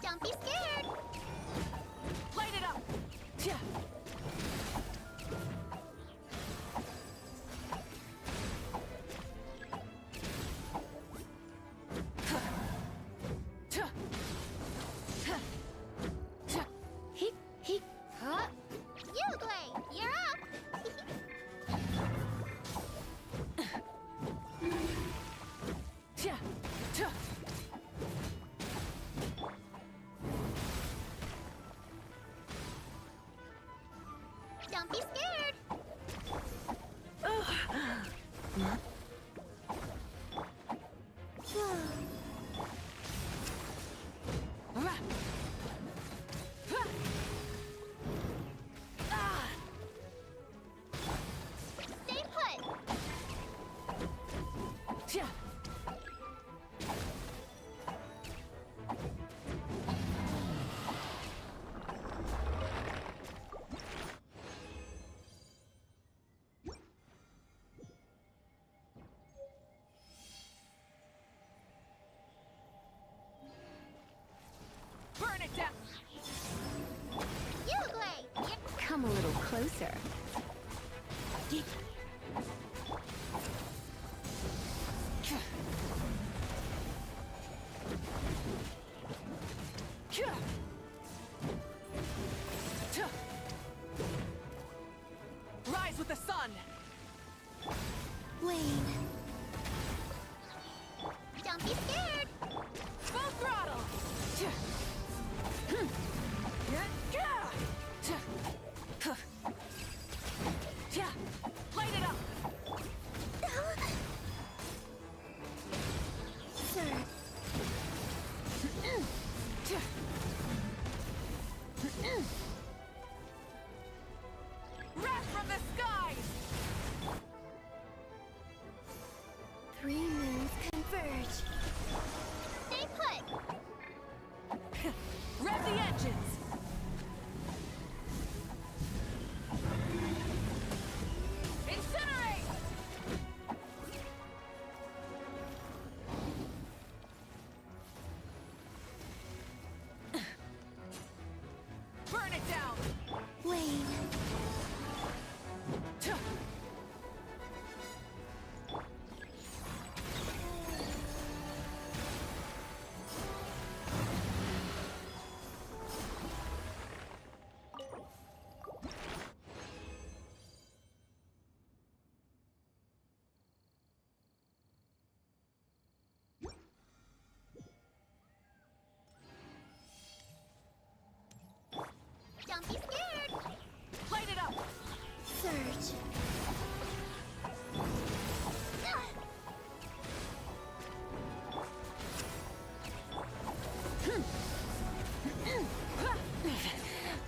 Don't be scared! Light it up! Tja. Huh? Yuglei, you're up! Tja. Tja. Don't be scared! Stay put! Tja. Burn it down! Yuglei! Come a little closer. Rise with the sun! Wayne. Don't be scared! Full throttle! Light it up! Sir. Wrath from the skies! 3 moons converge. Stay put! Rev the engines! Incinerate! Burn it down! Wayne. Don't be scared! Light it up! Surge.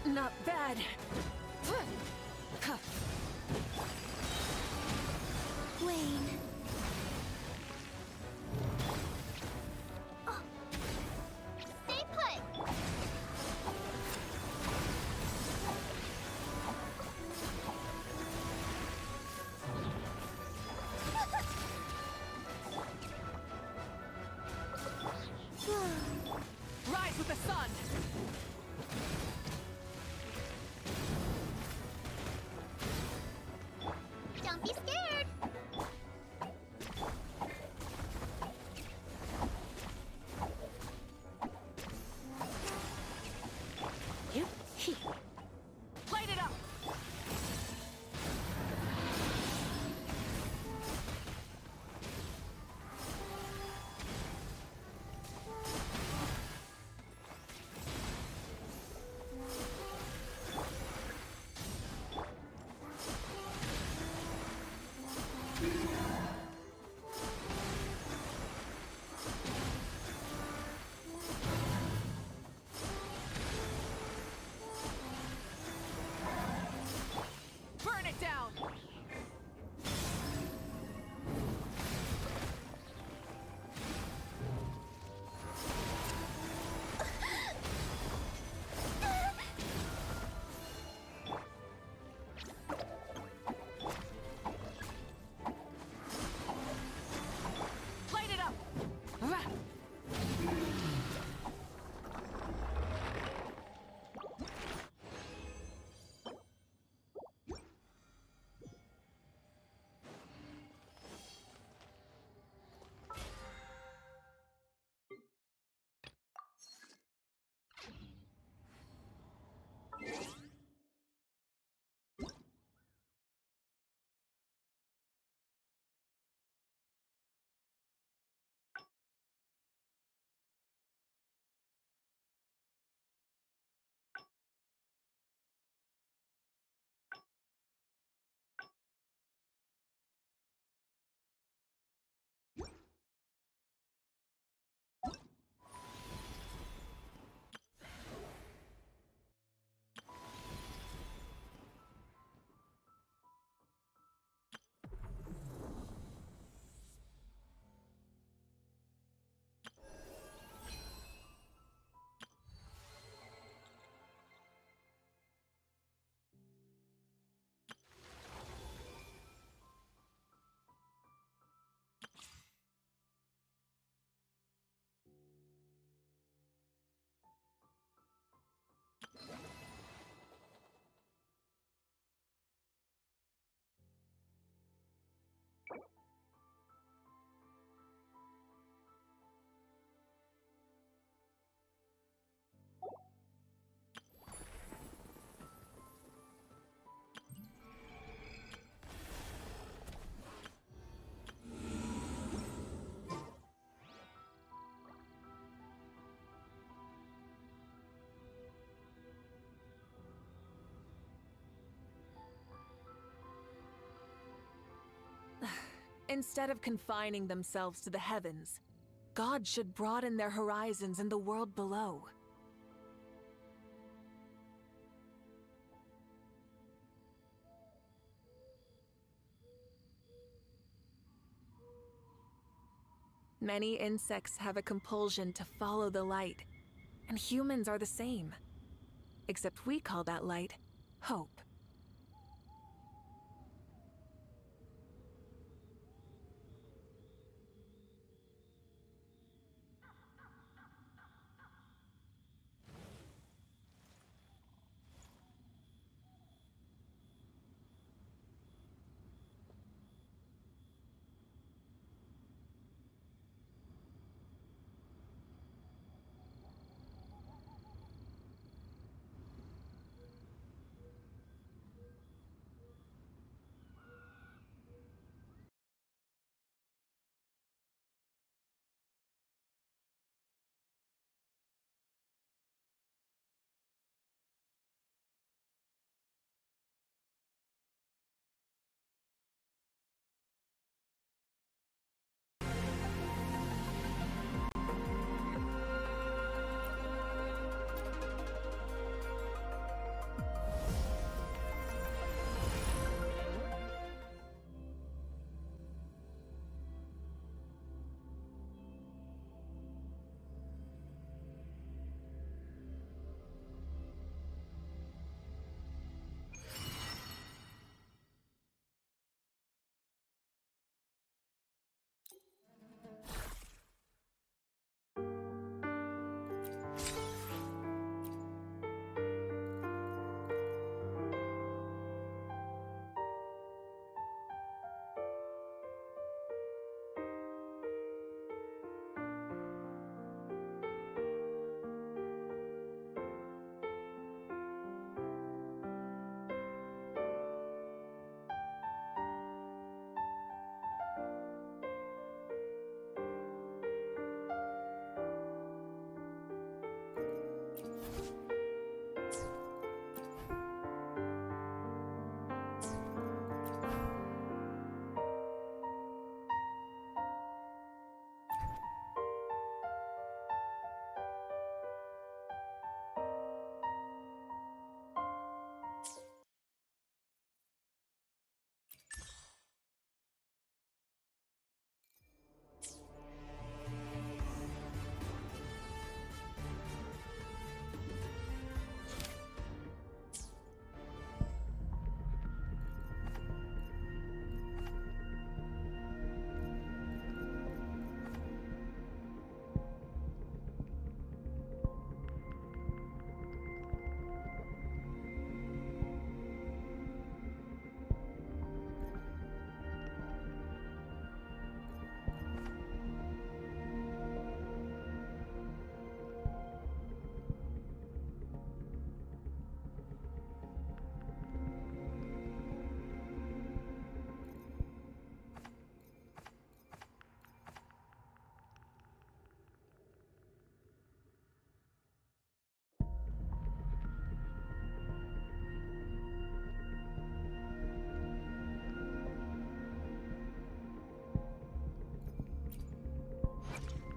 Not bad. Wayne. Stay put! Rise with the sun! Don't be scared! Light it up! Instead of confining themselves to the heavens, gods should broaden their horizons in the world below. Many insects have a compulsion to follow the light, and humans are the same. Except we call that light hope.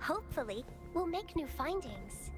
Hopefully, we'll make new findings.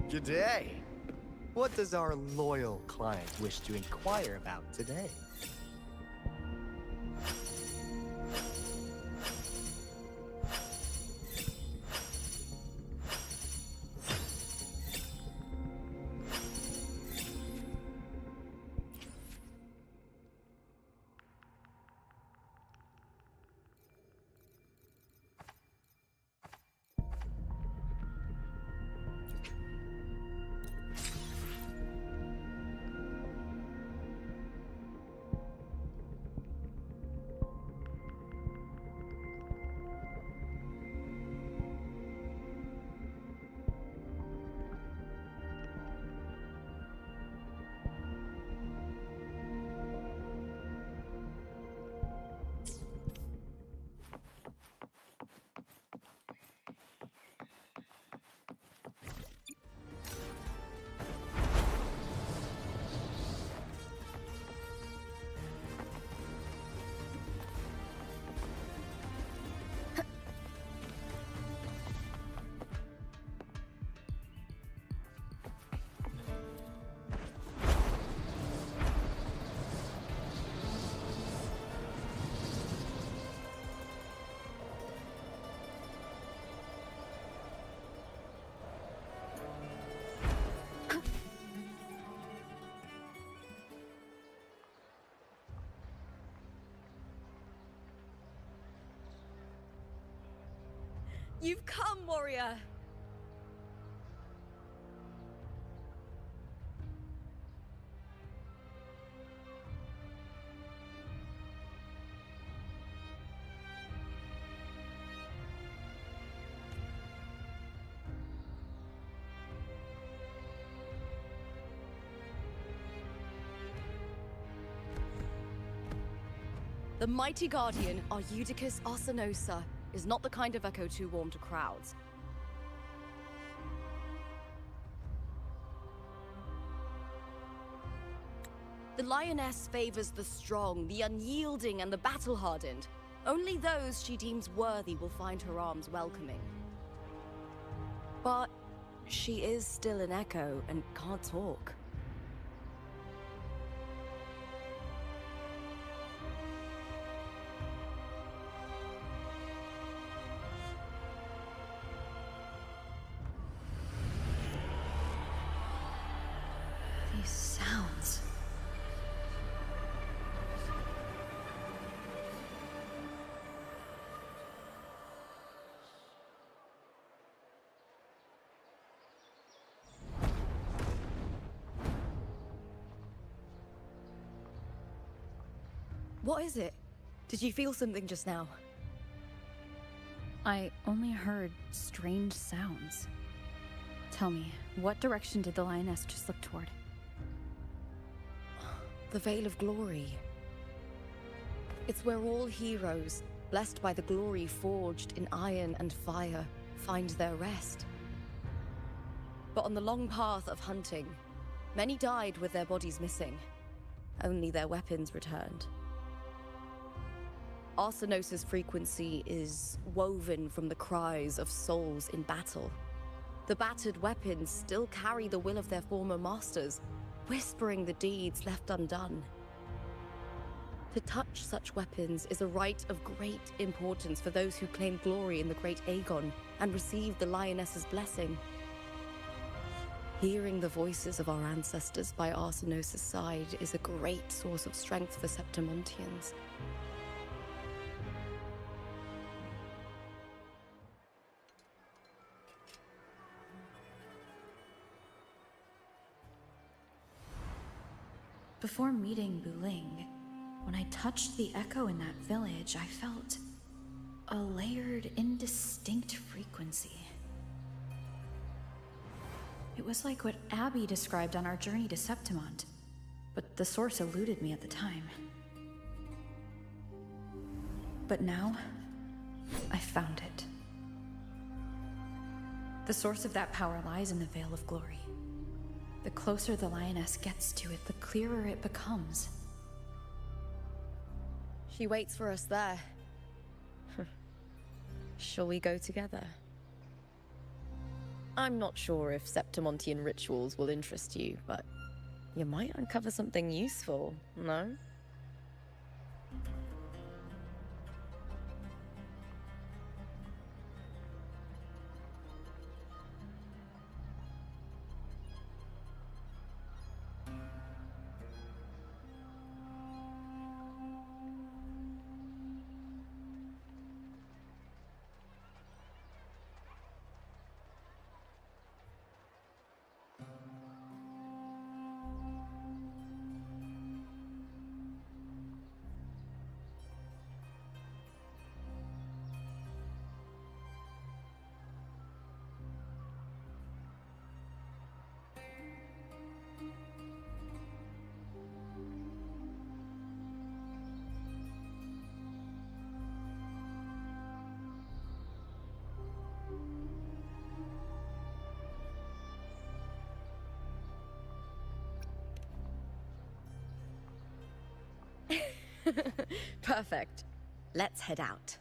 G'day! What does our loyal client wish to inquire about today? You've come, warrior! The mighty guardian, Arudicus Arsenosa, is not the kind of echo too warm to crowds. The lioness favors the strong, the unyielding, and the battle-hardened. Only those she deems worthy will find her arms welcoming. But she is still an echo and can't talk. These sounds. What is it? Did you feel something just now? I only heard strange sounds. Tell me, what direction did the lioness just look toward? The Veil of Glory. It's where all heroes, blessed by the glory forged in iron and fire, find their rest. But on the long path of hunting, many died with their bodies missing. Only their weapons returned. Arsenosa's frequency is woven from the cries of souls in battle. The battered weapons still carry the will of their former masters, whispering the deeds left undone. To touch such weapons is a rite of great importance for those who claim glory in the great Aegon and receive the lioness's blessing. Hearing the voices of our ancestors by Arsenosa's side is a great source of strength for Septimontians. Before meeting Buling, when I touched the echo in that village, I felt a layered, indistinct frequency. It was like what Abby described on our journey to Septimont, but the source eluded me at the time. But now, I found it. The source of that power lies in the Veil of Glory. The closer the lioness gets to it, the clearer it becomes. She waits for us there. Shall we go together? I'm not sure if Septimontian rituals will interest you, but you might uncover something useful, no? Perfect. Let's head out.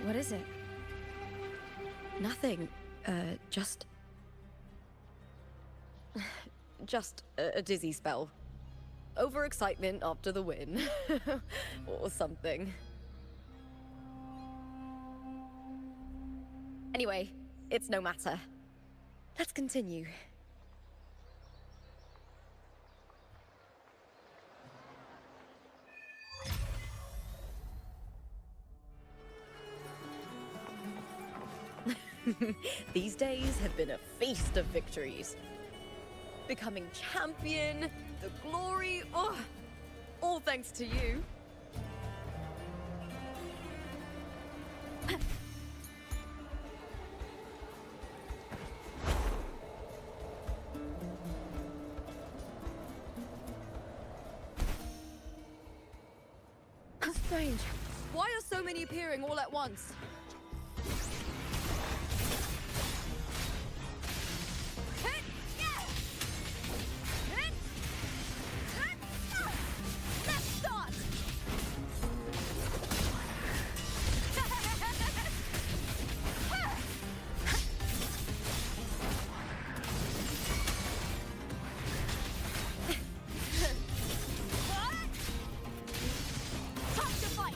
What is it? Nothing. Just a dizzy spell. Overexcitement after the win. Or something. Anyway, it's no matter. Let's continue. These days have been a feast of victories. Becoming champion, the glory, oh, all thanks to you. Strange. Why are so many appearing all at once? Let's start! Time to fight!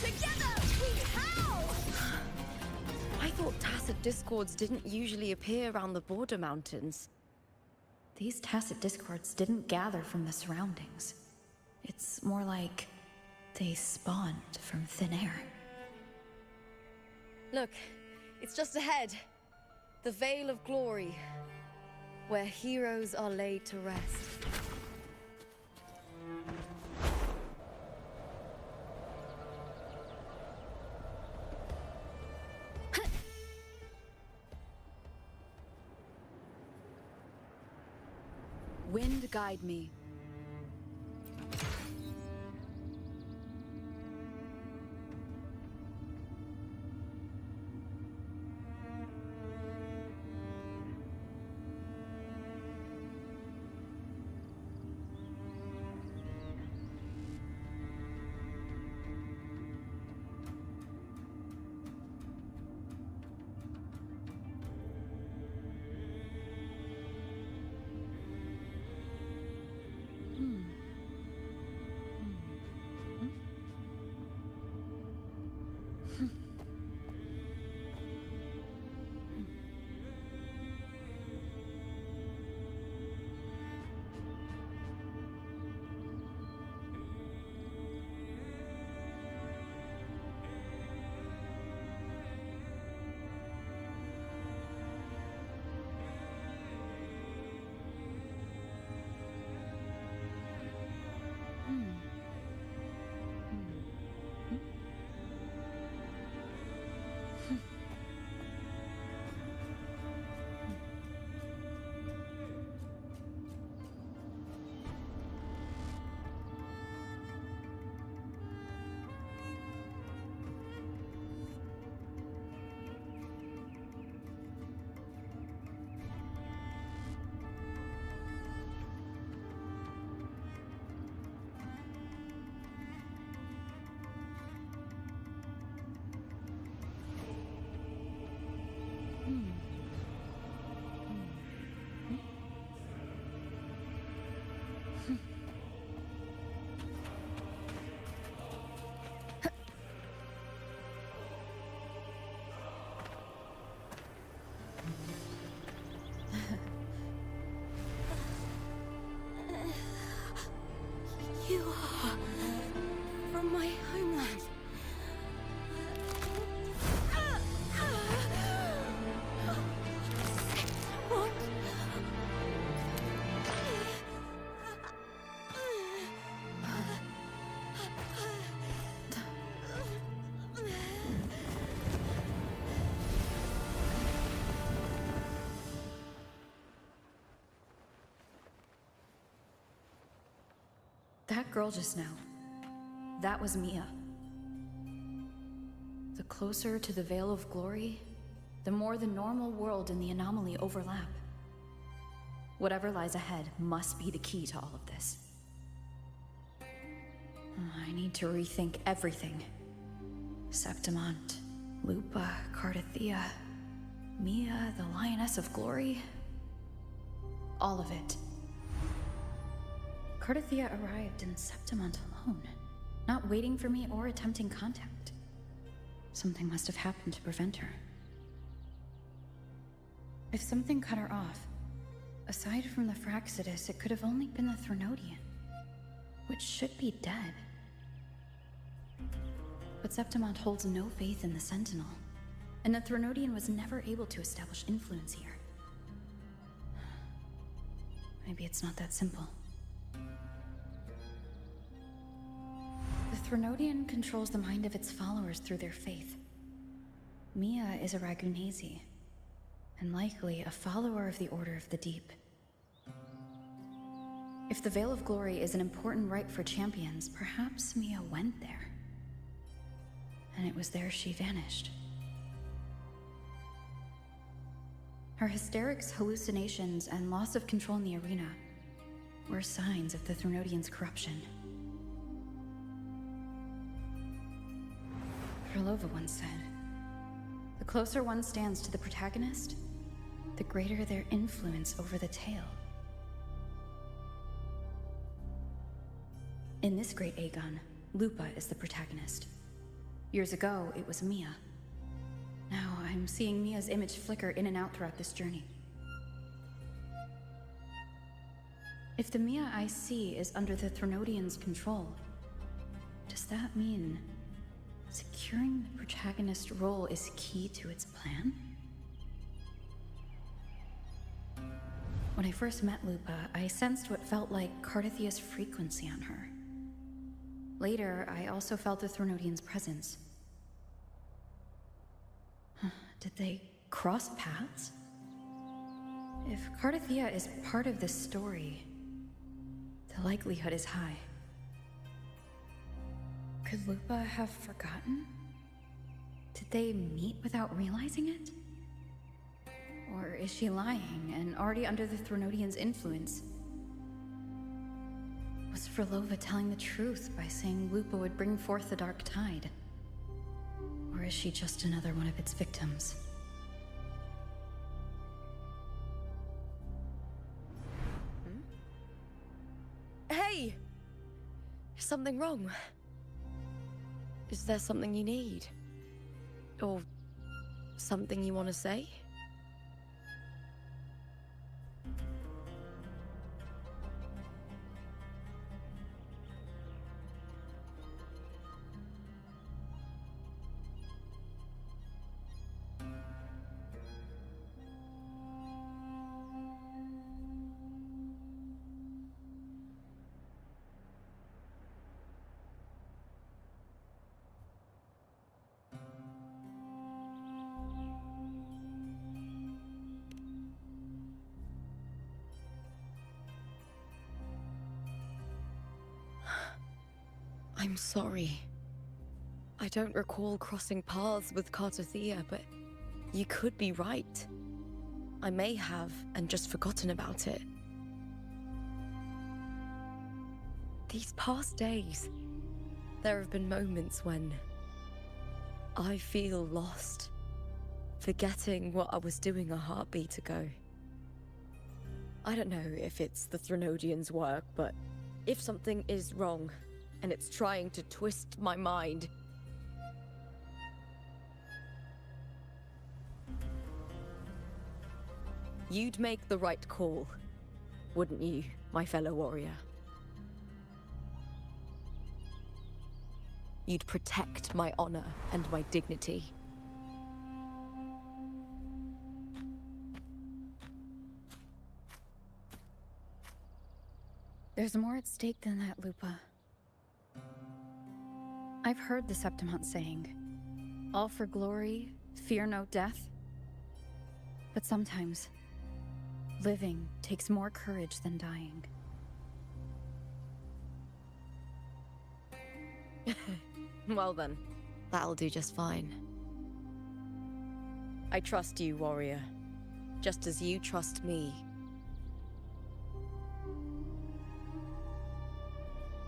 Together, we howl! I thought tacit discords didn't usually appear around the border mountains. These tacit discords didn't gather from the surroundings. It's more like they spawned from thin air. Look, it's just ahead. The Veil of Glory, where heroes are laid to rest. Wind guide me. You are from my homeland. What? That girl just now, that was Mia. The closer to the Veil of Glory, the more the normal world and the anomaly overlap. Whatever lies ahead must be the key to all of this. I need to rethink everything. Septimont, Lupa, Cardathea, Mia, the Lioness of Glory. All of it. Cardathea arrived in Septimont alone, not waiting for me or attempting contact. Something must have happened to prevent her. If something cut her off, aside from the Fraxidus, it could have only been the Threnodian. which should be dead. But Septimont holds no faith in the Sentinel, and the Threnodian was never able to establish influence here. Maybe it's not that simple. The Threnodian controls the mind of its followers through their faith. Mia is a Ragunesi, and likely a follower of the Order of the Deep. If the Veil of Glory is an important rite for champions, perhaps Mia went there. And it was there she vanished. Her hysterics, hallucinations, and loss of control in the arena were signs of the Threnodian's corruption. Krylova once said, "The closer one stands to the protagonist, the greater their influence over the tale." In this great Aegon, Lupa is the protagonist. Years ago, it was Mia. Now I'm seeing Mia's image flicker in and out throughout this journey. If the Mia I see is under the Threnodian's control, does that mean securing the protagonist role is key to its plan? When I first met Lupa, I sensed what felt like Cardathia's frequency on her. Later, I also felt the Threnodian's presence. Did they cross paths? If Cardathia is part of this story, the likelihood is high. Could Lupa have forgotten? Did they meet without realizing it? Or is she lying and already under the Threnodian's influence? Was Frolova telling the truth by saying Lupa would bring forth the Dark Tide? Or is she just another one of its victims? Hey! Is something wrong? Is there something you need? Or something you want to say? I'm sorry. I don't recall crossing paths with Cardathia, but you could be right. I may have and just forgotten about it. These past days, there have been moments when I feel lost, forgetting what I was doing a heartbeat ago. I don't know if it's the Threnodian's work, but if something is wrong, and it's trying to twist my mind, you'd make the right call, wouldn't you, my fellow warrior? You'd protect my honor and my dignity. There's more at stake than that, Lupa. I've heard the Septimont saying, all for glory, fear no death. But sometimes, living takes more courage than dying. Well then, that'll do just fine. I trust you, warrior, just as you trust me.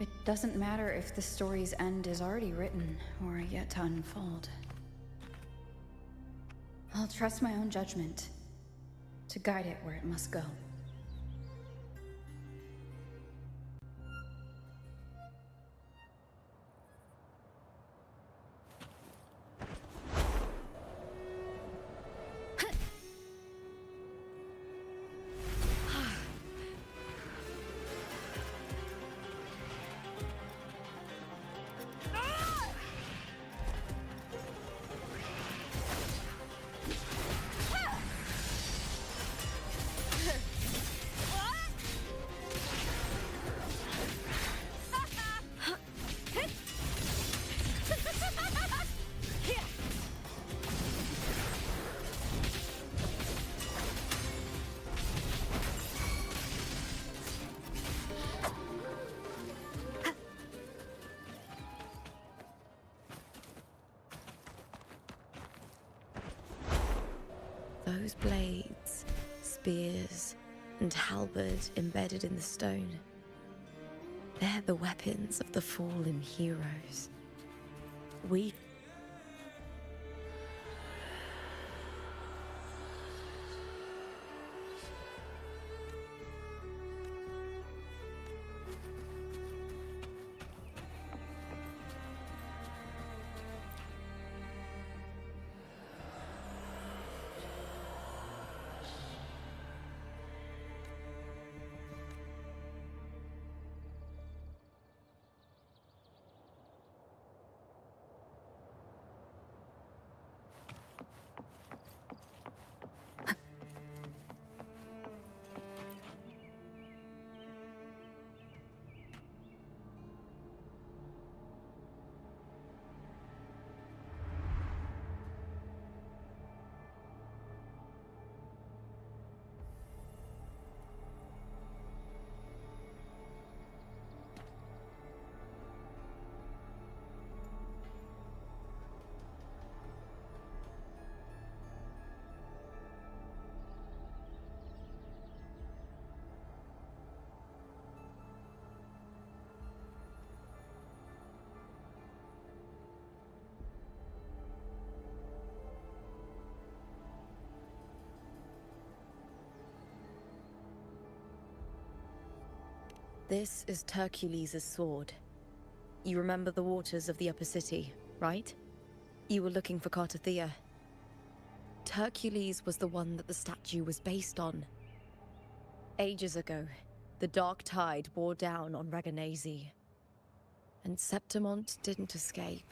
It doesn't matter if the story's end is already written or yet to unfold. I'll trust my own judgment to guide it where it must go. Those blades, spears, and halberd embedded in the stone. They're the weapons of the fallen heroes. We This is Hercules' sword. You remember the waters of the upper city, right? You were looking for Cartathea. Hercules was the one that the statue was based on. Ages ago, the dark tide bore down on Raganese. And Septimont didn't escape.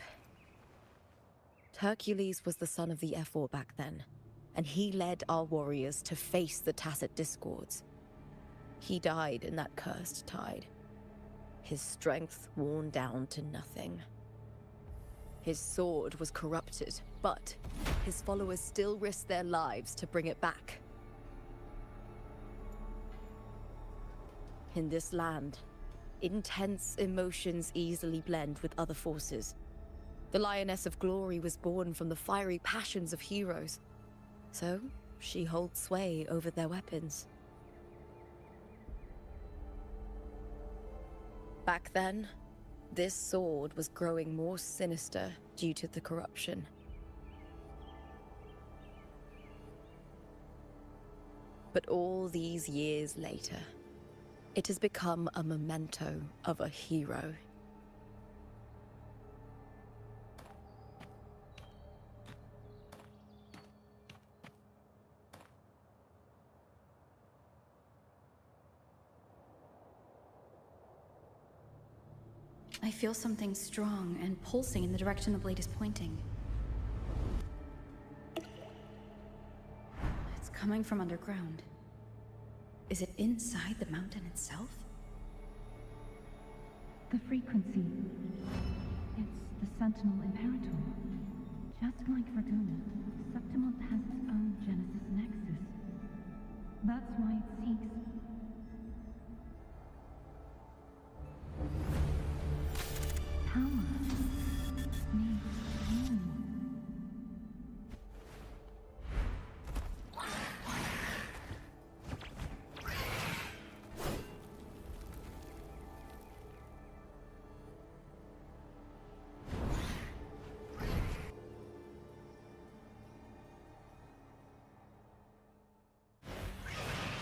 Hercules was the son of the Ephor back then, and he led our warriors to face the Tacit Discords. He died in that cursed tide, his strength worn down to nothing. His sword was corrupted, but his followers still risked their lives to bring it back. In this land, intense emotions easily blend with other forces. The Lioness of Glory was born from the fiery passions of heroes, so she holds sway over their weapons. Back then, this sword was growing more sinister due to the corruption. But all these years later, it has become a memento of a hero. I feel something strong and pulsing in the direction the blade is pointing. It's coming from underground. Is it inside the mountain itself? The frequency. It's the Sentinel Imperator. Just like Dragoon, Septimont has its own Genesis Nexus. That's why it seeks. Power. Needs meaning.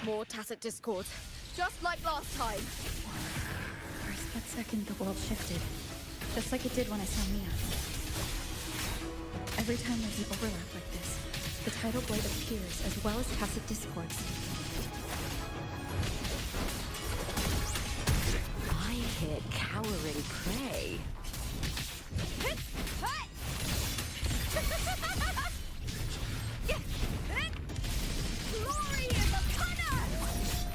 More Tacit Discord, just like last time. For a split second, the world shifted. Just like it did when I saw Mia. Every time there's an overlap like this, the tidal blade appears as well as Tacit Discords. I hit cowering prey. Glory is upon us!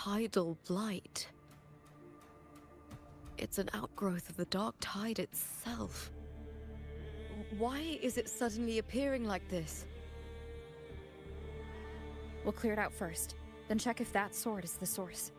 tidal blight. It's an outgrowth of the dark tide itself. Why is it suddenly appearing like this? We'll clear it out first, then check if that sword is the source.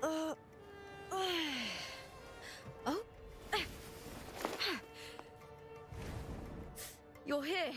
Oh? You're here.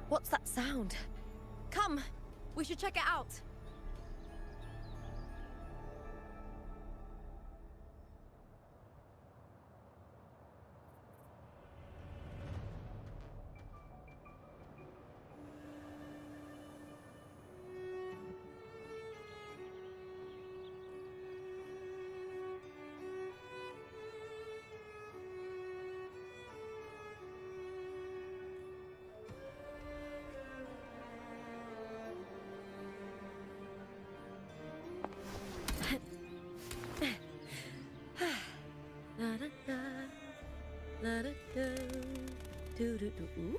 What's that sound? Come, we should check it out. Do-do-do-do-oo.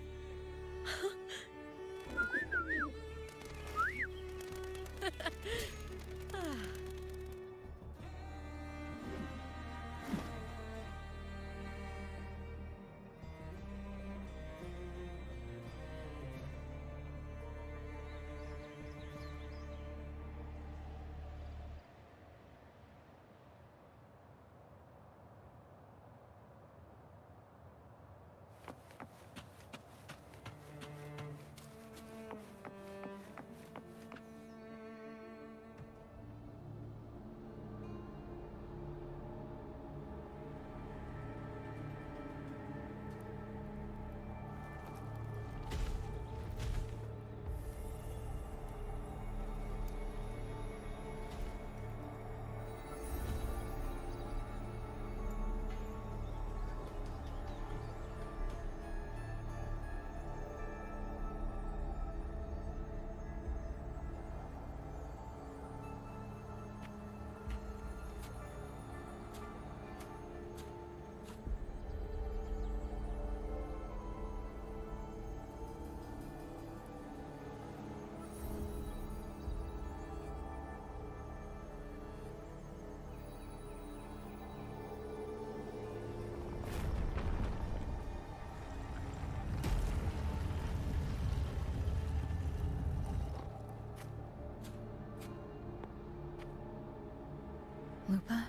Lupa?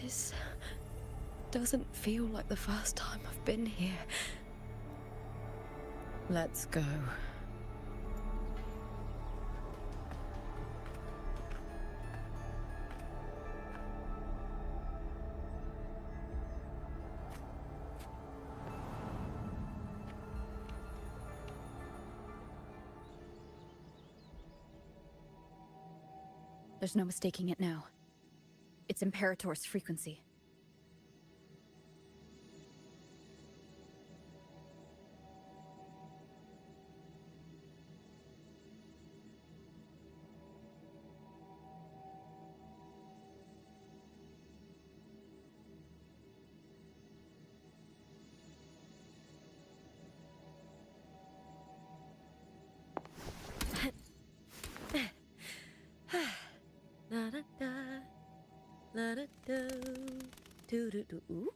This doesn't feel like the first time I've been here. Let's go. There's no mistaking it now. It's Imperator's frequency. La da da, la da do, do do do. Ooh.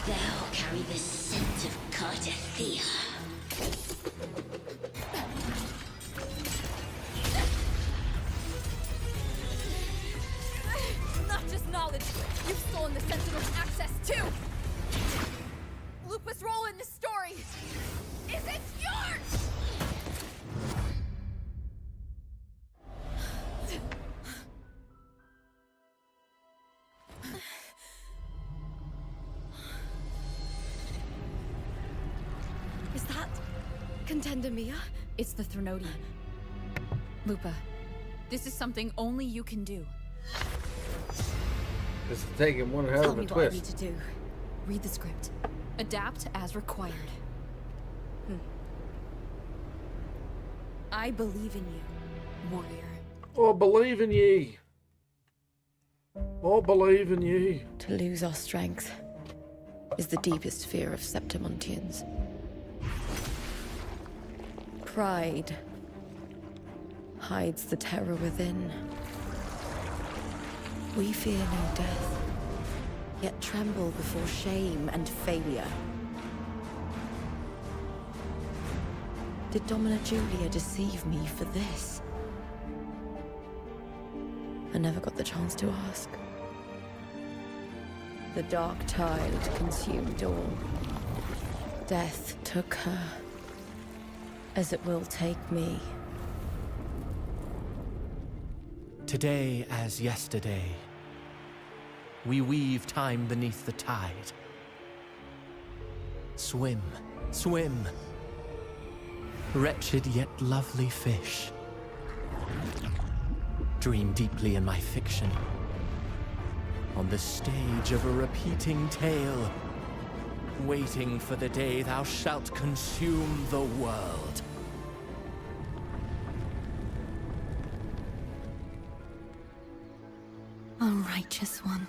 Thou carry the scent of Cardathea. Not just knowledge, you've stolen the Sentinel's access too! Lupa's role in this story is it's yours! Is that Contender Mia? It's the Threnodian. Lupa, this is something only you can do. This is taking one hell Tell of a me what I twist. need to do. Read the script. Adapt as required. I believe in you, warrior. Oh, believe in ye. Oh, believe in ye. To lose our strength is the deepest fear of Septimontians. Pride hides the terror within. We fear no death, yet tremble before shame and failure. Did Domina Julia deceive me for this? I never got the chance to ask. The dark tide consumed all. Death took her, as it will take me. Today as yesterday, we weave time beneath the tide. Swim, swim, wretched yet lovely fish. Dream deeply in my fiction, on the stage of a repeating tale, waiting for the day thou shalt consume the world. O righteous one,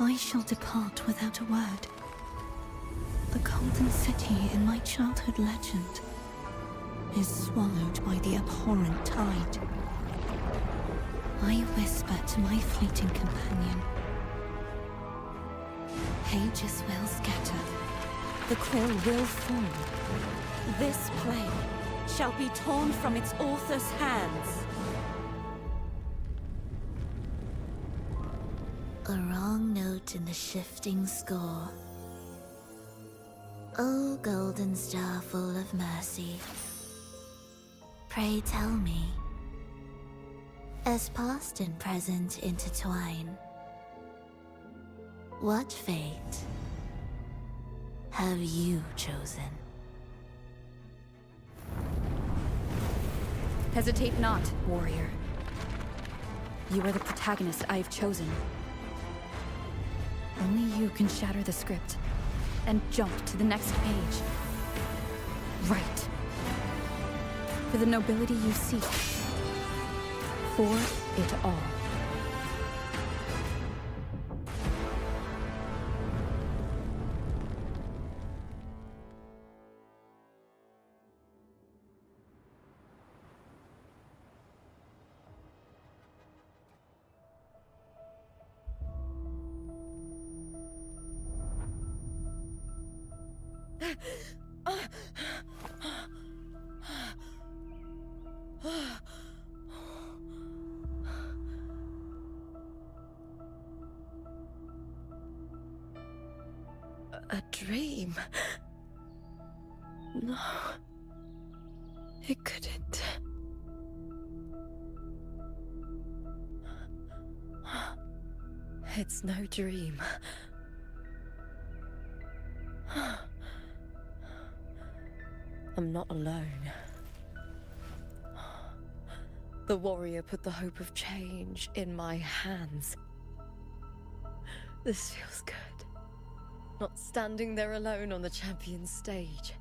I shall depart without a word. The golden city in my childhood legend is swallowed by the abhorrent tide. I whisper to my fleeting companion. Pages will scatter. The quill will form. This play shall be torn from its author's hands. A wrong note in the shifting score. O golden star full of mercy, pray tell me, as past and present intertwine, what fate have you chosen? Hesitate not, warrior. You are the protagonist I have chosen. Only you can shatter the script and jump to the next page. Right. For the nobility you seek. For it all. A dream? No. It couldn't. It's no dream. I'm not alone. The warrior put the hope of change in my hands. This feels good. Not standing there alone on the champion's stage.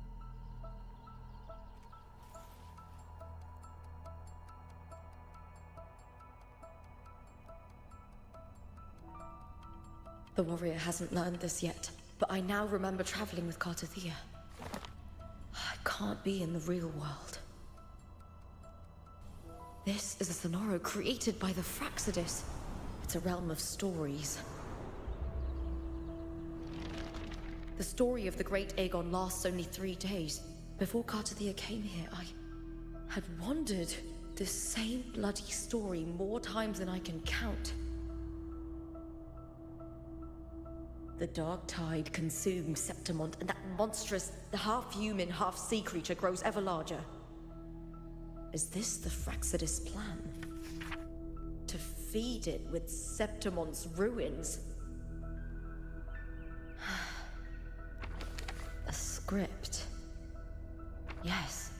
The warrior hasn't learned this yet, but I now remember traveling with Cartathea. I can't be in the real world. This is a Sonoro created by the Fraxidus. It's a realm of stories. The story of the Great Aegon lasts only 3 days. Before Cartathea came here, I had wandered this same bloody story more times than I can count. The dark tide consumes Septimont, and that monstrous, half-human, half-sea creature grows ever larger. Is this the Fraxidus plan? To feed it with Septimont's ruins? A script. Yes,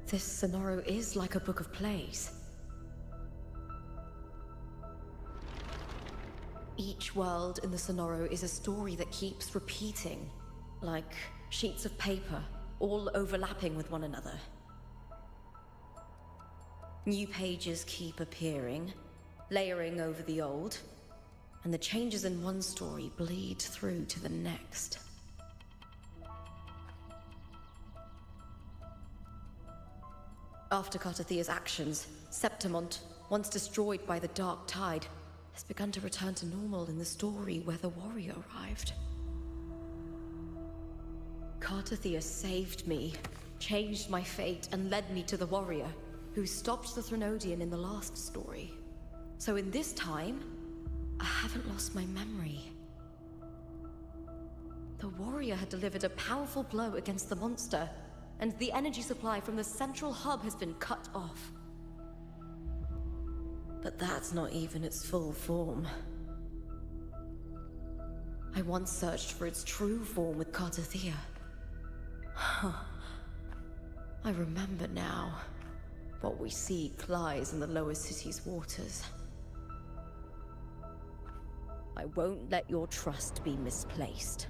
this Sonoro is like a book of plays. Each world in the Sonoro is a story that keeps repeating, like sheets of paper, all overlapping with one another. New pages keep appearing, layering over the old, and the changes in one story bleed through to the next. After Cartathea's actions, Septimont, once destroyed by the dark tide, has begun to return to normal in the story where the warrior arrived. Cartathea saved me, changed my fate, and led me to the warrior, who stopped the Threnodian in the last story. So in this time, I haven't lost my memory. The warrior had delivered a powerful blow against the monster, and the energy supply from the central hub has been cut off. But that's not even its full form. I once searched for its true form with Cartathea. I remember now. What we seek lies in the lower city's waters. I won't let your trust be misplaced.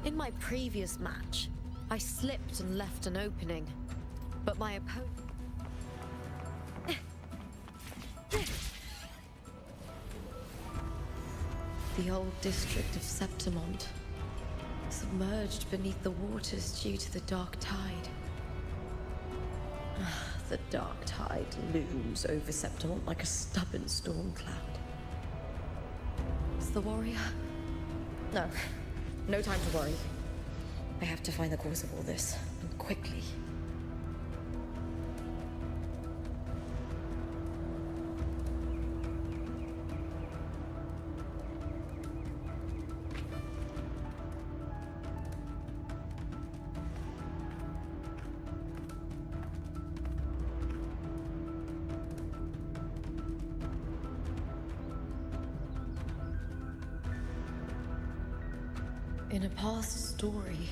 In my previous match, I slipped and left an opening, but my opponent... The old district of Septimont, submerged beneath the waters due to the dark tide. The dark tide looms over Septimont like a stubborn storm cloud. Is the warrior? No. No time to worry. I have to find the cause of all this, and quickly. In a past story,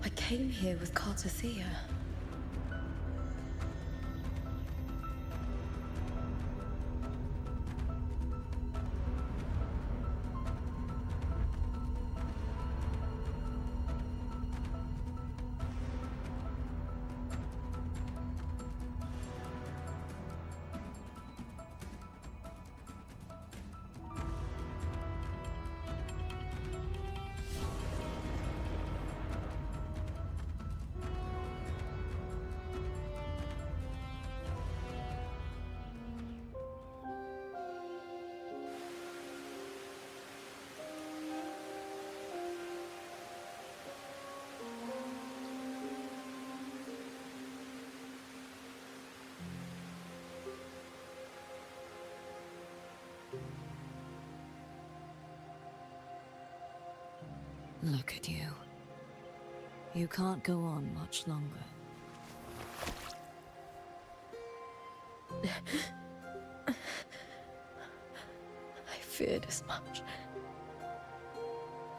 I came here with Cartathea. Look at you. You can't go on much longer. I feared as much.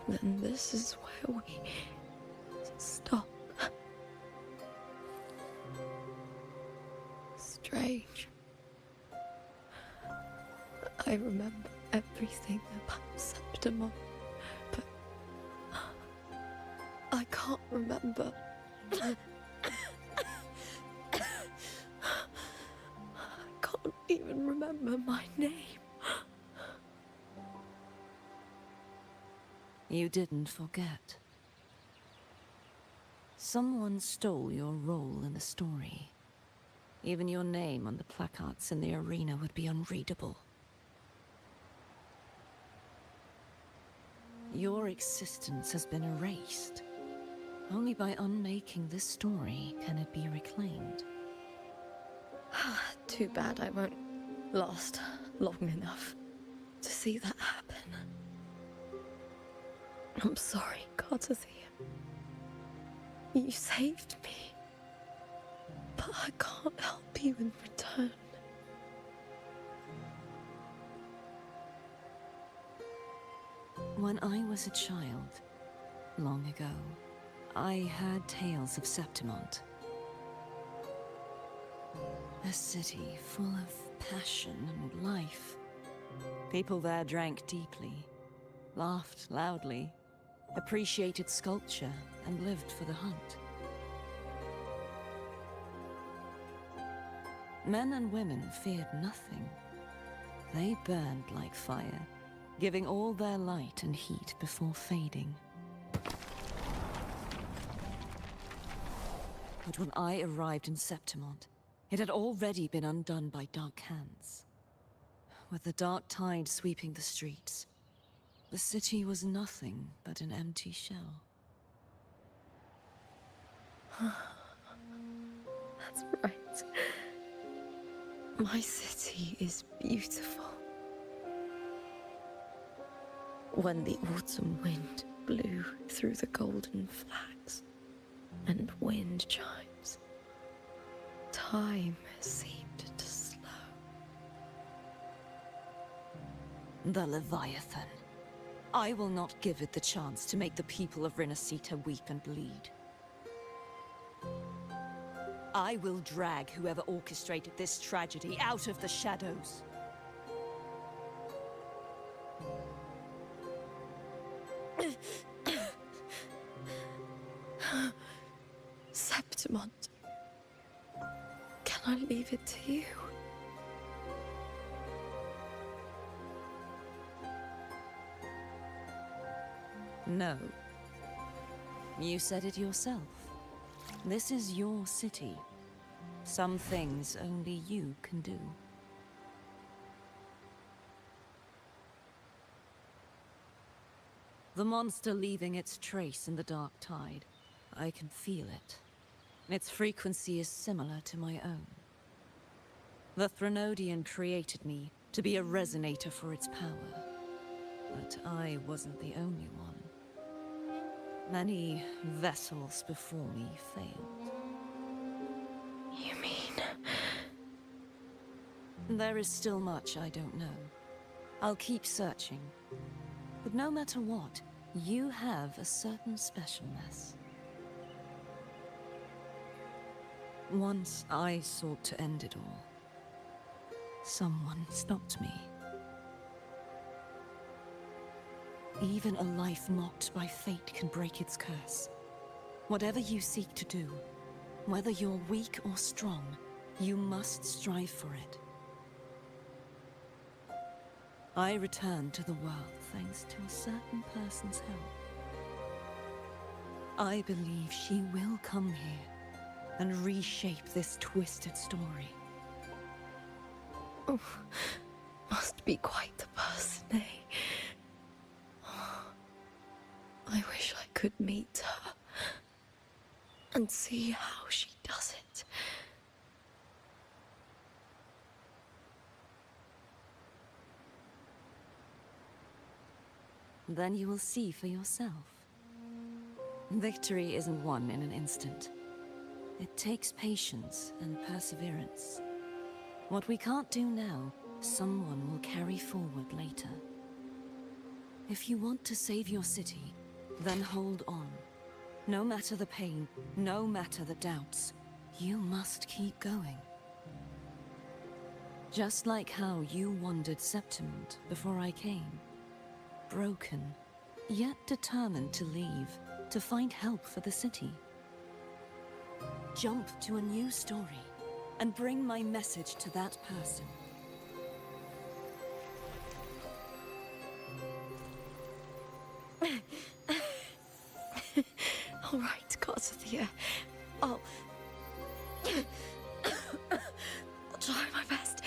Then this is where we stop. Strange. I remember everything about Septimon, but I can't remember. I can't even remember my name. You didn't forget. Someone stole your role in the story. Even your name on the placards in the arena would be unreadable. Your existence has been erased. Only by unmaking this story can it be reclaimed. Too bad I won't last long enough to see that happen. I'm sorry, Carterthea. You saved me. But I can't help you in return. When I was a child, long ago, I heard tales of Septimont. A city full of passion and life. People there drank deeply, laughed loudly, appreciated sculpture, and lived for the hunt. Men and women feared nothing. They burned like fire, giving all their light and heat before fading. But when I arrived in Septimont, it had already been undone by dark hands. With the dark tide sweeping the streets, the city was nothing but an empty shell. That's right. My city is beautiful. When the autumn wind blew through the golden flags and wind chimes, time seemed to slow. The Leviathan. I will not give it the chance to make the people of Rinasita weep and bleed. I will drag whoever orchestrated this tragedy out of the shadows. Septimont, can I leave it to you? No. You said it yourself. This is your city. Some things only you can do. The monster leaving its trace in the dark tide. I can feel it. Its frequency is similar to my own. The Threnodian created me to be a resonator for its power. But I wasn't the only one. Many vessels before me failed. You mean? There is still much I don't know. I'll keep searching. But no matter what, you have a certain specialness. Once I sought to end it all. Someone stopped me. Even a life mocked by fate can break its curse. Whatever you seek to do, whether you're weak or strong, you must strive for it. I returned to the world thanks to a certain person's help. I believe she will come here and reshape this twisted story. Oh, must be quite the person, eh? I wish I could meet her and see how she does it. Then you will see for yourself. Victory isn't won in an instant. It takes patience and perseverance. What we can't do now, someone will carry forward later. If you want to save your city, then hold on. No matter the pain, no matter the doubts, you must keep going. Just like how you wandered Septimont before I came. Broken, yet determined to leave, to find help for the city. Jump to a new story, and bring my message to that person. All right, Garcia. I'll try my best.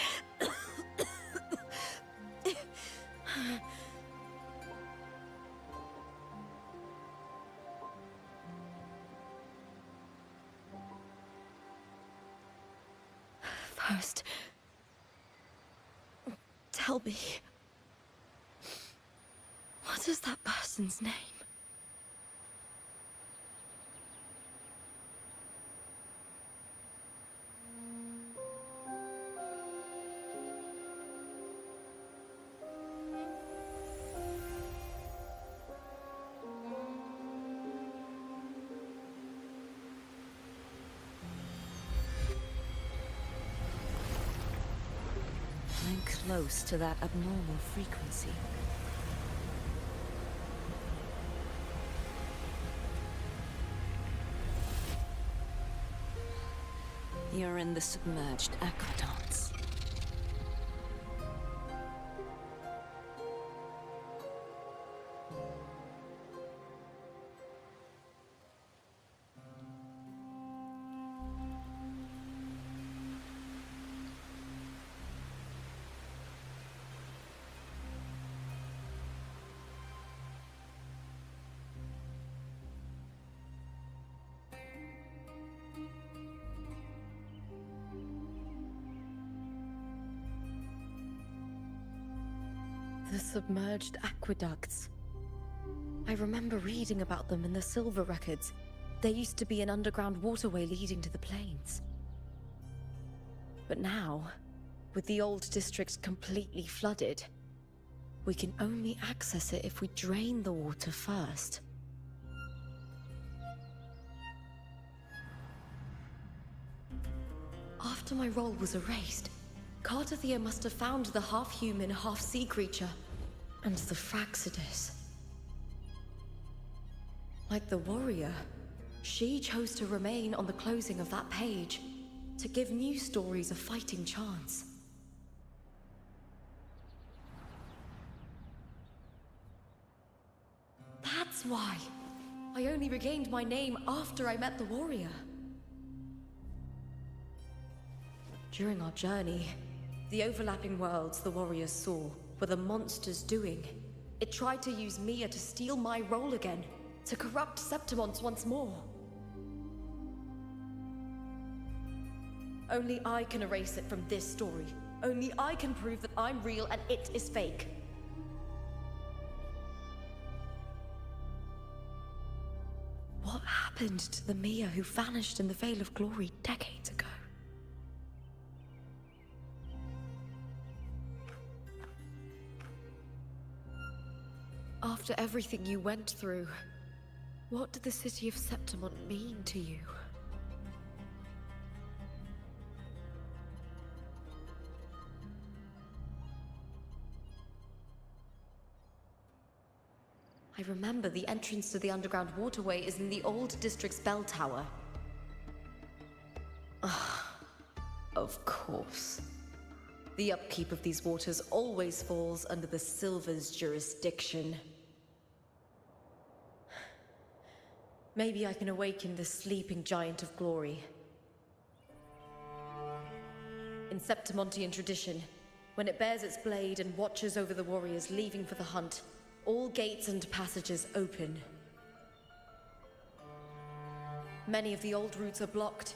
First, tell me, what is that person's name? I'm close to that abnormal frequency. You're in the submerged aqueducts. The submerged aqueducts. I remember reading about them in the Silver Records. There used to be an underground waterway leading to the plains. But now, with the old district completely flooded, we can only access it if we drain the water first. After my role was erased, Cartathea must have found the half-human, half-sea creature, and the Fraxidus. Like the warrior, she chose to remain on the closing of that page, to give new stories a fighting chance. That's why I only regained my name after I met the warrior. During our journey, the overlapping worlds the warriors saw were the monsters doing. It tried to use Mia to steal my role again, to corrupt Septimont once more. Only I can erase it from this story. Only I can prove that I'm real and it is fake. What happened to the Mia who vanished in the Veil of Glory decades ago? After everything you went through, what did the city of Septimont mean to you? I remember the entrance to the underground waterway is in the old district's bell tower. Ah, of course. The upkeep of these waters always falls under the Silver's jurisdiction. Maybe I can awaken the sleeping giant of glory. In Septimontian tradition, when it bears its blade and watches over the warriors leaving for the hunt, all gates and passages open. Many of the old routes are blocked,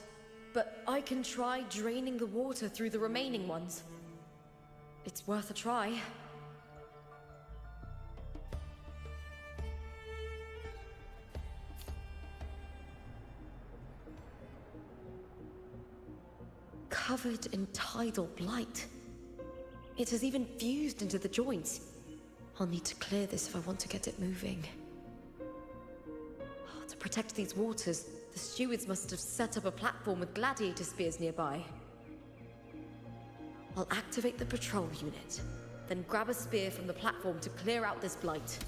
but I can try draining the water through the remaining ones. It's worth a try. covered in tidal blight. It has even fused into the joints. I'll need to clear this if I want to get it moving. To protect these waters, the stewards must have set up a platform with gladiator spears nearby. I'll activate the patrol unit, then grab a spear from the platform to clear out this blight.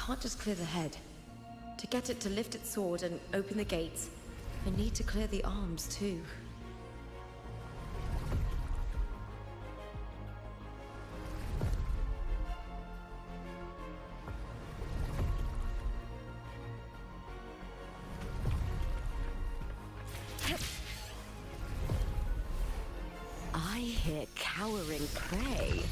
Can't just clear the head. To get it to lift its sword and open the gates, I need to clear the arms too. I hear cowering prey.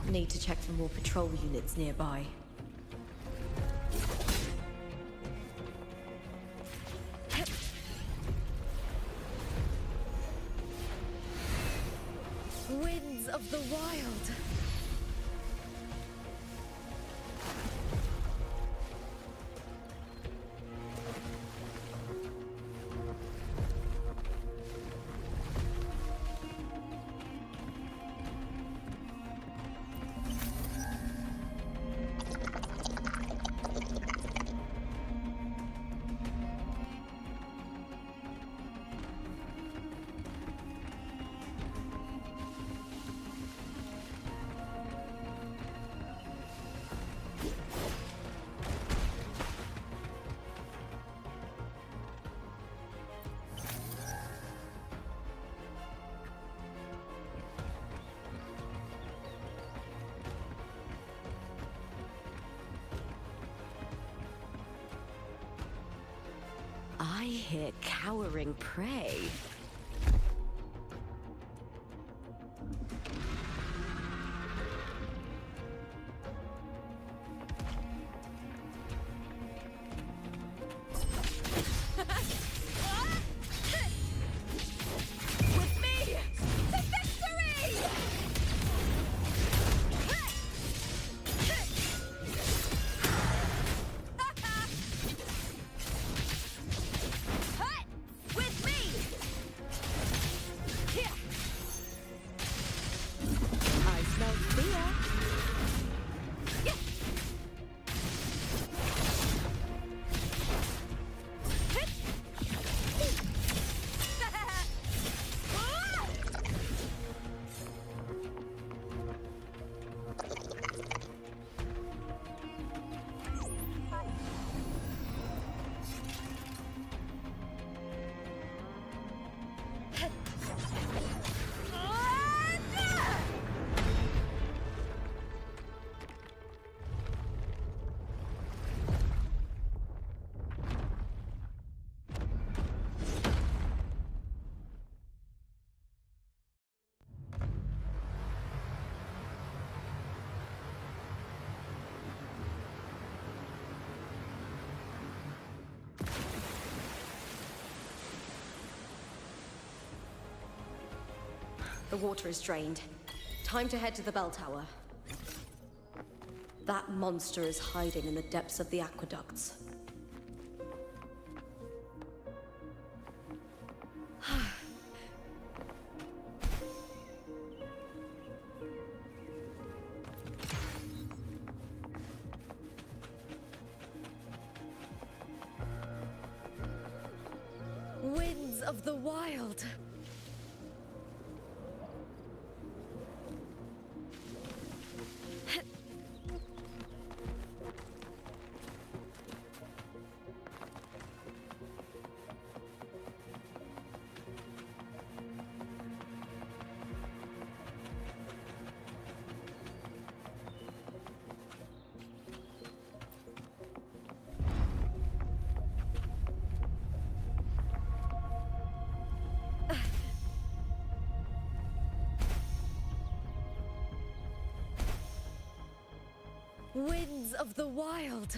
Need to check for more patrol units nearby. Winds of the wild. I hear cowering prey. The water is drained. Time to head to the bell tower. That monster is hiding in the depths of the aqueducts. Winds of the wild. Winds of the wild.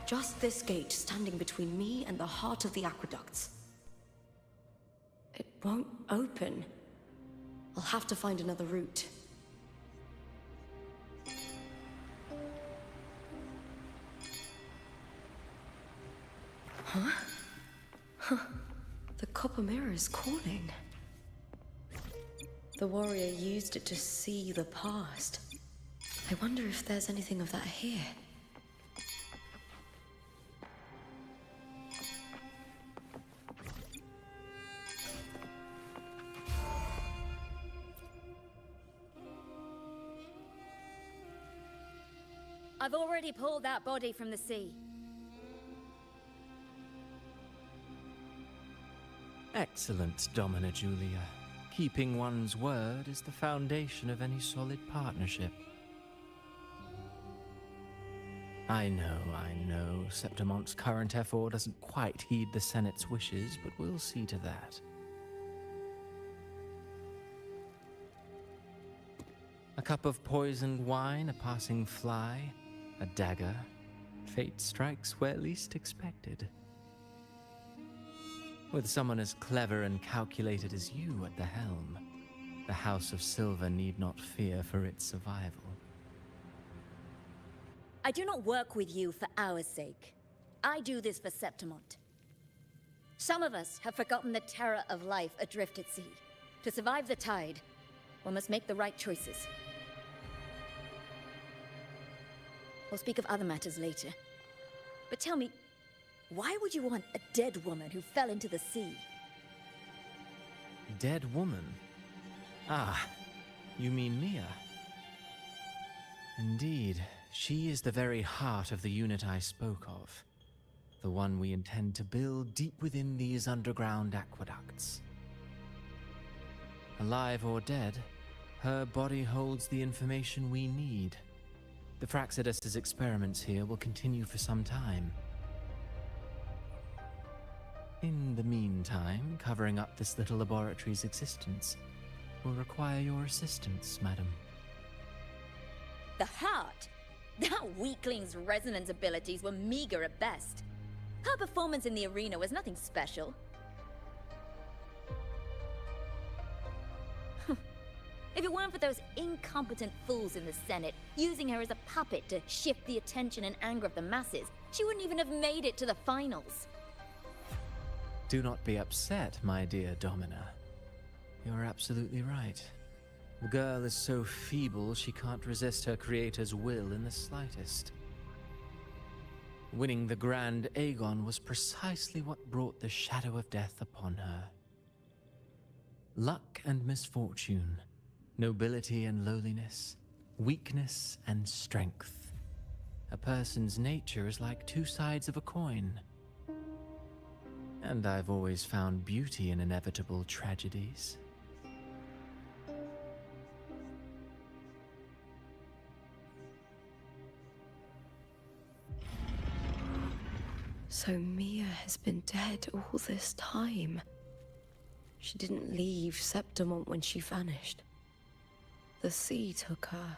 Just this gate standing between me and the heart of the aqueducts. It won't open. I'll have to find another route. Huh? Huh. The copper mirror is calling. The warrior used it to see the past. I wonder if there's anything of that here. I've already pulled that body from the sea. Excellent, Domina Julia. Keeping one's word is the foundation of any solid partnership. I know, Septimonte's current effort doesn't quite heed the Senate's wishes, but we'll see to that. A cup of poisoned wine, a passing fly, a dagger. Fate strikes where least expected. With someone as clever and calculated as you at the helm, the House of Silver need not fear for its survival. I do not work with you for our sake. I do this for Septimont. Some of us have forgotten the terror of life adrift at sea. To survive the tide, one must make the right choices. We'll speak of other matters later. But tell me, why would you want a dead woman who fell into the sea? Dead woman? Ah, you mean Mia? Indeed, she is the very heart of the unit I spoke of. The one we intend to build deep within these underground aqueducts. Alive or dead, her body holds the information we need. The Fraxidus's experiments here will continue for some time. In the meantime, covering up this little laboratory's existence will require your assistance, madam. The heart? That weakling's resonance abilities were meager at best. Her performance in the arena was nothing special. If it weren't for those incompetent fools in the Senate, using her as a puppet to shift the attention and anger of the masses, she wouldn't even have made it to the finals. Do not be upset, my dear Domina. You're absolutely right. The girl is so feeble she can't resist her creator's will in the slightest. Winning the Grand Aegon was precisely what brought the shadow of death upon her. Luck and misfortune, nobility and lowliness, weakness and strength. A person's nature is like two sides of a coin. And I've always found beauty in inevitable tragedies. So Mia has been dead all this time. She didn't leave Septimont when she vanished. The sea took her.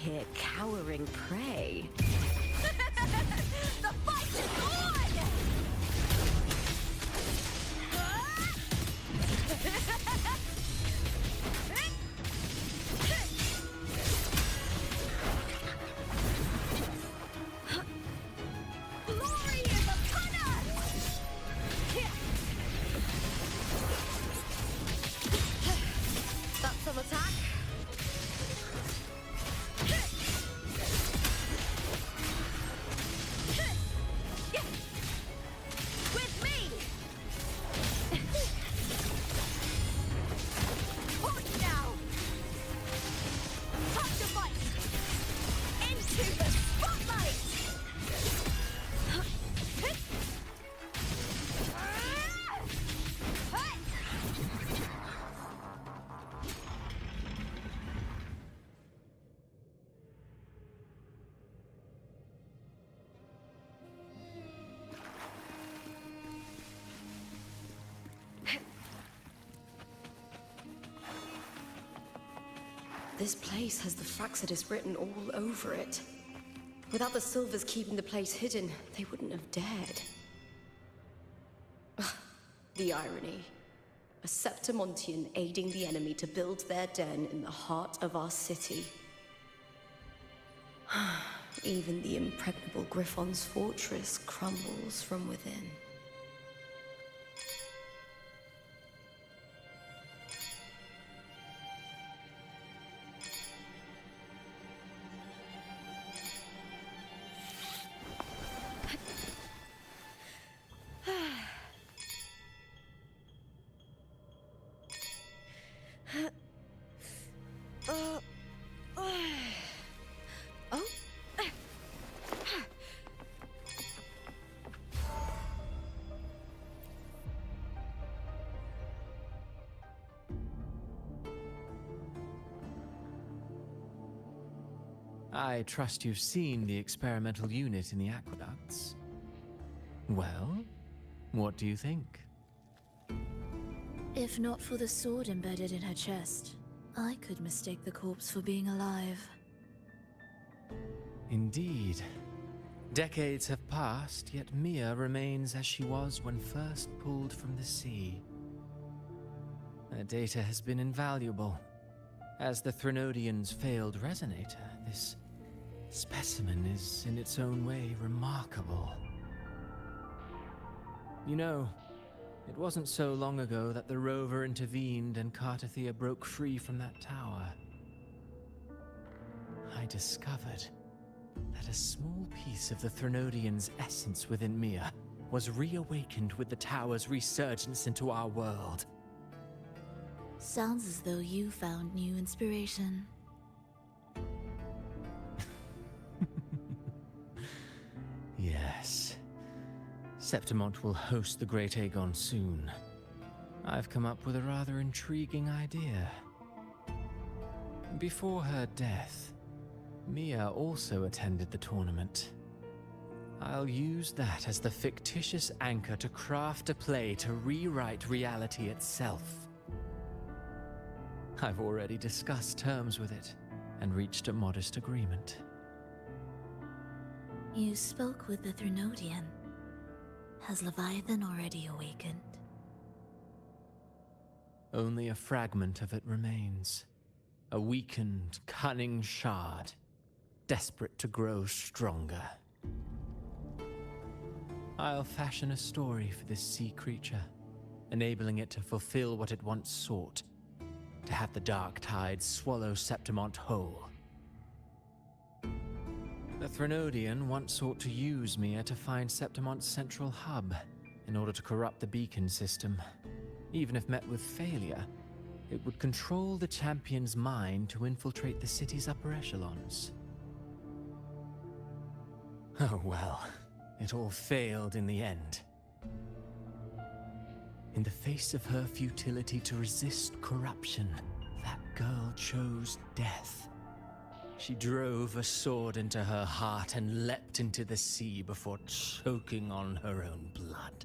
here cowering prey. The fight is on! Glory is upon us! That's some attack. With me! Push now! Time to fight! Into the spotlight! This place has the Fraxidus written all over it. Without the Silvers keeping the place hidden, they wouldn't have dared. The irony. A Septimontian aiding the enemy to build their den in the heart of our city. Even the impregnable Griffon's fortress crumbles from within. I trust you've seen the experimental unit in the aqueducts. Well, what do you think? If not for the sword embedded in her chest, I could mistake the corpse for being alive. Indeed. Decades have passed, yet Mia remains as she was when first pulled from the sea. Her data has been invaluable. As the Threnodian's failed resonator, this specimen is in its own way remarkable. You know, it wasn't so long ago that the rover intervened and Cartathea broke free from that tower. I discovered that a small piece of the Threnodian's essence within Mia was reawakened with the tower's resurgence into our world. Sounds as though you found new inspiration. Yes. Septimont will host the Great Aegon soon. I've come up with a rather intriguing idea. Before her death, Mia also attended the tournament. I'll use that as the fictitious anchor to craft a play to rewrite reality itself. I've already discussed terms with it and reached a modest agreement. You spoke with the Threnodian. Has Leviathan already awakened? Only a fragment of it remains. A weakened, cunning shard, desperate to grow stronger. I'll fashion a story for this sea creature, enabling it to fulfill what it once sought, to have the dark tide swallow Septimont whole. The Threnodian once sought to use Mia to find Septimont's central hub in order to corrupt the beacon system. Even if met with failure, it would control the champion's mind to infiltrate the city's upper echelons. Oh well, it all failed in the end. In the face of her futility to resist corruption, that girl chose death. She drove a sword into her heart and leapt into the sea before choking on her own blood.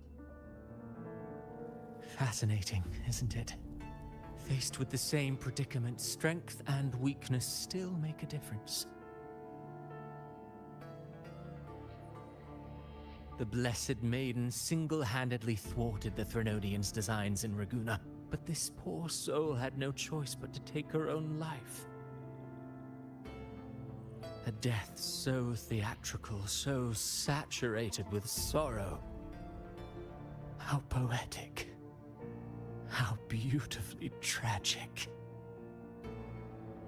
Fascinating, isn't it? Faced with the same predicament, strength and weakness still make a difference. The Blessed Maiden single-handedly thwarted the Threnodians' designs in Raguna, but this poor soul had no choice but to take her own life. A death so theatrical, so saturated with sorrow. How poetic. How beautifully tragic.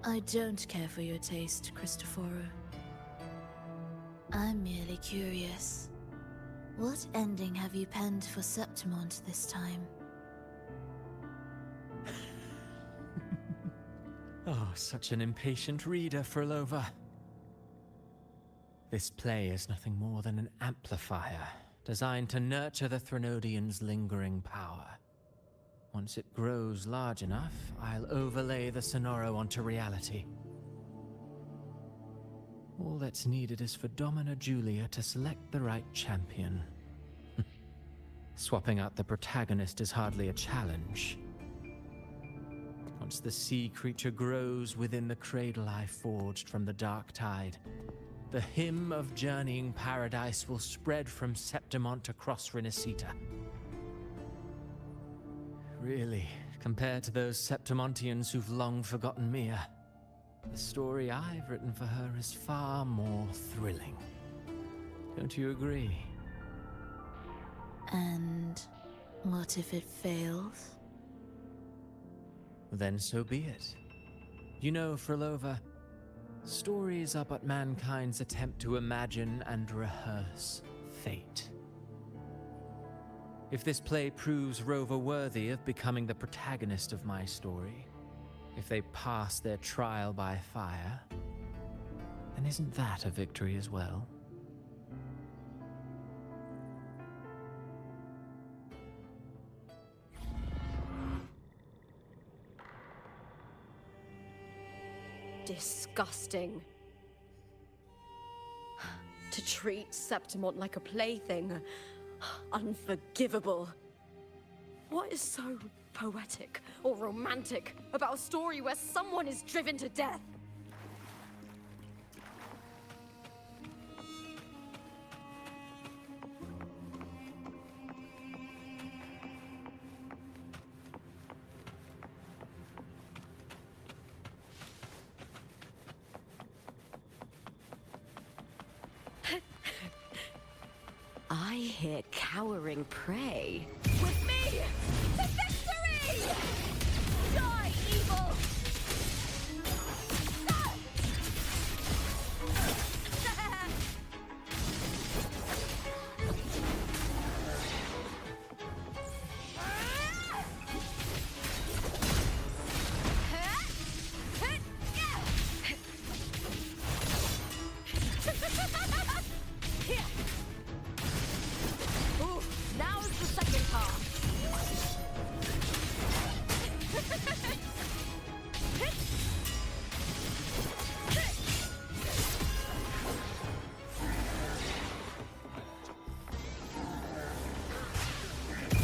I don't care for your taste, Cristoforo. I'm merely curious. What ending have you penned for Septimont this time? Oh, such an impatient reader, Frolova. This play is nothing more than an amplifier, designed to nurture the Threnodians' lingering power. Once it grows large enough, I'll overlay the Sonoro onto reality. All that's needed is for Domina Julia to select the right champion. Swapping out the protagonist is hardly a challenge. Once the sea creature grows within the cradle I forged from the dark tide, the hymn of journeying paradise will spread from Septimont across Renacita. Really, compared to those Septimontians who've long forgotten Mia, the story I've written for her is far more thrilling. Don't you agree? And what if it fails? Then so be it. You know, Frolova, stories are but mankind's attempt to imagine and rehearse fate. If this play proves Rover worthy of becoming the protagonist of my story, if they pass their trial by fire, then isn't that a victory as well? Disgusting. To treat Septimont like a plaything. Unforgivable. What is so poetic or romantic about a story where someone is driven to death? I hear cowering prey. With me! To victory! Die, evil! Ooh, now's the second part.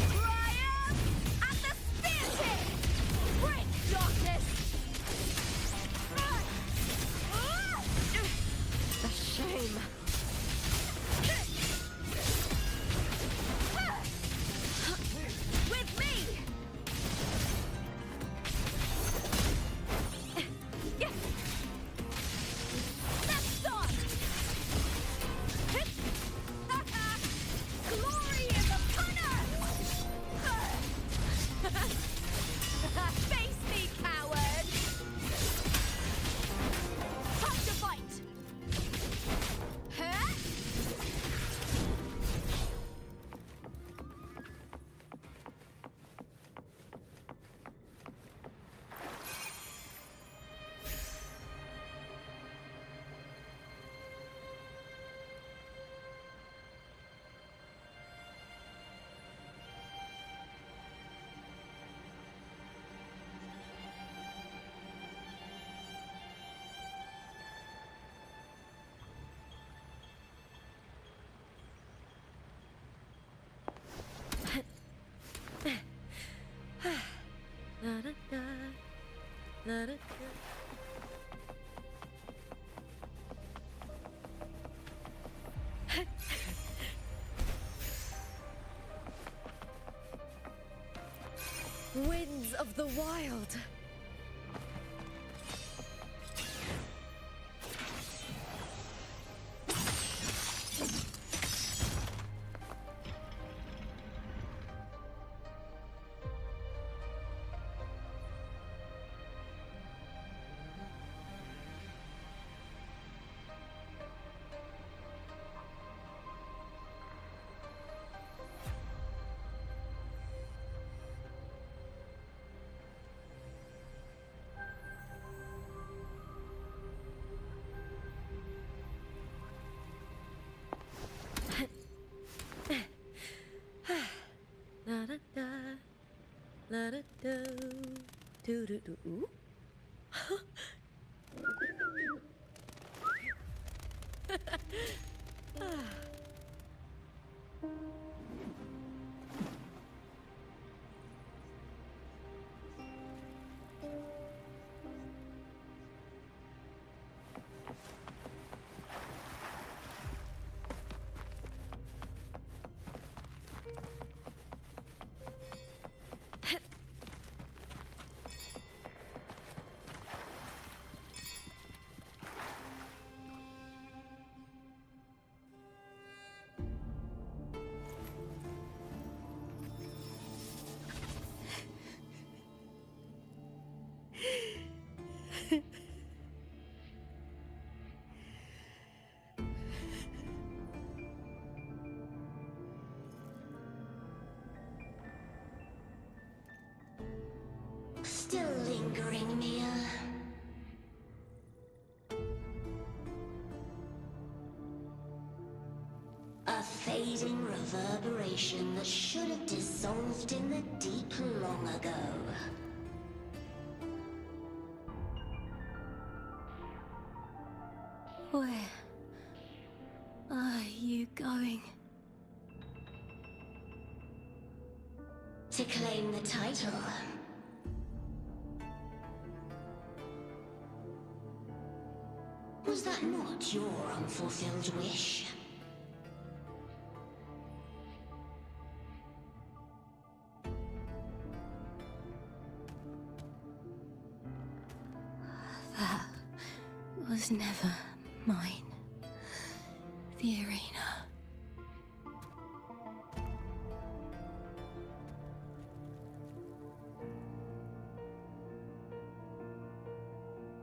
Triumph at the spear tip! Break, darkness! The shame. With me! Let's start! Glory is upon us! Face me, coward! Time to fight! Winds of the wild. La da da, la da do, do do do. Ooh. Still lingering, Mia. A fading reverberation that should have dissolved in the deep long ago. Where are you going? To claim the title. Was that not your unfulfilled wish? That was never mine. The arena.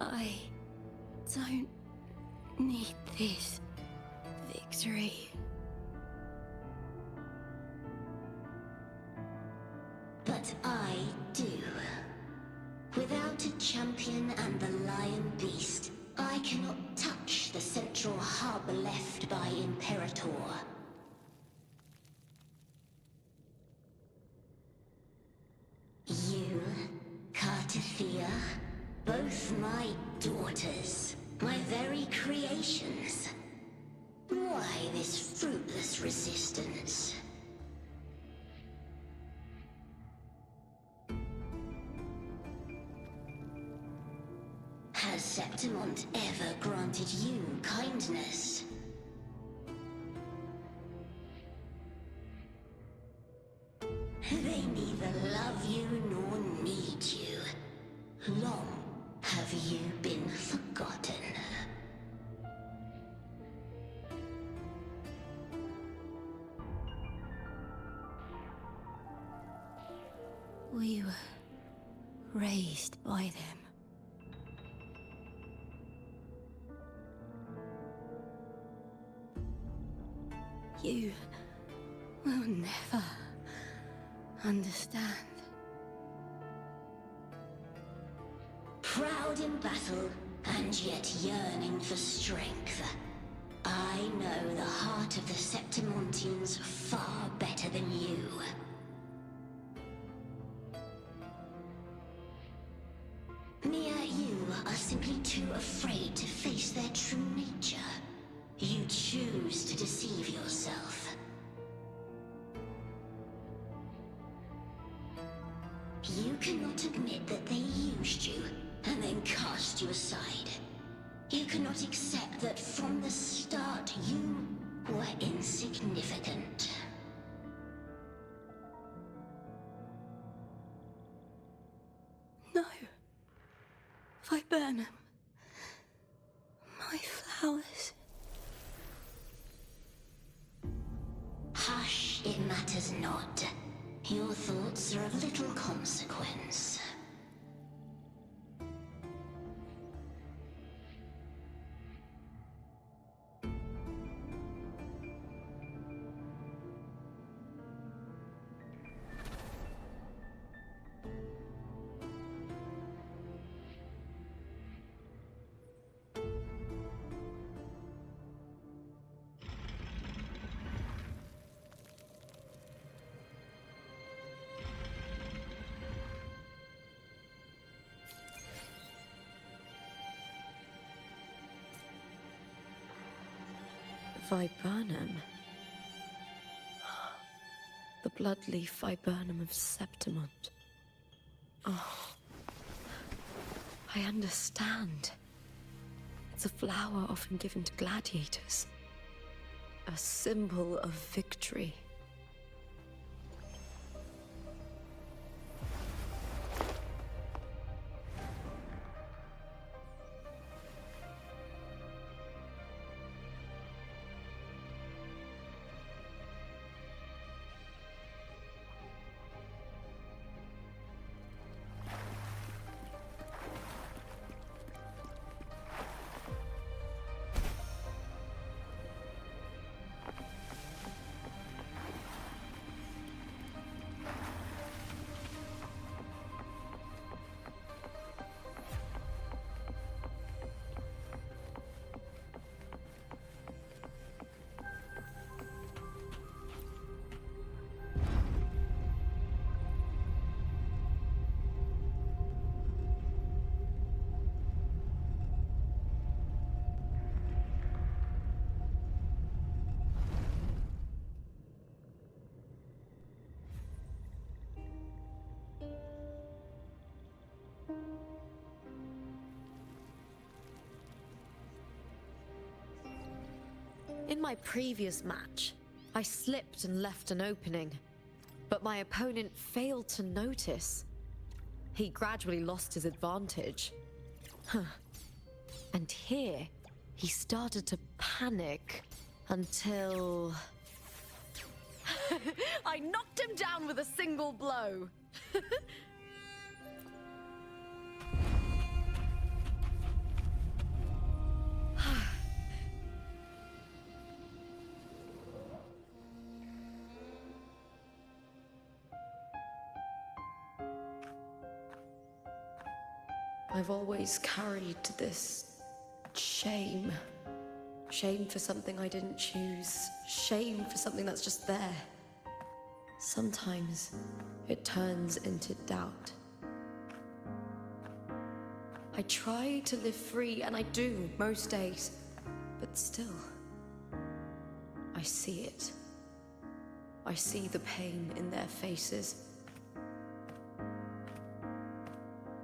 I don't need this victory. But I do. Without a champion and the lion beast, I cannot touch the central hub left by Imperator. You, Cartathea, both my daughters, my very creations. Why this fruitless resistance? Has Septimont ever granted you kindness? They neither love you nor need you. Long have you been forgotten. We were raised by them. You will never understand. Proud in battle, and yet yearning for strength. I know the heart of the Septimontians far better than you. Mia, you are simply too afraid to face their true nature. You choose to deceive yourself. You cannot admit that they used you and then cast you aside. You cannot accept that from the start you were insignificant. Viburnum. My flowers. Hush, it matters not. Your thoughts are of little consequence. Viburnum. The bloodleaf viburnum of Septimont. Oh, I understand. It's a flower often given to gladiators. A symbol of victory. In my previous match, I slipped and left an opening, but my opponent failed to notice. He gradually lost his advantage. And here, he started to panic until... I knocked him down with a single blow. I've always carried this shame. Shame for something I didn't choose. Shame for something that's just there. Sometimes it turns into doubt. I try to live free, and I do most days, but still, I see it. I see the pain in their faces.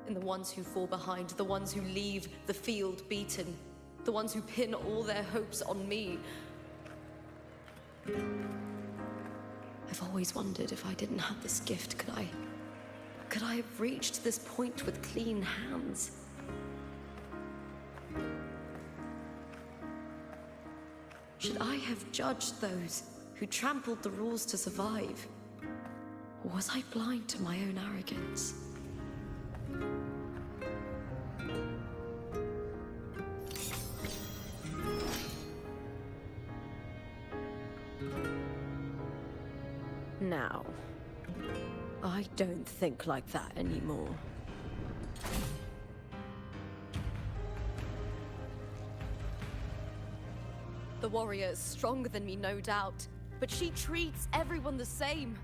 In the ones who fall behind, the ones who leave the field beaten, the ones who pin all their hopes on me. I've always wondered if I didn't have this gift, could I have reached this point with clean hands? Should I have judged those who trampled the rules to survive? Or was I blind to my own arrogance? Now, I don't think like that anymore. The warrior is stronger than me, no doubt, but she treats everyone the same.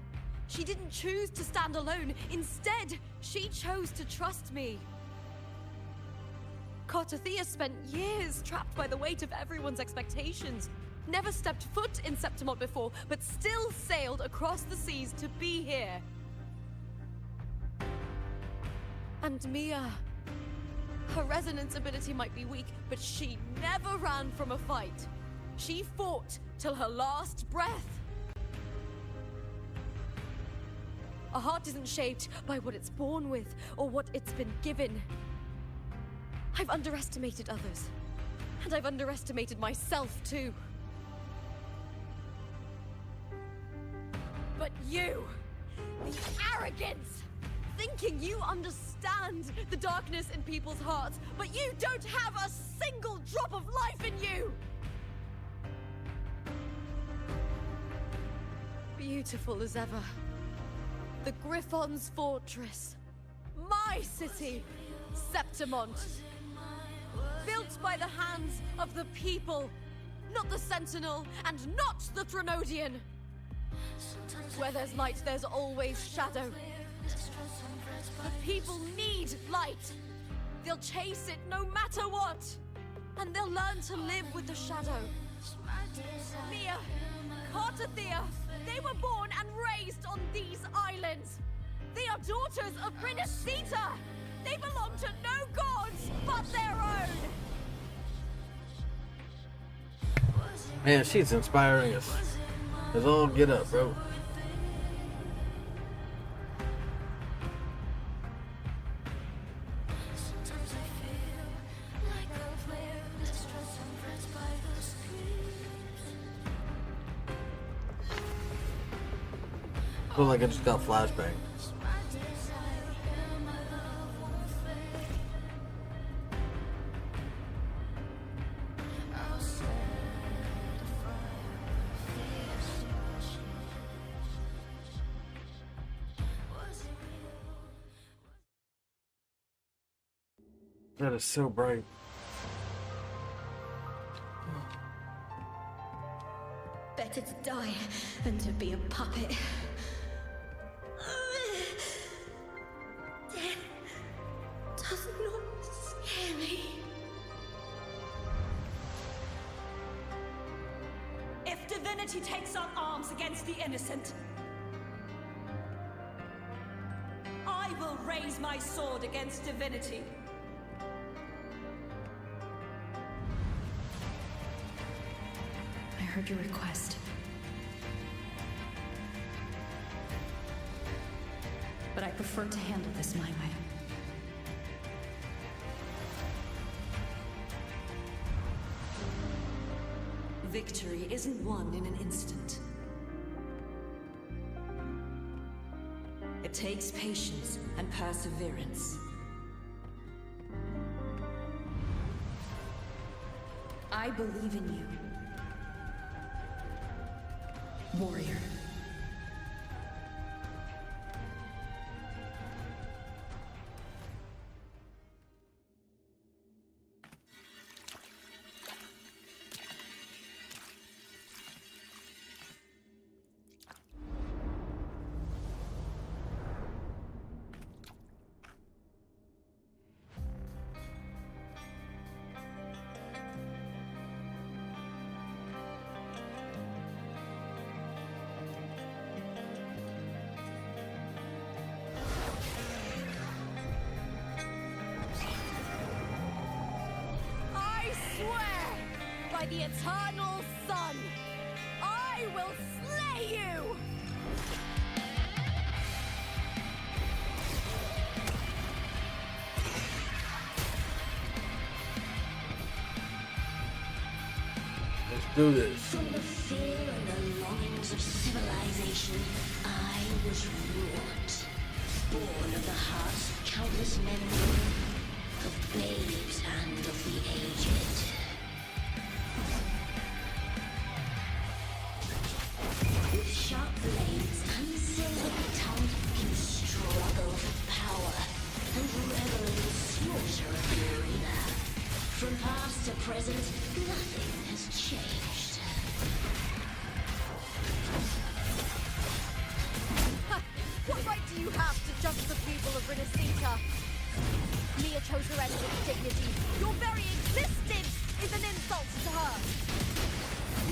She didn't choose to stand alone. Instead, she chose to trust me. Cartothea spent years trapped by the weight of everyone's expectations. Never stepped foot in Septimont before, but still sailed across the seas to be here. And Mia, her resonance ability might be weak, but she never ran from a fight. She fought till her last breath. A heart isn't shaped by what it's born with or what it's been given. I've underestimated others. And I've underestimated myself, too. But you! The arrogance! Thinking you understand the darkness in people's hearts, but you don't have a single drop of life in you! Beautiful as ever. The Griffon's fortress. My city, Septimont. Built by the hands of the people, not the Sentinel and not the Threnodian. Where there's light, there's always shadow. The people need light. They'll chase it no matter what. And they'll learn to live with the shadow. Mia, Cartathea, they were born and raised on these islands. They are daughters of Renacita. They belong to no gods but their own. Man, she's inspiring us. Let's all get up, bro. I feel like I just got flashbang. That is so bright. Better to die than to be a puppet. Death does not scare me. If divinity takes up arms against the innocent, I will raise my sword against divinity. I heard your request. But I prefer to handle this my way. Victory isn't won in an instant. It takes patience and perseverance. I believe in you, warrior. By the eternal sun, I will slay you! Let's do this. From the fear and the longings of civilization, I was wrought. Born of the hearts of countless men and women, of babes and of the aged. With sharp blades and silver tongue, you struggle for power and revel in the slaughter of the arena. From past to present, nothing has changed. What right do you have to judge the people of Renacita? Mia chose her end with dignity. Your very existence is an insult to her.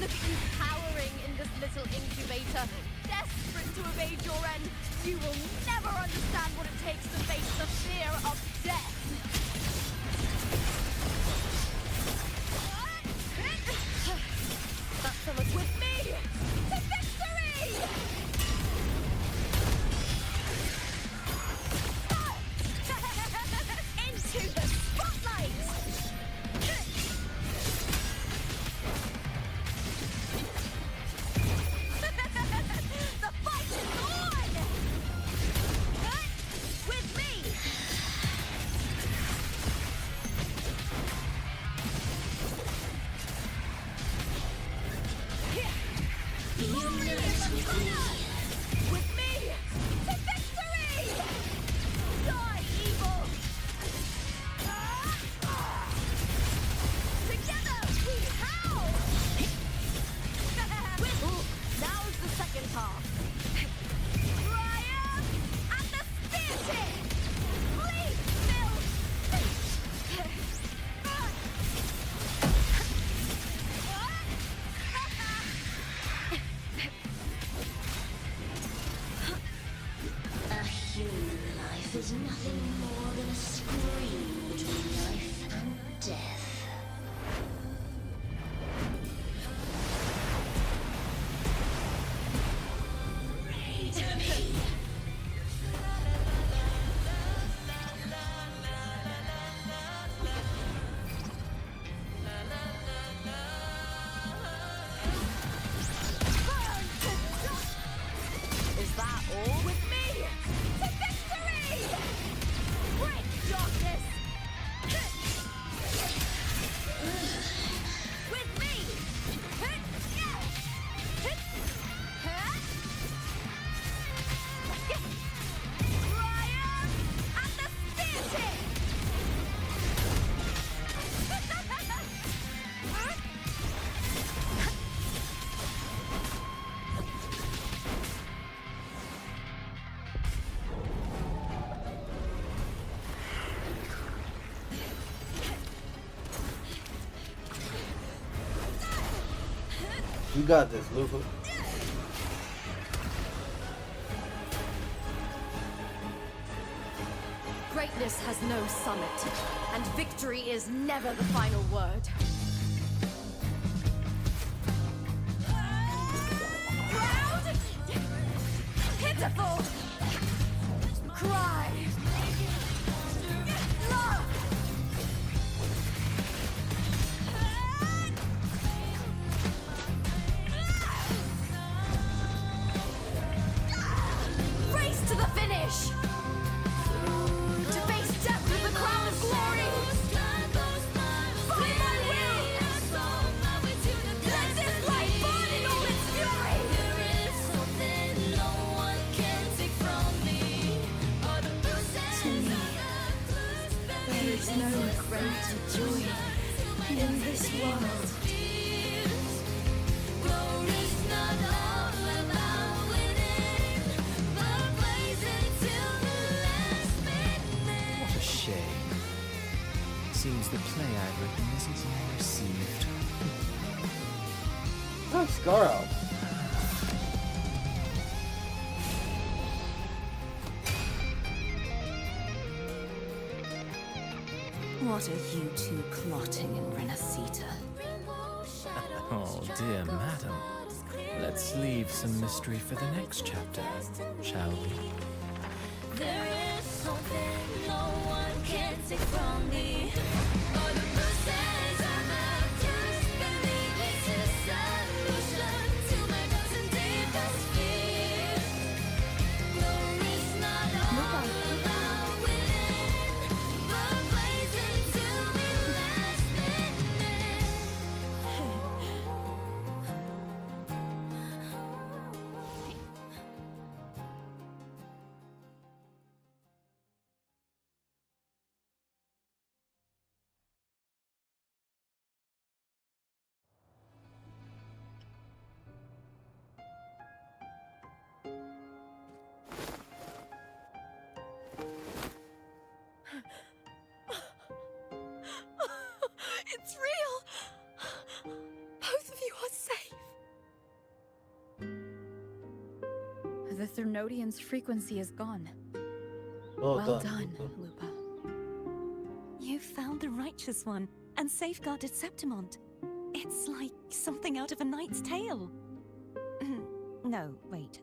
Look at you cowering in this little incubator, desperate to evade your end. You will never understand what it takes to face the fear of death. That's so much with me to victory! Into the spotlight! more than a scream between life and death. Is that all with me? To victory! Break darkness! With me! Triumph at the spear tip! You got this, Lupa. Greatness has no summit, and victory is never the final word. Proud! Pitiful! Cry! Love! Race to the finish! To face death with the crown of glory! By my will! Let this light burn in all its fury! There is something no one can take from me. To me, there is no greater joy in this world. What a shame. Seems the play I've written isn't well received. Not Scar out. What are you two plotting in Renacita? Oh, dear madam. Let's leave some mystery for the next chapter, shall we? There is something no one can take from me. All the bruises I have just believe it's a solution to my dozen deepest fears. Glory's not all about winning, but blazing to me last minute. It's real! Both of you are safe! The Thernodian's frequency is gone. Well done, Lupa. Lupa. You found the righteous one and safeguarded Septimont. It's like something out of a knight's tale. No, wait,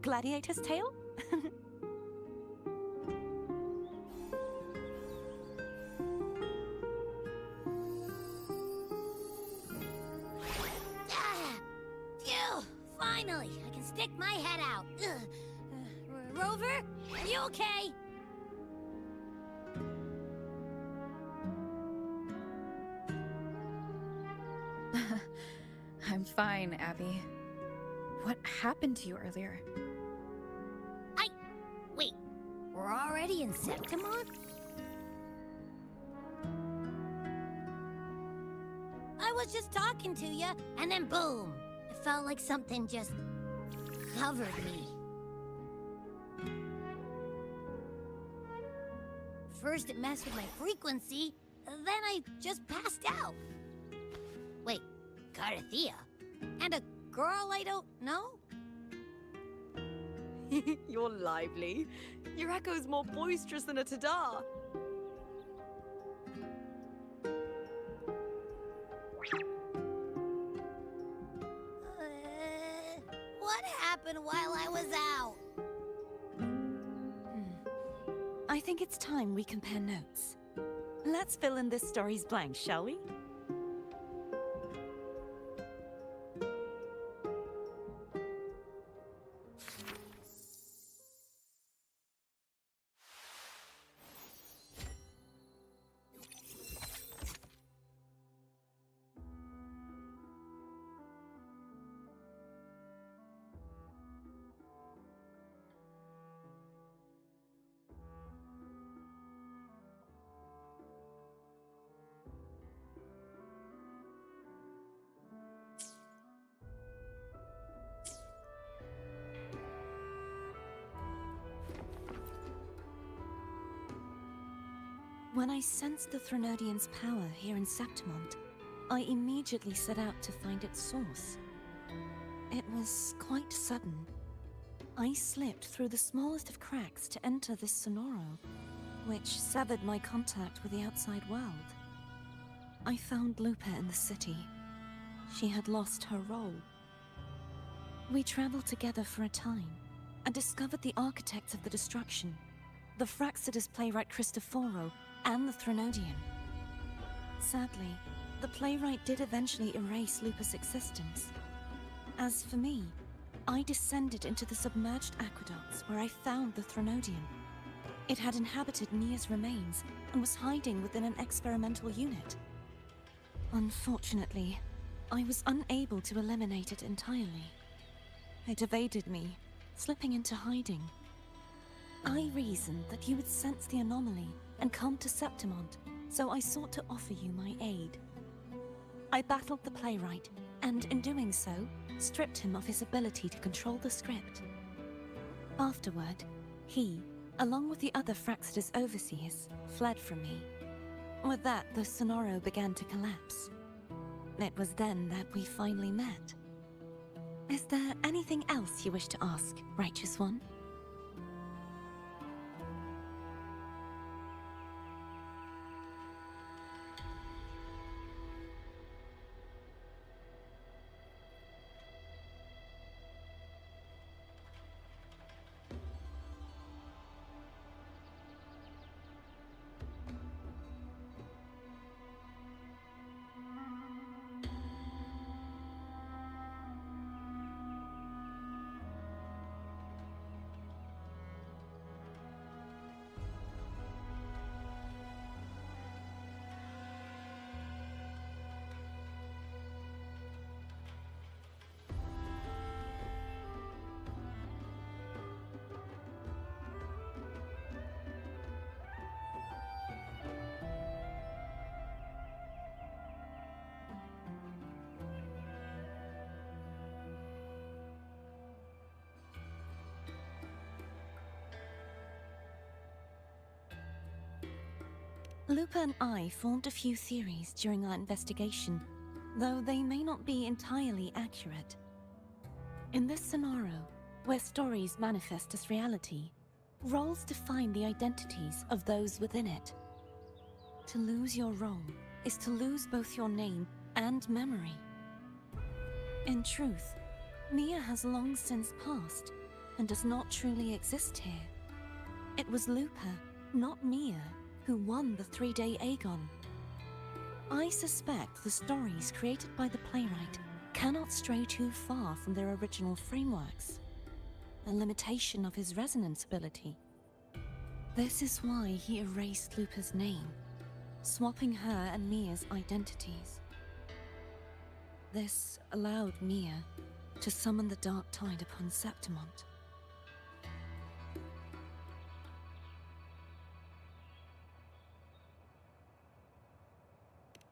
gladiator's tale? Phew! Finally, I can stick my head out. Rover, are you okay? I'm fine, Abby. What happened to you earlier? Wait, we're already in Septimont? I was just talking to you, and then boom! It felt like something just covered me. First it messed with my frequency, then I just passed out. Wait, Carthea? And a girl I don't know? You're lively. Your echo's more boisterous than a tada. What happened while I was out? I think it's time we compare notes. Let's fill in this story's blanks, shall we? When I sensed the Threnodian's power here in Septimont, I immediately set out to find its source. It was quite sudden. I slipped through the smallest of cracks to enter this Sonoro, which severed my contact with the outside world. I found Lupa in the city. She had lost her role. We traveled together for a time, and discovered the architects of the destruction, the Fraxidus playwright Cristoforo, and the Threnodian. Sadly, the playwright did eventually erase Lupa's existence. As for me, I descended into the submerged aqueducts where I found the Threnodian. It had inhabited Mia's remains and was hiding within an experimental unit. Unfortunately, I was unable to eliminate it entirely. It evaded me, slipping into hiding. I reasoned that you would sense the anomaly and come to Septimont, so I sought to offer you my aid. I battled the playwright, and in doing so, stripped him of his ability to control the script. Afterward, he, along with the other Fraxidus overseers, fled from me. With that, the Sonoro began to collapse. It was then that we finally met. Is there anything else you wish to ask, Righteous One? Lupa and I formed a few theories during our investigation, though they may not be entirely accurate. In this scenario, where stories manifest as reality, roles define the identities of those within it. To lose your role is to lose both your name and memory. In truth, Mia has long since passed and does not truly exist here. It was Lupa, not Mia, who won the 3-day Aegon. I suspect the stories created by the playwright cannot stray too far from their original frameworks, a limitation of his resonance ability. This is why he erased Lupa's name, swapping her and Mia's identities. This allowed Mia to summon the Dark Tide upon Septimont.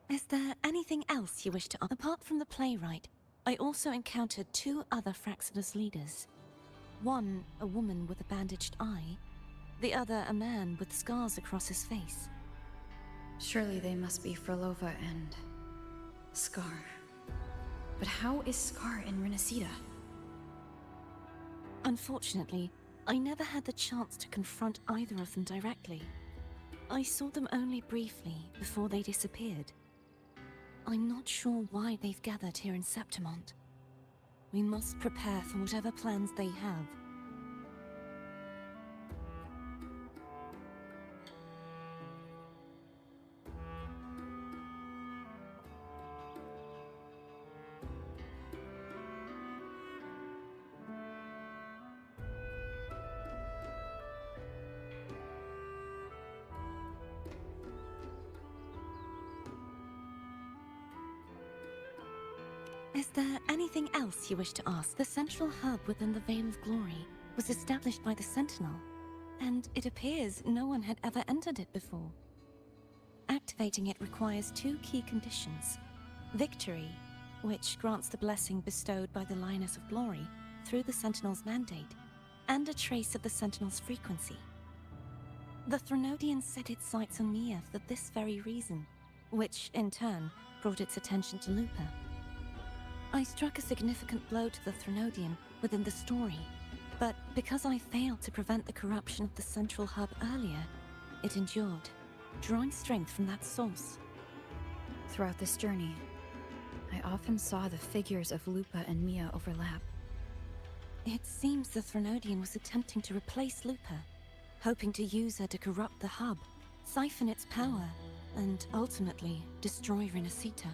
Is there anything else you wish to ask? Apart from the playwright, I also encountered 2 other Fraxidus leaders. One, a woman with a bandaged eye, the other a man with scars across his face. Surely they must be Frolova and Scar. But how is Scar in Renacida? Unfortunately, I never had the chance to confront either of them directly. I saw them only briefly before they disappeared. I'm not sure why they've gathered here in Septimont. We must prepare for whatever plans they have. Is there anything else you wish to ask? The central hub within the Veil of Glory was established by the Sentinel, and it appears no one had ever entered it before. Activating it requires two key conditions. Victory, which grants the blessing bestowed by the Lioness of Glory through the Sentinel's mandate, and a trace of the Sentinel's frequency. The Threnodian set its sights on Mia for this very reason, which, in turn, brought its attention to Lupa. I struck a significant blow to the Threnodian within the story, but because I failed to prevent the corruption of the central hub earlier, it endured, drawing strength from that source. Throughout this journey, I often saw the figures of Lupa and Mia overlap. It seems the Threnodian was attempting to replace Lupa, hoping to use her to corrupt the hub, siphon its power, and ultimately destroy Renacita.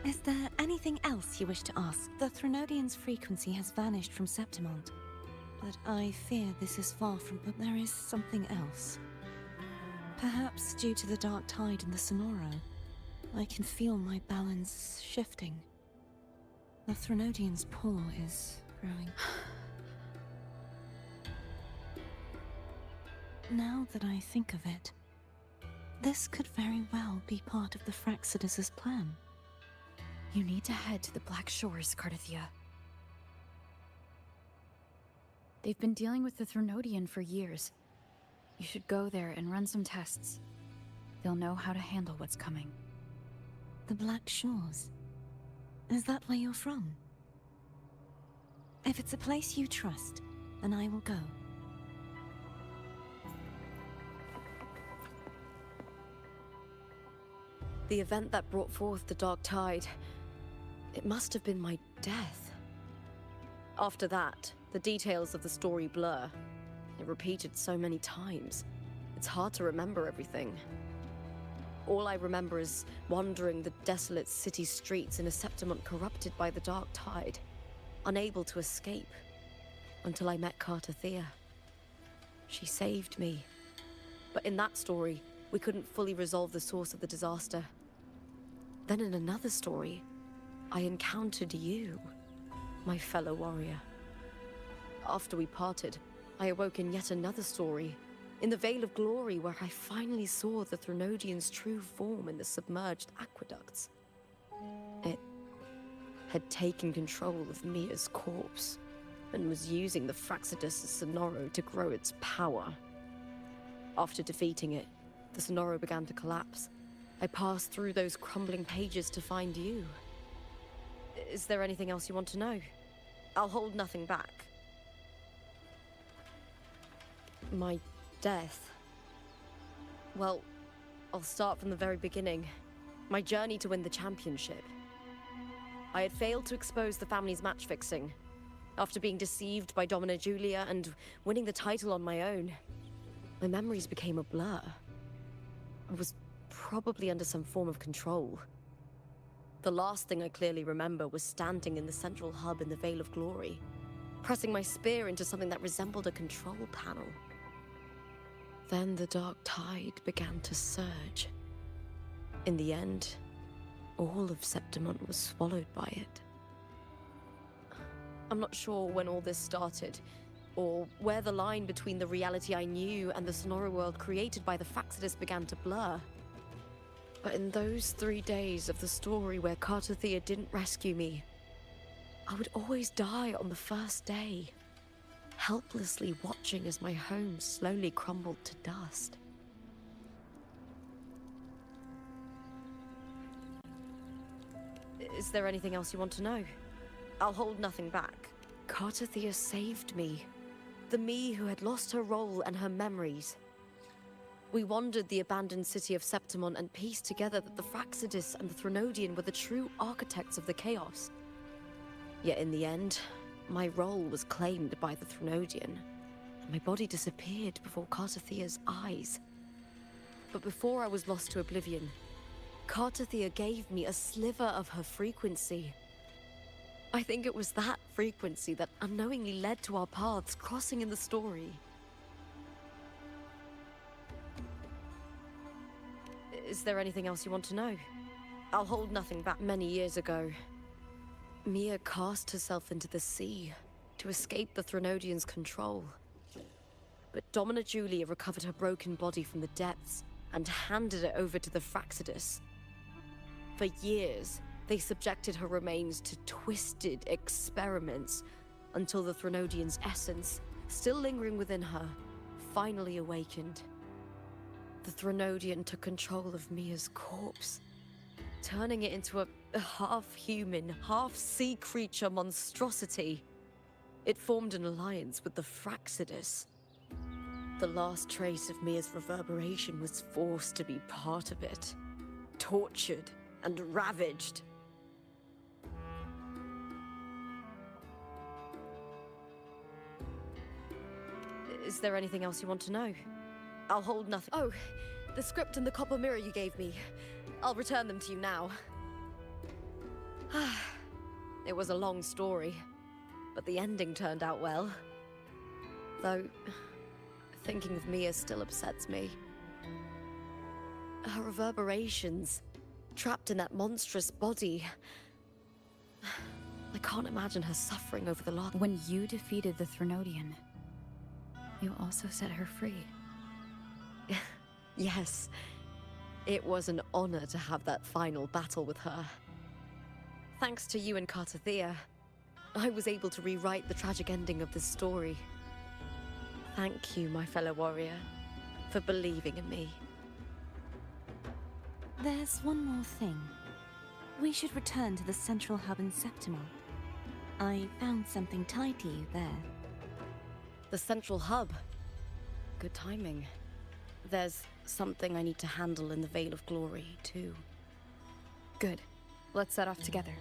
Is there anything else you wish to ask? The Threnodian's frequency has vanished from Septimont, but I fear this is far from... But there is something else. Perhaps due to the dark tide in the Sonoro, I can feel my balance shifting. The Threnodian's pull is growing. Now that I think of it, this could very well be part of the Fraxidus' plan. You need to head to the Black Shores, Cardathia. They've been dealing with the Threnodian for years. You should go there and run some tests. They'll know how to handle what's coming. The Black Shores? Is that where you're from? If it's a place you trust, then I will go. The event that brought forth the Dark Tide, it must have been my death. After that, the details of the story blur. It repeated so many times. It's hard to remember everything. All I remember is wandering the desolate city streets in a Septimont corrupted by the Dark Tide, unable to escape, until I met Cardathia. She saved me. But in that story, we couldn't fully resolve the source of the disaster. Then in another story, I encountered you, my fellow warrior. After we parted, I awoke in yet another story, in the Veil of Glory, where I finally saw the Threnodian's true form in the submerged aqueducts. It had taken control of Mia's corpse, and was using the Fraxidus' Sonoro to grow its power. After defeating it, the Sonoro began to collapse. I passed through those crumbling pages to find you. Is there anything else you want to know? I'll hold nothing back. My death. Well, I'll start from the very beginning. My journey to win the championship. I had failed to expose the family's match fixing. After being deceived by Domina Julia and winning the title on my own, my memories became a blur. I was probably under some form of control. The last thing I clearly remember was standing in the central hub in the Veil of Glory, pressing my spear into something that resembled a control panel. Then the dark tide began to surge. In the end, all of Septimont was swallowed by it. I'm not sure when all this started, or where the line between the reality I knew and the Sonora world created by the Fraxidus began to blur. But in those 3 days of the story where Cartothea didn't rescue me, I would always die on the first day, helplessly watching as my home slowly crumbled to dust. Is there anything else you want to know? I'll hold nothing back. Cartothea saved me. The me who had lost her role and her memories. We wandered the abandoned city of Septimont and pieced together that the Fraxidus and the Threnodian were the true architects of the chaos. Yet in the end, my role was claimed by the Threnodian, and my body disappeared before Cartothea's eyes. But before I was lost to oblivion, Cartothea gave me a sliver of her frequency. I think it was that frequency that unknowingly led to our paths crossing in the story. Is there anything else you want to know? I'll hold nothing back. Many years ago, Mia cast herself into the sea to escape the Threnodian's control. But Domina Julia recovered her broken body from the depths and handed it over to the Fraxidus. For years, they subjected her remains to twisted experiments until the Threnodian's essence, still lingering within her, finally awakened. The Threnodian took control of Mia's corpse, turning it into a half-human, half-sea creature monstrosity. It formed an alliance with the Fraxidus. The last trace of Mia's reverberation was forced to be part of it, tortured and ravaged. Is there anything else you want to know? I'll hold nothing. Oh, the script and the copper mirror you gave me. I'll return them to you now. It was a long story, but the ending turned out well. Though, thinking of Mia still upsets me. Her reverberations, trapped in that monstrous body. I can't imagine her suffering over the loss. When you defeated the Threnodian, you also set her free. Yes. It was an honor to have that final battle with her. Thanks to you and Cartothea, I was able to rewrite the tragic ending of this story. Thank you, my fellow warrior, for believing in me. There's one more thing. We should return to the central hub in Septimont. I found something tied to you there. The central hub? Good timing. There's something I need to handle in the Veil of Glory, too. Good. Let's set off together.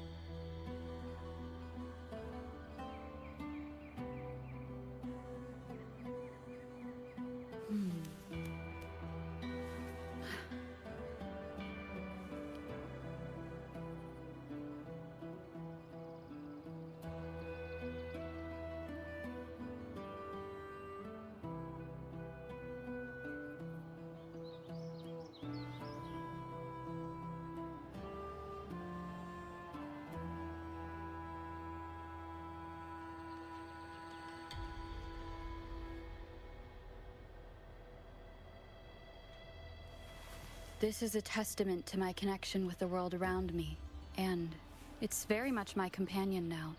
This is a testament to my connection with the world around me, and it's very much my companion now.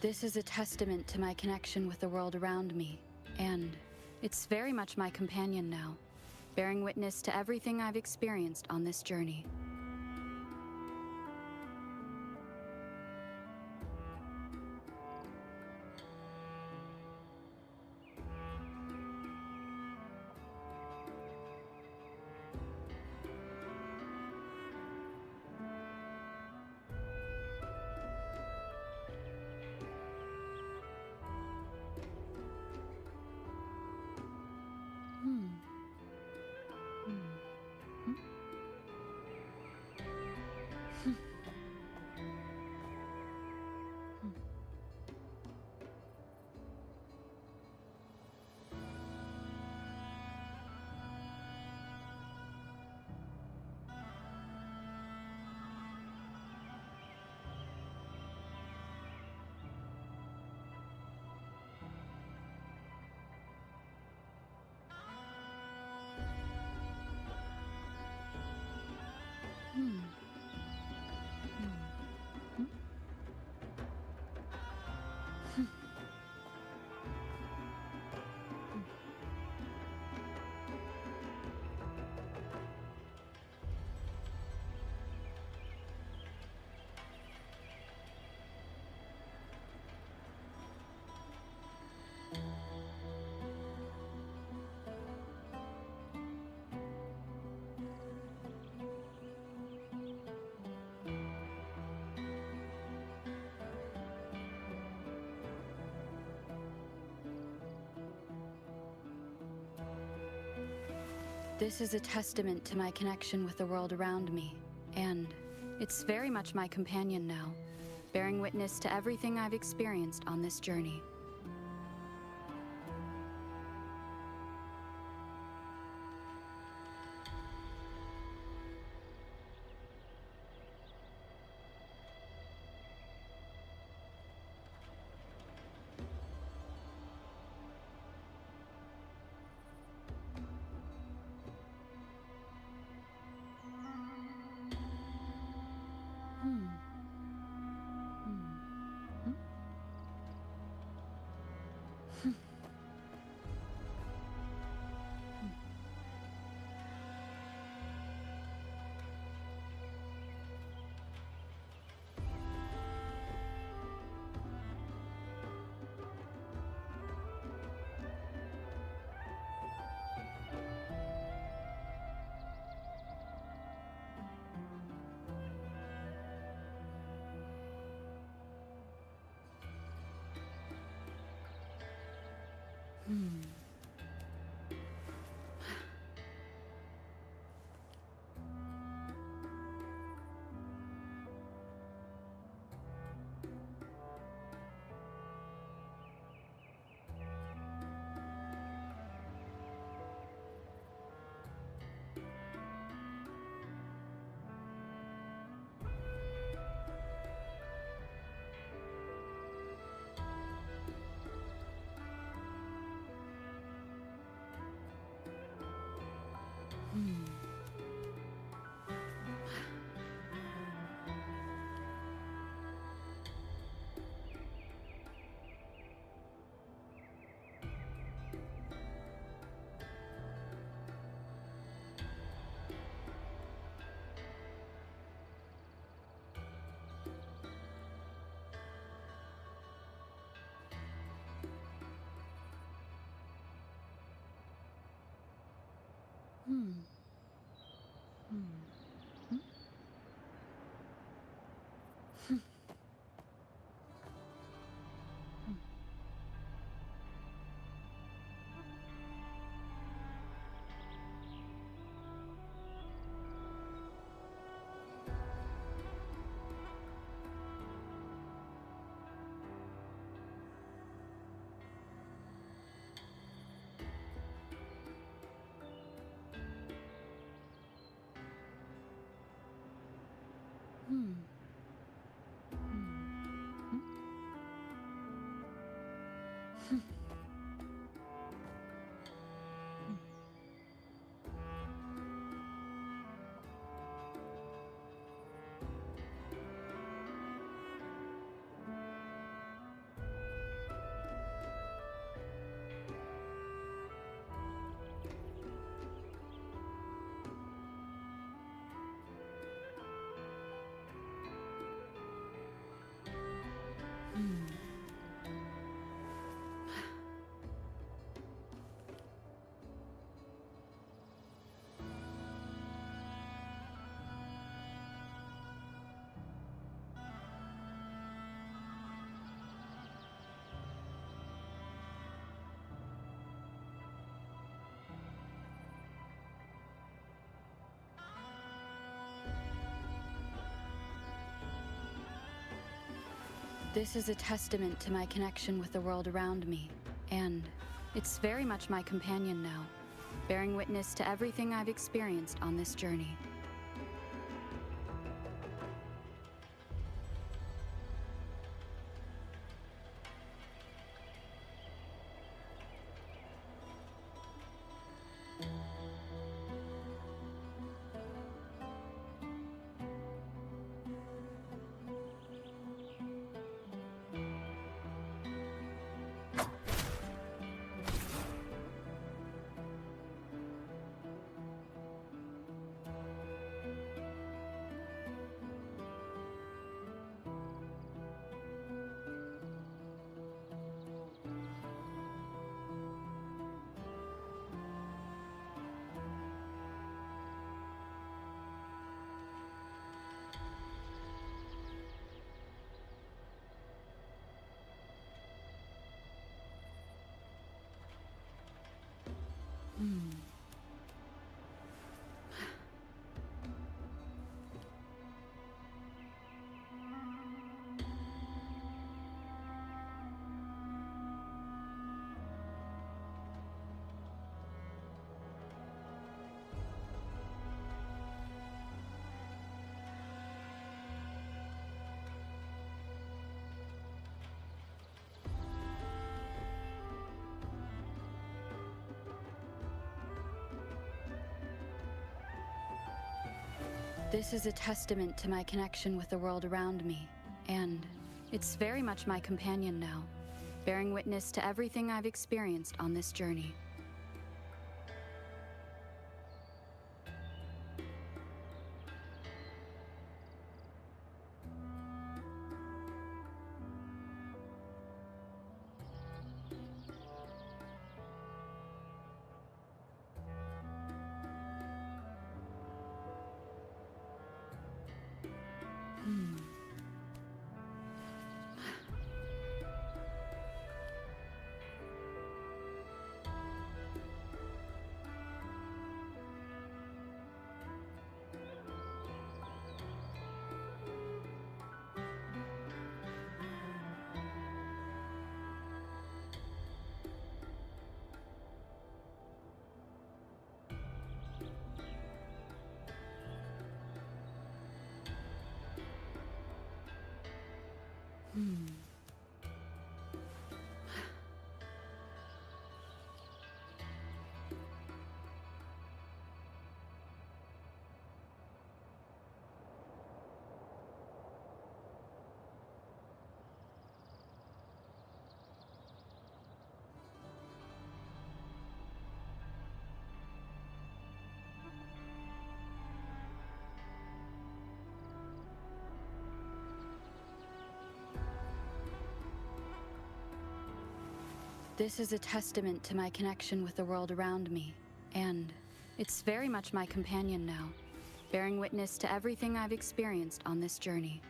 This is a testament to my connection with the world around me, and it's very much my companion now, bearing witness to everything I've experienced on this journey. This is a testament to my connection with the world around me, and it's very much my companion now, bearing witness to everything I've experienced on this journey. Hmm. Hmm. Hmm. Hmm. Hmm? Hmm. Hmm. Hmm. Hmm. This is a testament to my connection with the world around me, and it's very much my companion now, bearing witness to everything I've experienced on this journey. Hmm. This is a testament to my connection with the world around me, and it's very much my companion now, bearing witness to everything I've experienced on this journey. Hmm. This is a testament to my connection with the world around me, and it's very much my companion now, bearing witness to everything I've experienced on this journey.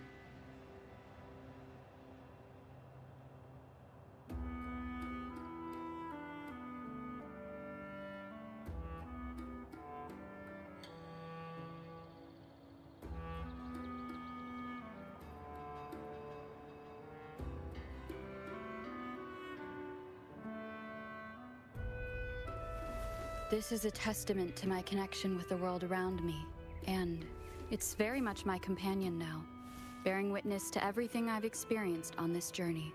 This is a testament to my connection with the world around me, and it's very much my companion now, bearing witness to everything I've experienced on this journey.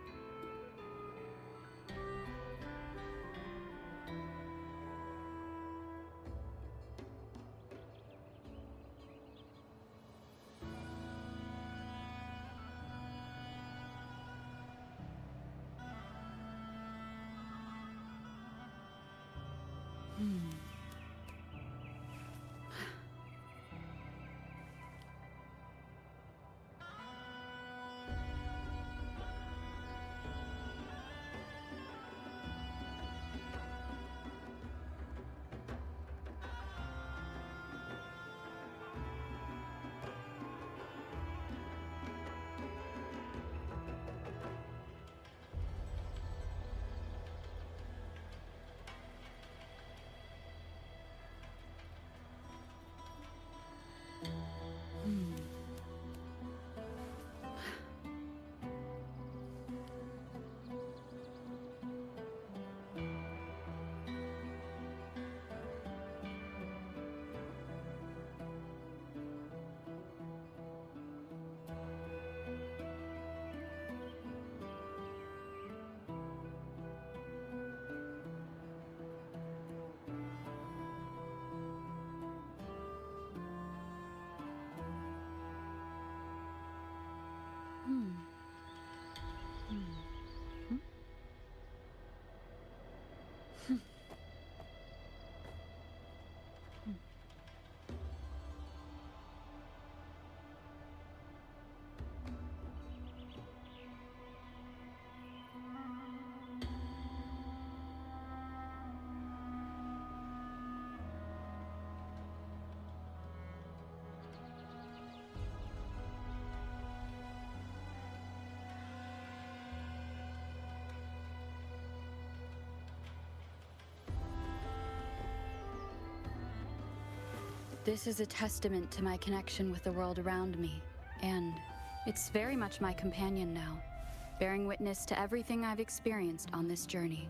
This is a testament to my connection with the world around me, and it's very much my companion now, bearing witness to everything I've experienced on this journey.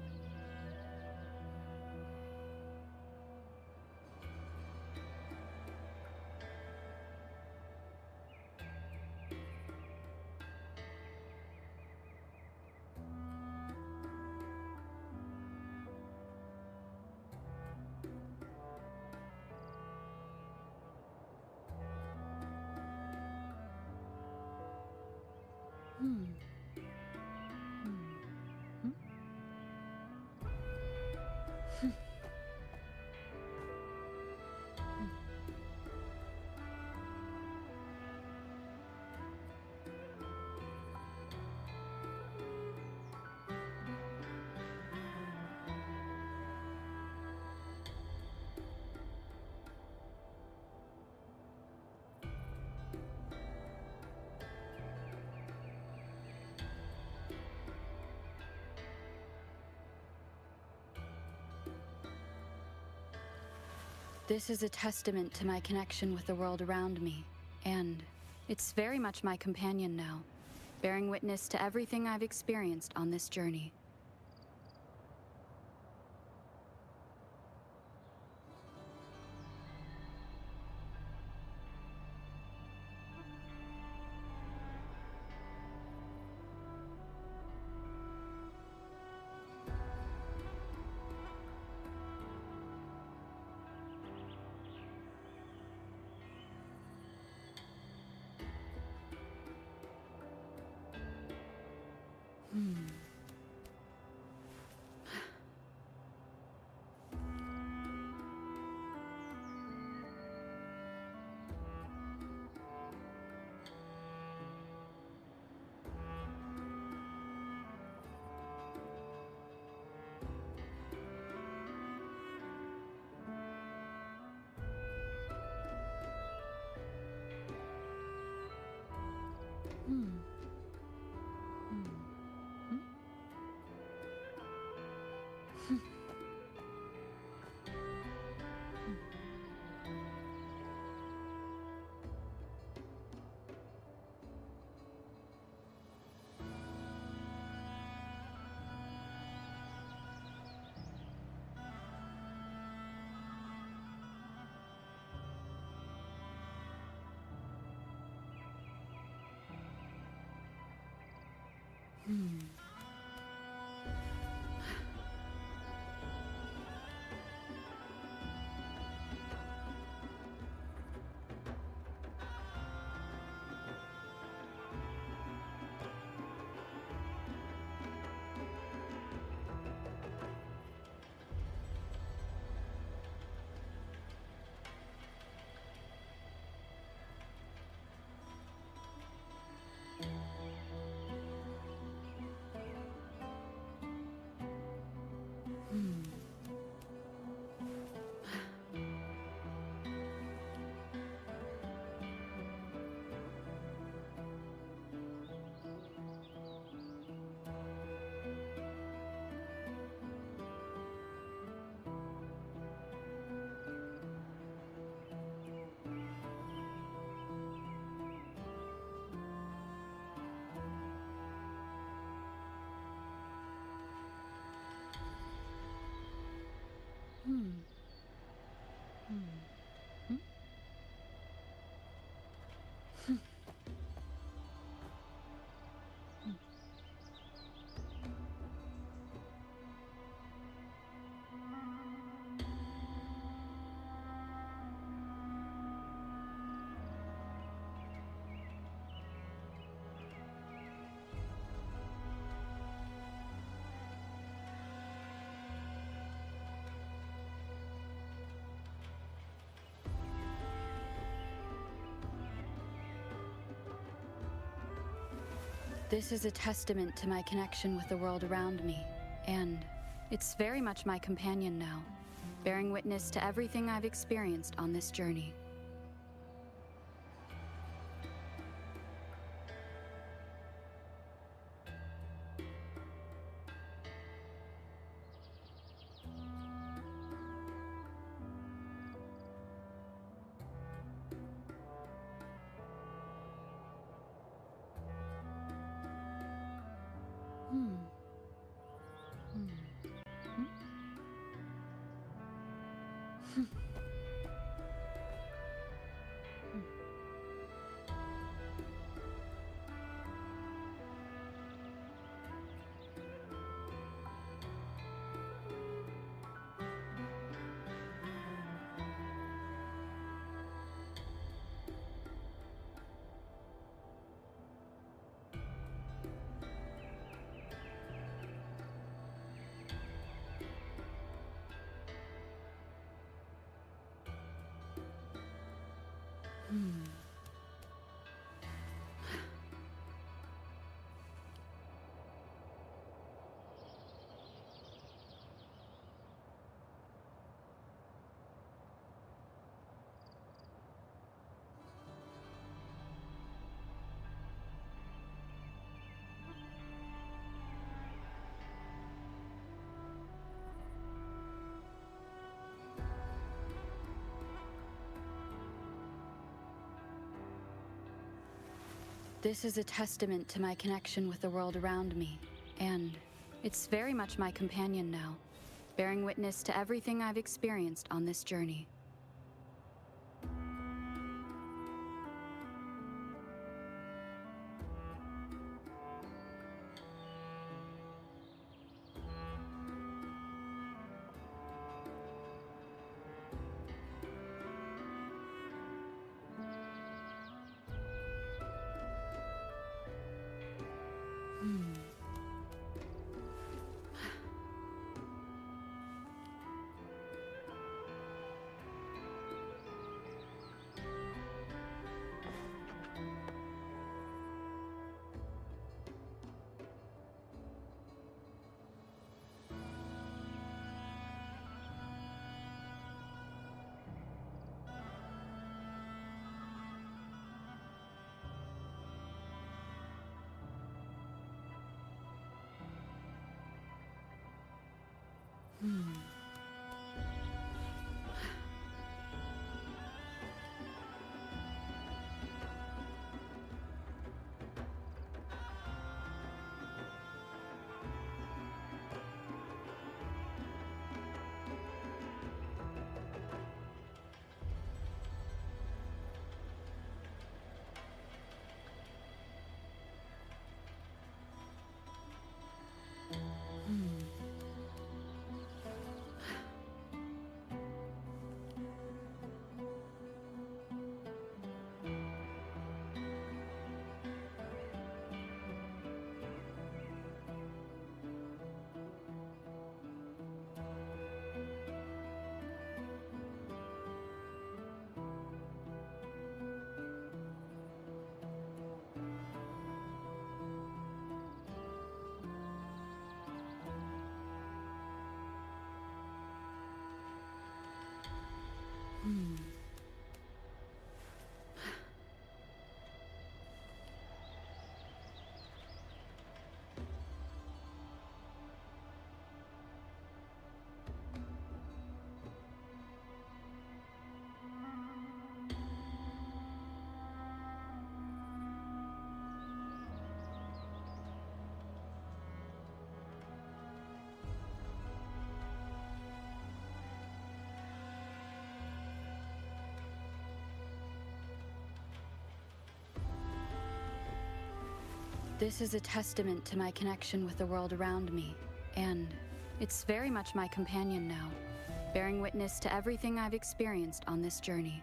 This is a testament to my connection with the world around me, and it's very much my companion now, bearing witness to everything I've experienced on this journey. Hmm. Hmm. Hmm. Hmm. Hmm. Hmm. Hmm. This is a testament to my connection with the world around me, and it's very much my companion now, bearing witness to everything I've experienced on this journey. Hmm. Hmm. Hmm. Hmm. Hmm. This is a testament to my connection with the world around me, and it's very much my companion now, bearing witness to everything I've experienced on this journey. Hmm. This is a testament to my connection with the world around me, and it's very much my companion now, bearing witness to everything I've experienced on this journey.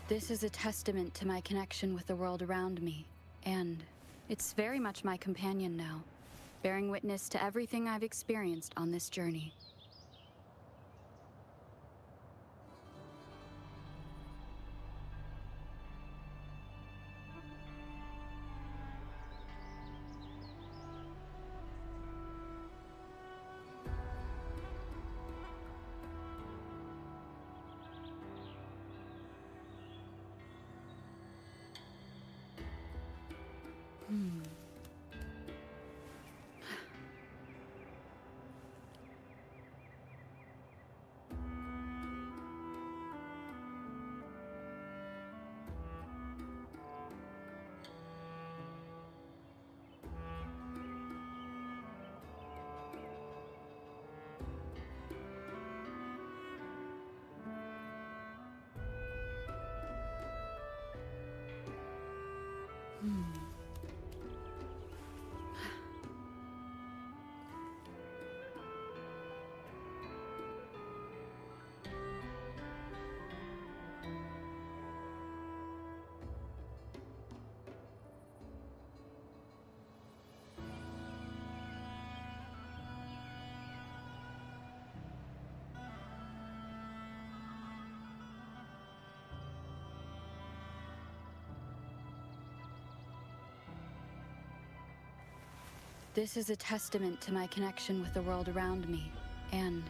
This is a testament to my connection with the world around me, and it's very much my companion now, bearing witness to everything I've experienced on this journey. This is a testament to my connection with the world around me, and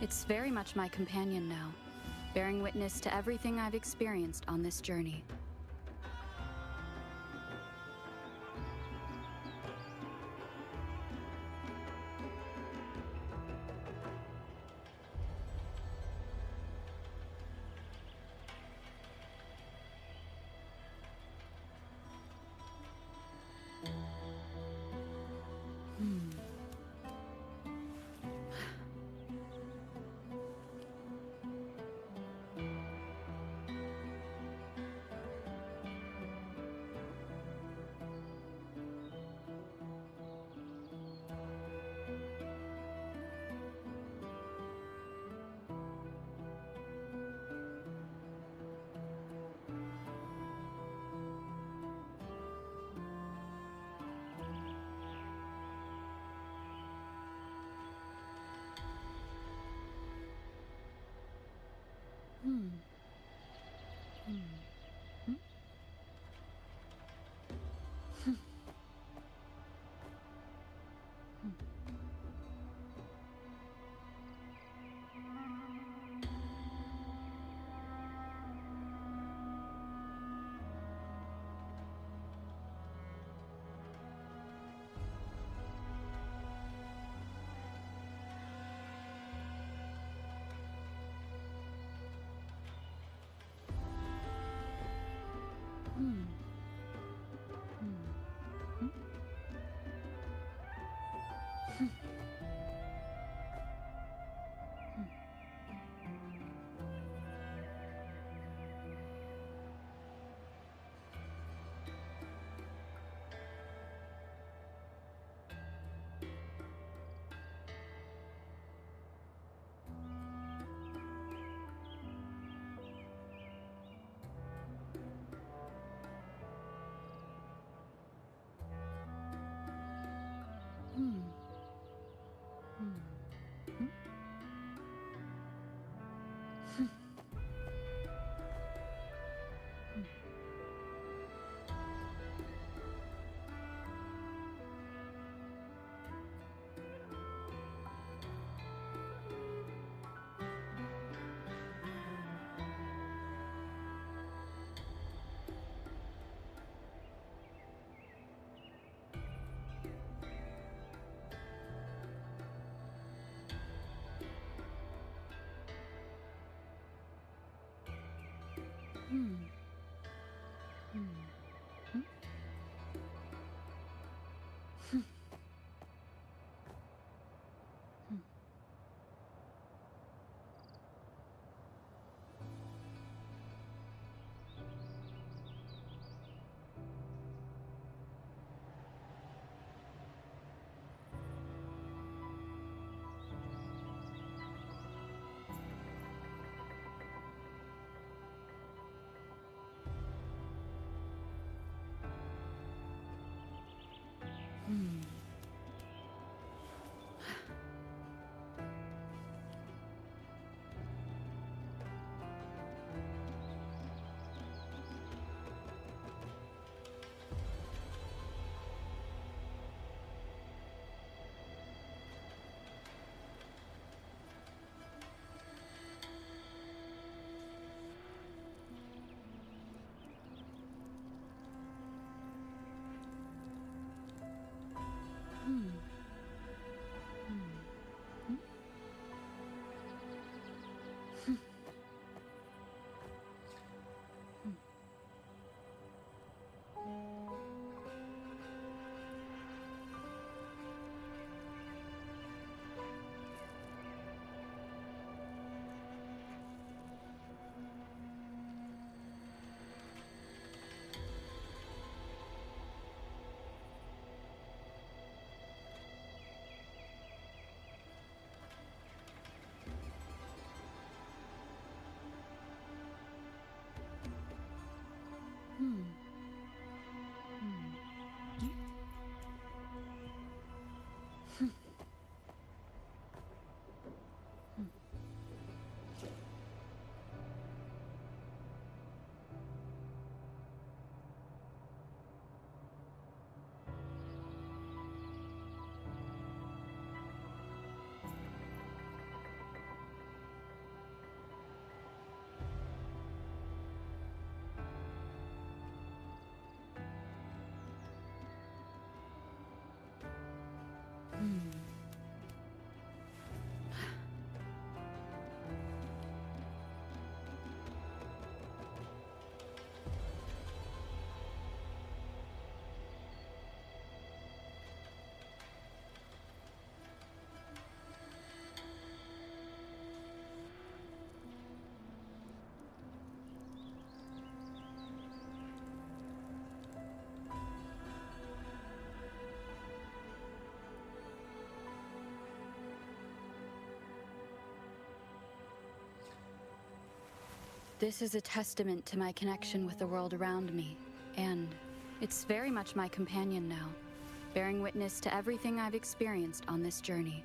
it's very much my companion now, bearing witness to everything I've experienced on this journey. Hmm. This is a testament to my connection with the world around me, and it's very much my companion now, bearing witness to everything I've experienced on this journey.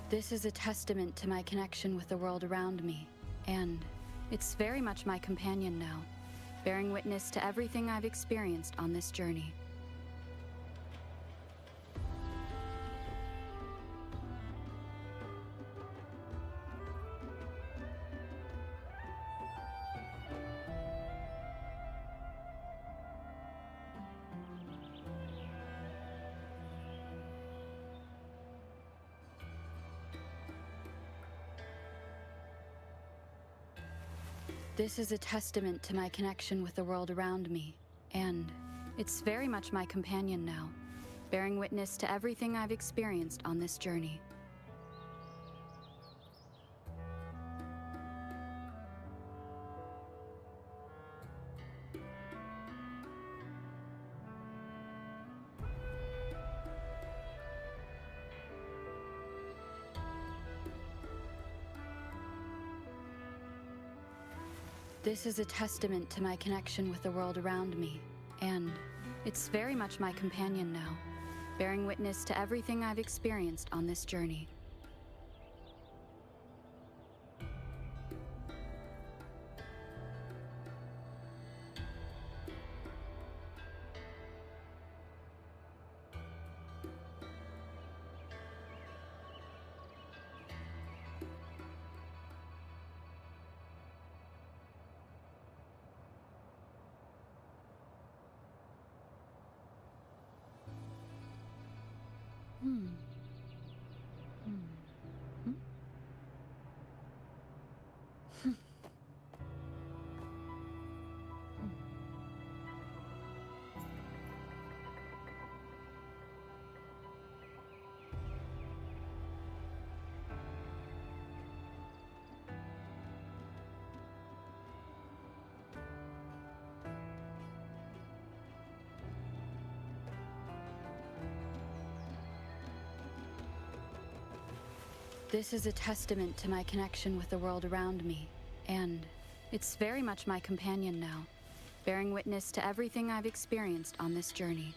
This is a testament to my connection with the world around me, and it's very much my companion now, bearing witness to everything I've experienced on this journey. This is a testament to my connection with the world around me, and it's very much my companion now, bearing witness to everything I've experienced on this journey. This is a testament to my connection with the world around me, and it's very much my companion now, bearing witness to everything I've experienced on this journey. This is a testament to my connection with the world around me, and it's very much my companion now, bearing witness to everything I've experienced on this journey.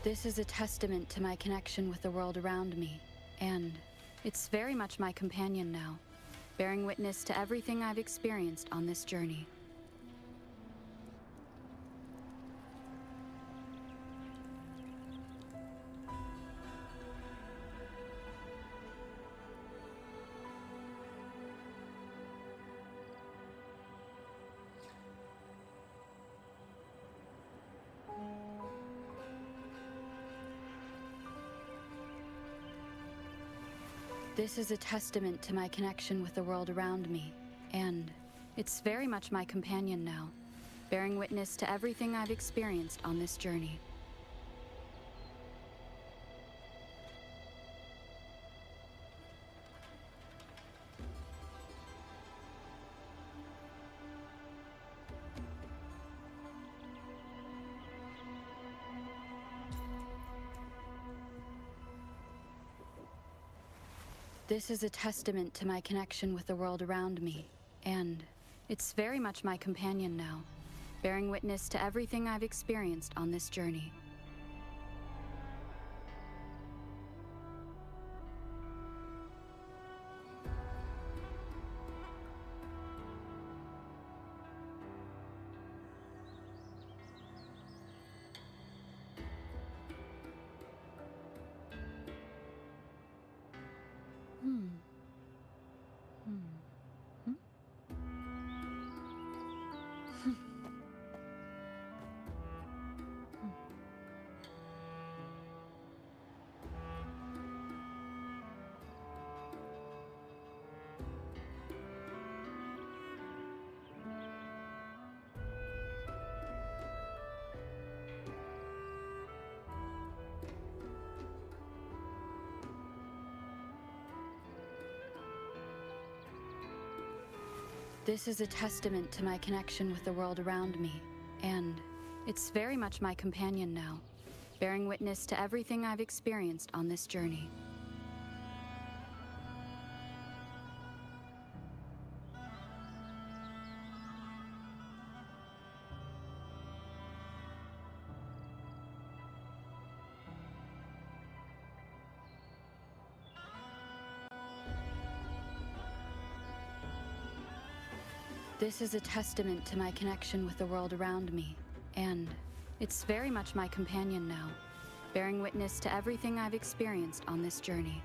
This is a testament to my connection with the world around me, and it's very much my companion now, bearing witness to everything I've experienced on this journey. This is a testament to my connection with the world around me, and it's very much my companion now, bearing witness to everything I've experienced on this journey. This is a testament to my connection with the world around me, and it's very much my companion now, bearing witness to everything I've experienced on this journey. This is a testament to my connection with the world around me, and it's very much my companion now, bearing witness to everything I've experienced on this journey. This is a testament to my connection with the world around me, and it's very much my companion now, bearing witness to everything I've experienced on this journey.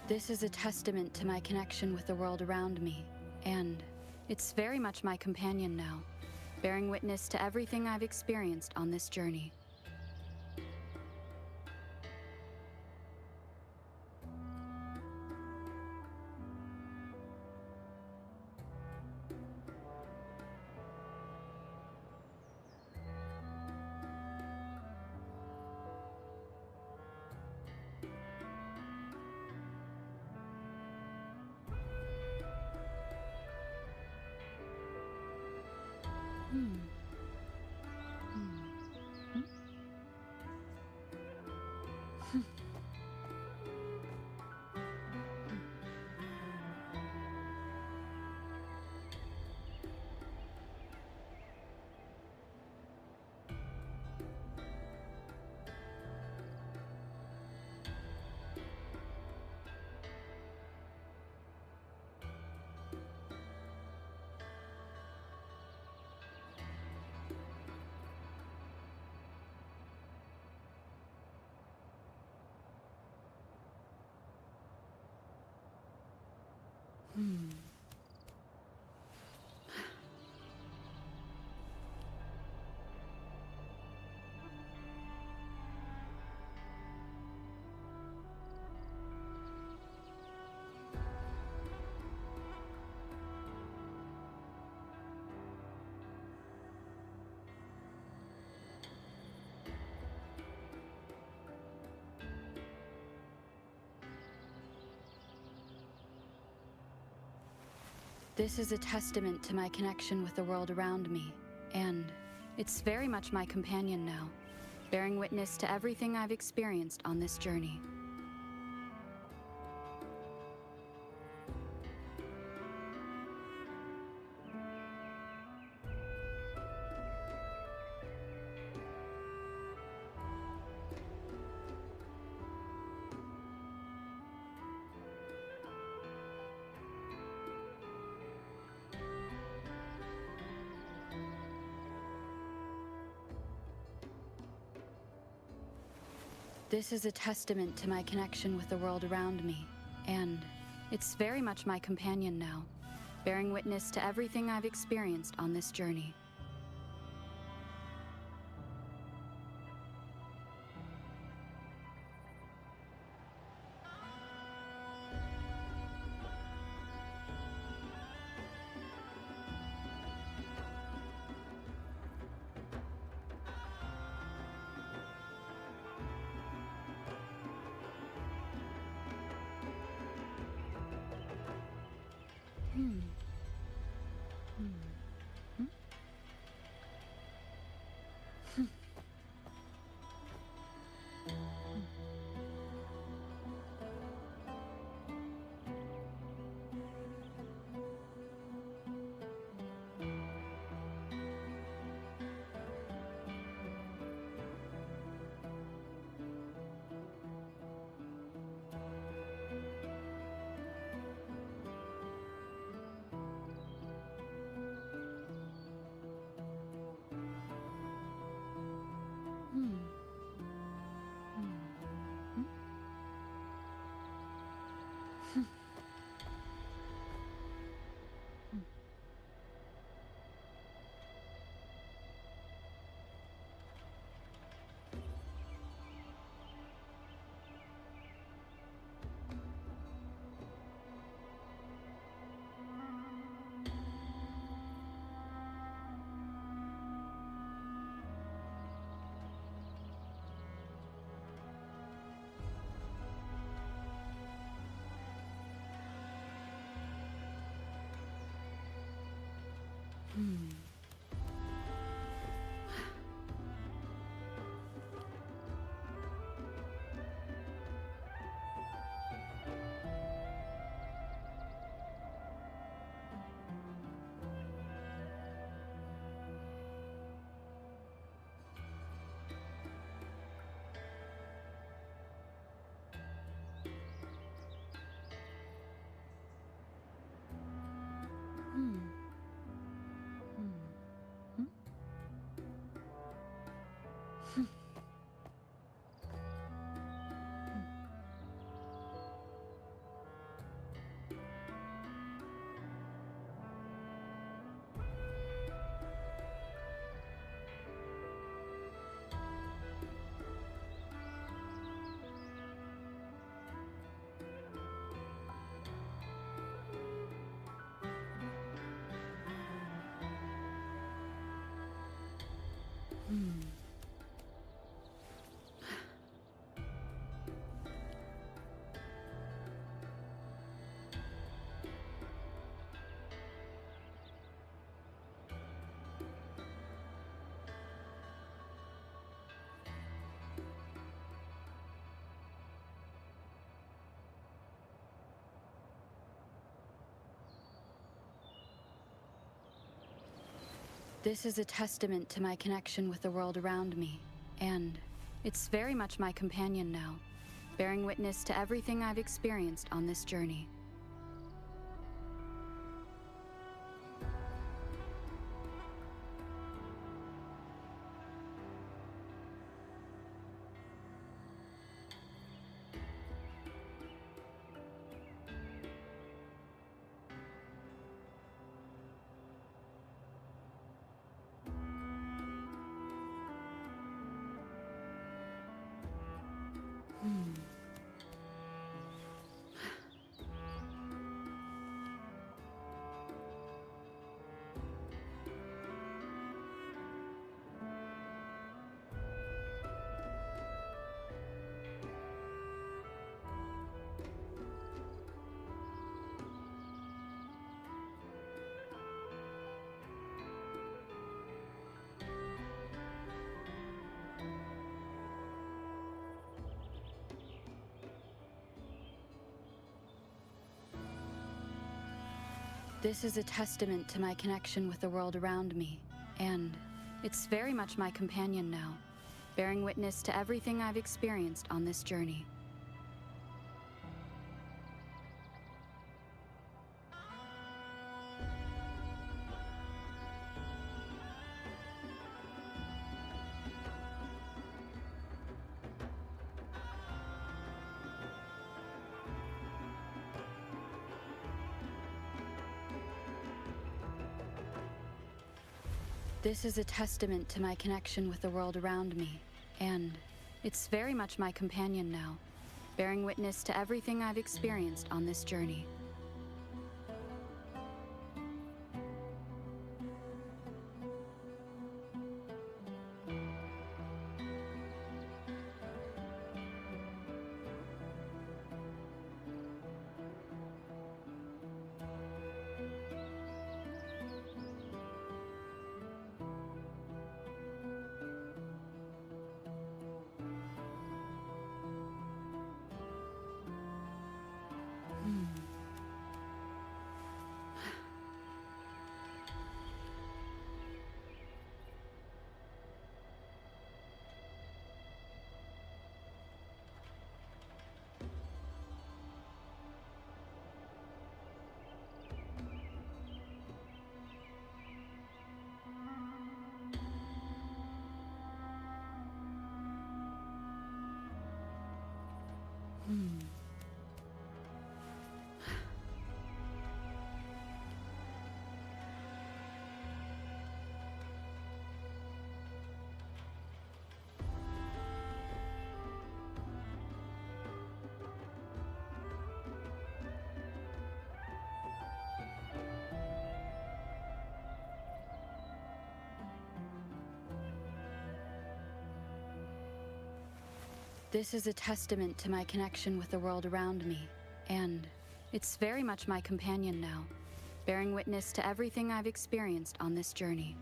This is a testament to my connection with the world around me, and it's very much my companion now, bearing witness to everything I've experienced on this journey. This is a testament to my connection with the world around me, and it's very much my companion now, bearing witness to everything I've experienced on this journey. This is a testament to my connection with the world around me, and it's very much my companion now, bearing witness to everything I've experienced on this journey. This is a testament to my connection with the world around me, and it's very much my companion now, bearing witness to everything I've experienced on this journey. This is a testament to my connection with the world around me, and it's very much my companion now, bearing witness to everything I've experienced on this journey. This is a testament to my connection with the world around me, and it's very much my companion now, bearing witness to everything I've experienced on this journey. This is a testament to my connection with the world around me, and it's very much my companion now, bearing witness to everything I've experienced on this journey.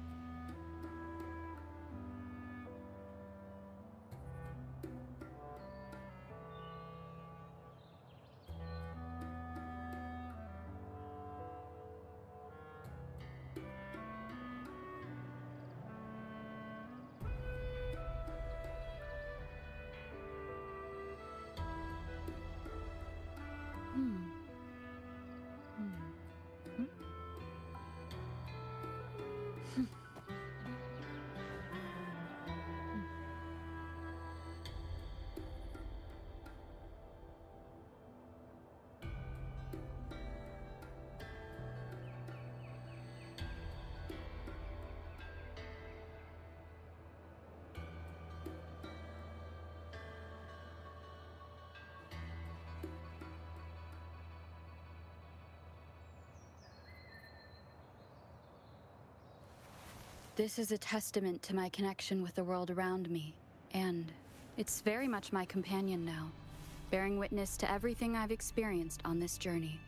This is a testament to my connection with the world around me, and it's very much my companion now, bearing witness to everything I've experienced on this journey.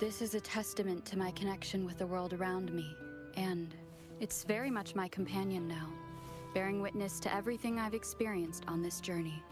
This is a testament to my connection with the world around me, and it's very much my companion now, bearing witness to everything I've experienced on this journey.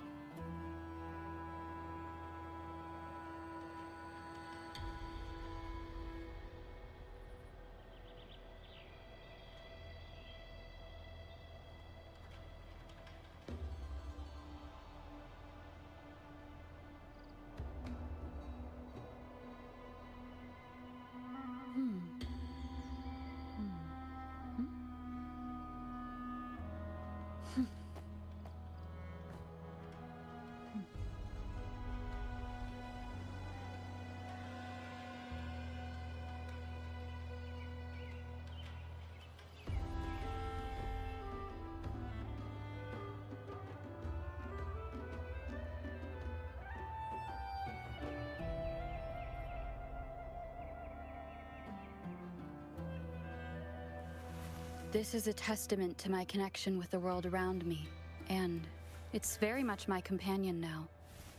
This is a testament to my connection with the world around me, and it's very much my companion now,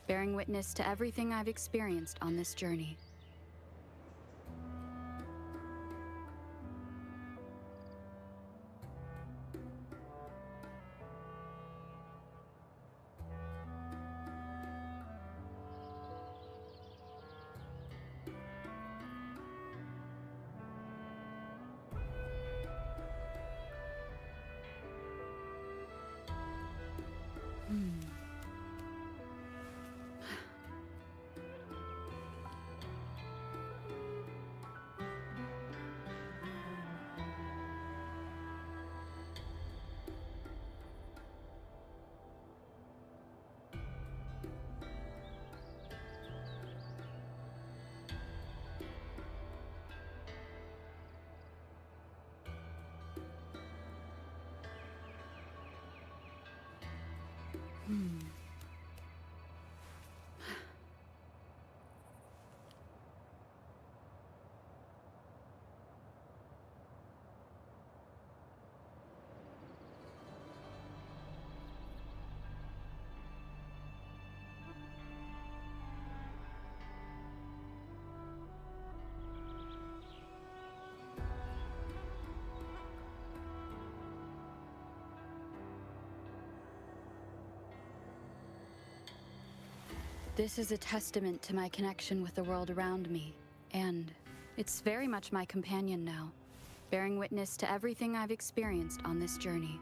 bearing witness to everything I've experienced on this journey. This is a testament to my connection with the world around me, and it's very much my companion now, bearing witness to everything I've experienced on this journey.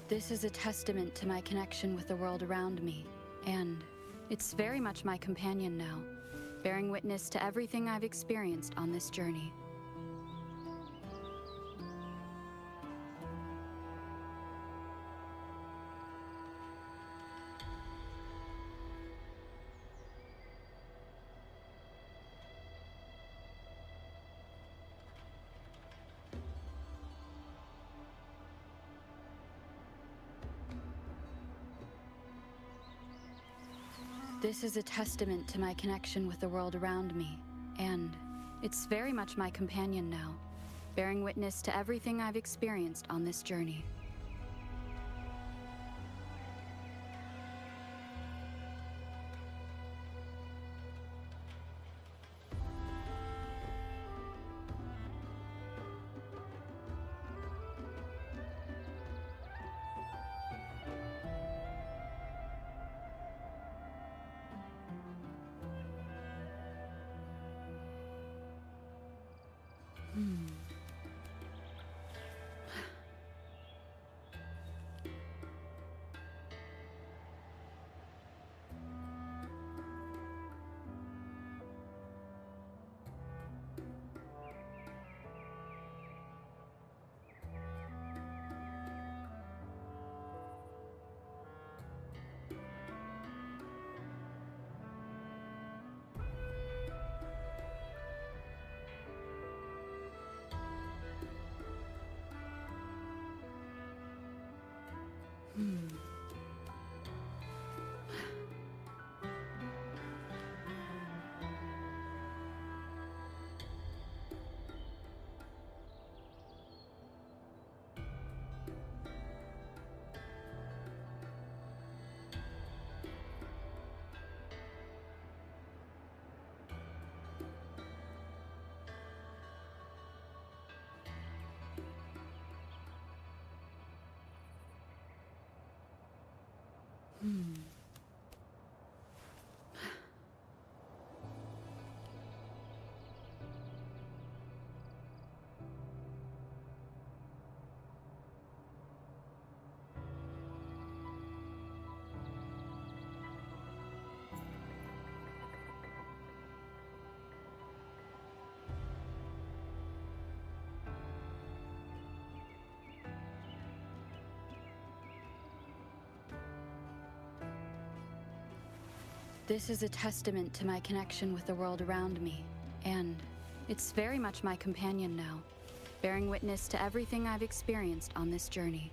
This is a testament to my connection with the world around me, and it's very much my companion now, bearing witness to everything I've experienced on this journey. This is a testament to my connection with the world around me, and it's very much my companion now, bearing witness to everything I've experienced on this journey. This is a testament to my connection with the world around me, and it's very much my companion now, bearing witness to everything I've experienced on this journey.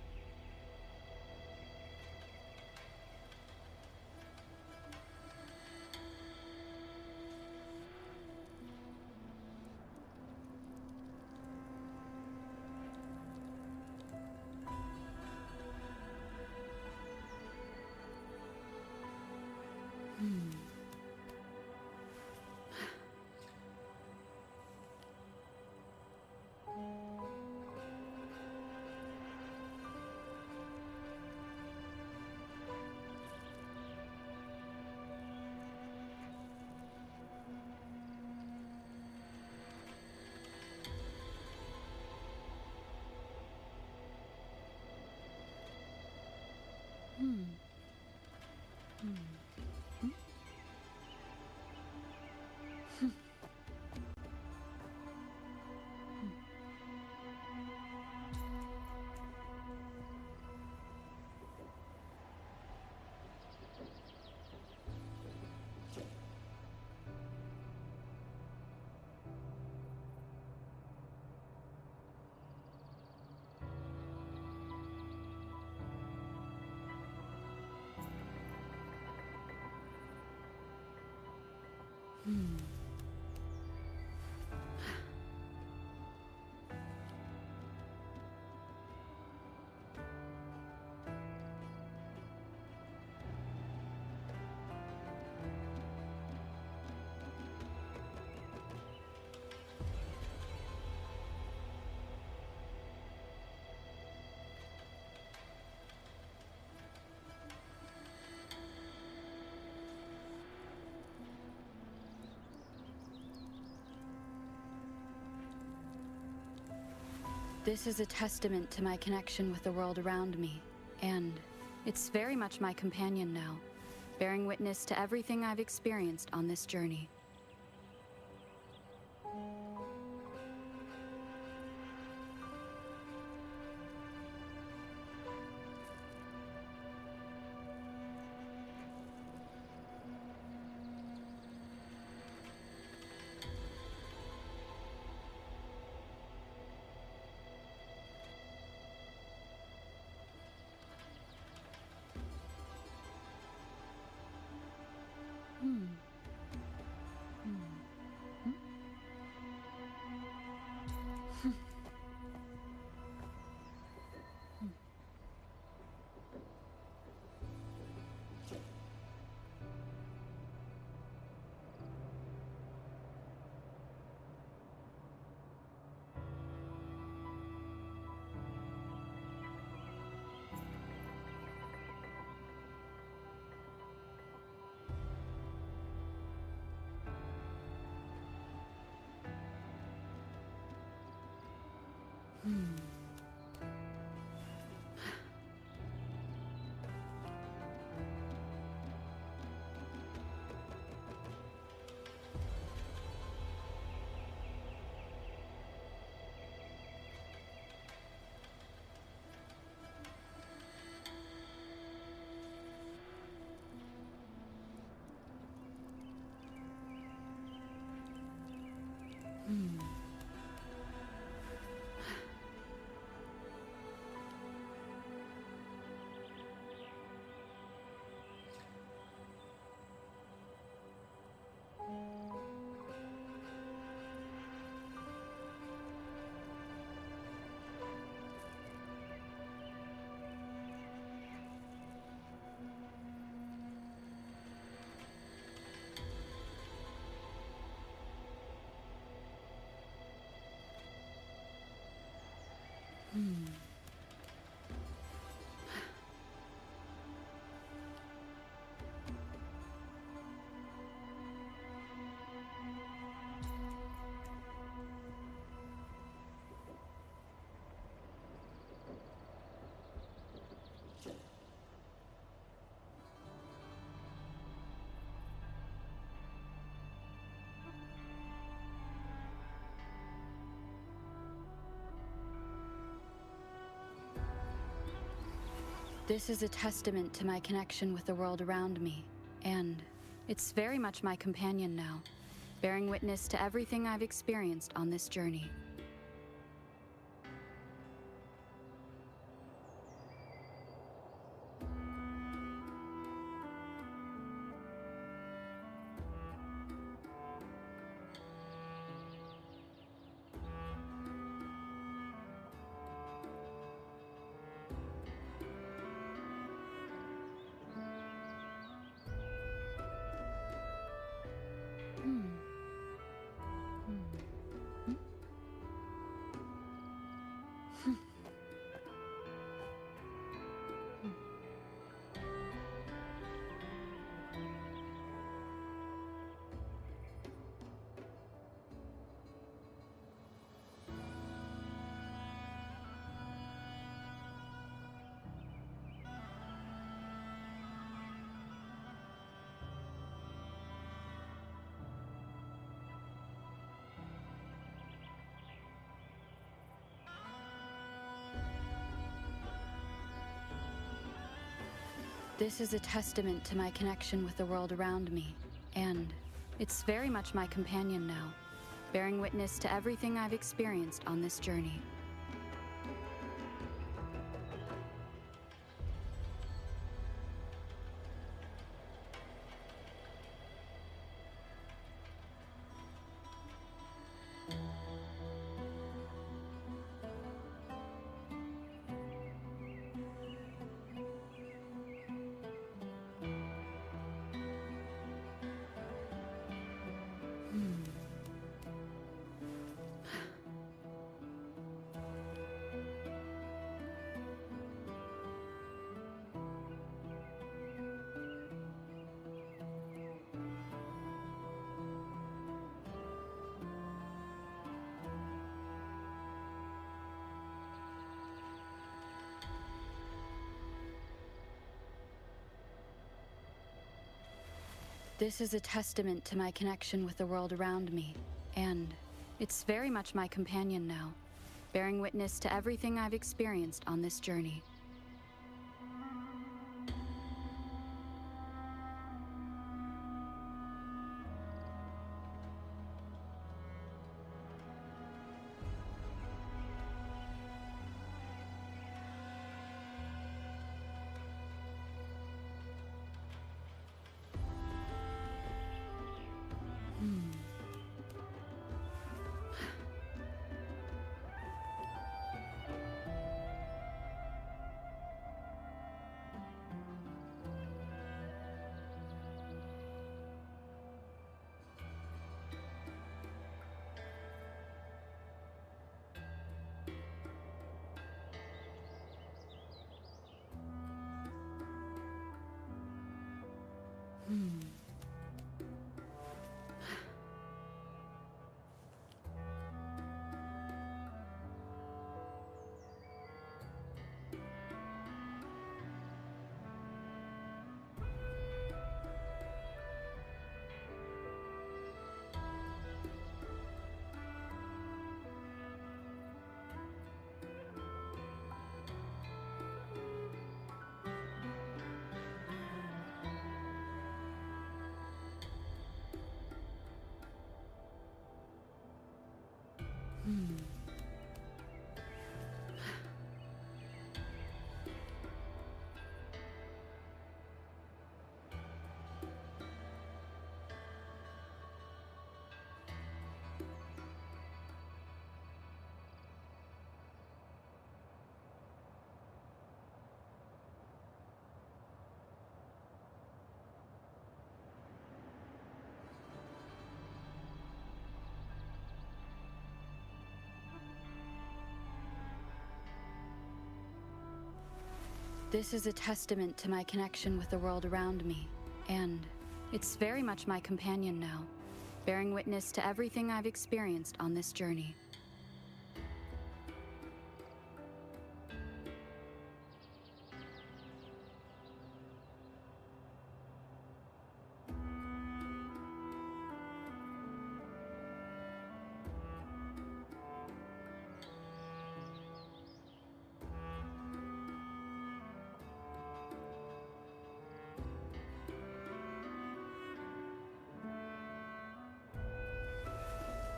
This is a testament to my connection with the world around me, and it's very much my companion now, bearing witness to everything I've experienced on this journey. This is a testament to my connection with the world around me, and it's very much my companion now, bearing witness to everything I've experienced on this journey. This is a testament to my connection with the world around me, and it's very much my companion now, bearing witness to everything I've experienced on this journey. This is a testament to my connection with the world around me, and it's very much my companion now, bearing witness to everything I've experienced on this journey. This is a testament to my connection with the world around me, and it's very much my companion now, bearing witness to everything I've experienced on this journey.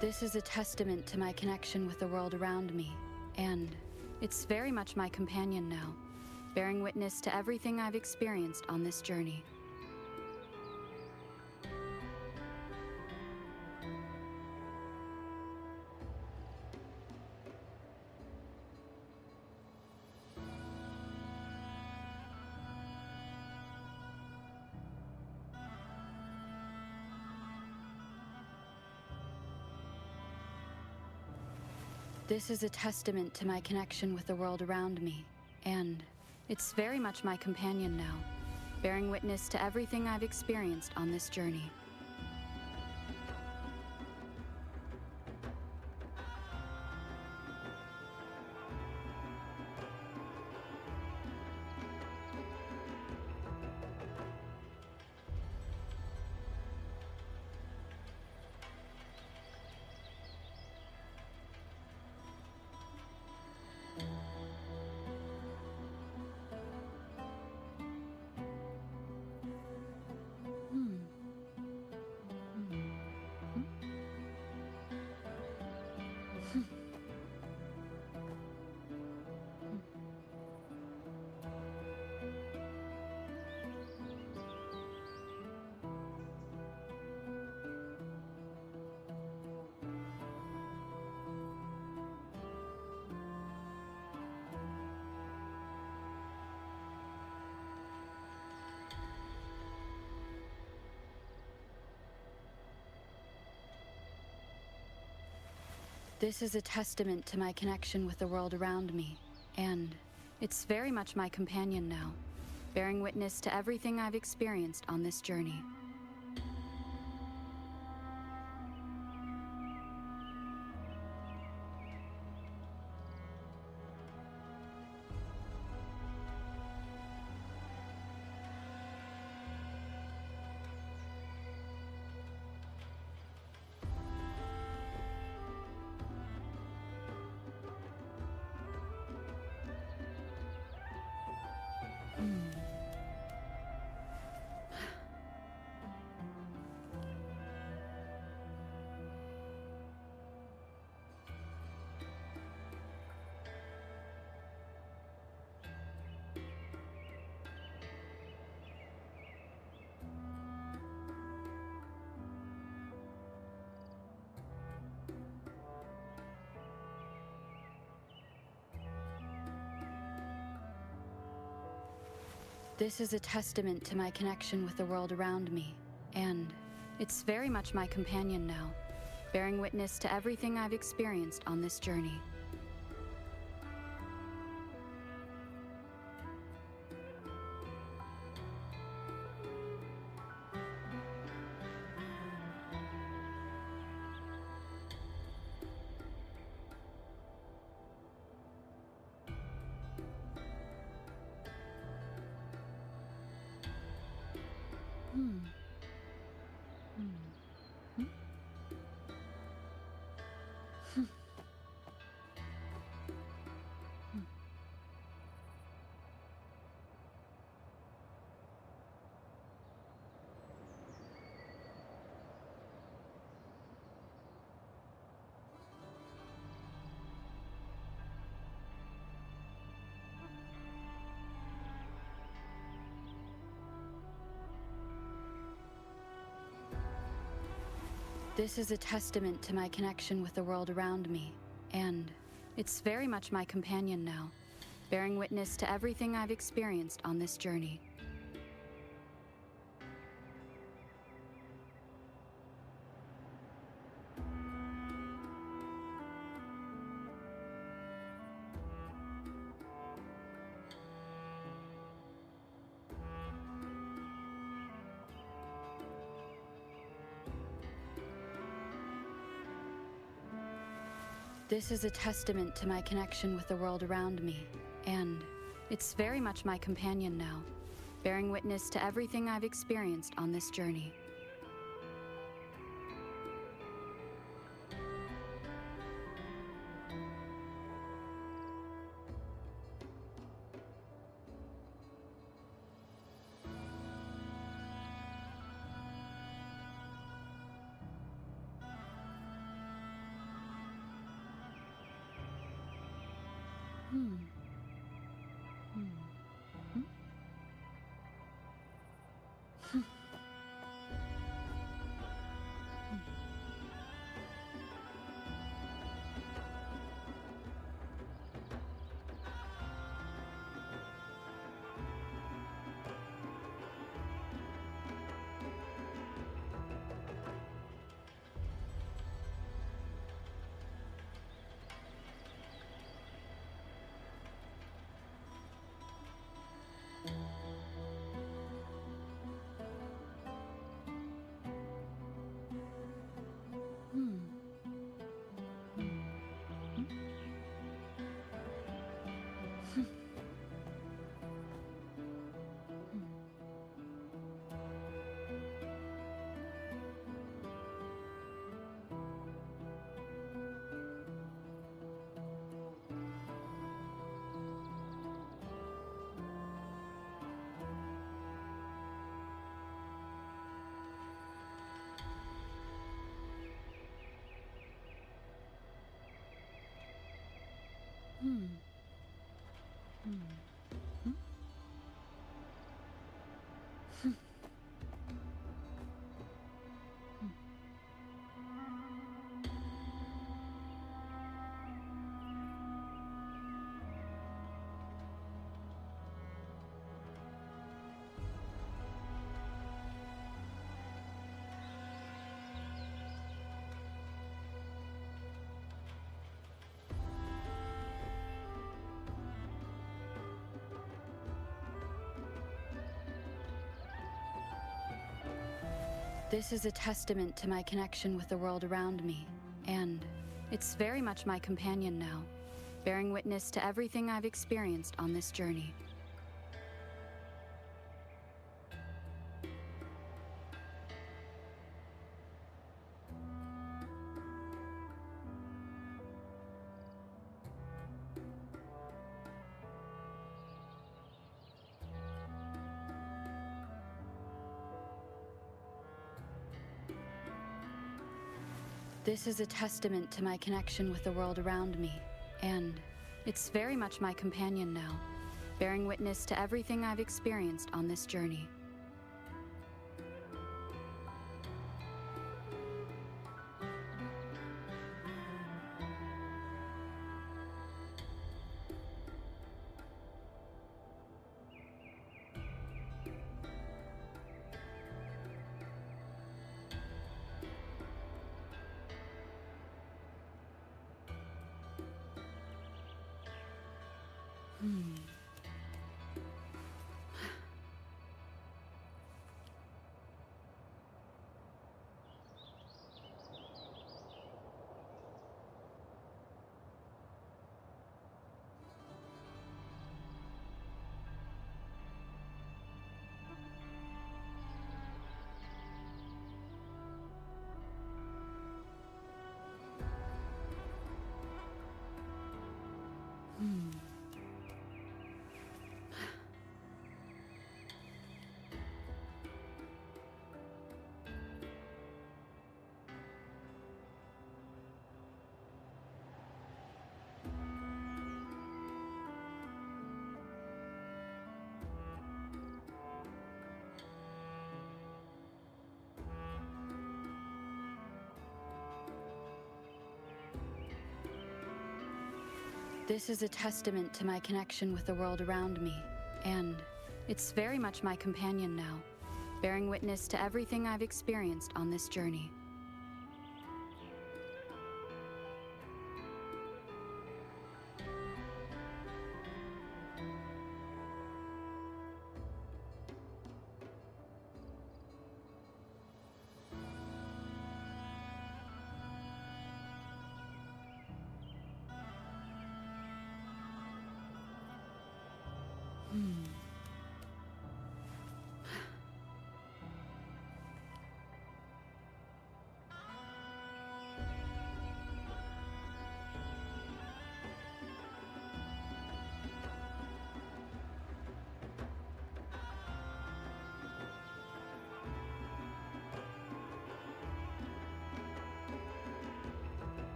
This is a testament to my connection with the world around me, and it's very much my companion now, bearing witness to everything I've experienced on this journey. This is a testament to my connection with the world around me, and it's very much my companion now, bearing witness to everything I've experienced on this journey. This is a testament to my connection with the world around me, and it's very much my companion now, bearing witness to everything I've experienced on this journey. This is a testament to my connection with the world around me, and it's very much my companion now, bearing witness to everything I've experienced on this journey. This is a testament to my connection with the world around me, and it's very much my companion now, bearing witness to everything I've experienced on this journey. This is a testament to my connection with the world around me, and it's very much my companion now, bearing witness to everything I've experienced on this journey. This is a testament to my connection with the world around me, and it's very much my companion now, bearing witness to everything I've experienced on this journey. This is a testament to my connection with the world around me, and it's very much my companion now, bearing witness to everything I've experienced on this journey. This is a testament to my connection with the world around me, and it's very much my companion now, bearing witness to everything I've experienced on this journey.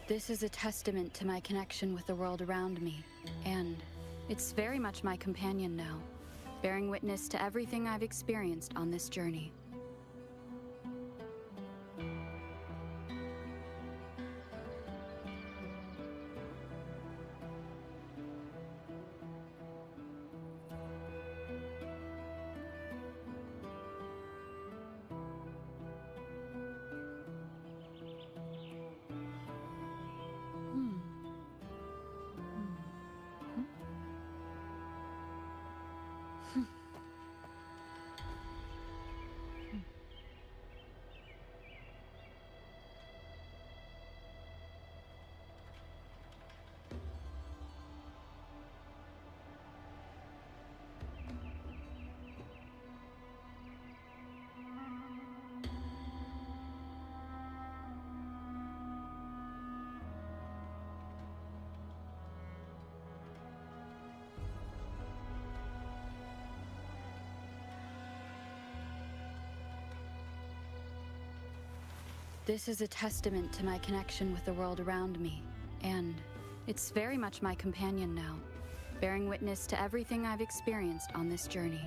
This is a testament to my connection with the world around me, and it's very much my companion now, bearing witness to everything I've experienced on this journey. This is a testament to my connection with the world around me, and it's very much my companion now, bearing witness to everything I've experienced on this journey.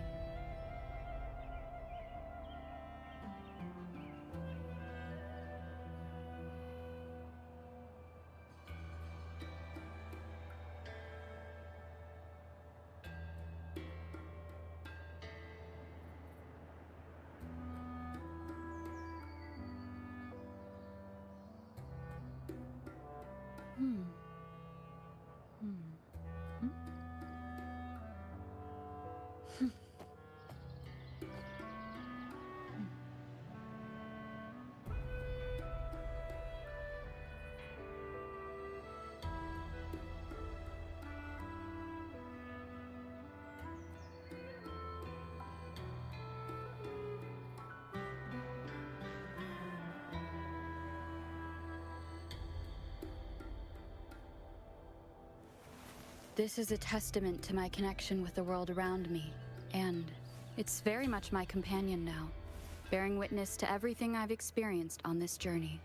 This is a testament to my connection with the world around me, and it's very much my companion now, bearing witness to everything I've experienced on this journey.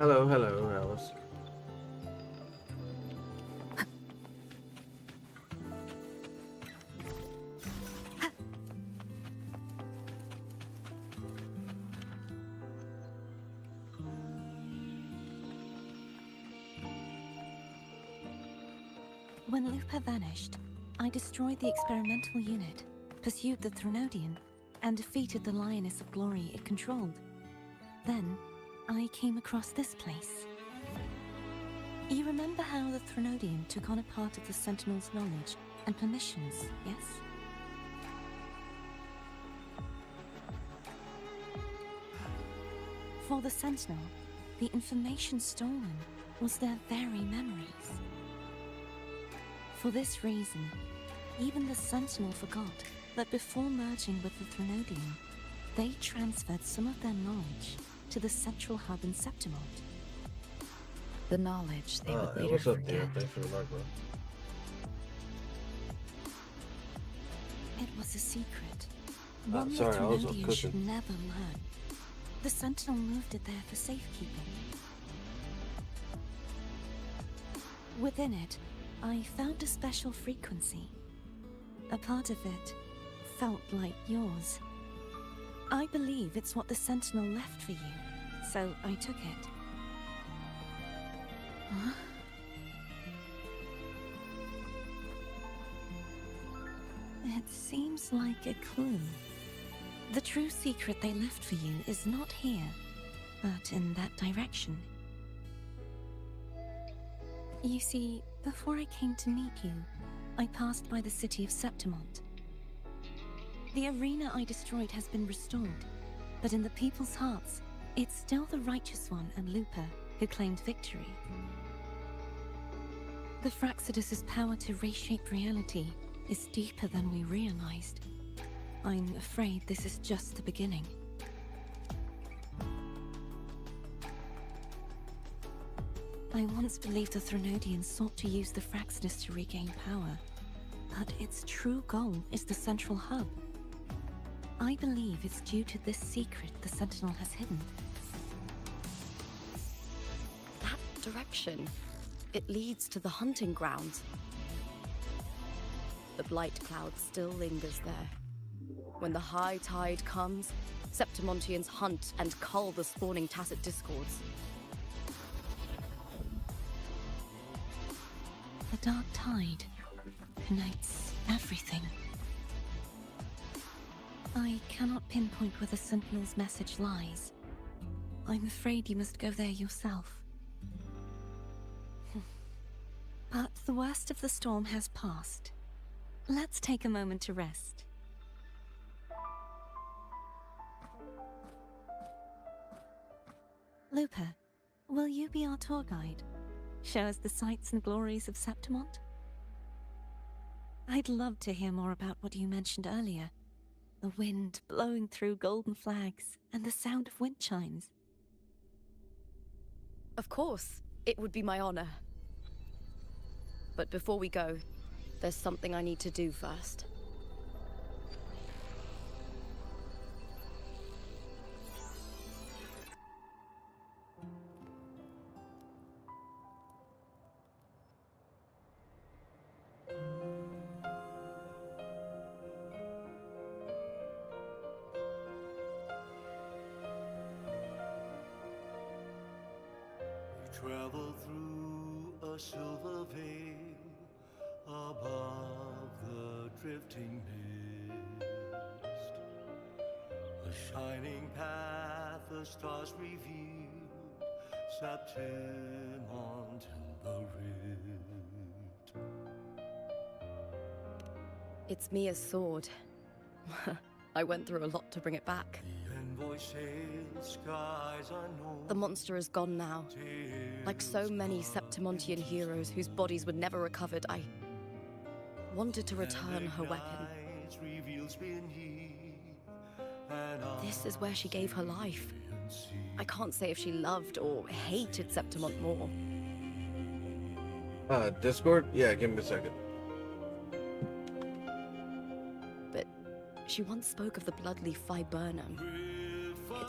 Hello, hello, Alice. When Lupa vanished, I destroyed the experimental unit, pursued the Threnodian, and defeated the Lioness of Glory it controlled. Then, I came across this place. You remember how the Threnodian took on a part of the Sentinel's knowledge and permissions, yes? For the Sentinel, the information stolen was their very memories. For this reason, even the Sentinel forgot that before merging with the Threnodian, they transferred some of their knowledge to the central hub in Septimont. The knowledge they would Hey, later what's up, forget. dear? Thanks for the like, bro. It was a secret. Ah, One sorry, the I was Threnodian should cooking. never learn. The Sentinel moved it there for safekeeping. Within it, I found a special frequency. A part of it felt like yours. I believe it's what the Sentinel left for you, so I took it. Huh? It seems like a clue. The true secret they left for you is not here, but in that direction. You see, before I came to meet you, I passed by the city of Septimont. The arena I destroyed has been restored, but in the people's hearts, it's still the Righteous One and Lupa who claimed victory. The Fraxidus' power to reshape reality is deeper than we realized. I'm afraid this is just the beginning. I once believed the Threnodians sought to use the Fraxidus to regain power, but its true goal is the central hub. I believe it's due to this secret the Sentinel has hidden. That direction, it leads to the hunting grounds. The blight cloud still lingers there. When the high tide comes, Septimontians hunt and cull the spawning Tacit Discords. The dark tide connects everything. I cannot pinpoint where the Sentinel's message lies. I'm afraid you must go there yourself. But the worst of the storm has passed. Let's take a moment to rest. Lupa, will you be our tour guide? Show us the sights and glories of Septimont? I'd love to hear more about what you mentioned earlier. The wind blowing through golden flags and the sound of wind chimes. Of course, it would be my honor. But before we go, there's something I need to do first. Travel through a silver veil above the drifting mist. A shining path, the stars revealed, Septimont in the rift. It's Mia's sword. I went through a lot to bring it back. Envoy sails skies unknown. The monster is gone now. Like so many Septimontian heroes whose bodies were never recovered, I wanted to return her weapon. This is where she gave her life. I can't say if she loved or hated Septimont more. Discord? Yeah, give me a second. But she once spoke of the bloodleaf viburnum.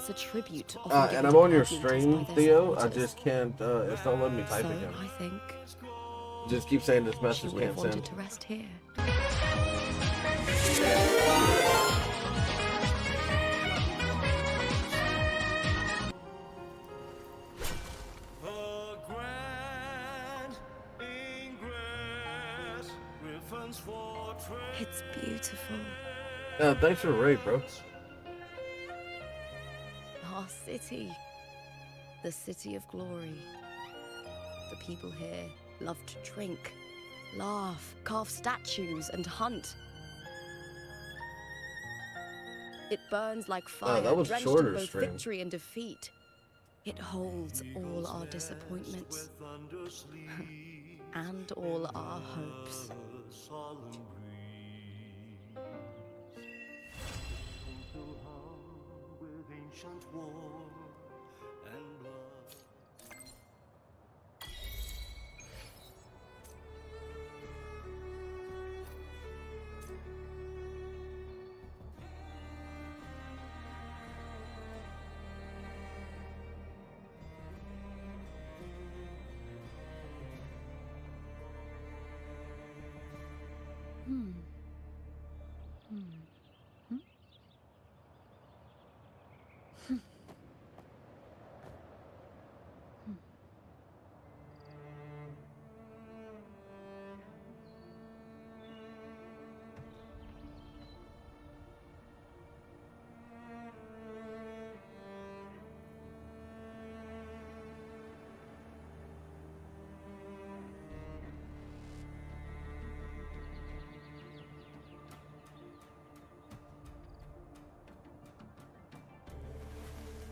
It's a tribute often given and I'm to on your guardians by stream, their Theo. I supporters. just can't. It's not letting me type So, again. I think Just keep saying this she message would have can't wanted send. to rest here. It's beautiful. Thanks for the raid, bro. Our city. The city of glory. The people here love to drink, laugh, carve statues, and hunt. It burns like fire, that was drenched shorter in both stream. victory and defeat. It holds all our disappointments. And all our hopes.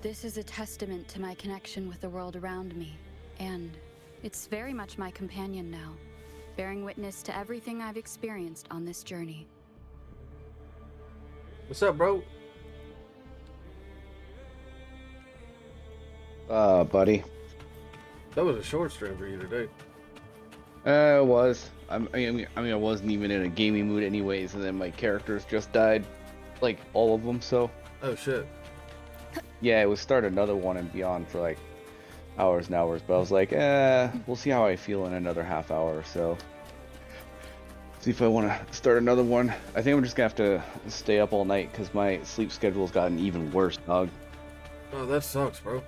This is a testament to my connection with the world around me, and it's very much my companion now, bearing witness to everything I've experienced on this journey. What's up, bro? Buddy. That was a short stream for you today. It was. I mean, I wasn't even in a gaming mood anyways, and then my characters just died, like all of them. So. Oh shit. Yeah, it would start another one and beyond for like hours and hours, but I was like, we'll see how I feel in another half hour or so. See if I want to start another one. I think I'm just gonna have to stay up all night because my sleep schedule's gotten even worse, dog. Oh, that sucks, bro.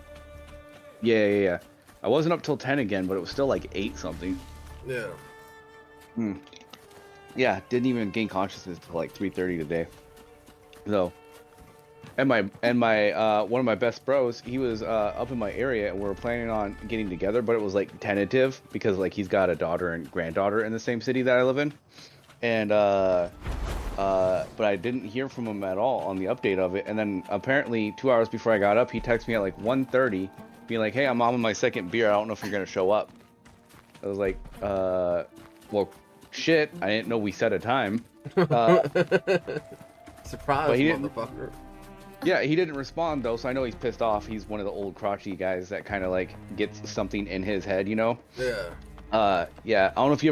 Yeah. I wasn't up till 10 again, but it was still like 8 something. Yeah. Yeah, didn't even gain consciousness till like 3:30 today. So, and my one of my best bros, he was up in my area, and we were planning on getting together, but it was like tentative because like he's got a daughter and granddaughter in the same city that I live in, and but I didn't hear from him at all on the update of it. And then apparently 2 hours before I got up, he texted me at like 1:30, being like, "Hey, I'm on my second beer. I don't know if you're gonna show up." I was like, well, shit. I didn't know we set a time. Surprise, but he didn't, motherfucker. Yeah, he didn't respond though, so I know he's pissed off. He's one of the old crotchety guys that kind of like gets something in his head, you know? Yeah. Yeah. I don't know if you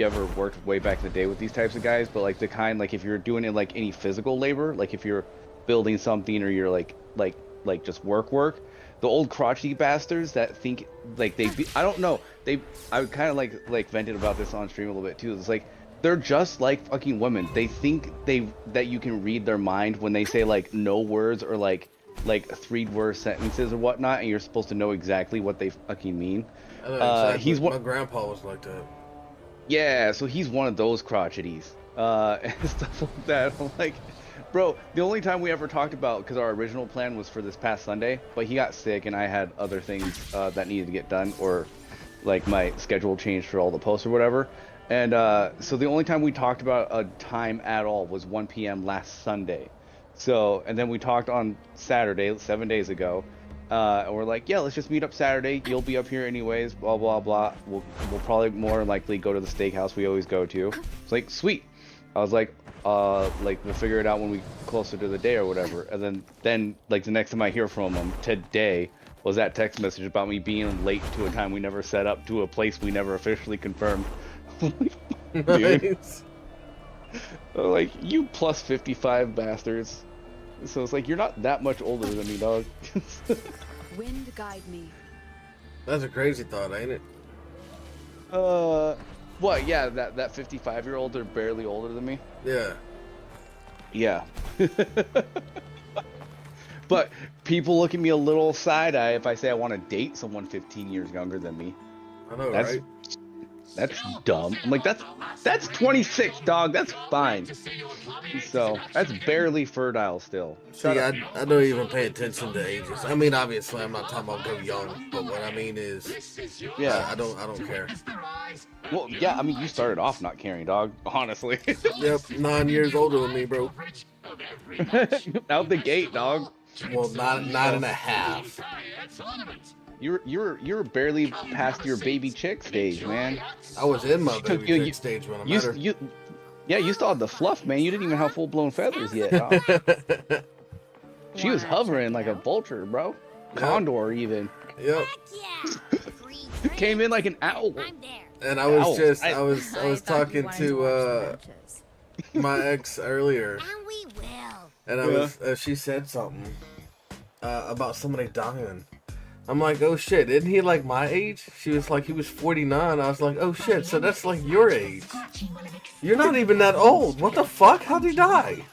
ever worked way back in the day with these types of guys, but like the kind, like if you're doing it like any physical labor, like if you're building something or you're like just work, the old crotchety bastards that think like I don't know. I kind of like vented about this on stream a little bit too. It's like they're just like fucking women. They think that you can read their mind when they say like no words or like 3-word sentences or whatnot, and you're supposed to know exactly what they fucking mean. I know exactly. My grandpa was like that. Yeah, so he's one of those crotcheties and stuff like that. I'm like, bro, the only time we ever talked about, because our original plan was for this past Sunday, but he got sick and I had other things that needed to get done, or like my schedule changed for all the posts or whatever. And so the only time we talked about a time at all was 1 p.m. last Sunday. So, and then we talked on Saturday, 7 days ago, and we're like, yeah, let's just meet up Saturday. You'll be up here anyways, blah, blah, blah. We'll probably more likely go to the steakhouse we always go to. It's like, sweet. I was like we'll figure it out when we closer to the day or whatever. And then like the next time I hear from him today was that text message about me being late to a time we never set up to a place we never officially confirmed. Dude. Nice. Like, you plus 55 bastards. So it's like you're not that much older than me, dog. Wind guide me. That's a crazy thought, ain't it? What? Yeah, that 55-year-old are barely older than me. Yeah. Yeah. But people look at me a little side-eye if I say I want to date someone 15 years younger than me. I know, right? That's dumb. I'm like, that's 26, dog. That's fine. So that's barely fertile still. See, I don't even pay attention to ages. I mean, obviously, I'm not talking about go young, but what I mean is, yeah, I don't care. Well, yeah, I mean, you started off not caring, dog. Honestly. Yep, 9 years older than me, bro. Out the gate, dog. Well, nine and a half. You're barely past your baby chick stage, man. I was in my baby chick stage when I met her. Yeah, you still had the fluff, man. You didn't even have full-blown feathers yet. Dog. She was hovering like a vulture, bro. Condor, even. Yep. Came in like an owl. And I was talking to my ex earlier. And we will. And she said something about somebody dying. I'm like, oh shit, isn't he like my age? She was like, he was 49. I was like, oh shit, so that's like your age. You're not even that old. What the fuck? How'd he die?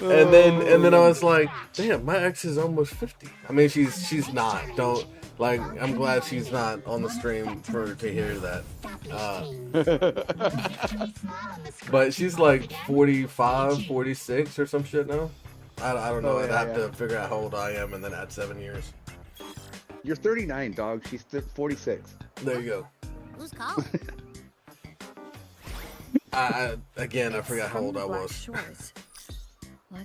And then I was like, damn, my ex is almost 50. I mean, she's not. Don't, like, I'm glad she's not on the stream for her to hear that. But she's like 45, 46 or some shit now. I don't know. I'd have to figure out how old I am and then add 7 years. You're 39, dog. She's 46. There you go. Who's calling? I forgot how old I was.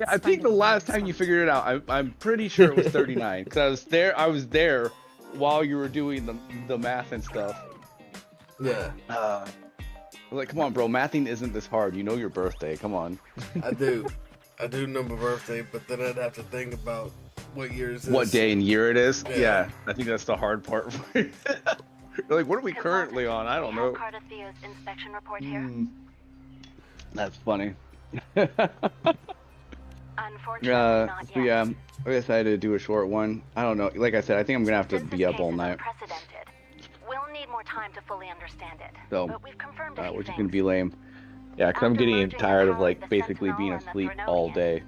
Yeah, I think the last time you figured it out, I'm pretty sure it was 39 because I was there while you were doing the math and stuff. Yeah. I was like, come on, bro, mathing isn't this hard. You know your birthday. Come on. I do know my birthday, but then I'd have to think about what year is this. What day and year it is. Yeah, I think that's the hard part for you. You're like, what are we currently on? I don't know. Inspection report here. That's funny. Unfortunately, not yet. So yeah, I decided to do a short one. I don't know. Like I said, I think I'm gonna have to be up all night. We'll need more time to fully understand it. So, but we've confirmed which is gonna be lame. Yeah, because I'm getting tired of like basically being asleep all day.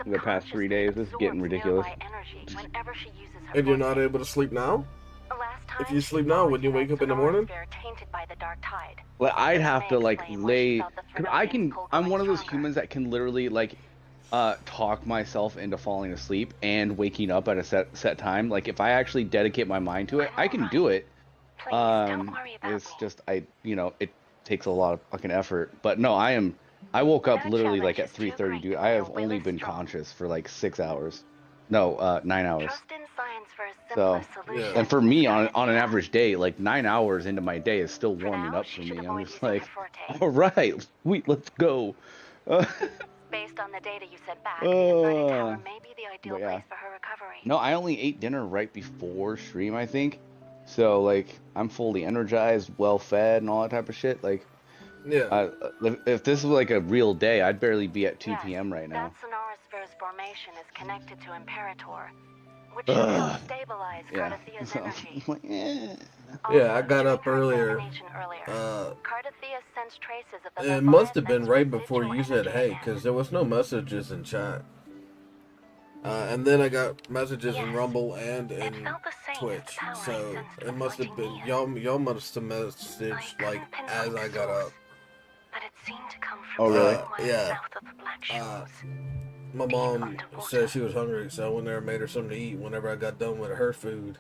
The past 3 days, this is getting ridiculous. And you're not able to sleep now? If you sleep now, wouldn't you wake up in the morning? Well, I'd have to like lay. Cause I'm one of those humans that can literally like talk myself into falling asleep and waking up at a set time. Like if I actually dedicate my mind to it, I can do it. It's just it takes a lot of fucking effort. But no, I woke up literally like at 3:30, dude. I have only been conscious for like 6 hours. No, 9 hours. So, and for me, on an average day, like 9 hours into my day is still warming up for me. I'm just like, all right, sweet, let's go. Based on the data you sent back, the inverted tower may be the ideal place for her recovery. No, I only ate dinner right before stream, I think. So, like, I'm fully energized, well-fed, and all that type of shit. Like, yeah. If this was like a real day, I'd barely be at 2 p.m. right now. That Sonoris Sphere's formation is connected to Imperator, which should help stabilize Cardathia's energy. Yeah, I got up earlier. Cardathia sends traces of the It must have been right before you said hey, because there was no messages in chat. And then I got messages in Rumble and in Twitch, so it must have been y'all must have messaged like as I got up. But it seemed to come from oh really? Yeah. My mom said she was hungry, so I went there and made her something to eat. Whenever I got done with her food,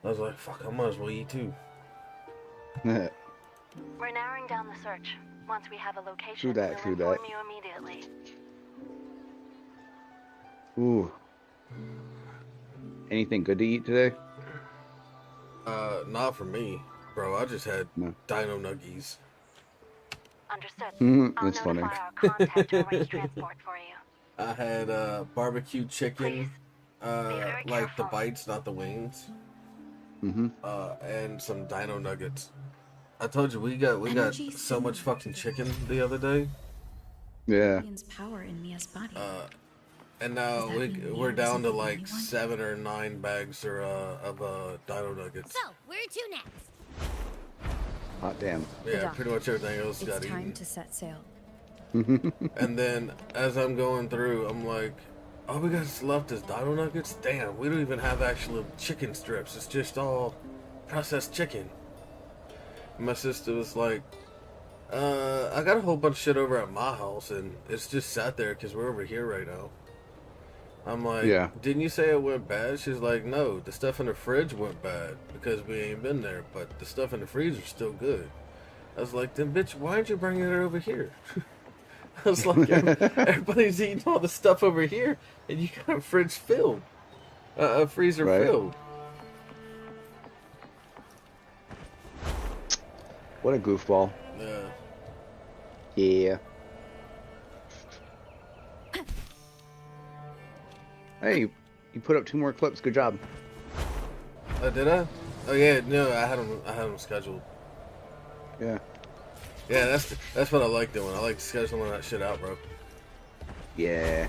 I was like, "Fuck, I might as well eat too." We're narrowing down the search. Once we have a location, we'll inform you immediately. Ooh. Anything good to eat today? Not for me, bro. I just had dino nuggies. Understood. That's funny. Our contact to arrange transport for you. I had barbecue chicken, like the bites, not the wings. And some dino nuggets. I told you we got so much fucking chicken the other day. Yeah. Power in Mia's body. And now we're down to like 7 or 9 bags of dino nuggets. So, where to next? Hot damn. Yeah, pretty much everything else It's got time eaten. to set sail. And then as I'm going through, I'm like, all we got left is dino nuggets? Damn, we don't even have actual chicken strips. It's just all processed chicken. And my sister was like, I got a whole bunch of shit over at my house, and it's just sat there because we're over here right now. I'm like, Yeah. Didn't you say it went bad? She's like, no, the stuff in the fridge went bad because we ain't been there, but the stuff in the freezer's still good. I was like, then bitch, why aren't you bringing it over here? I was like, everybody's eating all the stuff over here, and you got a fridge filled, a freezer filled. What a goofball. Yeah. Yeah. Hey, you put up 2 more clips. Good job. Did I? Oh yeah, no, I had them scheduled. Yeah. Yeah, that's what I like doing. I like scheduling that shit out, bro. Yeah.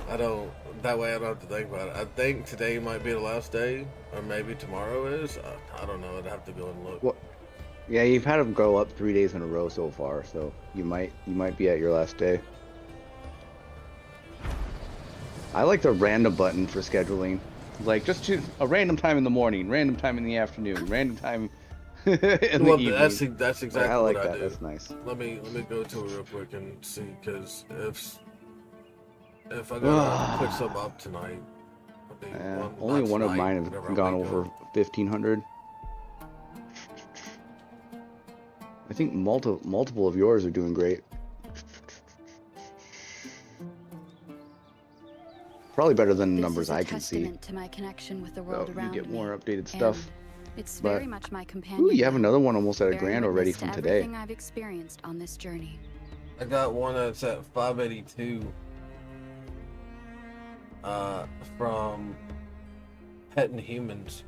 That way I don't have to think about it. I think today might be the last day, or maybe tomorrow is. I don't know. I'd have to go and look. Well, yeah, you've had them go up 3 days in a row so far, so you might be at your last day. I like the random button for scheduling. Like, just choose a random time in the morning, random time in the afternoon, random time in the evening. That's exactly I like what that. I do. That's nice. Let me go to it real quick and see, because if I gotta pick some up tonight, Only one of mine have gone over 1,500. I think multiple of yours are doing great. Probably better than the numbers I can see. To my connection with the world You around get me, more updated and stuff. It's But- very much my companion. Ooh, you have another one almost at a bearing grand already witness from to today. everything I've experienced on this journey. I got one that's at 582 from Petting Humans.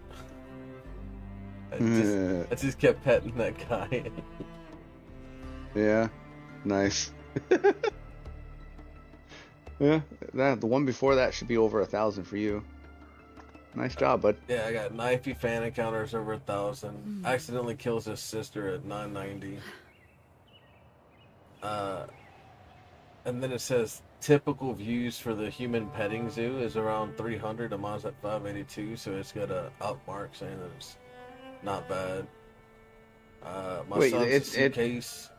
I just kept petting that guy. Yeah, nice. Yeah, the one before that should be over 1,000 for you. Nice job, bud. Yeah, I got knifey fan encounters over 1,000. Accidentally kills his sister at 990. And then it says typical views for the human petting zoo is around 300, and mine's at 582, so it's got a out mark saying that it's not bad. My Wait, son's suitcase.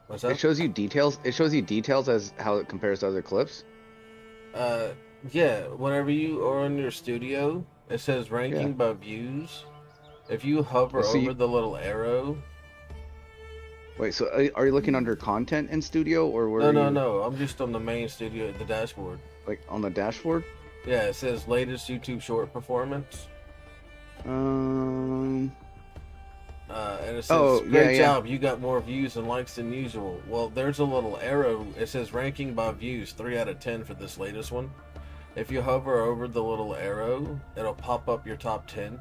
What's that? It shows you details. It shows you details as how it compares to other clips. Yeah, whenever you are in your studio, it says ranking by views. If you hover over the little arrow. Wait, so are you looking under content in studio, or where? No. I'm just on the main studio at the dashboard. Like on the dashboard? Yeah, it says latest YouTube short performance. And it says, great job, you got more views and likes than usual. Well, there's a little arrow. It says ranking by views, 3 out of 10 for this latest one. If you hover over the little arrow, it'll pop up your top 10.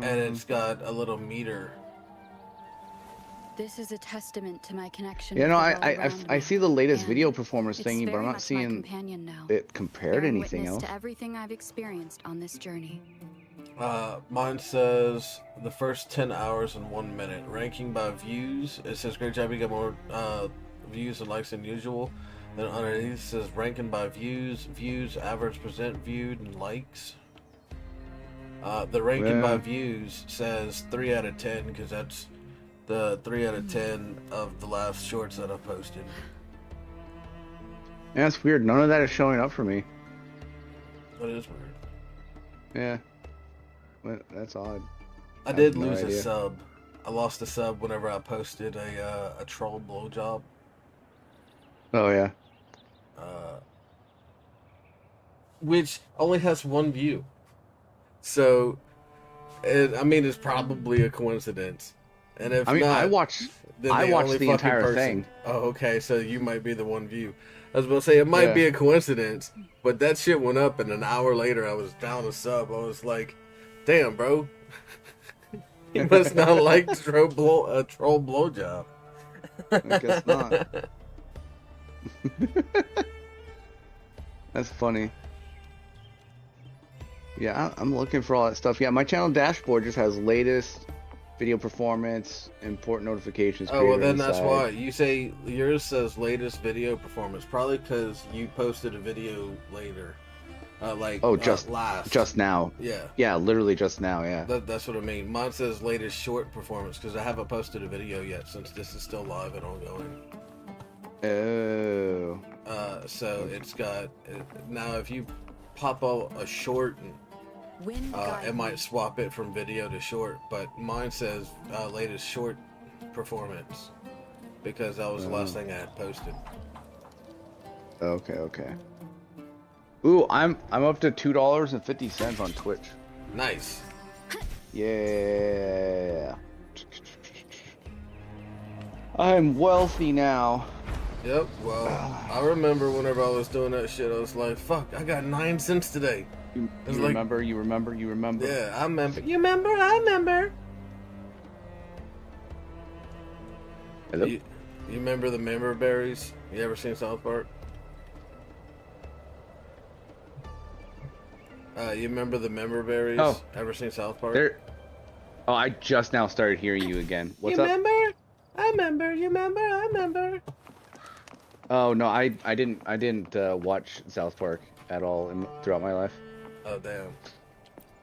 And it's got a little meter. This is a testament to my connection. Yeah, with no, the world around I me, see the latest and video performance it's thingy, but very I'm not much my seeing companion now, it compared to bearing anything witness else. to everything I've experienced on this journey. Mine says the first 10 hours and 1 minute. Ranking by views. It says great job, you got more views and likes than usual. Then underneath it says ranking by views, average percent viewed, and likes. The ranking by views says 3 out of 10 because that's the 3 out of 10 of the last shorts that I've posted. Yeah, it's weird. None of that is showing up for me. That is weird. Yeah. Well, that's odd. I did have no lose a idea. sub. I lost a sub whenever I posted a troll blowjob. Oh, yeah. Which only has 1 view. So, it's probably a coincidence. And if not, I watched then the only fucking entire person. thing. Oh, okay. So you might be the 1 view. I was about to say it might be a coincidence, but that shit went up, and an hour later I was down a sub. I was like, "Damn, bro." He must not like troll blowjob. I guess not. That's funny. Yeah, I'm looking for all that stuff. Yeah, my channel dashboard just has latest video performance, important notifications. Oh, well, then creator that's inside. why. You say yours says latest video performance. Probably because you posted a video later. Just now. Yeah. Yeah, literally just now, yeah. That's what I mean. Mine says latest short performance because I haven't posted a video yet since this is still live and ongoing. Oh. So it's got... Now, if you pop a short... it might swap it from video to short, but mine says latest short performance because that was the last thing I had posted. Okay. Ooh, I'm up to $2.50 on Twitch. Nice. Yeah. I'm wealthy now. Yep. Well, I remember whenever I was doing that shit, I was like, "Fuck, I got 9 cents today." You remember? You remember? Yeah, I remember. You remember? I remember. Hello? You remember the member berries? You ever seen South Park? You remember the member berries? Oh. Ever seen South Park? Oh, I just now started hearing you again. What's you up? Remember? I remember. You remember? I remember. Oh no, I didn't watch South Park at all throughout my life. Oh damn.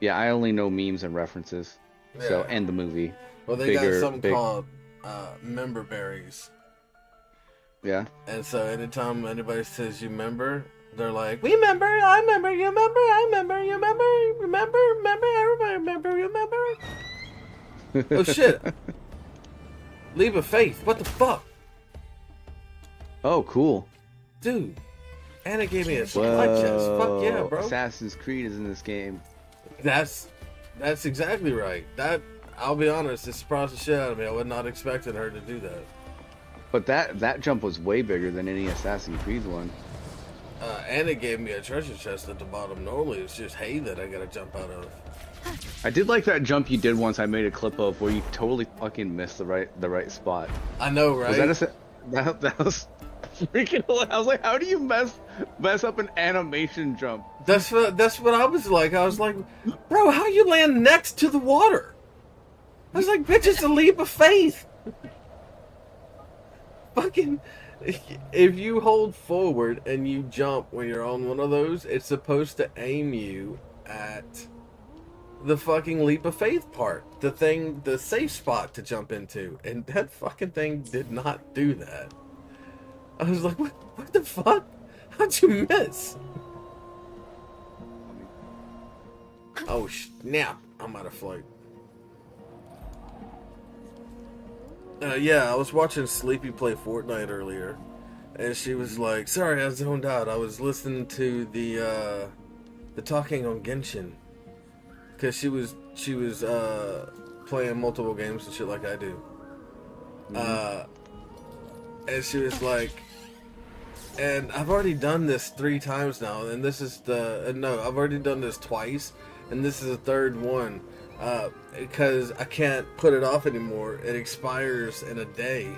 Yeah, I only know memes and references. So and the movie. Well, they got something called member berries. Yeah. And so anytime anybody says you remember, they're like, we remember, I remember, you remember, I remember, you remember, everybody remember, you remember. Oh shit. Leap of Faith, what the fuck? Oh, cool. Dude. Anna gave me a supply chest. Fuck yeah, bro. Assassin's Creed is in this game. That's exactly right. That, I'll be honest, it surprised the shit out of me. I was not expecting her to do that. But that jump was way bigger than any Assassin's Creed one. Anna gave me a treasure chest at the bottom. Normally it's just hay that I gotta jump out of. I did like that jump you did once I made a clip of where you totally fucking missed the right spot. I know, right? That was freaking hilarious. I was like, how do you mess up an animation jump? That's what I was like. I was like, bro, how you land next to the water? I was like, bitch, it's a leap of faith. Fucking, if you hold forward and you jump when you're on one of those, it's supposed to aim you at the fucking leap of faith part, the safe spot to jump into, and that fucking thing did not do that. I was like, what the fuck? How'd you miss? Oh snap! I'm out of flight. Yeah, I was watching Sleepy play Fortnite earlier, and she was like, "Sorry, I zoned out. I was listening to the talking on Genshin, because she was playing multiple games and shit like I do." And she was like, and I've already done this 3 times now, and this is no, I've already done this twice, and this is the 3rd one. Because I can't put it off anymore. It expires in a day.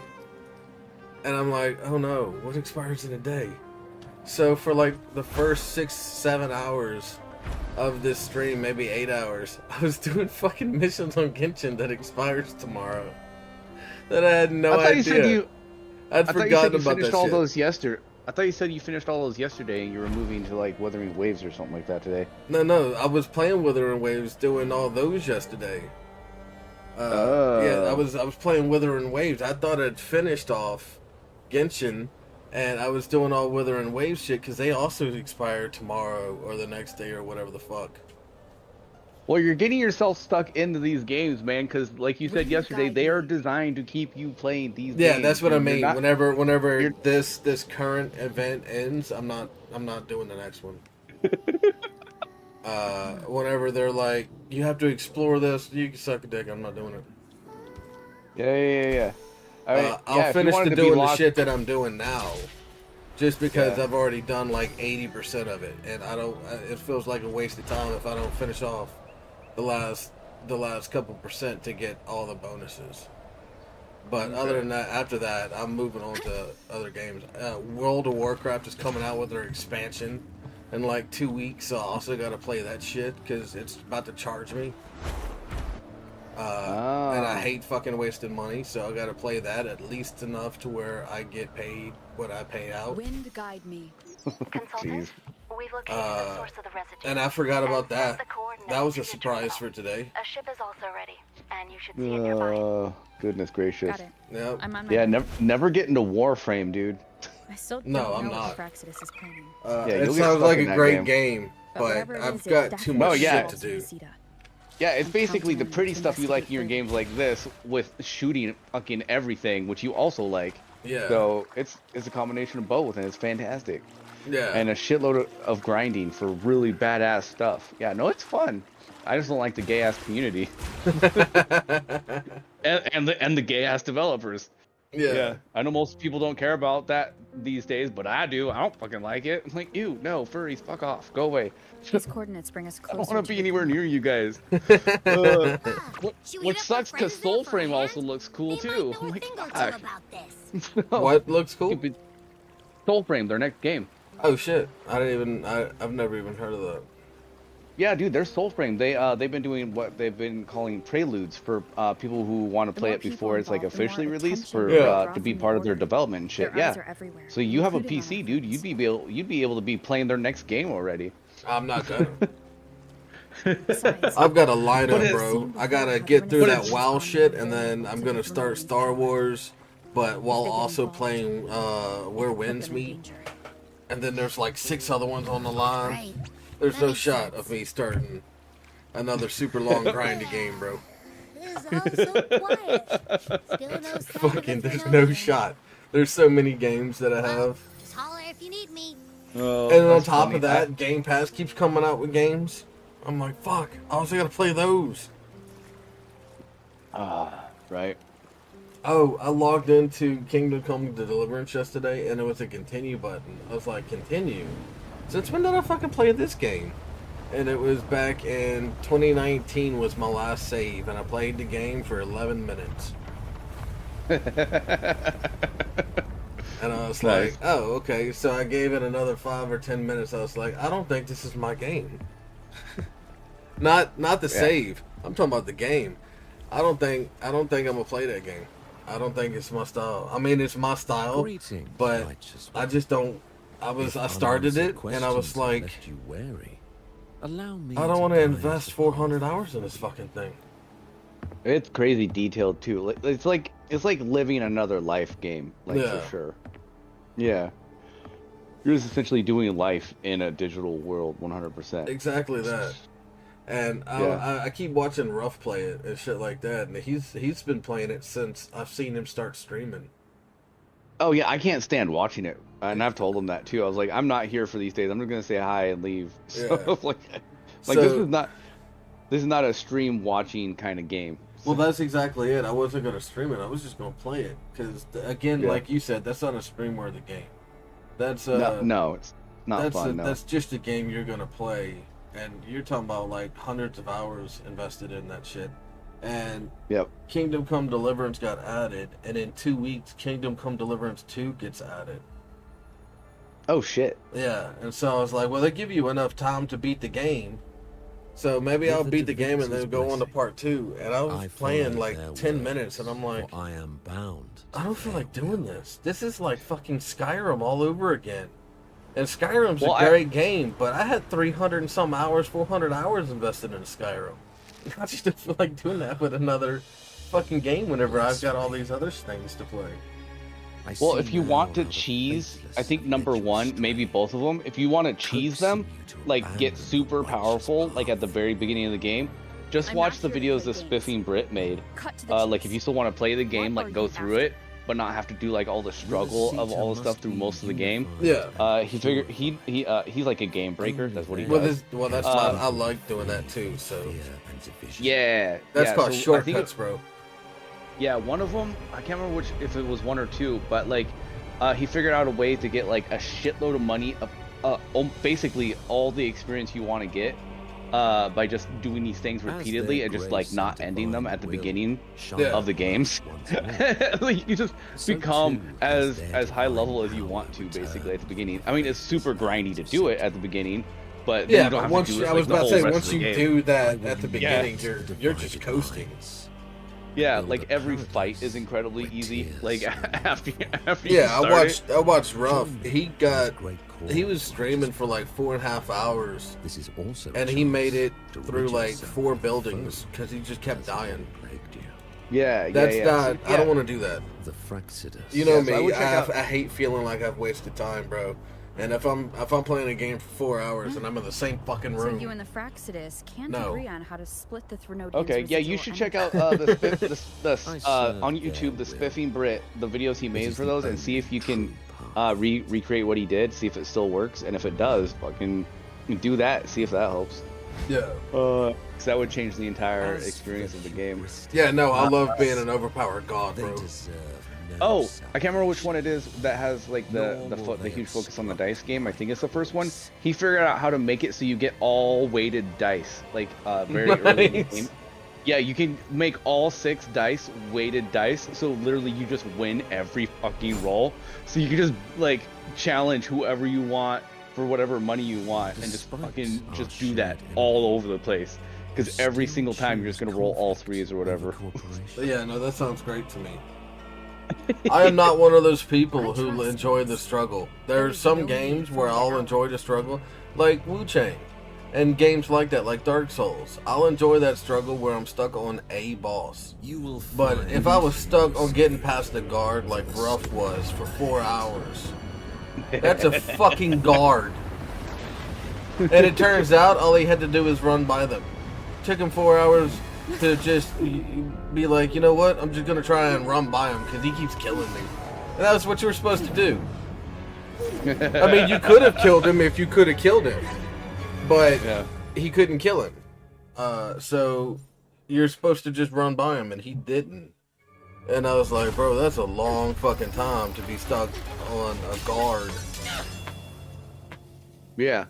And I'm like, oh no, what expires in a day? So for like the first 6-7 hours of this stream, maybe 8 hours, I was doing fucking missions on Genshin that expires tomorrow. That I had no idea. I'd forgotten about that all shit. those yesterday. I thought you said you finished all those yesterday and you were moving to like Wuthering Waves or something like that today. No, I was playing Wuthering Waves, doing all those yesterday. Yeah, I was playing Wuthering Waves. I thought I'd finished off Genshin, and I was doing all Wuthering Waves shit because they also expire tomorrow or the next day or whatever the fuck. Well, you're getting yourself stuck into these games, man, because like you said yesterday, they are designed to keep you playing these games. Yeah, that's what I mean. Not, whenever this current event ends, I'm not doing the next one. Whenever they're like, you have to explore this, you can suck a dick. I'm not doing it. Yeah. I mean, I'll finish doing the shit that I'm doing now, just because I've already done like 80% of it, and I don't. It feels like a waste of time if I don't finish off the last the last couple percent to get all the bonuses. But other than that, after that, I'm moving on to other games. World of Warcraft is coming out with their expansion in like 2 weeks, so I also got to play that shit because it's about to charge me. And I hate fucking wasting money, so I got to play that at least enough to where I get paid what I pay out. Wind guide me. Jeez. We've located the source of the residue. And I forgot about And set that. the coordinates That was to a your surprise terminal. for today. A ship is also ready, and you should see it nearby. Goodness gracious. Got it. Yep. I'm on my Yeah, way. never get into Warframe, dude. I still don't No, know I'm what not. Fraxidus is planning. Yeah, It you'll get sounds stuck like in a that great game, But but whatever it I've is, it got too definitely much yeah. shit to do. Visita. Yeah, it's basically the counting on pretty you to stuff you like in your investigate games like this with shooting fucking everything, which you also like. Yeah. So it's a combination of both, and it's fantastic. Yeah. And a shitload of grinding for really badass stuff. Yeah, no, it's fun. I just don't like the gay ass community. and the gay ass developers. Yeah. I know most people don't care about that these days, but I do. I don't fucking like it. I'm like, ew, no, furries, fuck off. Go away. These coordinates bring us I closer. don't want to be anywhere near you guys. Which sucks because Soulframe also looks cool too. I'm like, fuck. What looks cool? Soulframe, their next game. Oh shit! I've never even heard of that. Yeah, dude, they're Soulframe. They've been doing what they've been calling preludes for people who want to play it before it's like officially released for to be part of their development and shit. Yeah. So you have a PC, dude. You'd be able to be playing their next game already. I'm not gonna. I've got a lineup, bro. I gotta get through that WoW shit, and then I'm gonna start Star Wars, but while also playing Where Winds Meet. And then there's like 6 other ones on the line. There's no shot of me starting another super long grindy game, bro. Fucking, there's no shot. There's so many games that I have. Just holler if you need me. Oh, And on top of that, Game Pass keeps coming out with games. I'm like, fuck, I also gotta play those. Right. Oh, I logged into Kingdom Come Deliverance yesterday, and it was a continue button. I was like, continue? Since when did I fucking play this game? And it was back in 2019 was my last save, and I played the game for 11 minutes. And I was Nice. like, oh, okay. So I gave it another 5 or 10 minutes. I was like, I don't think this is my game. not the save. I'm talking about the game. I don't think I'm gonna play that game. I don't think it's my style. I mean, it's my style, but I just don't. I started it, and I was like, I don't want to invest 400 hours in this fucking thing. It's crazy detailed too. It's like living another life game, like Yeah. for sure. Yeah. You're just essentially doing life in a digital world, 100%. Exactly that. And I keep watching Ruff play it and shit like that, and he's been playing it since I've seen him start streaming. Oh yeah, I can't stand watching it, and I've told him that too. I was like, I'm not here for these days. I'm just gonna say hi and leave. So, Yeah. like So- this is not a stream watching kind of game. Well, that's exactly it. I wasn't gonna stream it. I was just gonna play it because, again, Yeah. like you said, that's not a stream-worthy game. That's No, it's not fun. No. That's just a game you're gonna play, and you're talking about like hundreds of hours invested in that shit. And Yep. Kingdom Come Deliverance got added, and in 2 weeks, Kingdom Come Deliverance 2 gets added. Oh shit. Yeah, and so I was like, well, they give you enough time to beat the game, so maybe I'll beat the game and then go on to part 2. And I was playing like 10 minutes, and I'm like, I am bound. I don't feel like doing this. This is like fucking Skyrim all over again. And Skyrim's a great game, but I had 300 and some hours, 400 hours invested in Skyrim. I just don't feel like doing that with another fucking game whenever I've got all these other things to play. Well, if you want to cheese, I think number one, maybe both of them. If you want to cheese them, like get super powerful, like at the very beginning of the game, just watch the videos that Spiffing Brit made. Like if you still want to play the game, like go through it, but not have to do like all the struggle of all the stuff through most of the game. Yeah. He's like a game breaker. That's what he does. Well, that's fine. I like doing that too. So yeah, that's yeah, called so I shortcuts, think it- bro. Yeah, one of them, I can't remember if it was 1 or 2, but like, he figured out a way to get like a shitload of money, basically all the experience you want to get, by just doing these things repeatedly and just like not ending them at the beginning of the games. Like you just become as high level as you want to basically at the beginning. I mean, it's super grindy to do it at the beginning, but then you don't have to do it, I was like, about the to whole say, rest once of the you game. do that at the beginning, you're just coasting. Yeah, like every fight is incredibly easy. Like after Yeah, you start I watched Ruff. He was streaming for like 4.5 hours, and he made it through like 4 buildings because he just kept dying. Yeah, That's yeah. not. So, I don't want to do that. You know me. I hate feeling like I've wasted time, bro. And if I'm playing a game for 4 hours and I'm in the same fucking So room, you and the Fraxidus can't No. agree on how to split the Threnodians' Okay, yeah, you residual should check energy. out on YouTube the Spiffing Brit, the videos he made for those, and see if you can recreate what he did, see if it still works, and if it does, fucking do that, see if that helps. Yeah. 'Cause that would change the entire experience of the game. yeah, no, I love being an overpowered god, bro. Oh, I can't remember which one it is that has like the huge focus on the dice game. I think it's the first one. He figured out how to make it so you get all weighted dice, like very early in the game. Yeah, you can make all 6 dice weighted dice, so literally you just win every fucking roll. So you can just like challenge whoever you want for whatever money you want, and just fucking just do that all over the place. Because every single time you're just gonna roll all 3s or whatever. Yeah, no, that sounds great to me. I am not one of those people who enjoy the struggle. There are some games where I'll enjoy the struggle, like Wu-Chang, and games like that, like Dark Souls. I'll enjoy that struggle where I'm stuck on a boss. But if I was stuck on getting past the guard like Ruff was for 4 hours, that's a fucking guard. And it turns out all he had to do was run by them. Took him 4 hours to just be like, you know what, I'm just gonna try and run by him because he keeps killing me. And that's what you were supposed to do. I mean, you could have killed him if you could have killed him, but he couldn't kill him. So you're supposed to just run by him, and he didn't. And I was like, bro, that's a long fucking time to be stuck on a guard. Yeah.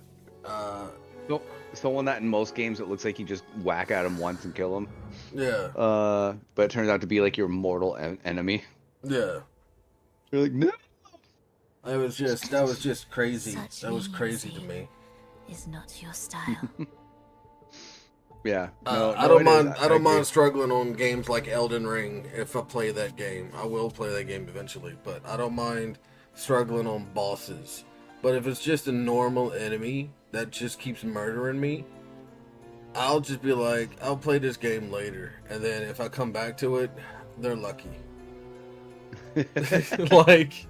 So on that in most games, it looks like you just whack at him once and kill him. Yeah. But it turns out to be like your mortal enemy. Yeah. You're like, no. That was just crazy. That was crazy to me. Is not your style. Yeah. I don't mind struggling on games like Elden Ring if I play that game. I will play that game eventually, but I don't mind struggling on bosses. But if it's just a normal enemy that just keeps murdering me, I'll just be like, I'll play this game later, and then if I come back to it, they're lucky. Like,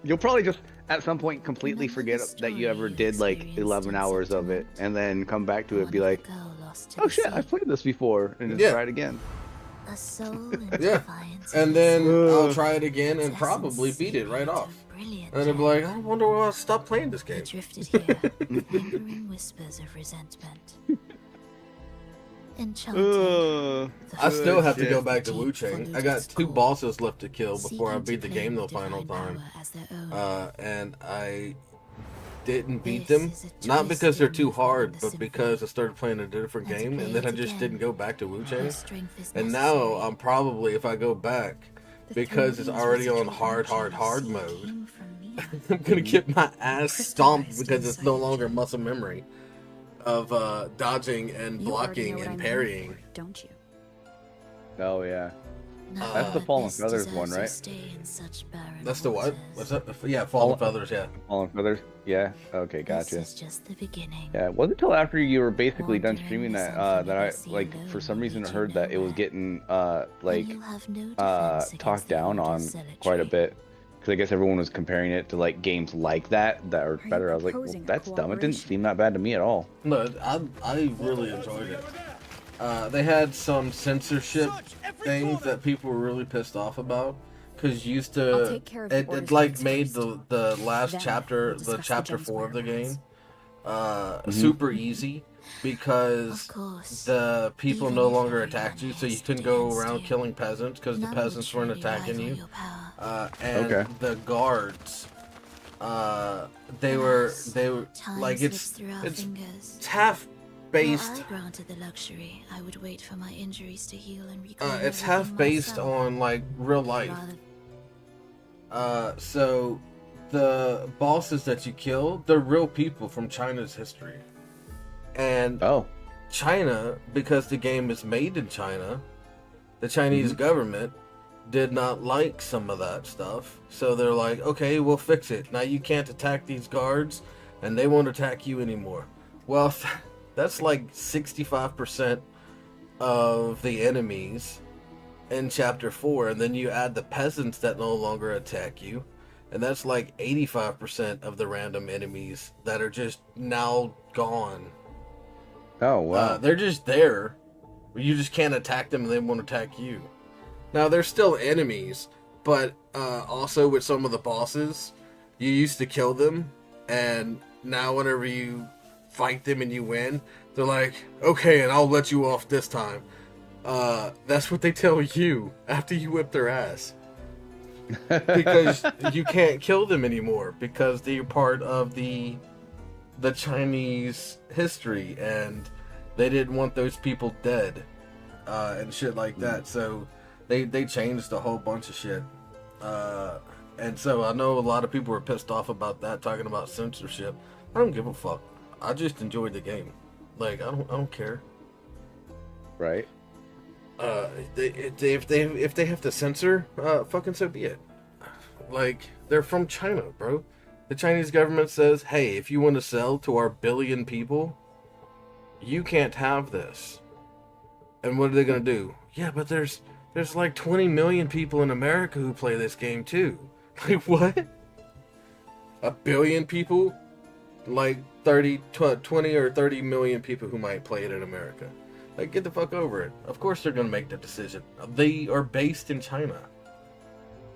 you'll probably just at some point completely forget that you ever did like 11 hours of it, and then come back to it and be like, oh shit, I've played this before, and just try it again. A soul yeah. And then I'll try it again and probably beat it right off. And I'll be like, I wonder why I stopped playing this game. Drifted here, lingering whispers of resentment. Enchanted. I still have to go back to Wu-Chang. I got 2 bosses left to kill before I beat the game the final time. And I didn't beat them, not because they're too hard, but because I started playing a different game, and then I just didn't go back to Wu-Chang. And now I'm probably, if I go back, because it's already on hard mode, I'm gonna get my ass stomped because it's no longer muscle memory of dodging and blocking and parrying. Don't you? Oh yeah. That's the Fallen Feathers one, right? That's the what? What's that? Yeah, Fallen Feathers, yeah. Fallen Feathers? Yeah. Okay, gotcha. This is just the beginning. Yeah, it wasn't until after you were basically done streaming that that I like for some reason heard that it was getting talked down on quite a bit. Because I guess everyone was comparing it to like games like that are better. I was like, well, that's dumb. It didn't seem that bad to me at all. No, I really enjoyed it. They had some censorship things that people were really pissed off about, because used to it like made the last chapter, the chapter 4 of the game, super easy, because the people no longer attacked you, so you couldn't go around killing peasants because the peasants weren't attacking you, and the guards they were Time like slips through our it's fingers. half based. Were I granted the luxury, I would wait for my injuries to heal and reclaim It's half everything based myself. on like real life. So the bosses that you kill, they're real people from China's history. And China, because the game is made in China, the Chinese government did not like some of that stuff. So they're like, okay, we'll fix it. Now you can't attack these guards, and they won't attack you anymore. Well, that's like 65% of the enemies in Chapter 4, and then you add the peasants that no longer attack you, and that's like 85% of the random enemies that are just now gone. Oh, wow. They're just there. You just can't attack them and they won't attack you. Now, they're still enemies, but also with some of the bosses, you used to kill them, and now whenever you fight them and you win, they're like, okay, and I'll let you off this time. That's what they tell you after you whip their ass. Because you can't kill them anymore, because they're part of the Chinese history, and they didn't want those people dead, and shit like that. So they changed a whole bunch of shit. And so I know a lot of people were pissed off about that, talking about censorship. I don't give a fuck. I just enjoyed the game. Like, I don't care. Right. If they have to censor, fucking so be it. Like, they're from China, bro. The Chinese government says, hey, if you want to sell to our billion people, you can't have this. And what are they going to do? Yeah, but there's like 20 million people in America who play this game too. Like, what? A billion people? Like 20 or 30 million people who might play it in America. Like, get the fuck over it. Of course they're going to make that decision. They are based in China.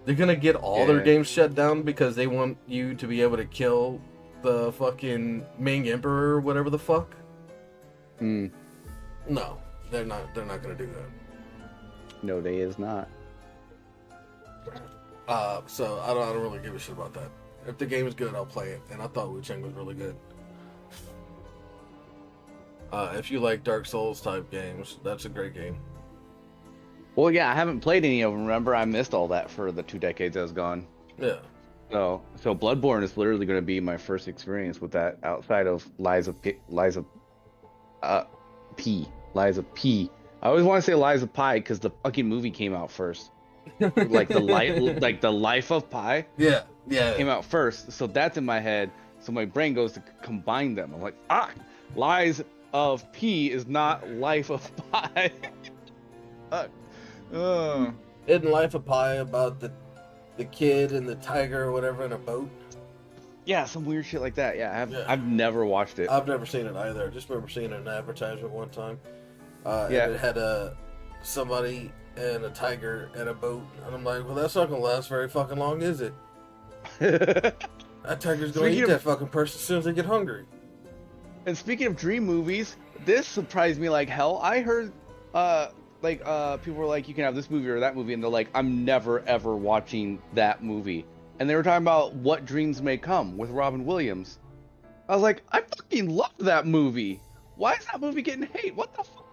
They're going to get all their games shut down because they want you to be able to kill the fucking Ming Emperor or whatever the fuck? No, they're not going to do that. No, they is not. So I don't really give a shit about that. If the game is good, I'll play it. And I thought Wu Chang was really good. If you like Dark Souls type games, that's a great game. Well, yeah, I haven't played any of them. Remember, I missed all that for the 2 decades I was gone. Yeah. So Bloodborne is literally going to be my first experience with that outside of Lies of P. I always want to say Lies of Pi because the fucking movie came out first. like the Life of Pi. Yeah. Came out first, so that's in my head. So my brain goes to combine them. I'm like, Lies of P is not Life of Pi. Isn't Life of Pi about the kid and the tiger or whatever in a boat? Yeah, some weird shit like that. Yeah, I've never watched it. I've never seen it either. I just remember seeing an advertisement one time. And it had somebody and a tiger and a boat, and I'm like, well, that's not gonna last very fucking long, is it? That tiger's gonna eat that fucking person as soon as they get hungry. And speaking of dream movies, this surprised me like hell. I heard people were like, you can have this movie or that movie, and they're like, I'm never ever watching that movie. And they were talking about What Dreams May Come with Robin Williams. I was like, I fucking loved that movie. Why is that movie getting hate? What the fuck?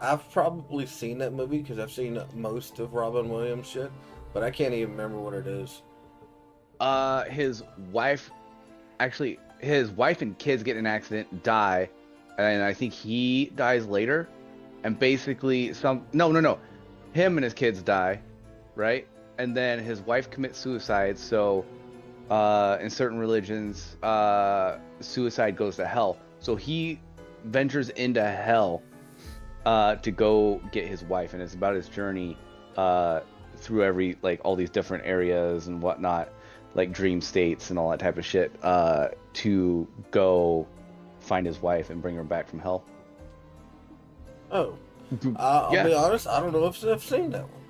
I've probably seen that movie because I've seen most of Robin Williams shit, but I can't even remember what it is. His wife and kids get in an accident, die, and I think he dies later. And basically him and his kids die, right? And then his wife commits suicide. So in certain religions, suicide goes to hell. So he ventures into hell to go get his wife, and it's about his journey through all these different areas and whatnot, like dream states and all that type of shit, to go find his wife and bring her back from hell. Oh, I'll be honest, I don't know if I've seen that one.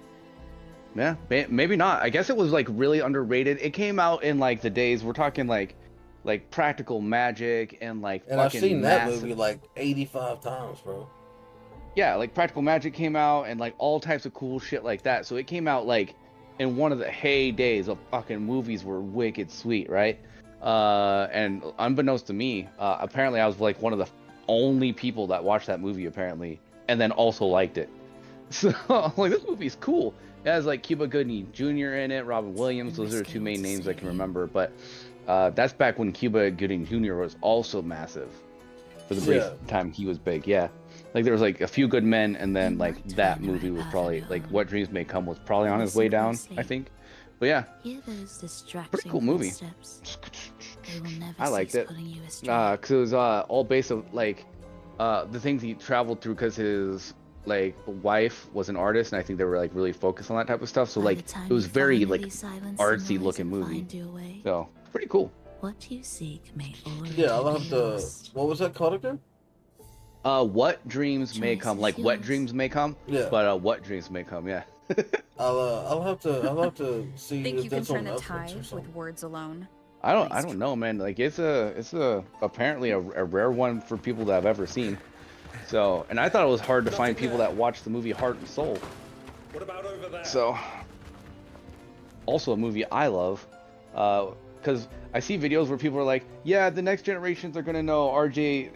Yeah, maybe not. I guess it was like really underrated. It came out in like the days we're talking like Practical Magic and like. And I've seen that movie like 85 times, bro. Yeah, like Practical Magic came out and like all types of cool shit like that. So it came out like in one of the heydays of fucking movies were wicked sweet, right? And unbeknownst to me, apparently I was like one of the only people that watched that movie apparently, and then also liked it. So I'm like, this movie's cool. It has like Cuba Gooding Jr. in it, Robin Williams. Those are the two main names I can remember. But that's back when Cuba Gooding Jr. was also massive for the brief time he was big. Yeah, like there was like A Few Good Men, and then like that movie was probably like What Dreams May Come was probably on his way down, I think. But yeah, pretty cool movie. I liked it because it was all based on like the things he traveled through, because his like wife was an artist, and I think they were like really focused on that type of stuff. So like it was very like artsy looking movie. So pretty cool. What you seek may already Yeah, I'll have to. What was that called again? What Dreams May Come, like Wet Dreams May Come. Yeah. But What Dreams May Come, yeah. I'll have to see Think if you can that's on turn a Netflix or tide something. with words alone? I don't know, man. Like it's a apparently a rare one for people that I've ever seen. So, and I thought it was hard to find people that watched the movie Heart and Soul. What about over there? So, also a movie I love, because I see videos where people are like, yeah, the next generations are gonna know RJ,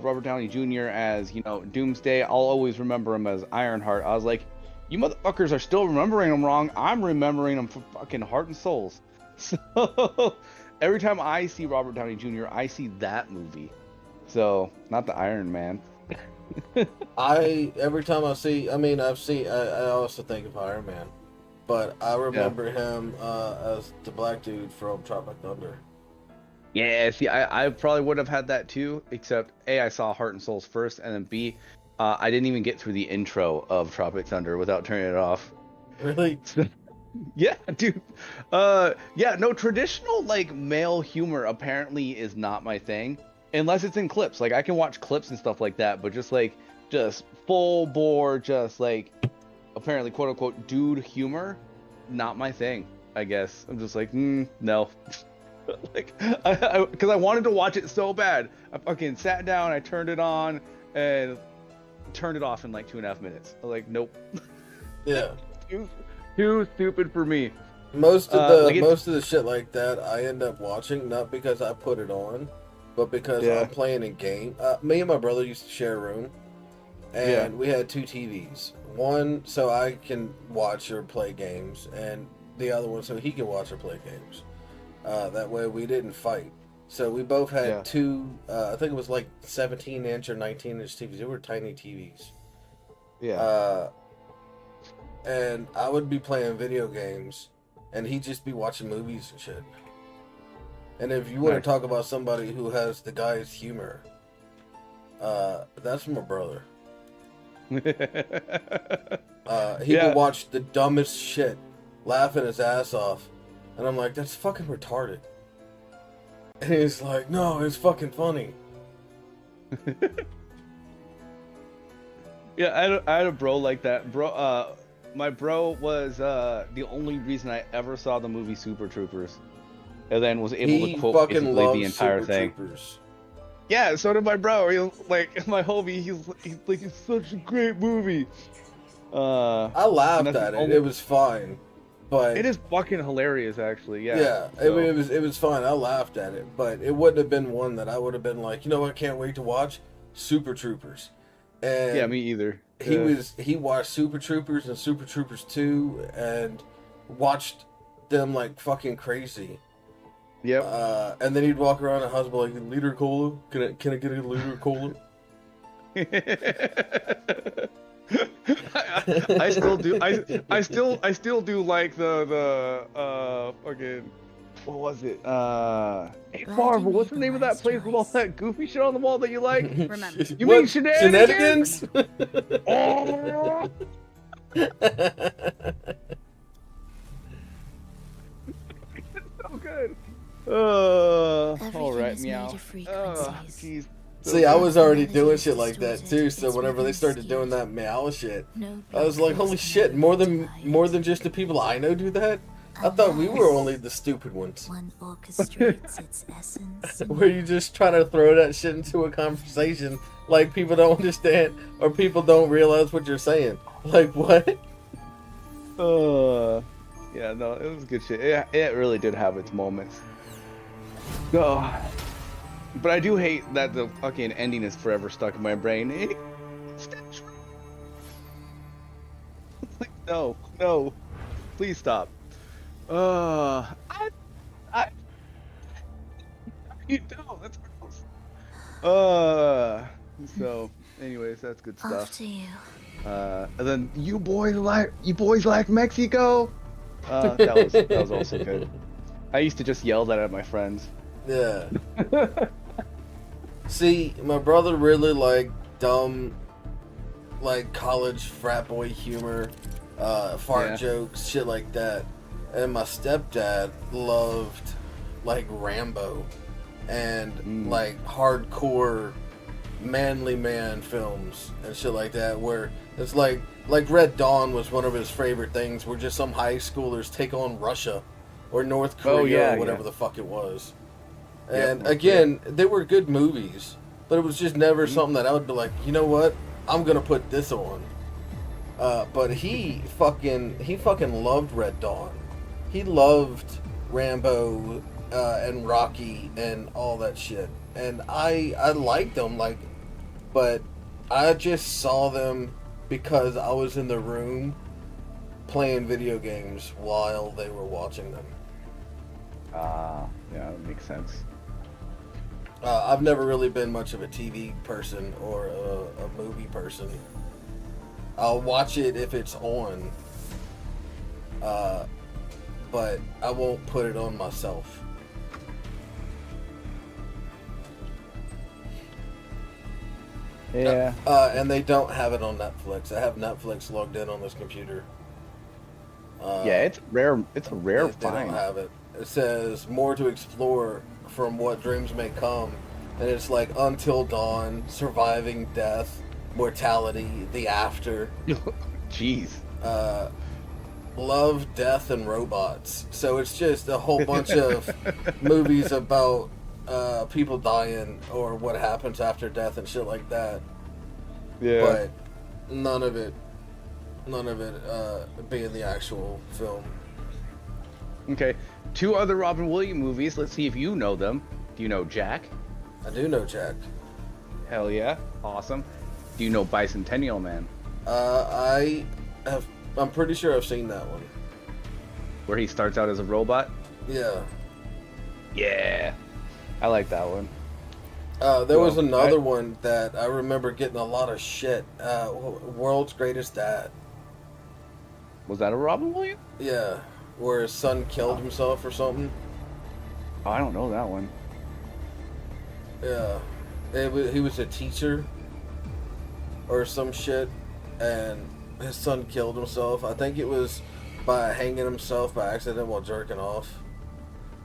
Robert Downey Jr. as, Doomsday. I'll always remember him as Ironheart. I was like, you motherfuckers are still remembering him wrong. I'm remembering him for fucking Heart and Souls. So, every time I see Robert Downey Jr., I see that movie. So, not the Iron Man. Every time I see, I also think of Iron Man, but I remember him as the black dude from Tropic Thunder. Yeah, see, I probably would have had that too, except A, I saw Heart and Souls first, and then B, I didn't even get through the intro of Tropic Thunder without turning it off. Really? Yeah, dude. No, traditional like male humor apparently is not my thing. Unless it's in clips. Like I can watch clips and stuff like that, but just full bore, just like apparently quote unquote dude humor, not my thing, I guess. I'm just like, no. Like because I wanted to watch it so bad. I fucking sat down, I turned it on, and turned it off in like 2.5 minutes. I was like, nope. Yeah. Too stupid for me. Most of the shit like that I end up watching not because I put it on, but because I'm playing a game. Me and my brother used to share a room, and we had 2 TVs. One so I can watch or play games, and the other one so he can watch or play games. That way we didn't fight. So we both had 2, I think it was like 17-inch or 19-inch TVs. They were tiny TVs. Yeah. And I would be playing video games, and he'd just be watching movies and shit. And if you want to talk about somebody who has the guy's humor, that's my brother. He will watch the dumbest shit, laughing his ass off, and I'm like, that's fucking retarded. And he's like, no, it's fucking funny. Yeah, I had a bro like that. My bro was the only reason I ever saw the movie Super Troopers, and then was able to quote basically the entire thing. Troopers. Yeah, so did my bro. He was like my homie. He's like, it's such a great movie. I laughed at it. It was fine, but it is fucking hilarious, actually. Yeah. Yeah, so. It was fine. I laughed at it, but it wouldn't have been one that I would have been like, I can't wait to watch Super Troopers. And yeah, me either. He watched Super Troopers and Super Troopers 2 and watched them like fucking crazy. Yep. And then he'd walk around the house and be like, liter cola? Can I get a liter cola? I still do. I still do like the fucking. What was it? Hey Marvel, what's the name of that place with all that goofy shit on the wall that you like? Remember. You mean Shenanigans? Oh! So good. All right, meow. Jeez. See, I was already doing shit like that too. So whenever they started doing that meow shit, I was like, "Holy shit! More than just the people I know do that." I thought we were only the stupid ones. One orchestrates its essence. Where you just try to throw that shit into a conversation like people don't understand or people don't realize what you're saying. Like what? Yeah, no, it was good shit. It really did have its moments. No, but I do hate that the fucking ending is forever stuck in my brain. Like, no, please stop. You don't. That's gross. So, anyways, that's good stuff. Off to you. And then you boys like Mexico. That was also good. I used to just yell that at my friends. Yeah. See, my brother really liked dumb, like college frat boy humor, fart jokes, shit like that. And my stepdad loved like Rambo and like hardcore manly man films and shit like that, where it's like Red Dawn was one of his favorite things, where just some high schoolers take on Russia or North Korea or whatever the fuck it was. And again, they were good movies, but it was just never something that I would be like, you know what, I'm gonna put this on. But he fucking loved Red Dawn. He loved Rambo and Rocky and all that shit. And I liked them, like, but I just saw them because I was in the room playing video games while they were watching them. Yeah, that makes sense. I've never really been much of a TV person or a movie person. I'll watch it if it's on, but I won't put it on myself. Yeah. And they don't have it on Netflix. I have Netflix logged in on this computer. Yeah, it's rare. It's a rare They find. don't have it. It says more to explore from what dreams may come, and it's like Until Dawn, Surviving Death, Mortality, The After. Jeez. Love, Death, and Robots. So it's just a whole bunch of movies about people dying or what happens after death and shit like that. Yeah. But none of it being the actual film. Okay, 2 other Robin Williams movies. Let's see if you know them. Do you know Jack? I do know Jack. Hell yeah, awesome. Do you know Bicentennial Man? I'm pretty sure I've seen that one. Where he starts out as a robot? Yeah. Yeah. I like that one. There was another one that I remember getting a lot of shit. World's Greatest Dad. Was that a Robin Williams? Yeah. Where his son killed himself or something. Oh, I don't know that one. Yeah. He was a teacher or some shit, and his son killed himself. I think it was by hanging himself by accident while jerking off.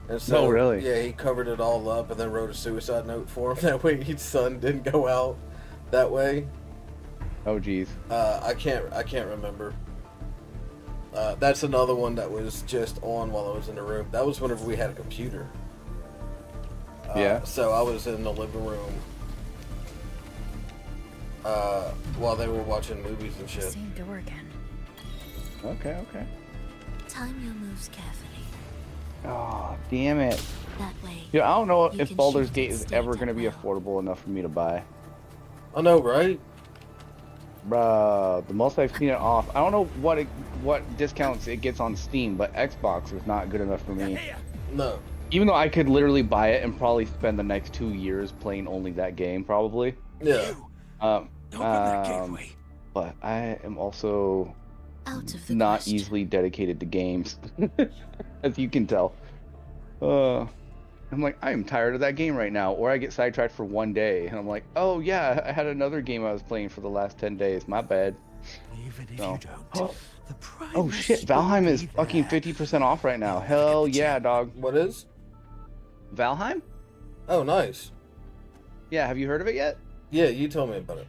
And so, oh, really? Yeah, he covered it all up and then wrote a suicide note for him. That way his son didn't go out that way. Oh, geez. I can't remember. That's another one that was just on while I was in the room. That was whenever we had a computer. Yeah. So I was in the living room while they were watching movies and shit. Same door again. Okay. Time your moves carefully. Oh, damn it. That way. Dude, I don't know you if can Baldur's shift Gate and is stay ever at going to be will. affordable enough for me to buy. I know, right? Bruh, the most I've seen it off. I don't know what discounts it gets on Steam, but Xbox is not good enough for me. No. Even though I could literally buy it and probably spend the next 2 years playing only that game, probably. Yeah. But I am also Out of the not question. easily dedicated to games, as you can tell. I'm like, I am tired of that game right now, or I get sidetracked for 1 day, and I'm like, oh yeah, I had another game I was playing for the last 10 days. My bad. Even if No. you don't, the pride Oh will shit, still Valheim is be fucking there. 50% off right now. Hell yeah, dog. What is? Valheim? Oh, nice. Yeah, have you heard of it yet? Yeah, you told me about it.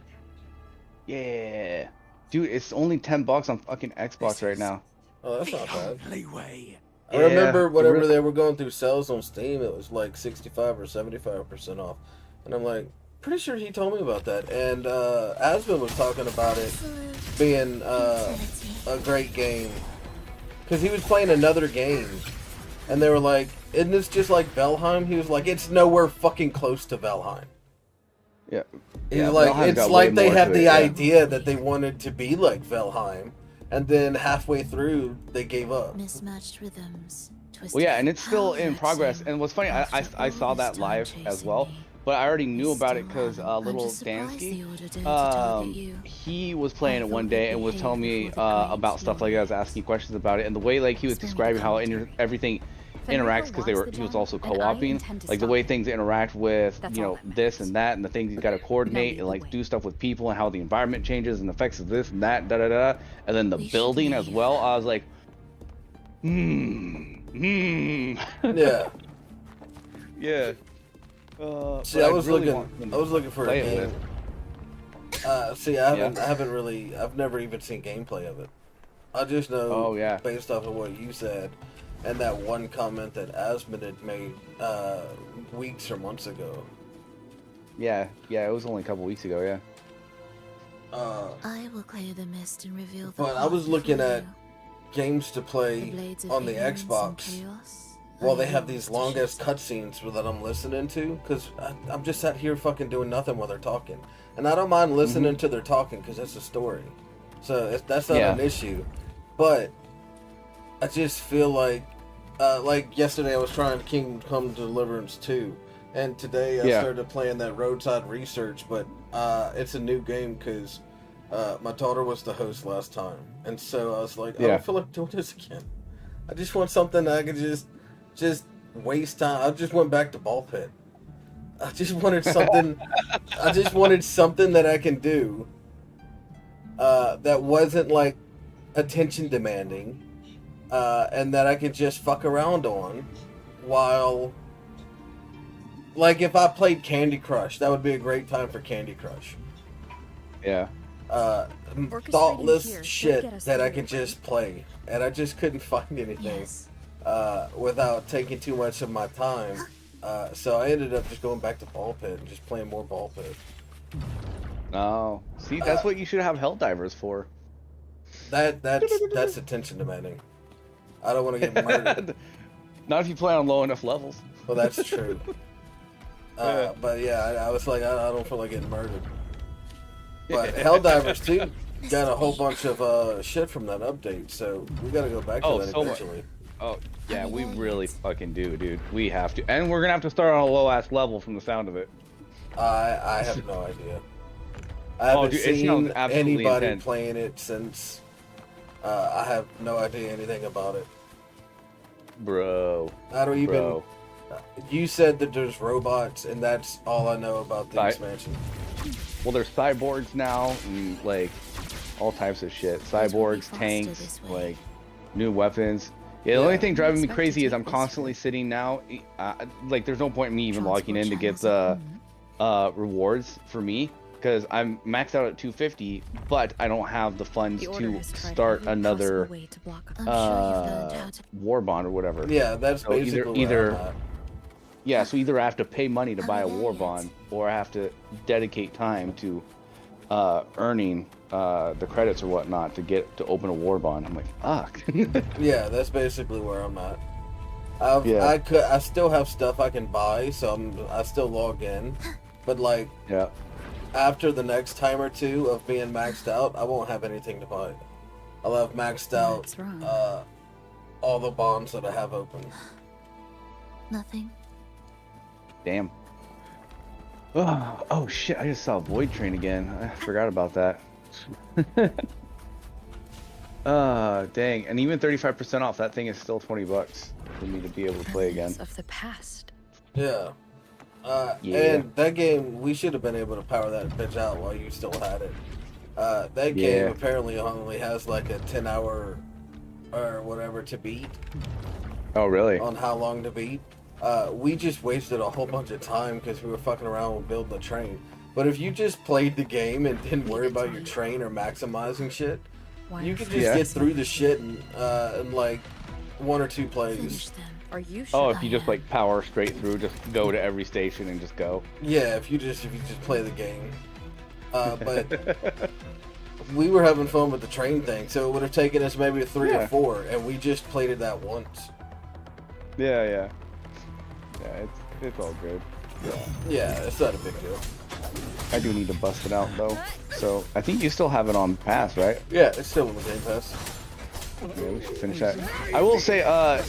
Yeah. Dude, it's only $10 on fucking Xbox right now. Oh, that's not bad. Only way. I remember Yeah, whenever really- they were going through sales on Steam, it was like 65 or 75% off. And I'm like, pretty sure he told me about that. And Aspen was talking about it being a great game. because he was playing another game, and they were like, "Isn't this just like Valheim?" He was like, "It's nowhere fucking close to Valheim." Yeah. He's Yeah, like, Valheim's it's got like way they more had to the it, yeah. idea that they wanted to be like Valheim, and then halfway through they gave up. Mismatched rhythms. Well, yeah, and it's still in progress. And what's funny, I saw that live as well, but I already knew about it because little Dansky, he was playing it one day and was telling me about stuff like that. I was asking questions about it, and the way like he was describing how everything interacts because he was also co-oping, like the way things interact with this and that, and the things you got to coordinate and like do stuff with people, and how the environment changes and affects this and that, and then the building as well. I was like, Yeah. Yeah. See, I was looking for a game. See, I haven't I've never even seen gameplay of it. I just know, based off of what you said, and that one comment that Asmund had made weeks or months ago. Yeah, it was only a couple weeks ago, yeah. I will clear the mist and reveal the But I was looking at games to play on the Xbox while they have these long-ass cutscenes that I'm listening to, because I'm just sat here fucking doing nothing while they're talking. And I don't mind listening to their talking, because it's a story. So that's not an issue. But I just feel like yesterday I was trying Kingdom Come Deliverance 2, and today I started playing that Roadside Research, but it's a new game because my daughter was the host last time, and so I was like, I don't feel like doing this again. I just want something that I could just waste time. I just went back to ball pit. I just wanted something. I just wanted something that I can do that wasn't like attention demanding, and that I could just fuck around on while, like, if I played Candy Crush, that would be a great time for Candy Crush. Yeah. Thoughtless shit that I could just play, and I just couldn't find anything without taking too much of my time. So I ended up just going back to ball pit and just playing more ball pit. Oh, see, that's what you should have Helldivers for. That's attention demanding. I don't want to get murdered. Not if you play on low enough levels. Well, that's true. But yeah, I was like, I don't feel like getting murdered. But Helldivers 2 got a whole bunch of shit from that update, so we gotta go back to that eventually. Oh, yeah, we really fucking do, dude. We have to. And we're gonna have to start on a low-ass level from the sound of it. I have no idea. I haven't seen anybody playing it since. I have no idea anything about it. Bro. I don't even... You said that there's robots, and that's all I know about the expansion. Well, there's cyborgs now, and, like, all types of shit. Cyborgs, tanks, like, new weapons. Yeah, the only thing driving me crazy is I'm constantly sitting now, like, there's no point in me even logging in to get the rewards for me, because I'm maxed out at 250, but I don't have the funds to start another war bond or whatever. Yeah, that's so basically either yeah, so either I have to pay money to buy a war bond, or I have to dedicate time to earning the credits or whatnot to open a war bond. I'm like, fuck. Yeah, that's basically where I'm at. I still have stuff I can buy, so I still log in, but like, after the next time or two of being maxed out, I won't have anything to buy. I'll have maxed out all the bonds that I have open. Nothing. Damn. Oh shit, I just saw Void Train again. I forgot about that. Dang. And even 35% off, that thing is still $20 for me to be able to play again. Of the past. Yeah. And that game, we should have been able to power that bitch out while you still had it. That game apparently only has like a 10-hour or whatever to beat. Oh, really? On how long to beat. We just wasted a whole bunch of time because we were fucking around with building the train. But if you just played the game and didn't worry about your train or maximizing shit, you could just get through the shit in like 1 or 2 plays. Are you sure? Oh, if you just like power straight through, just go to every station and just go. Yeah, if you just play the game. But we were having fun with the train thing, so it would have taken us maybe 3 or Yeah. 4, and we just played it that once. Yeah. Yeah, it's all good. Yeah, it's not a big deal. I do need to bust it out though. So I think you still have it on Pass, right? Yeah, it's still on the Game Pass. Yeah, we should finish that. I will say,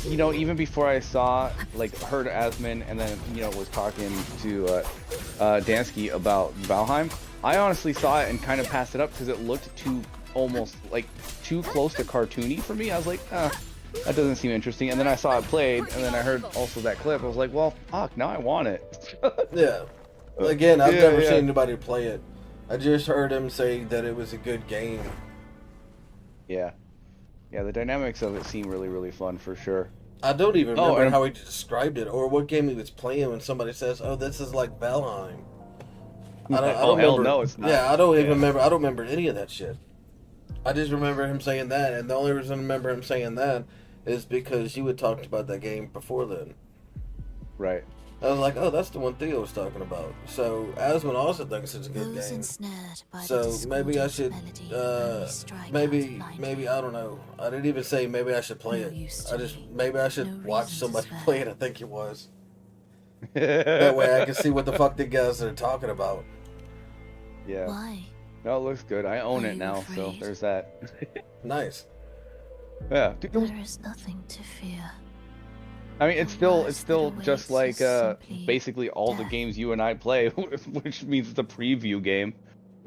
you know, even before I heard Asmund and then, you know, was talking to Dansky about Valheim, I honestly saw it and kind of passed it up because it looked almost too close to cartoony for me. I was like, that doesn't seem interesting. And then I saw it played, and then I heard also that clip. I was like, well, fuck, now I want it. Yeah. Again, I've never yeah. seen anybody play it. I just heard him say that it was a good game. Yeah. Yeah, the dynamics of it seem really, really fun for sure. I don't even remember and- how he described it or what game he was playing when somebody says, "Oh, this is like Valheim." I don't hell remember. no, it's not. Yeah, I don't even remember. I don't remember any of that shit. I just remember him saying that, and the only reason I remember him saying that is because you had talked about that game before then. Right. I was like, oh, that's the one Theo was talking about. So Asmund also thinks it's a good Those game. ensnared by the So maybe I discordant should, melody only strike out blindly. maybe I don't know. I didn't even say maybe I should play No it. use I to just me. maybe I should No watch reason to somebody spare. play it. I think it was. That way I can see what the fuck the guys are talking about. Yeah. Why? No, it looks good. I own Are it you now, so afraid? there's that. Nice. Yeah. There is nothing to fear. I mean, it's still worst that just awaits like is simply basically all the death. games you and I play, which means it's a preview game.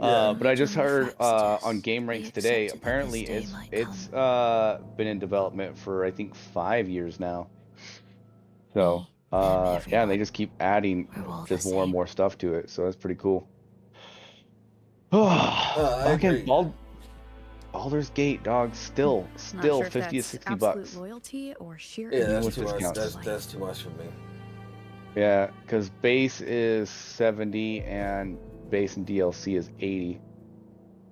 Yeah. But I just Time heard reflects on this. Game We Ranks today, accepted that apparently this day it's might it's come. been in development for I think 5 years now. So Me, them, yeah, and they everyone. just keep adding We're all just the more and same. more stuff to it. So that's pretty cool. I agree. Fucking Baldur's Gate, dog, still Not sure if 50 to that's 60 absolute bucks. loyalty or sheer Yeah, that's With too much. discounts. That's too much for me. Yeah, because base is 70 and base and DLC is 80.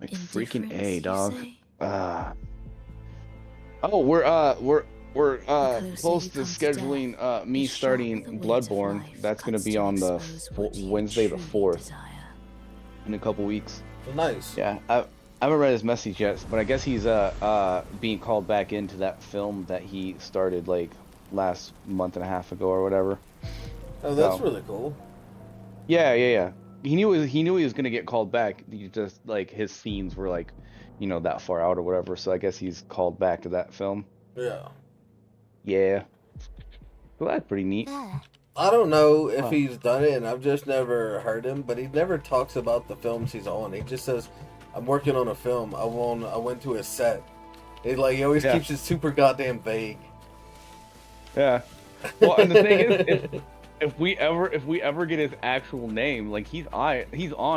Like freaking Indifference, A, you dog. say? Oh, we're closer close you to come to death, scheduling me the sharper starting the weight of Bloodborne. life That's gonna cuts be to on the expose what you Wednesday the truly 4th desire. in a couple weeks. Nice. Yeah, I haven't read his message yet, but I guess he's being called back into that film that he started like last month and a half ago or whatever. Oh, that's So- really cool. Yeah. He knew he was gonna get called back. He just like his scenes were like, you know, that far out or whatever. So I guess he's called back to that film. Yeah. Yeah. Well, that's pretty neat. There. I don't know if Huh. he's done it, and I've just never heard him, but he never talks about the films he's on. He just says, I'm working on a film. I went to a set. He always Yeah. keeps it super goddamn vague. Yeah. Well, and the thing is, if we ever get his actual name, like he's on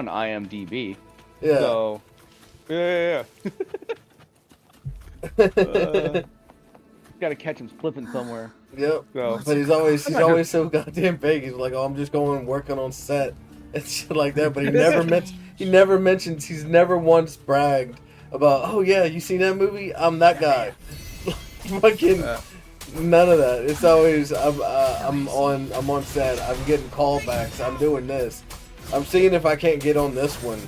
IMDb. Yeah. So, yeah. Gotta catch him slipping somewhere. Yep. So, But he's always so goddamn vague. He's like, oh, I'm just going working on set and shit like that. But he never mentions. He's never once bragged about. Oh yeah, you seen that movie? I'm that guy. Fucking none of that. It's always I'm on set. I'm getting callbacks. I'm doing this. I'm seeing if I can't get on this one,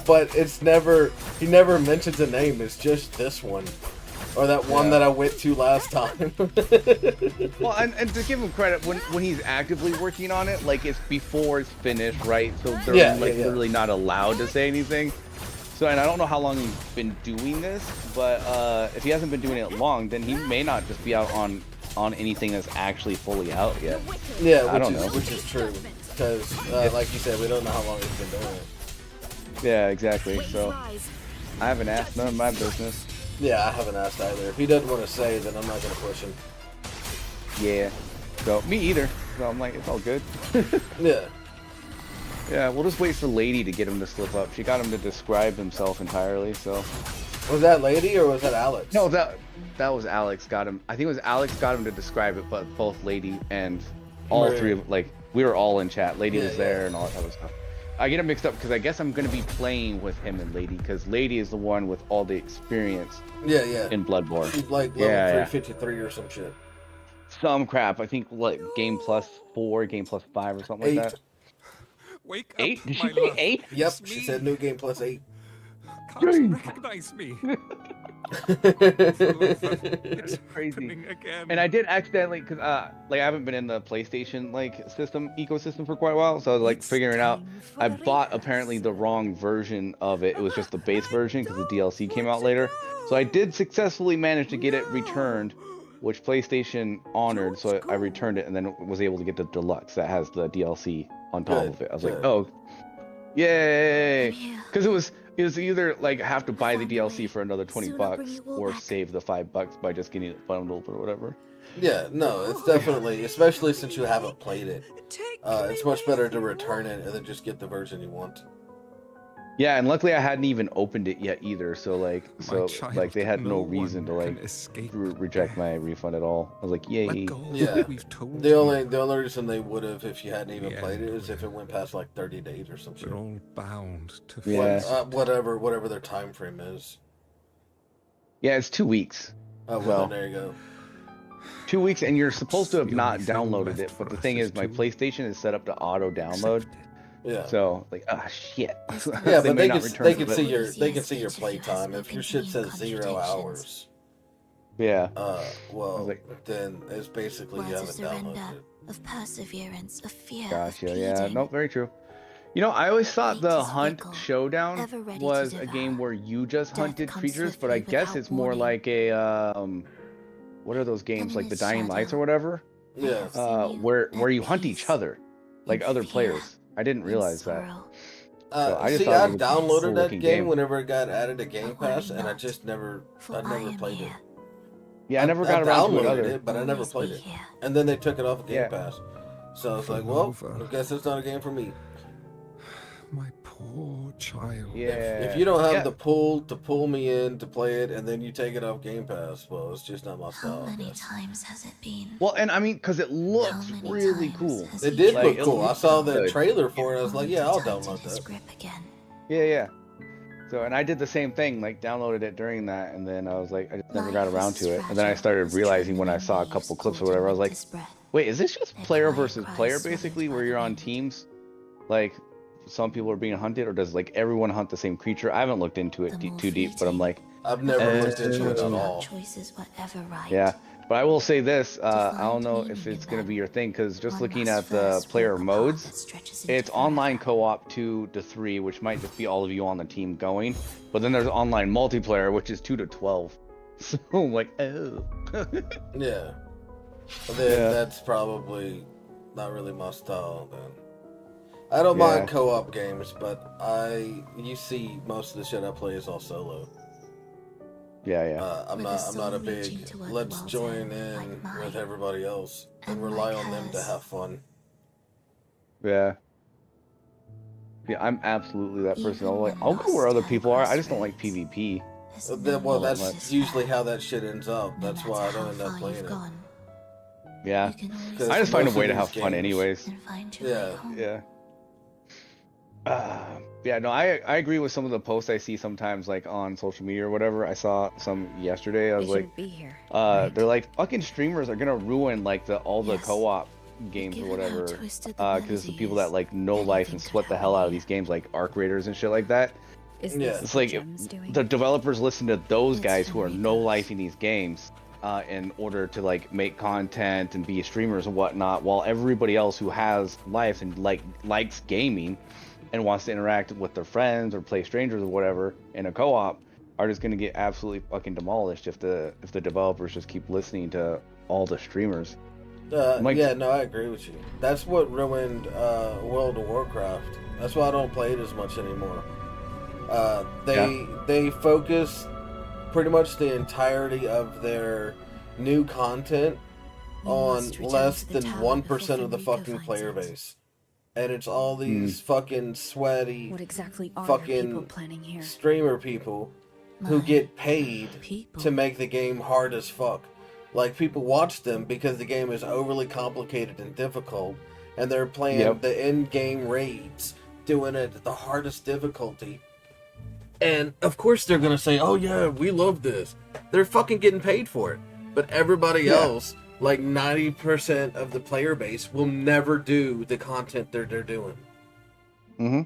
but it's never. He never mentions a name. It's just this one. Or that one that I went to last time. well, and to give him credit, when he's actively working on it, like it's before it's finished, right? So they're literally not allowed to say anything. So, and I don't know how long he's been doing this, but if he hasn't been doing it long, then he may not just be out on anything that's actually fully out yet. Yeah, I don't know. Which is true, because like you said, we don't know how long he's been doing it. Yeah, exactly. So I haven't asked, none of my business. Yeah, I haven't asked either. If he doesn't want to say, then I'm not gonna push him. Yeah. So me either. So I'm like, it's all good. Yeah. Yeah, we'll just wait for Lady to get him to slip up. She got him to describe himself entirely, so. Was that Lady or was that Alex? No, that was Alex got him. I think it was Alex got him to describe it, but both Lady and all Right. three of like we were all in chat. Lady Yeah, was there and all that other stuff. I get it mixed up because I guess I'm gonna be playing with him and Lady because Lady is the one with all the experience. Yeah. In Bloodborne. He's like level 353 or some shit. Some crap. I think like game plus 4, game plus 5 or something like that. Wake 8? up, Did my she say love. 8? Yep, It's she me. said new game plus 8. can't Jane. recognize me. It's crazy. Again. And I did accidentally, cause like I haven't been in the PlayStation ecosystem for quite a while, so I was like figuring out. I bought apparently the wrong version of it. It was just the base version because the DLC came out later. So I did successfully manage to get it returned, which PlayStation honored. So I returned it and then was able to get the deluxe that has the DLC on top of it. I was like, oh, yay! Because it was either like have to buy the DLC for another $20 or save the $5 by just getting it bundled or whatever. Yeah, no, it's definitely, especially since you haven't played it, it's much better to return it and then just get the version you want. Yeah, and luckily I hadn't even opened it yet either, so like they had no reason to like reject my refund at all. I was like, yay. Yeah, the only reason they would have if you hadn't even played it is if it went past like 30 days or something. We're all bound to whatever their time frame is. Yeah, it's 2 weeks. Oh well, then there you go. 2 weeks, and you're supposed to have not downloaded it, but the thing is, my PlayStation is set up to auto download. Yeah. So like, shit. Yeah, but they can see your play time. If your shit says 0 hours. Yeah. Well, then it's basically you haven't downloaded it. Of perseverance, of fear. Gotcha. Yeah. No, very true. You know, I always thought the Hunt Showdown was a game where you just hunted creatures, but I guess it's more like a what are those games like the Dying Lights or whatever? Yeah. Where you hunt each other, like other players. I didn't realize that. So I downloaded that game whenever it got added to Game Pass, and I never played it. Yeah, I never got around to it either. But I never played it. And then they took it off of Game Pass. So I was like, well, I guess it's not a game for me. My poor child. Yeah. If you don't have the pull to pull me in to play it, and then you take it off Game Pass, well, it's just not my style. How many times has it been? Well, and I mean, because it looks really cool. It did look cool. I saw the trailer for it. I was like, yeah, I'll download that. Yeah. So, and I did the same thing, like downloaded it during that, and then I was like, I just never got around to it. And then I started realizing when I saw a couple clips or whatever, I was like, wait, is this just player versus player, basically, where you're on teams? Like, some people are being hunted, or does like everyone hunt the same creature? I haven't looked into it too deep, but I'm like, I've never looked into it at all. Yeah, but I will say this, I don't know if it's going to be your thing, because just looking at the player modes, it's online co-op 2 to 3, which might just be all of you on the team going, but then there's online multiplayer, which is 2 to 12. So I'm like, oh. Yeah. That's probably not really my style then. I don't mind co-op games, but you see most of the shit I play is all solo. Yeah. I'm not a big let's join in with everybody else and rely on them to have fun. Yeah, I'm absolutely that person. I'll go where other people are. I just don't like PvP. Well, that's usually how that shit ends up. That's why I don't end up playing it. Yeah, I just find a way to have fun anyways. Yeah. No, I agree with some of the posts I see sometimes, like on social media or whatever. I saw some yesterday. I was like, they're like, fucking streamers are gonna ruin like all the co-op games or whatever, because the people that like no life and sweat the hell out of these games, like Arc Raiders and shit like that. It's like the developers listen to those guys who are no life in these games in order to like make content and be streamers and whatnot, while everybody else who has life and likes gaming and wants to interact with their friends or play strangers or whatever in a co-op are just going to get absolutely fucking demolished if the developers just keep listening to all the streamers. Yeah, no, I agree with you. That's what ruined World of Warcraft. That's why I don't play it as much anymore. They focus pretty much the entirety of their new content on less than 1% of the fucking player base. And it's all these fucking sweaty, fucking streamer people who get paid to make the game hard as fuck. Like, people watch them because the game is overly complicated and difficult, and they're playing the in-game raids, doing it at the hardest difficulty. And, of course, they're gonna say, oh yeah, we love this. They're fucking getting paid for it. But everybody else, like 90% of the player base, will never do the content they're doing. Mm-hmm.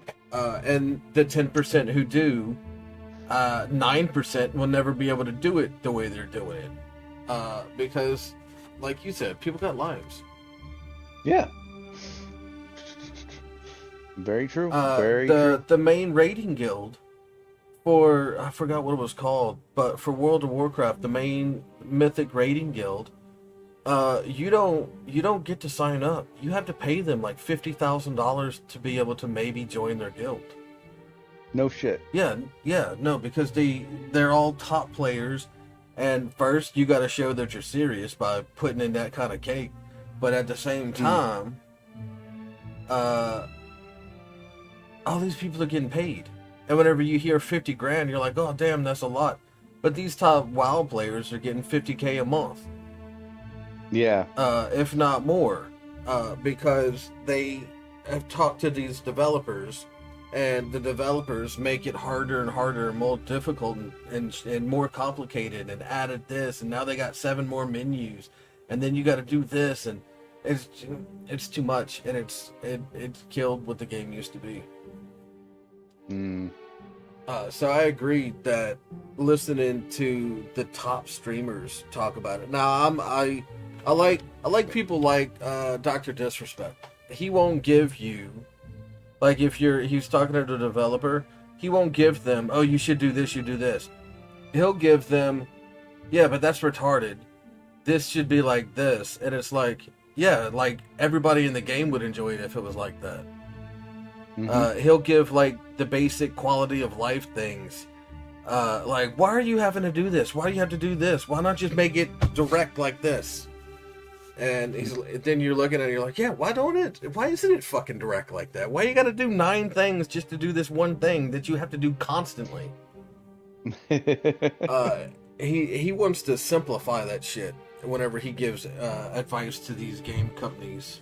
And the 10% who do, 9% will never be able to do it the way they're doing it. Because, like you said, people got lives. Yeah. Very true. Very true. The main raiding guild for, I forgot what it was called, but for World of Warcraft, the main mythic raiding guild, you don't get to sign up. You have to pay them like $50,000 to be able to maybe join their guild. No shit. Yeah, no, because they're all top players, and first you got to show that you're serious by putting in that kind of cake, but at the same time, all these people are getting paid, and whenever you hear 50 grand, you're like, oh damn, that's a lot, but these top WoW players are getting 50K a month. Yeah. If not more, because they have talked to these developers. And the developers make it harder and harder and more difficult and more complicated, and added this, and now they got 7 more menus, and then you got to do this, and it's too much, and it's killed what the game used to be. So I agree that listening to the top streamers talk about it. Now I like people like Dr. Disrespect. He won't give you. Like, if he's talking to the developer, he won't give them, oh, you should do this, you do this. He'll give them, yeah, but that's retarded. This should be like this. And it's like, yeah, like, everybody in the game would enjoy it if it was like that. He'll give, like, the basic quality of life things. Like, why are you having to do this? Why do you have to do this? Why not just make it direct like this? And then you're looking at it, you're like, yeah, why isn't it fucking direct like that? Why you gotta do 9 things just to do this one thing that you have to do constantly? He wants to simplify that shit whenever he gives advice to these game companies.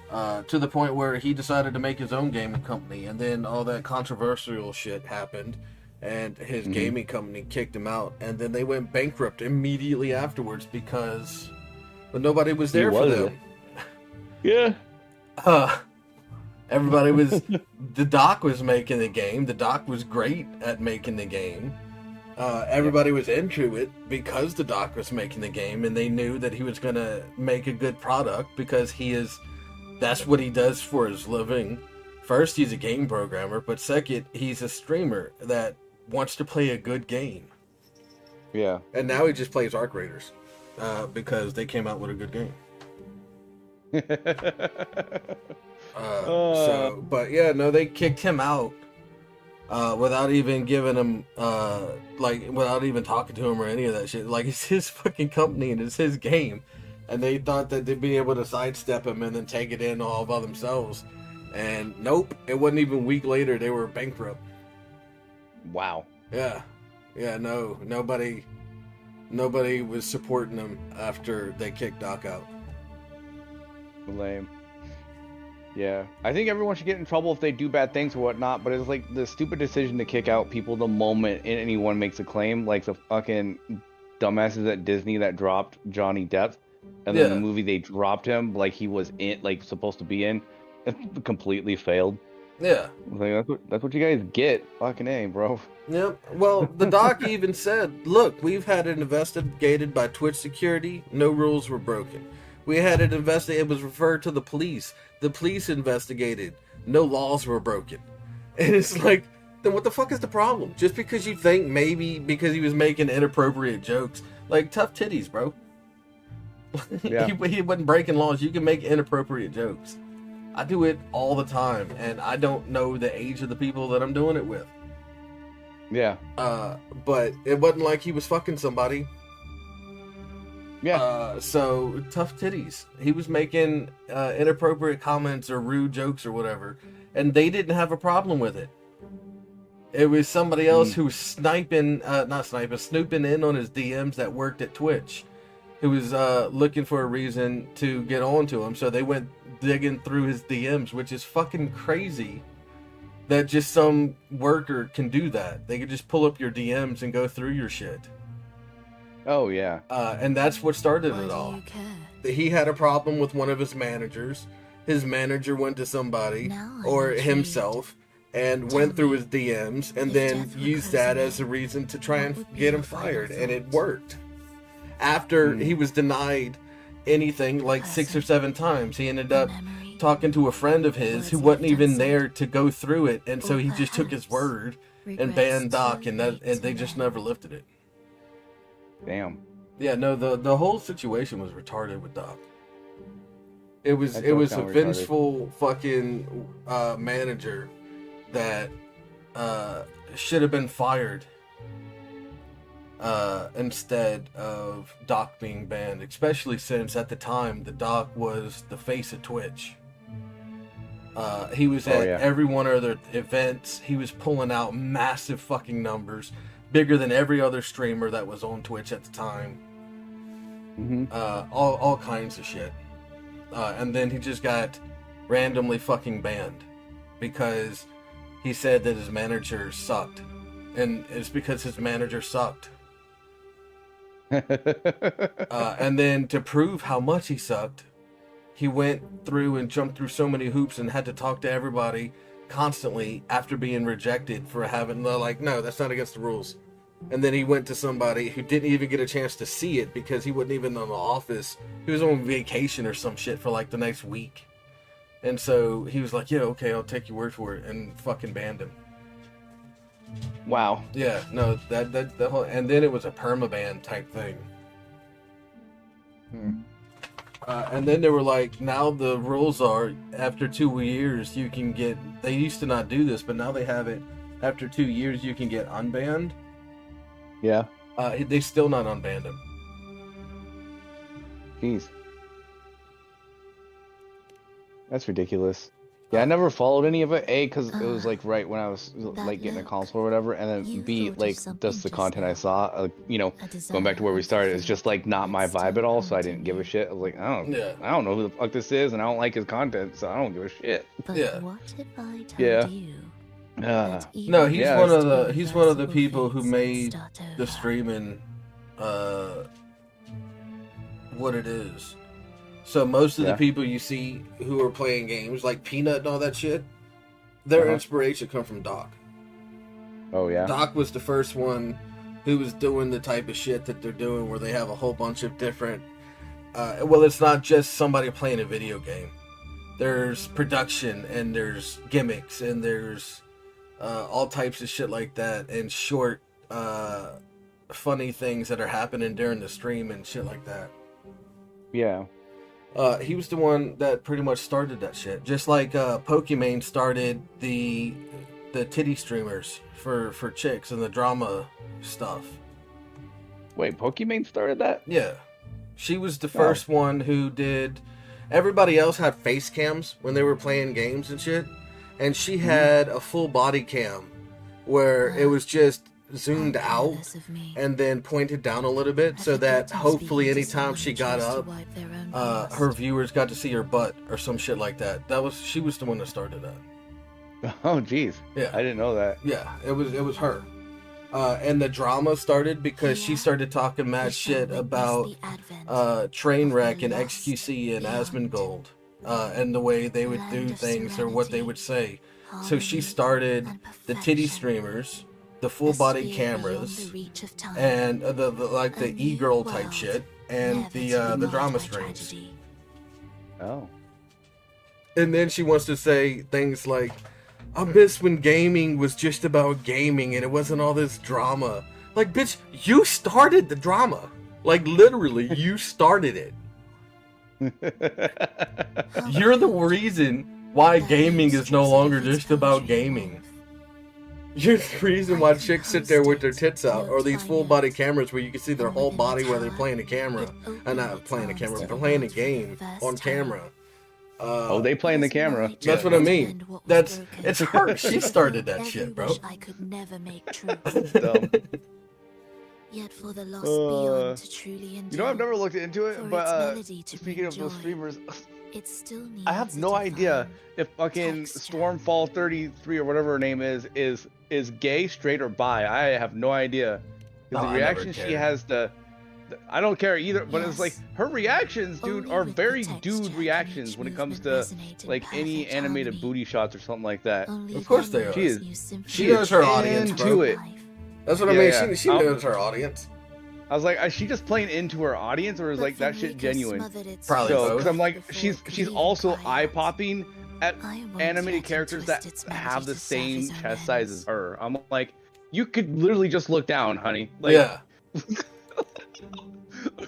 To the point where he decided to make his own gaming company, and then all that controversial shit happened, and his gaming company kicked him out, and then they went bankrupt immediately afterwards because... But nobody was there for them. Yeah. Everybody was... The doc was making the game. The doc was great at making the game. Everybody was into it because the doc was making the game, and they knew that he was going to make a good product because that's what he does for his living. First, he's a game programmer, but second, he's a streamer that wants to play a good game. Yeah. And now he just plays Arc Raiders. Because they came out with a good game. But yeah, no, they kicked him out without even giving him, without even talking to him or any of that shit. Like, it's his fucking company and it's his game. And they thought that they'd be able to sidestep him and then take it in all by themselves. And nope, it wasn't even a week later, they were bankrupt. Wow. Yeah. Yeah, no, nobody was supporting them after they kicked Doc out. Lame. Yeah. I think everyone should get in trouble if they do bad things or whatnot, but it's like the stupid decision to kick out people the moment anyone makes a claim, like the fucking dumbasses at Disney that dropped Johnny Depp, and then the movie they dropped him, like he was in, like supposed to be in, it completely failed. Yeah. Like, that's what you guys get. Fucking A, bro. Yep. Well, the doc even said, look, we've had it investigated by Twitch security. No rules were broken. We had it investigated. It was referred to the police. The police investigated. No laws were broken. And it's like, then what the fuck is the problem? Just because you think maybe because he was making inappropriate jokes. Like, tough titties, bro. Yeah. he wasn't breaking laws. You can make inappropriate jokes. I do it all the time, and I don't know the age of the people that I'm doing it with. Yeah. But it wasn't like he was fucking somebody. Yeah. So, tough titties. He was making inappropriate comments or rude jokes or whatever, and they didn't have a problem with it. It was somebody else who was snooping in on his DMs that worked at Twitch, who was looking for a reason to get onto him, so they went digging through his DMs, which is fucking crazy that just some worker can do that. They could just pull up your DMs and go through your shit. Oh, yeah. And that's what started it all. He had a problem with one of his managers. His manager went to somebody, or himself, and went through his DMs and then used that as a reason to try and get him fired, and it worked. After he was denied anything like 6 or 7 times, he ended up talking to a friend of his who wasn't even there to go through it, and so he just took his word and banned Doc, and they just never lifted it. Damn. Yeah, no, the whole situation was retarded with Doc. It was a retarded. vengeful fucking manager that should have been fired instead of Doc being banned, especially since at the time the Doc was the face of Twitch. He was at every one of their events. He was pulling out massive fucking numbers, bigger than every other streamer that was on Twitch at the time. All kinds of shit. And then he just got randomly fucking banned because he said that his manager sucked. And it's because his manager sucked. And then to prove how much he sucked, he went through and jumped through so many hoops and had to talk to everybody constantly after being rejected for having, they're like, no, that's not against the rules. And then he went to somebody who didn't even get a chance to see it because he wasn't even in the office. He was on vacation or some shit for like the next week. And so he was like, yeah, okay, I'll take your word for it, and fucking banned him. Wow. Yeah, no, that whole, and then it was a permaban type thing. And then they were like, now the rules are after 2 years you can get, they used to not do this, but now they have it, after 2 years you can get unbanned. Yeah. They still not unbanned him. Jeez. That's ridiculous. Yeah, I never followed any of it. A, because it was like right when I was like getting a console or whatever, and then B, like just the content I saw, you know, going back to where we started, it's just like not my vibe at all. So I didn't give a shit. I was like, I don't know who the fuck this is, and I don't like his content, so I don't give a shit. Yeah. What if I told Yeah. you? No, he's one of the people who made the streaming what it is. So most of the people you see who are playing games like Peanut and all that shit, their inspiration come from Doc. Oh yeah. Doc was the first one who was doing the type of shit that they're doing, where they have a whole bunch of different. Well, it's not just somebody playing a video game. There's production and there's gimmicks and there's all types of shit like that, and short, funny things that are happening during the stream and shit like that. Yeah. He was the one that pretty much started that shit. Just like Pokimane started the titty streamers for chicks and the drama stuff. Wait, Pokimane started that? Yeah. She was the first one who did. Everybody else had face cams when they were playing games and shit. And she had a full body cam where it was just zoomed out and then pointed down a little bit so that hopefully anytime she got up, her viewers got to see her butt or some shit like that. She was the one that started that. Oh jeez. Yeah. I didn't know that. Yeah, it was her. And the drama started because she started talking mad shit about Trainwreck and XQC and Asmongold, and the way they would do things or what they would say. So she started the titty streamers, the full body cameras, and the e-girl type shit, and the drama streams. Oh. And then she wants to say things like, I miss when gaming was just about gaming and it wasn't all this drama. Like, bitch, you started the drama. Like, literally, you started it. You're the reason why gaming is no longer just about gaming. You're the reason why chicks sit there with their tits out, or these full body cameras where you can see their whole body while they're playing a camera. Not playing a camera, but playing a game on camera. They playing the camera. That's what I mean. It's her. She started that shit, bro. I could never make true. Yet for the lost beyond to truly endure, You know, I've never looked into it, for but its melody to speaking bring of those joy, streamers, it still needs I have a no idea divine if fucking Stormfall 33 or whatever her name is gay, straight, or bi. I have no idea. Oh, The I never reaction she cared. has to I don't care either. But it's like her reactions, dude, are very dude reactions when it comes to like any animated booty shots or something like that. Of course they are. She knows is her audience, into bro. it. That's what I mean. She knows her audience. I was like, is she just playing into her audience, or is like that shit genuine? Probably both. Because I'm like, she's also eye popping at animated characters that have the same chest size as her. I'm like, you could literally just look down, honey. Like, yeah.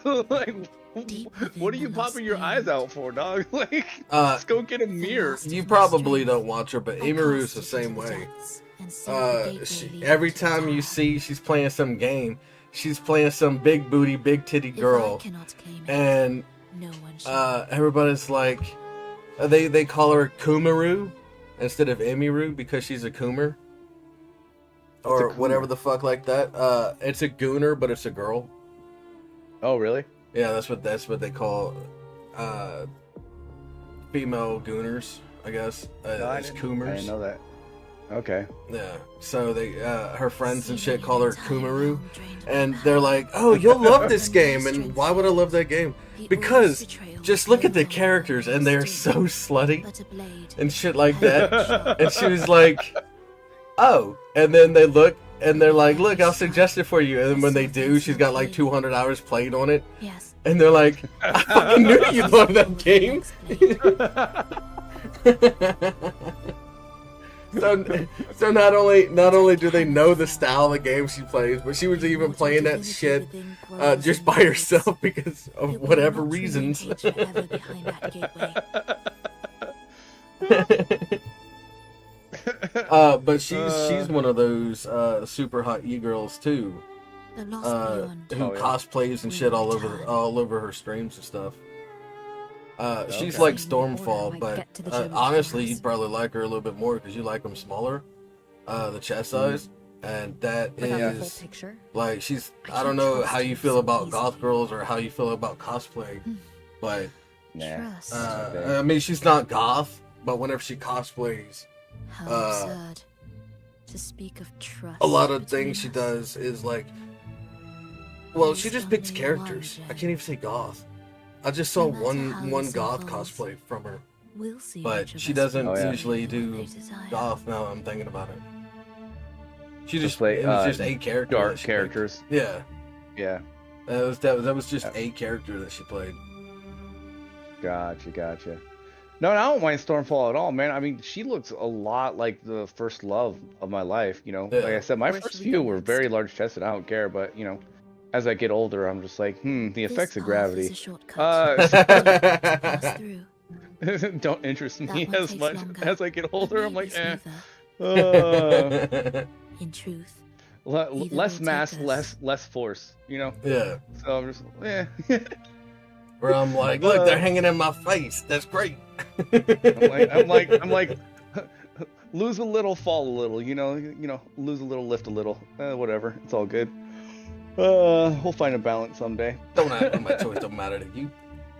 Like, what are you popping your eyes out for, dog? Like, let's go get a mirror. You probably don't watch her, but Amiru's the same way. Every time you see she's playing some game, she's playing some big booty, big titty girl, and everybody's like, they call her Kumaru instead of Amiru because she's a Coomer. Or whatever the fuck like that. It's a gooner, but it's a girl. Oh, really? Yeah, that's what they call female gooners, I guess. It's Coomers. I didn't know that. Okay. Yeah. So they her friends and shit call her Kumaru, and they're like, "Oh, you'll love this game." And why would I love that game? Because just look at the characters, and they're so slutty and shit like that. And she was like, "Oh," and then they look. And they're like, "Look, I'll suggest it for you." And then when they do, she's got like 200 hours played on it. Yes. And they're like, "I fucking knew you loved that game." So not only do they know the style of the game she plays, but she was even playing that shit just by herself because of whatever reasons. But she's one of those super hot e-girls too, who cosplays and shit all over her streams and stuff. She's like Stormfall, but honestly, you'd probably like her a little bit more because you like them smaller, the chest size, and that is like she's. I don't know how you feel about goth girls or how you feel about cosplay, but I mean she's not goth, but whenever she cosplays. How absurd to speak of trust. A lot of things she does is like, well, she just picks characters. I can't even say goth. I just saw one goth cosplay from her, but she doesn't usually do goth. Now I'm thinking about it. She just play it was just a character. Dark characters. Yeah, yeah. That was just a character that she played. Gotcha. No, I don't mind Stormfall at all, man. I mean, she looks a lot like the first love of my life, you know? Like I said, my first few were very large chested. I don't care, but, you know, as I get older, I'm just like, the effects of gravity. Don't interest me as much. As I get older, I'm like, In truth. Less mass, less force, you know? Yeah. So I'm just, Where I'm like, look, they're hanging in my face. That's great. I'm like, lose a little, fall a little. You know, lose a little, lift a little. Whatever, it's all good. We'll find a balance someday. Don't matter. My choice don't matter to you.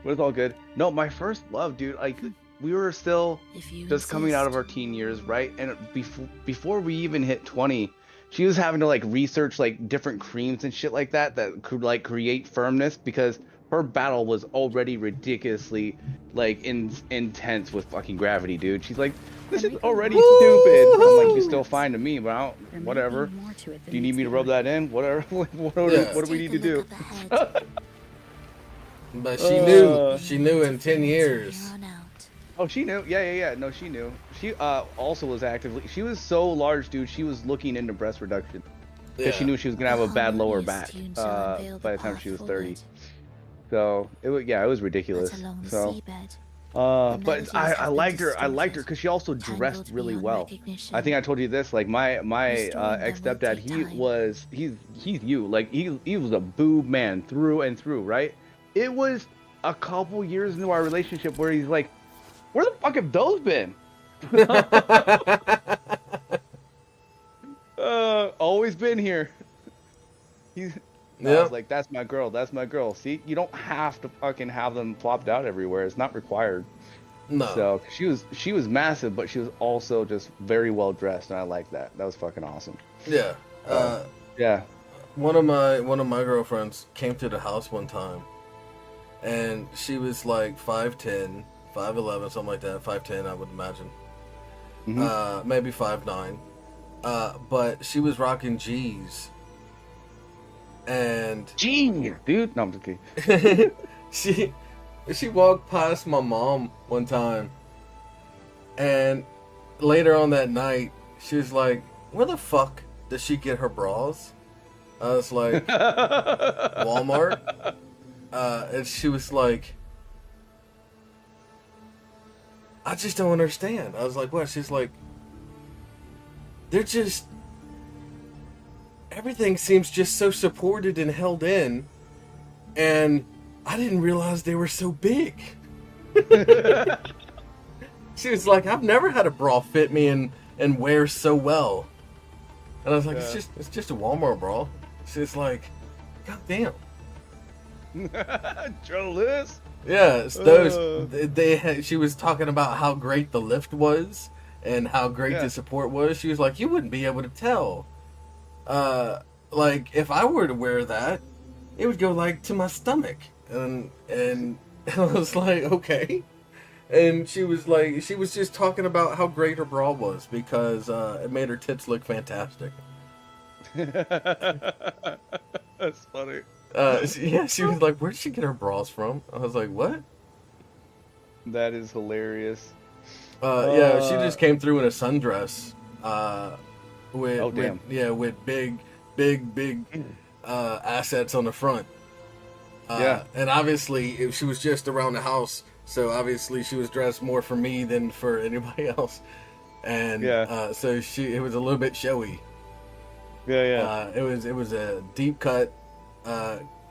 But it's all good. No, my first love, dude. Like, we were still just coming out of our teen years, right? And before we even hit 20, she was having to like research like different creams and shit like that could like create firmness because her battle was already ridiculously like intense with fucking gravity, dude. She's like, this is already stupid. I'm like, you're still fine to me, but I don't, whatever. Do you need me to rub that in? Whatever. What do we need to do? But she knew in 10 years. Oh, she knew. Yeah. No, she knew. She also was actively. She was so large, dude. She was looking into breast reduction because she knew she was gonna have a bad lower back by the time she was 30. So it was ridiculous. So, but I liked her. I liked her because she also dressed really well. I think I told you this. Like my ex stepdad, he's you. Like he was a boob man through and through. Right? It was a couple years into our relationship where he's like, where the fuck have those been? Always been here. I was like, that's my girl. See, you don't have to fucking have them plopped out everywhere. It's not required. No. So she was massive, but she was also just very well dressed, and I like that. That was fucking awesome. Yeah. Yeah. one of my girlfriends came to the house one time, and she was like 5'10", 5'11", something like that. 5'10", I would imagine. Maybe 5'9". But she was rocking G's. And Genius, dude. No, I'm just kidding. she walked past my mom one time, and later on that night, she was like, "Where the fuck does she get her bras?" I was like, "Walmart." And she was like, "I just don't understand." I was like, "What?" She's like, "They're just... everything seems just so supported and held in, and I didn't realize they were so big." She was like, "I've never had a bra fit me and wear so well." And I was like, it's just a Walmart bra." She's like, "God damn." Joe Lewis? Yeah, it's those. She was talking about how great the lift was and how great the support was. She was like, "You wouldn't be able to tell. Like, if I were to wear that, it would go like to my stomach." And I was like, "Okay." And she was like, she was just talking about how great her bra was because it made her tits look fantastic. That's funny. She was like, "Where'd she get her bras from?" I was like, "What?" That is hilarious. Yeah, she just came through in a sundress. With big assets on the front. And obviously, she was just around the house, so obviously she was dressed more for me than for anybody else. And so it was a little bit showy. It was a deep cut,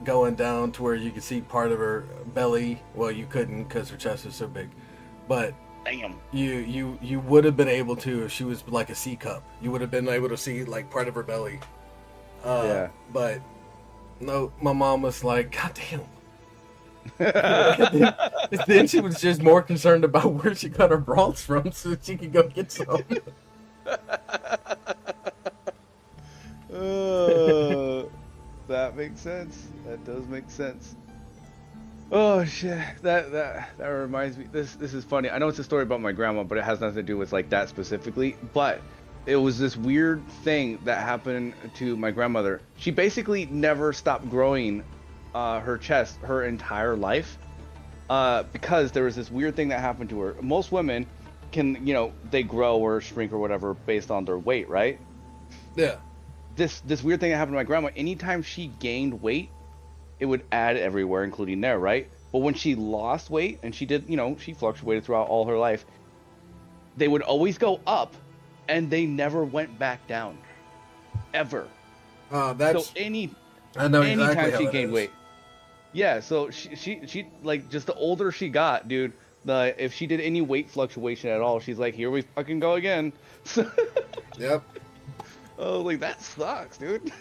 going down to where you could see part of her belly. Well, you couldn't because her chest was so big, but damn, you would have been able to if she was like a C cup. You would have been able to see like part of her belly. But no, my mom was like, "God damn." Then she was just more concerned about where she got her bras from so that she could go get some. That makes sense. That does make sense. Oh shit! That reminds me. This is funny. I know it's a story about my grandma, but it has nothing to do with like that specifically. But it was this weird thing that happened to my grandmother. She basically never stopped growing her chest her entire life because there was this weird thing that happened to her. Most women can, they grow or shrink or whatever based on their weight, right? Yeah. This weird thing that happened to my grandma. Anytime she gained weight, it would add everywhere, including there, right? But when she lost weight, and she did, she fluctuated throughout all her life, they would always go up, and they never went back down, ever. That's... So I know exactly anytime how she it gained is. weight, yeah. So she like, just the older she got, dude. If she did any weight fluctuation at all, she's like, "Here we fucking go again." Yep. Oh, like that sucks, dude.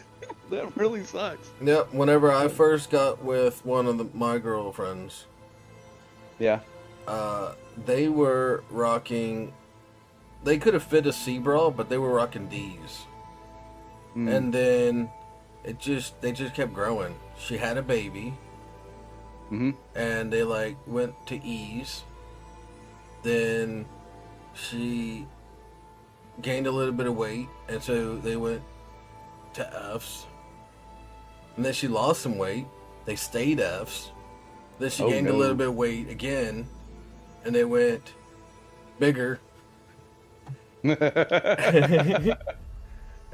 That really sucks. Yep. Whenever I first got with one of my girlfriends, they were rocking. They could have fit a C bra, but they were rocking D's. And then they just kept growing. She had a baby, and they like went to E's. Then she gained a little bit of weight, and so they went to F's. And then she lost some weight. They stayed F's. Then she gained a little bit of weight again, and they went bigger.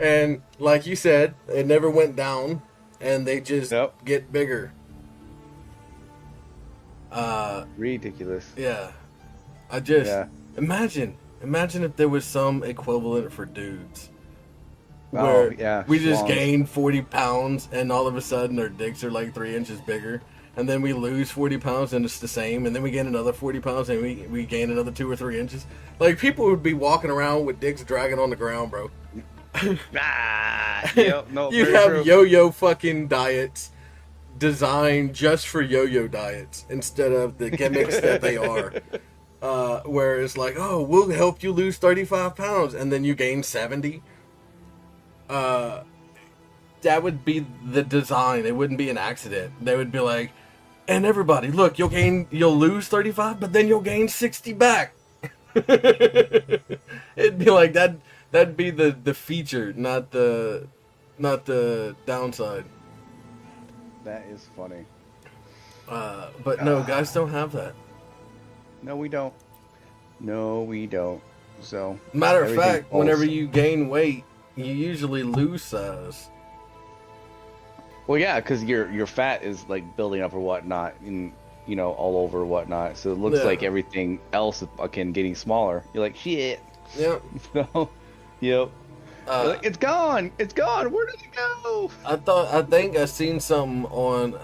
And like you said, it never went down, and they just get bigger. Ridiculous. Yeah. I just imagine if there was some equivalent for dudes. Where we just gained 40 pounds and all of a sudden our dicks are like 3 inches bigger. And then we lose 40 pounds and it's the same. And then we gain another 40 pounds and we gain another 2 or 3 inches. Like, people would be walking around with dicks dragging on the ground, bro. You have yo-yo fucking diets designed just for yo-yo diets instead of the gimmicks that they are. Where it's like, "Oh, we'll help you lose 35 pounds. And then you gain 70. that would be the design. It wouldn't be an accident. They would be like, and everybody, look, you'll lose 35, but then you'll gain 60 back. It'd be like that. That'd be the feature, not the downside. That is funny. But no, guys don't have that. No, we don't. No, we don't. So matter of fact, whenever you gain weight, you usually lose size. Well, yeah, because your fat is like building up or whatnot, and all over whatnot. So it looks like everything else is fucking getting smaller. You're like, shit. Yep. So, yep. Like, it's gone. It's gone. Where did it go? I think I seen something on.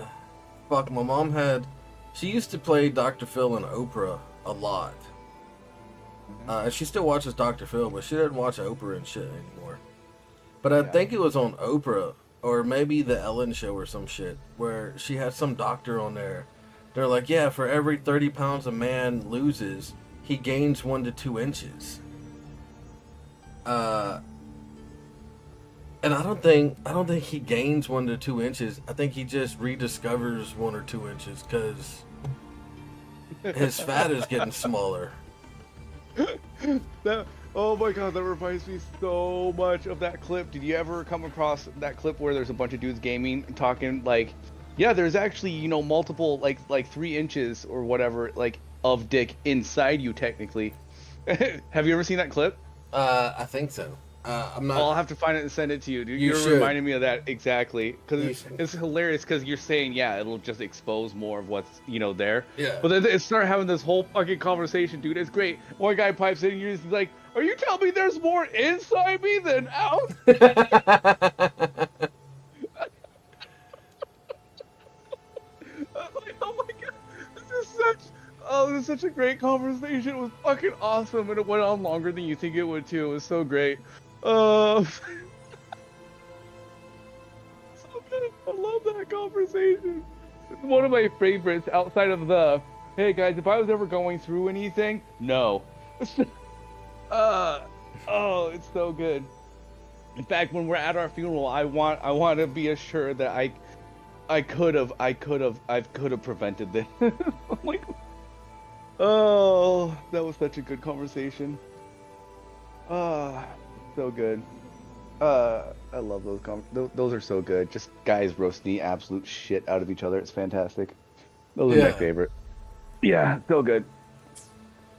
Fuck, my mom she used to play Dr. Phil and Oprah a lot. She still watches Dr. Phil, but she doesn't watch Oprah and shit anymore. But I think it was on Oprah, or maybe the Ellen Show or some shit, where she had some doctor on there. They're like, yeah, for every 30 pounds a man loses, he gains 1 to 2 inches. And I don't think he gains 1 to 2 inches. I think he just rediscovers 1 or 2 inches because his fat is getting smaller. Oh my god, that reminds me so much of that clip. Did you ever come across that clip where there's a bunch of dudes gaming and talking like, yeah, there's actually, multiple like 3 inches or whatever, like, of dick inside you technically. Have you ever seen that clip? I think so. I'm not. I'll have to find it and send it to you, dude. You're should. reminding me of that exactly, because it's hilarious. Because you're saying, yeah, it'll just expose more of what's there. Yeah. But then it started having this whole fucking conversation, dude. It's great. One guy pipes in, and he's like, "Are you telling me there's more inside me than out?" I was like, oh my god, this is such a great conversation. It was fucking awesome, and it went on longer than you think it would too. It was so great. So good. I love that conversation. It's one of my favorites outside of the, hey guys, if I was ever going through anything, no. Oh, it's so good. In fact, when we're at our funeral, I want to be assured that I could have prevented this. Like, oh, that was such a good conversation. So good. I love those those are so good. Just guys roasting the absolute shit out of each other. It's fantastic. Those are my favorite. Yeah, so good.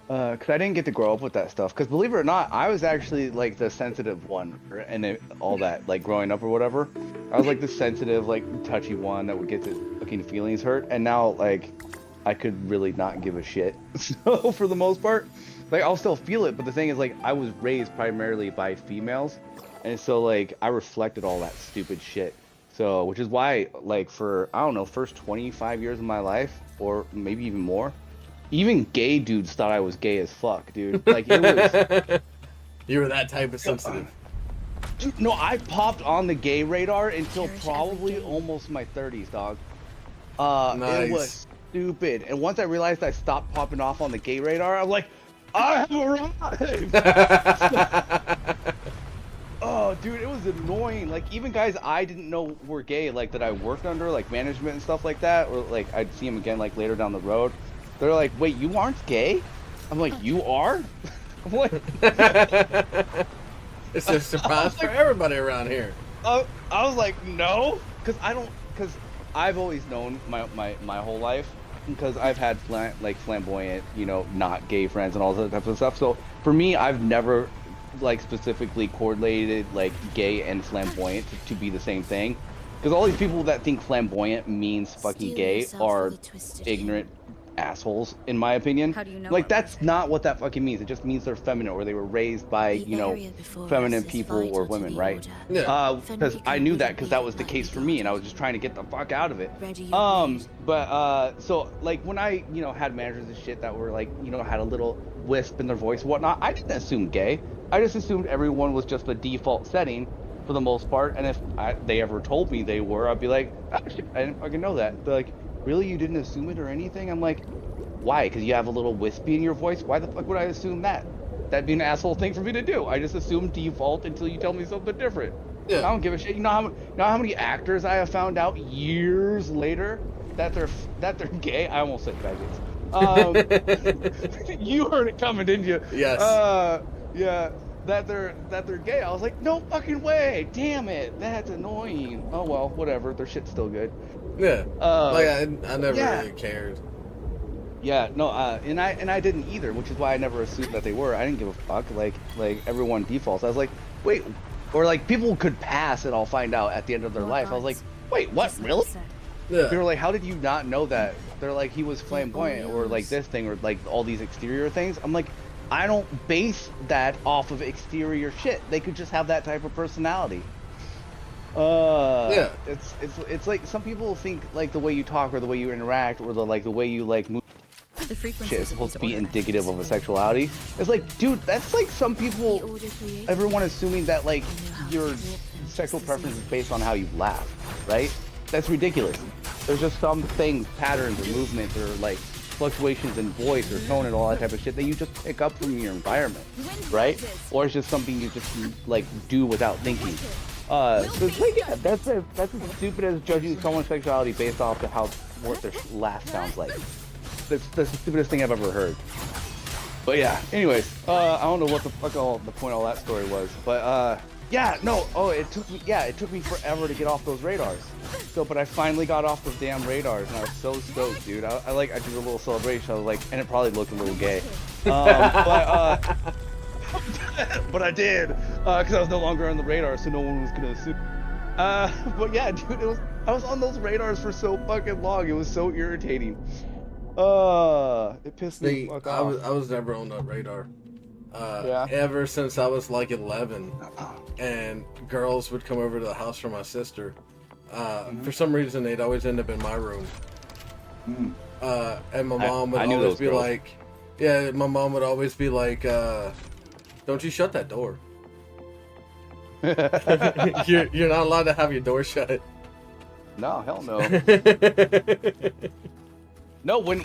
Cause I didn't get to grow up with that stuff. Cause believe it or not, I was actually like the sensitive one, and all that, like growing up or whatever. I was like the sensitive, like touchy one that would get the fucking feelings hurt. And now, like, I could really not give a shit. So for the most part, like, I'll still feel it. But the thing is, like, I was raised primarily by females, and so like I reflected all that stupid shit. So, which is why, like, for I don't know, first 25 years of my life, or maybe even more. Even gay dudes thought I was gay as fuck, dude. Like, it was... You were that type of sensitive. Dude, no, I popped on the gay radar until probably almost my 30s, dog. Nice. It was stupid. And once I realized I stopped popping off on the gay radar, I'm like, I have arrived! Oh, dude, it was annoying. Like, even guys I didn't know were gay, like, that I worked under, like, management and stuff like that, or, like, I'd see them again, like, later down the road. They're like, wait, you aren't gay? I'm like, you are? I'm like... It's a surprise for everybody around here. I was like, no, because I've always known my whole life, because I've had flamboyant, not gay friends and all that type of stuff. So for me, I've never like specifically correlated like gay and flamboyant to be the same thing, because all these people that think flamboyant means fucking gay are ignorant assholes, in my opinion. How do you know like, that's not what that fucking means. It just means they're feminine, or they were raised by feminine people or women, right? Yeah. Because I knew that, because that was the case for me, and I was just trying to get the fuck out of it. So like when I had managers and shit that were like had a little wisp in their voice and whatnot, I didn't assume gay. I just assumed everyone was just the default setting for the most part, and if they ever told me they were, I'd be like, oh, shit, I didn't fucking know that. They're like, really, you didn't assume it or anything? I'm like, why? Because you have a little wispy in your voice? Why the fuck would I assume that? That'd be an asshole thing for me to do. I just assume default until you tell me something different. I don't give a shit. You know how many actors I have found out years later that they're gay? I almost said faggots. You heard it coming, didn't you? Yes. Yeah. That they're gay. I was like, no fucking way. Damn it. That's annoying. Oh well, whatever. Their shit's still good. Yeah. Like I never really cared. Yeah, no, and I didn't either, which is why I never assumed that they were. I didn't give a fuck. Like everyone defaults. I was like, wait, or like people could pass and I'll find out at the end of their life. I was like, wait, what? Really? Yeah. They were like, how did you not know that? They're like, he was flamboyant or like this thing or like all these exterior things. I'm like, I don't base that off of exterior shit. They could just have that type of personality. Yeah. It's like some people think like the way you talk or the way you interact or the way you like move shit is supposed to be indicative of a sexuality. It's like, dude, that's like some people, everyone assuming that like your sexual preference is based on how you laugh, right? That's ridiculous. There's just some things, patterns or movements or like fluctuations in voice or tone and all that type of shit that you just pick up from your environment, right? Or it's just something you just like do without thinking. So it's like, yeah, that's as stupid as judging someone's sexuality based off of what their laugh sounds like. That's the stupidest thing I've ever heard. But yeah, anyways, I don't know what the fuck the point of all that story was, but yeah, no, it took me forever to get off those radars. But I finally got off those damn radars, and I was so stoked, dude. I did a little celebration. I was like, and it probably looked a little gay, but I did, because I was no longer on the radar, so no one was gonna assume. But yeah, dude, I was on those radars for so fucking long. It was so irritating. It pissed me the fuck off. I was never on that radar. Ever since I was like 11, and girls would come over to the house for my sister. For some reason, they'd always end up in my room. And my mom would always be like, my mom would always be like, don't you shut that door. You're not allowed to have your door shut. No, hell no. No, when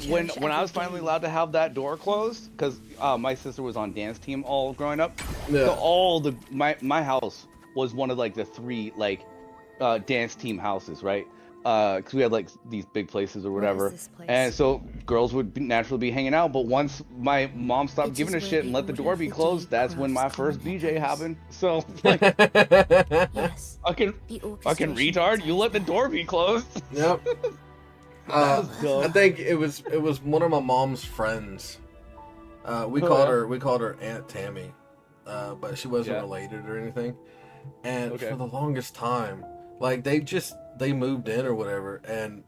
I was finally allowed to have that door closed, because my sister was on dance team all growing up, so my house was one of like the 3 like dance team houses, right? Because we had like these big places or whatever, and so girls would naturally be hanging out. But once my mom stopped giving a shit and let the door be closed, that's when my first BJ happened. So like, fucking retard, you let the door be closed. Yep. I think it was one of my mom's friends. We called her Aunt Tammy, but she wasn't related or anything. And for the longest time, like they moved in or whatever, and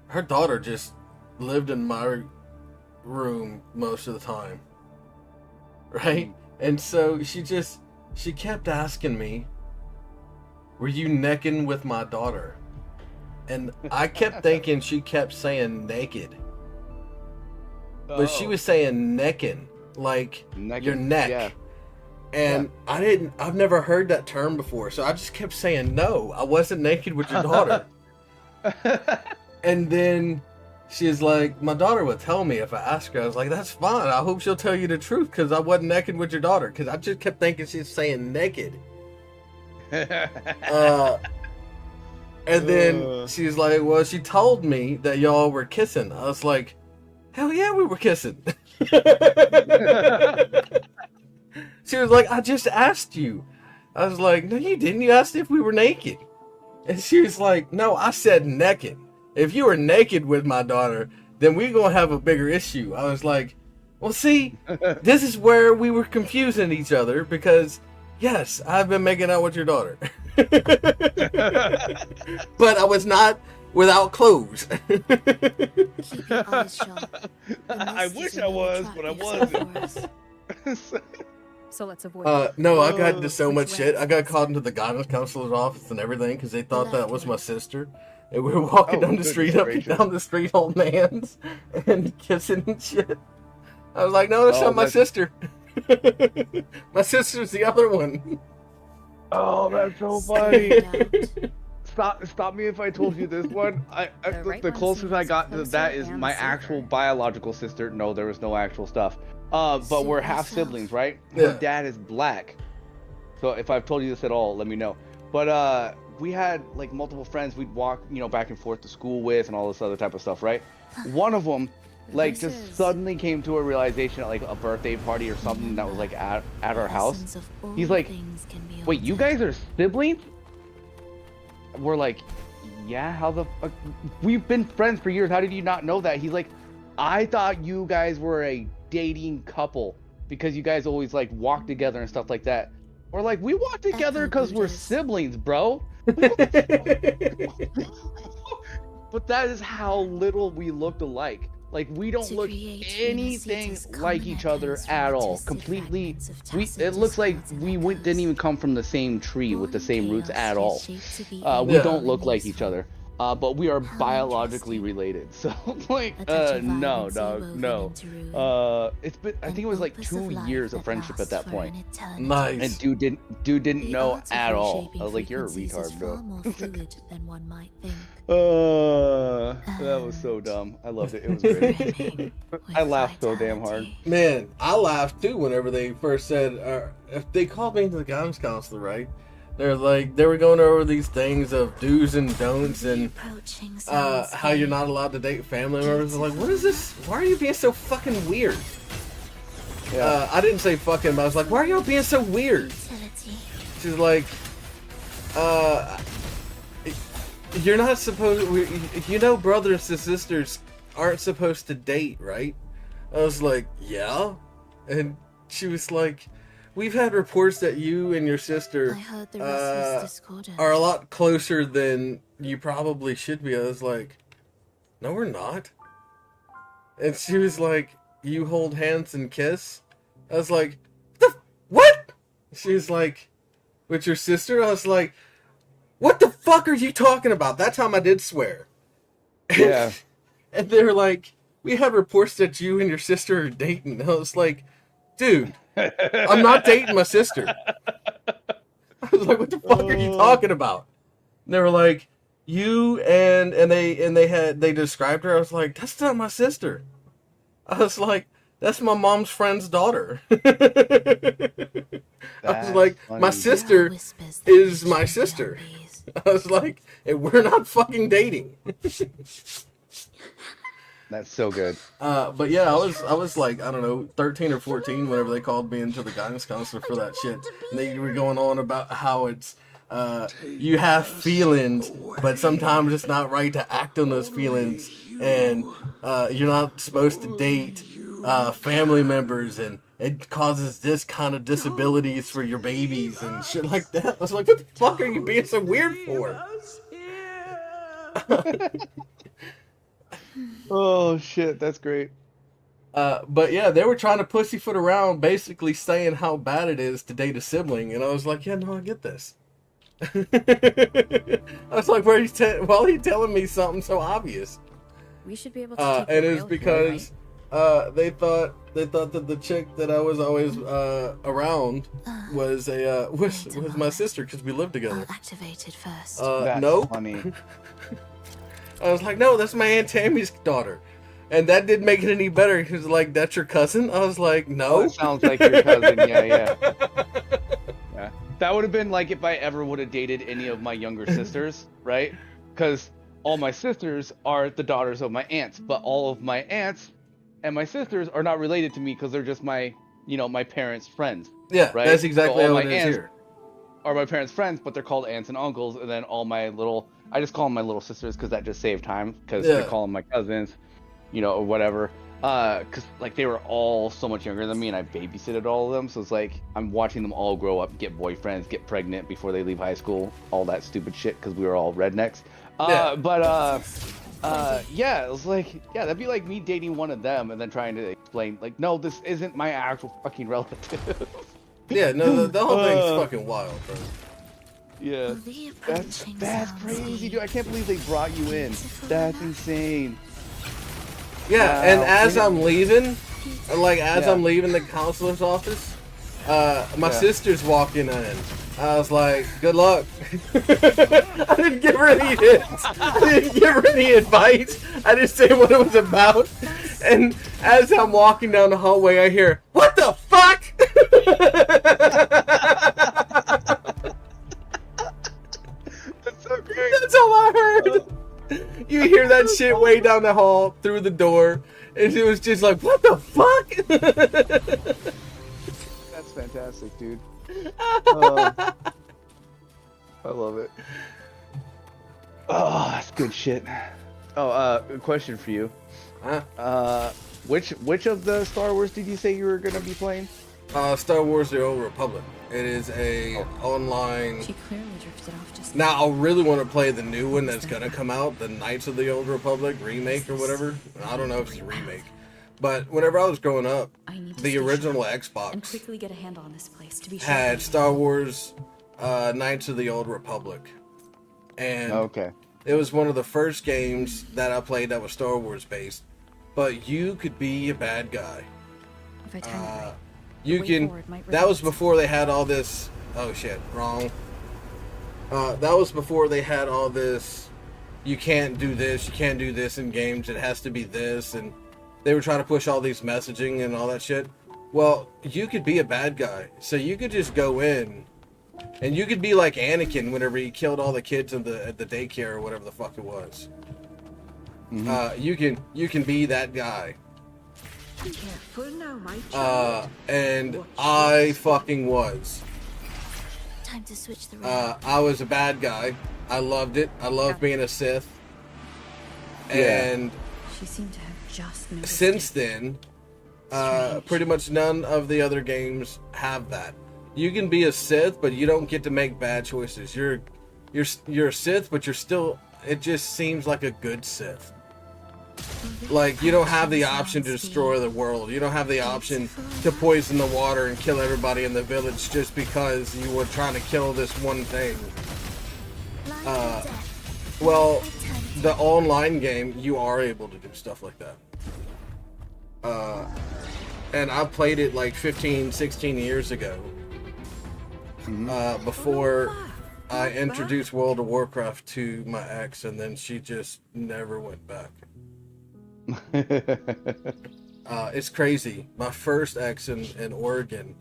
her daughter just lived in my room most of the time, right? And so she kept asking me, "Were you necking with my daughter?" And I kept thinking she kept saying naked. But she was saying necking, like your neck. Yeah. And I've never heard that term before, so I just kept saying, no, I wasn't naked with your daughter. And then she's like, my daughter would tell me if I asked her. I was like, that's fine. I hope she'll tell you the truth, because I wasn't naked with your daughter. Because I just kept thinking she's saying naked. And then she's like, well, she told me that y'all were kissing. I was like, hell yeah, we were kissing. She was like, I just asked you. I was like, no, you didn't. You asked if we were naked. And she was like, no, I said naked. If you were naked with my daughter, then we're going to have a bigger issue. I was like, well, see, this is where we were confusing each other, because yes, I've been making out with your daughter. But I was not without clothes. Keep your eyes shut. I wish I was, but I wasn't. So let's avoid. No, I got into so much shit. I got called into the guidance counselor's office and everything because they thought that was my sister. And we were walking down the street, up and down the street, holding hands and kissing and shit. I was like, no, that's not my sister. My sister's the other one. Oh, that's so funny. Stop me if I told you this one. The closest I got to that is my actual biological sister. No, there was no actual stuff. But we're half siblings, right? Her dad is black. So if I've told you this at all, let me know. But we had like multiple friends we'd walk, back and forth to school with and all this other type of stuff, right? One of them like just suddenly came to a realization at like a birthday party or something that was like at our house. He's like, "Wait, you guys are siblings?" We're like, "Yeah, how the fuck? We've been friends for years. How did you not know that?" He's like, "I thought you guys were a dating couple because you guys always like walk together and stuff like that." We're like, "We walk together because we're siblings, bro." But that is how little we looked alike. Like, we don't look anything like each other at all. Completely, it looks like we didn't even come from the same tree with the same roots at all. We don't look like each other. But we are biologically related. So, like, no, dog, no. It's been, I think it was like 2 years of friendship at that point. Nice. And dude didn't know at all. I was like, "You're a retard, bro." That was so dumb. I loved it. It was great. I laughed so damn hard. Man, I laughed too whenever they first said, if they called me into the guidance counselor, right? They're like, they were going over these things of do's and don'ts and how you're not allowed to date family members. I'm like, what is this? Why are you being so fucking weird? Yeah. I didn't say fucking, but I was like, why are y'all being so weird? She's like, you're not supposed, brothers and sisters aren't supposed to date, right? I was like, yeah. And she was like, we've had reports that you and your sister are a lot closer than you probably should be. I was like, no, we're not. And she was like, you hold hands and kiss? I was like, what? She was like, with your sister? I was like, what the fuck are you talking about? That time I did swear. Yeah. And they were like, we had reports that you and your sister are dating. I was like, dude, I'm not dating my sister. I was like, what the fuck are you talking about? And they were like, you and they described her. I was like, that's not my sister. I was like, that's my mom's friend's daughter. I was like, my sister is my sister. I was like, and we're not fucking dating. That's so good. But yeah, I was like, I don't know, 13 or 14 whenever they called me into the guidance counselor for that shit. And they were going on about how it's, you have feelings, but sometimes it's not right to act on those feelings. And you're not supposed to date family members, and it causes this kind of disabilities for your babies and shit like that. I was like, what the fuck are you being so weird for? Oh shit, that's great. But yeah, they were trying to pussyfoot around, basically saying how bad it is to date a sibling, and I was like, yeah, no, I get this. I was like, why are you telling me something so obvious? We should be able to take and it's because they thought that the chick that I was always around was my sister because we lived together. Activated first. No. Funny. I was like, no, that's my Aunt Tammy's daughter. And that didn't make it any better. He was like, that's your cousin? I was like, no. It sounds like your cousin, yeah. That would have been like if I ever would have dated any of my younger sisters, right? Because all my sisters are the daughters of my aunts, but all of my aunts and my sisters are not related to me because they're just my parents' friends. Yeah, right? that's exactly so how it is here. Are my parents' friends, but they're called aunts and uncles, and then I just call them my little sisters because that just saved time, because they call them my cousins, or whatever. Because like they were all so much younger than me, and I babysitted all of them, so it's like I'm watching them all grow up, get boyfriends, get pregnant before they leave high school, all that stupid shit, because we were all rednecks. It was like, that'd be like me dating one of them and then trying to explain, like, no, this isn't my actual fucking relative. Yeah, no, the whole thing's fucking wild, bro. Yeah, that's crazy, dude. I can't believe they brought you in. That's insane. Yeah, and as I'm leaving, I'm leaving the counselor's office, my sister's walking in. I was like, good luck. I didn't give her any hints. I didn't give her any advice. I didn't say what it was about. And as I'm walking down the hallway, I hear, what the fuck? way down the hall through the door, and she was just like, "What the fuck?" That's fantastic, dude. I love it. Oh, that's good shit. Oh, a question for you. Huh? Which of the Star Wars did you say you were gonna be playing? Star Wars: The Old Republic. It is a online. She clearly drifted off just Now, I really want to play the new one that's gonna come out, the Knights of the Old Republic remake or whatever. I don't know if it's a remake, but whenever I was growing up, the original Xbox and quickly get a handle on this place to be sure. had Star Wars Knights of the Old Republic, and it was one of the first games that I played that was Star Wars based. But you could be a bad guy. If I time it right. You can. That was before they had all this. Oh shit! Wrong. That was before they had all this. You can't do this. You can't do this in games. It has to be this, and they were trying to push all these messaging and all that shit. Well, you could be a bad guy, so you could just go in, and you could be like Anakin whenever he killed all the kids at the daycare or whatever the fuck it was. Mm-hmm. You can be that guy. Be careful now, my child. And I fucking was. Time to switch the I was a bad guy. I loved it. I loved being a Sith. And she seemed to have just noticed since then, pretty much none of the other games have that. You can be a Sith, but you don't get to make bad choices. You're a Sith, but you're still. It just seems like a good Sith. Like, you don't have the option to destroy the world. You don't have the option to poison the water and kill everybody in the village just because you were trying to kill this one thing. Well, the online game, you are able to do stuff like that. And I played it like 15, 16 years ago. Before I introduced World of Warcraft to my ex, and then she just never went back. It's crazy. My first ex in Oregon,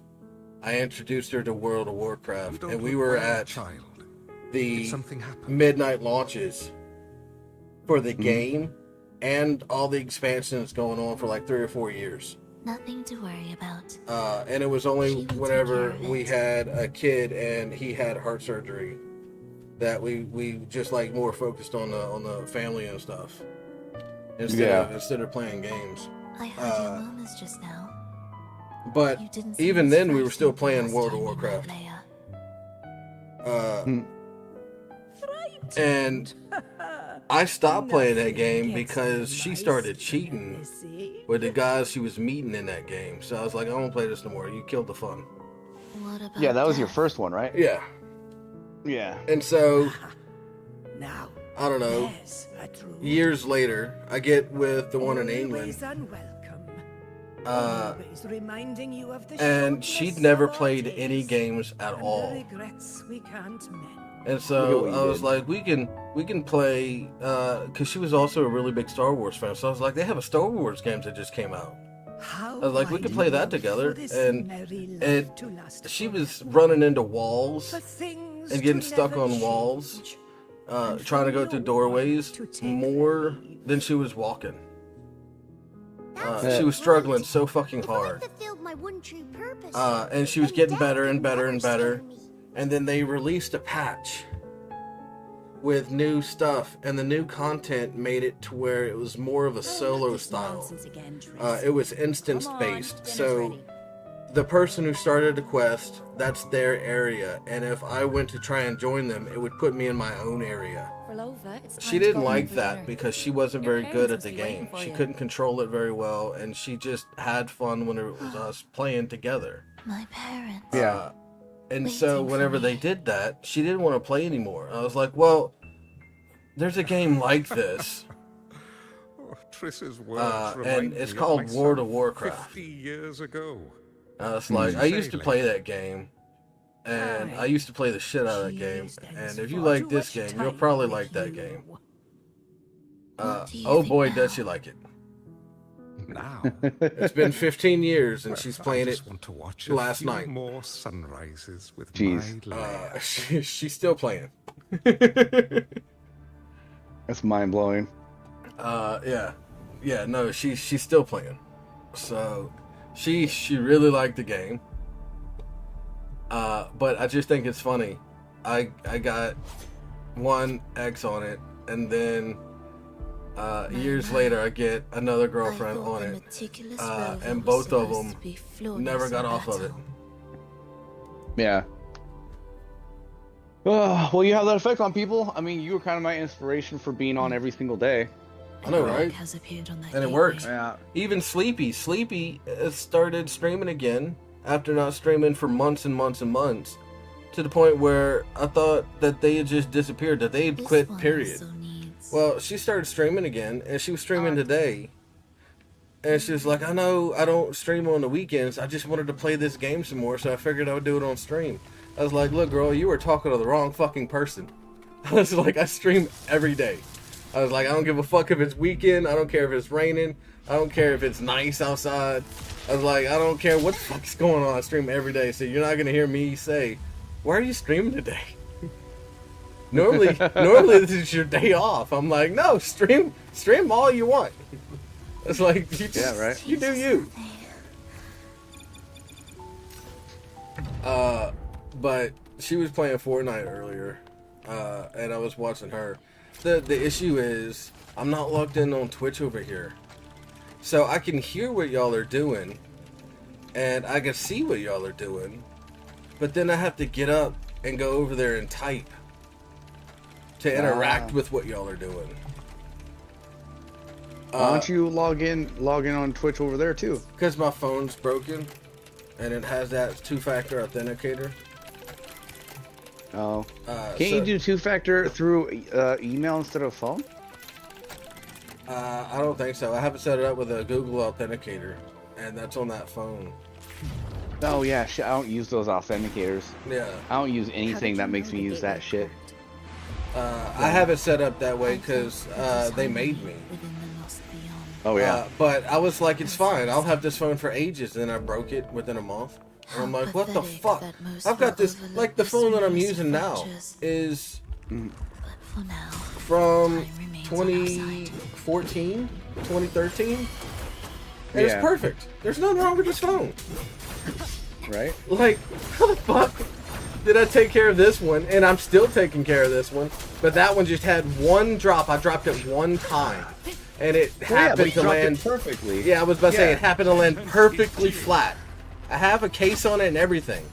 I introduced her to World of Warcraft, and we were at the midnight launches for the game and all the expansions going on for like 3 or 4 years. Nothing to worry about. And it was only whenever we had a kid and he had heart surgery that we just like more focused on the family and stuff instead of playing games. I heard your murmurs just now. But even then, we were still playing World of Warcraft. And I stopped playing that game because she started cheating with the guys she was meeting in that game. So I was like, I don't play this no more. You killed the fun. What about Yeah, that was your first one, right? Yeah. Yeah. And so, Now, I don't know, there's a true years later, I get with the one in England. always unwelcome. Uh, Always reminding you of the and shortness she'd of never our played days any games at and all. the regrets we can't mend. And so I was like, we can play, because she was also a really big Star Wars fan. So I was like, they have a Star Wars game that just came out. How I was like, we could play that together. for this And merry life it, to last she was running into walls for things and getting to stuck never on walls, trying to go through doorways more than she was walking. She was struggling so fucking hard. And she was getting better and better and better. And then they released a patch with new stuff, and the new content made it to where it was more of a solo style. It was instance based, so the person who started a quest, that's their area, and if I went to try and join them, it would put me in my own area. She didn't like that because she wasn't very good at the game. She couldn't control it very well, and she just had fun when it was us playing together. My parents. Yeah. And so whenever they did that, she didn't want to play anymore. I was like, well, there's a game like this. Triss's words remind and it's me called of World of myself Warcraft. 50 years ago. It's like, I used to play that game, and I used to play the shit out of that game. And if you like this game, you'll probably like that game. Oh boy, does she like it. Now, it's been 15 years, and she's playing it want to watch last a few night. more sunrises with Jeez. my lair. She's still playing. That's mind blowing. Yeah, no, she's still playing. So she really liked the game. But I just think it's funny. I got one ex on it, and then years later I get another girlfriend on it, and both of them never got off of it. Yeah. Oh, well, you have that effect on people. I mean, you were kind of my inspiration for being on every single day. I know, right? And it works. Yeah. Even Sleepy started streaming again after not streaming for months and months and months, to the point where I thought that they had just disappeared, that they had quit, period. Well, she started streaming again, and she was streaming today. And she was like, I know I don't stream on the weekends. I just wanted to play this game some more, so I figured I would do it on stream. I was like, look, girl, you were talking to the wrong fucking person. I was like, I stream every day. I was like, I don't give a fuck if it's weekend. I don't care if it's raining. I don't care if it's nice outside. I was like, I don't care what the fuck's going on. I stream every day, so you're not going to hear me say, why are you streaming today? Normally this is your day off. I'm like, no, stream all you want. It's like, you just, yeah, right. You do you. But she was playing Fortnite earlier, and I was watching her. The issue is, I'm not logged in on Twitch over here. So I can hear what y'all are doing, and I can see what y'all are doing, but then I have to get up and go over there and type to interact with what y'all are doing. Why don't you log in on Twitch over there too? Because my phone's broken, and it has that two-factor authenticator. Oh. Can't you do two-factor through email instead of phone? I don't think so. I have it set it up with a Google Authenticator, and that's on that phone. Oh yeah, shit, I don't use those authenticators. Yeah. I don't use anything that makes me use that shit. I have it set up that way because they made me. Oh yeah. But I was like, it's fine. I'll have this phone for ages, and I broke it within a month. And I'm like, what the fuck? I've got this, like the phone that I'm using now is from 2014, 2013. And it's perfect. There's nothing wrong with this phone. Right? Like, how the fuck did I take care of this one? And I'm still taking care of this one. But that one just had one drop. I dropped it one time. And it happened to land perfectly. Yeah, I was about to say it happened to land perfectly flat. I have a case on it and everything.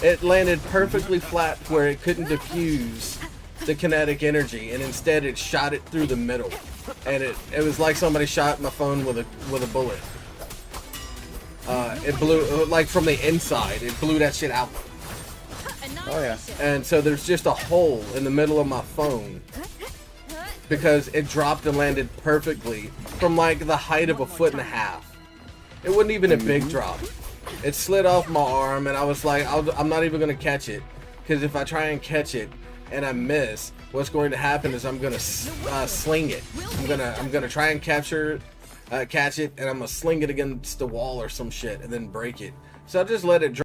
It landed perfectly flat where it couldn't diffuse the kinetic energy, and instead it shot it through the middle. And it was like somebody shot my phone with a bullet. It blew like from the inside. It blew that shit out. Oh yeah. And so there's just a hole in the middle of my phone because it dropped and landed perfectly from like the height of 1.5 feet. It wasn't even a big drop. It slid off my arm, and I was like, I'm not even going to catch it, because if I try and catch it and I miss, what's going to happen is I'm going to sling it. I'm gonna try and catch it, and I'm going to sling it against the wall or some shit, and then break it. So I just let it drop.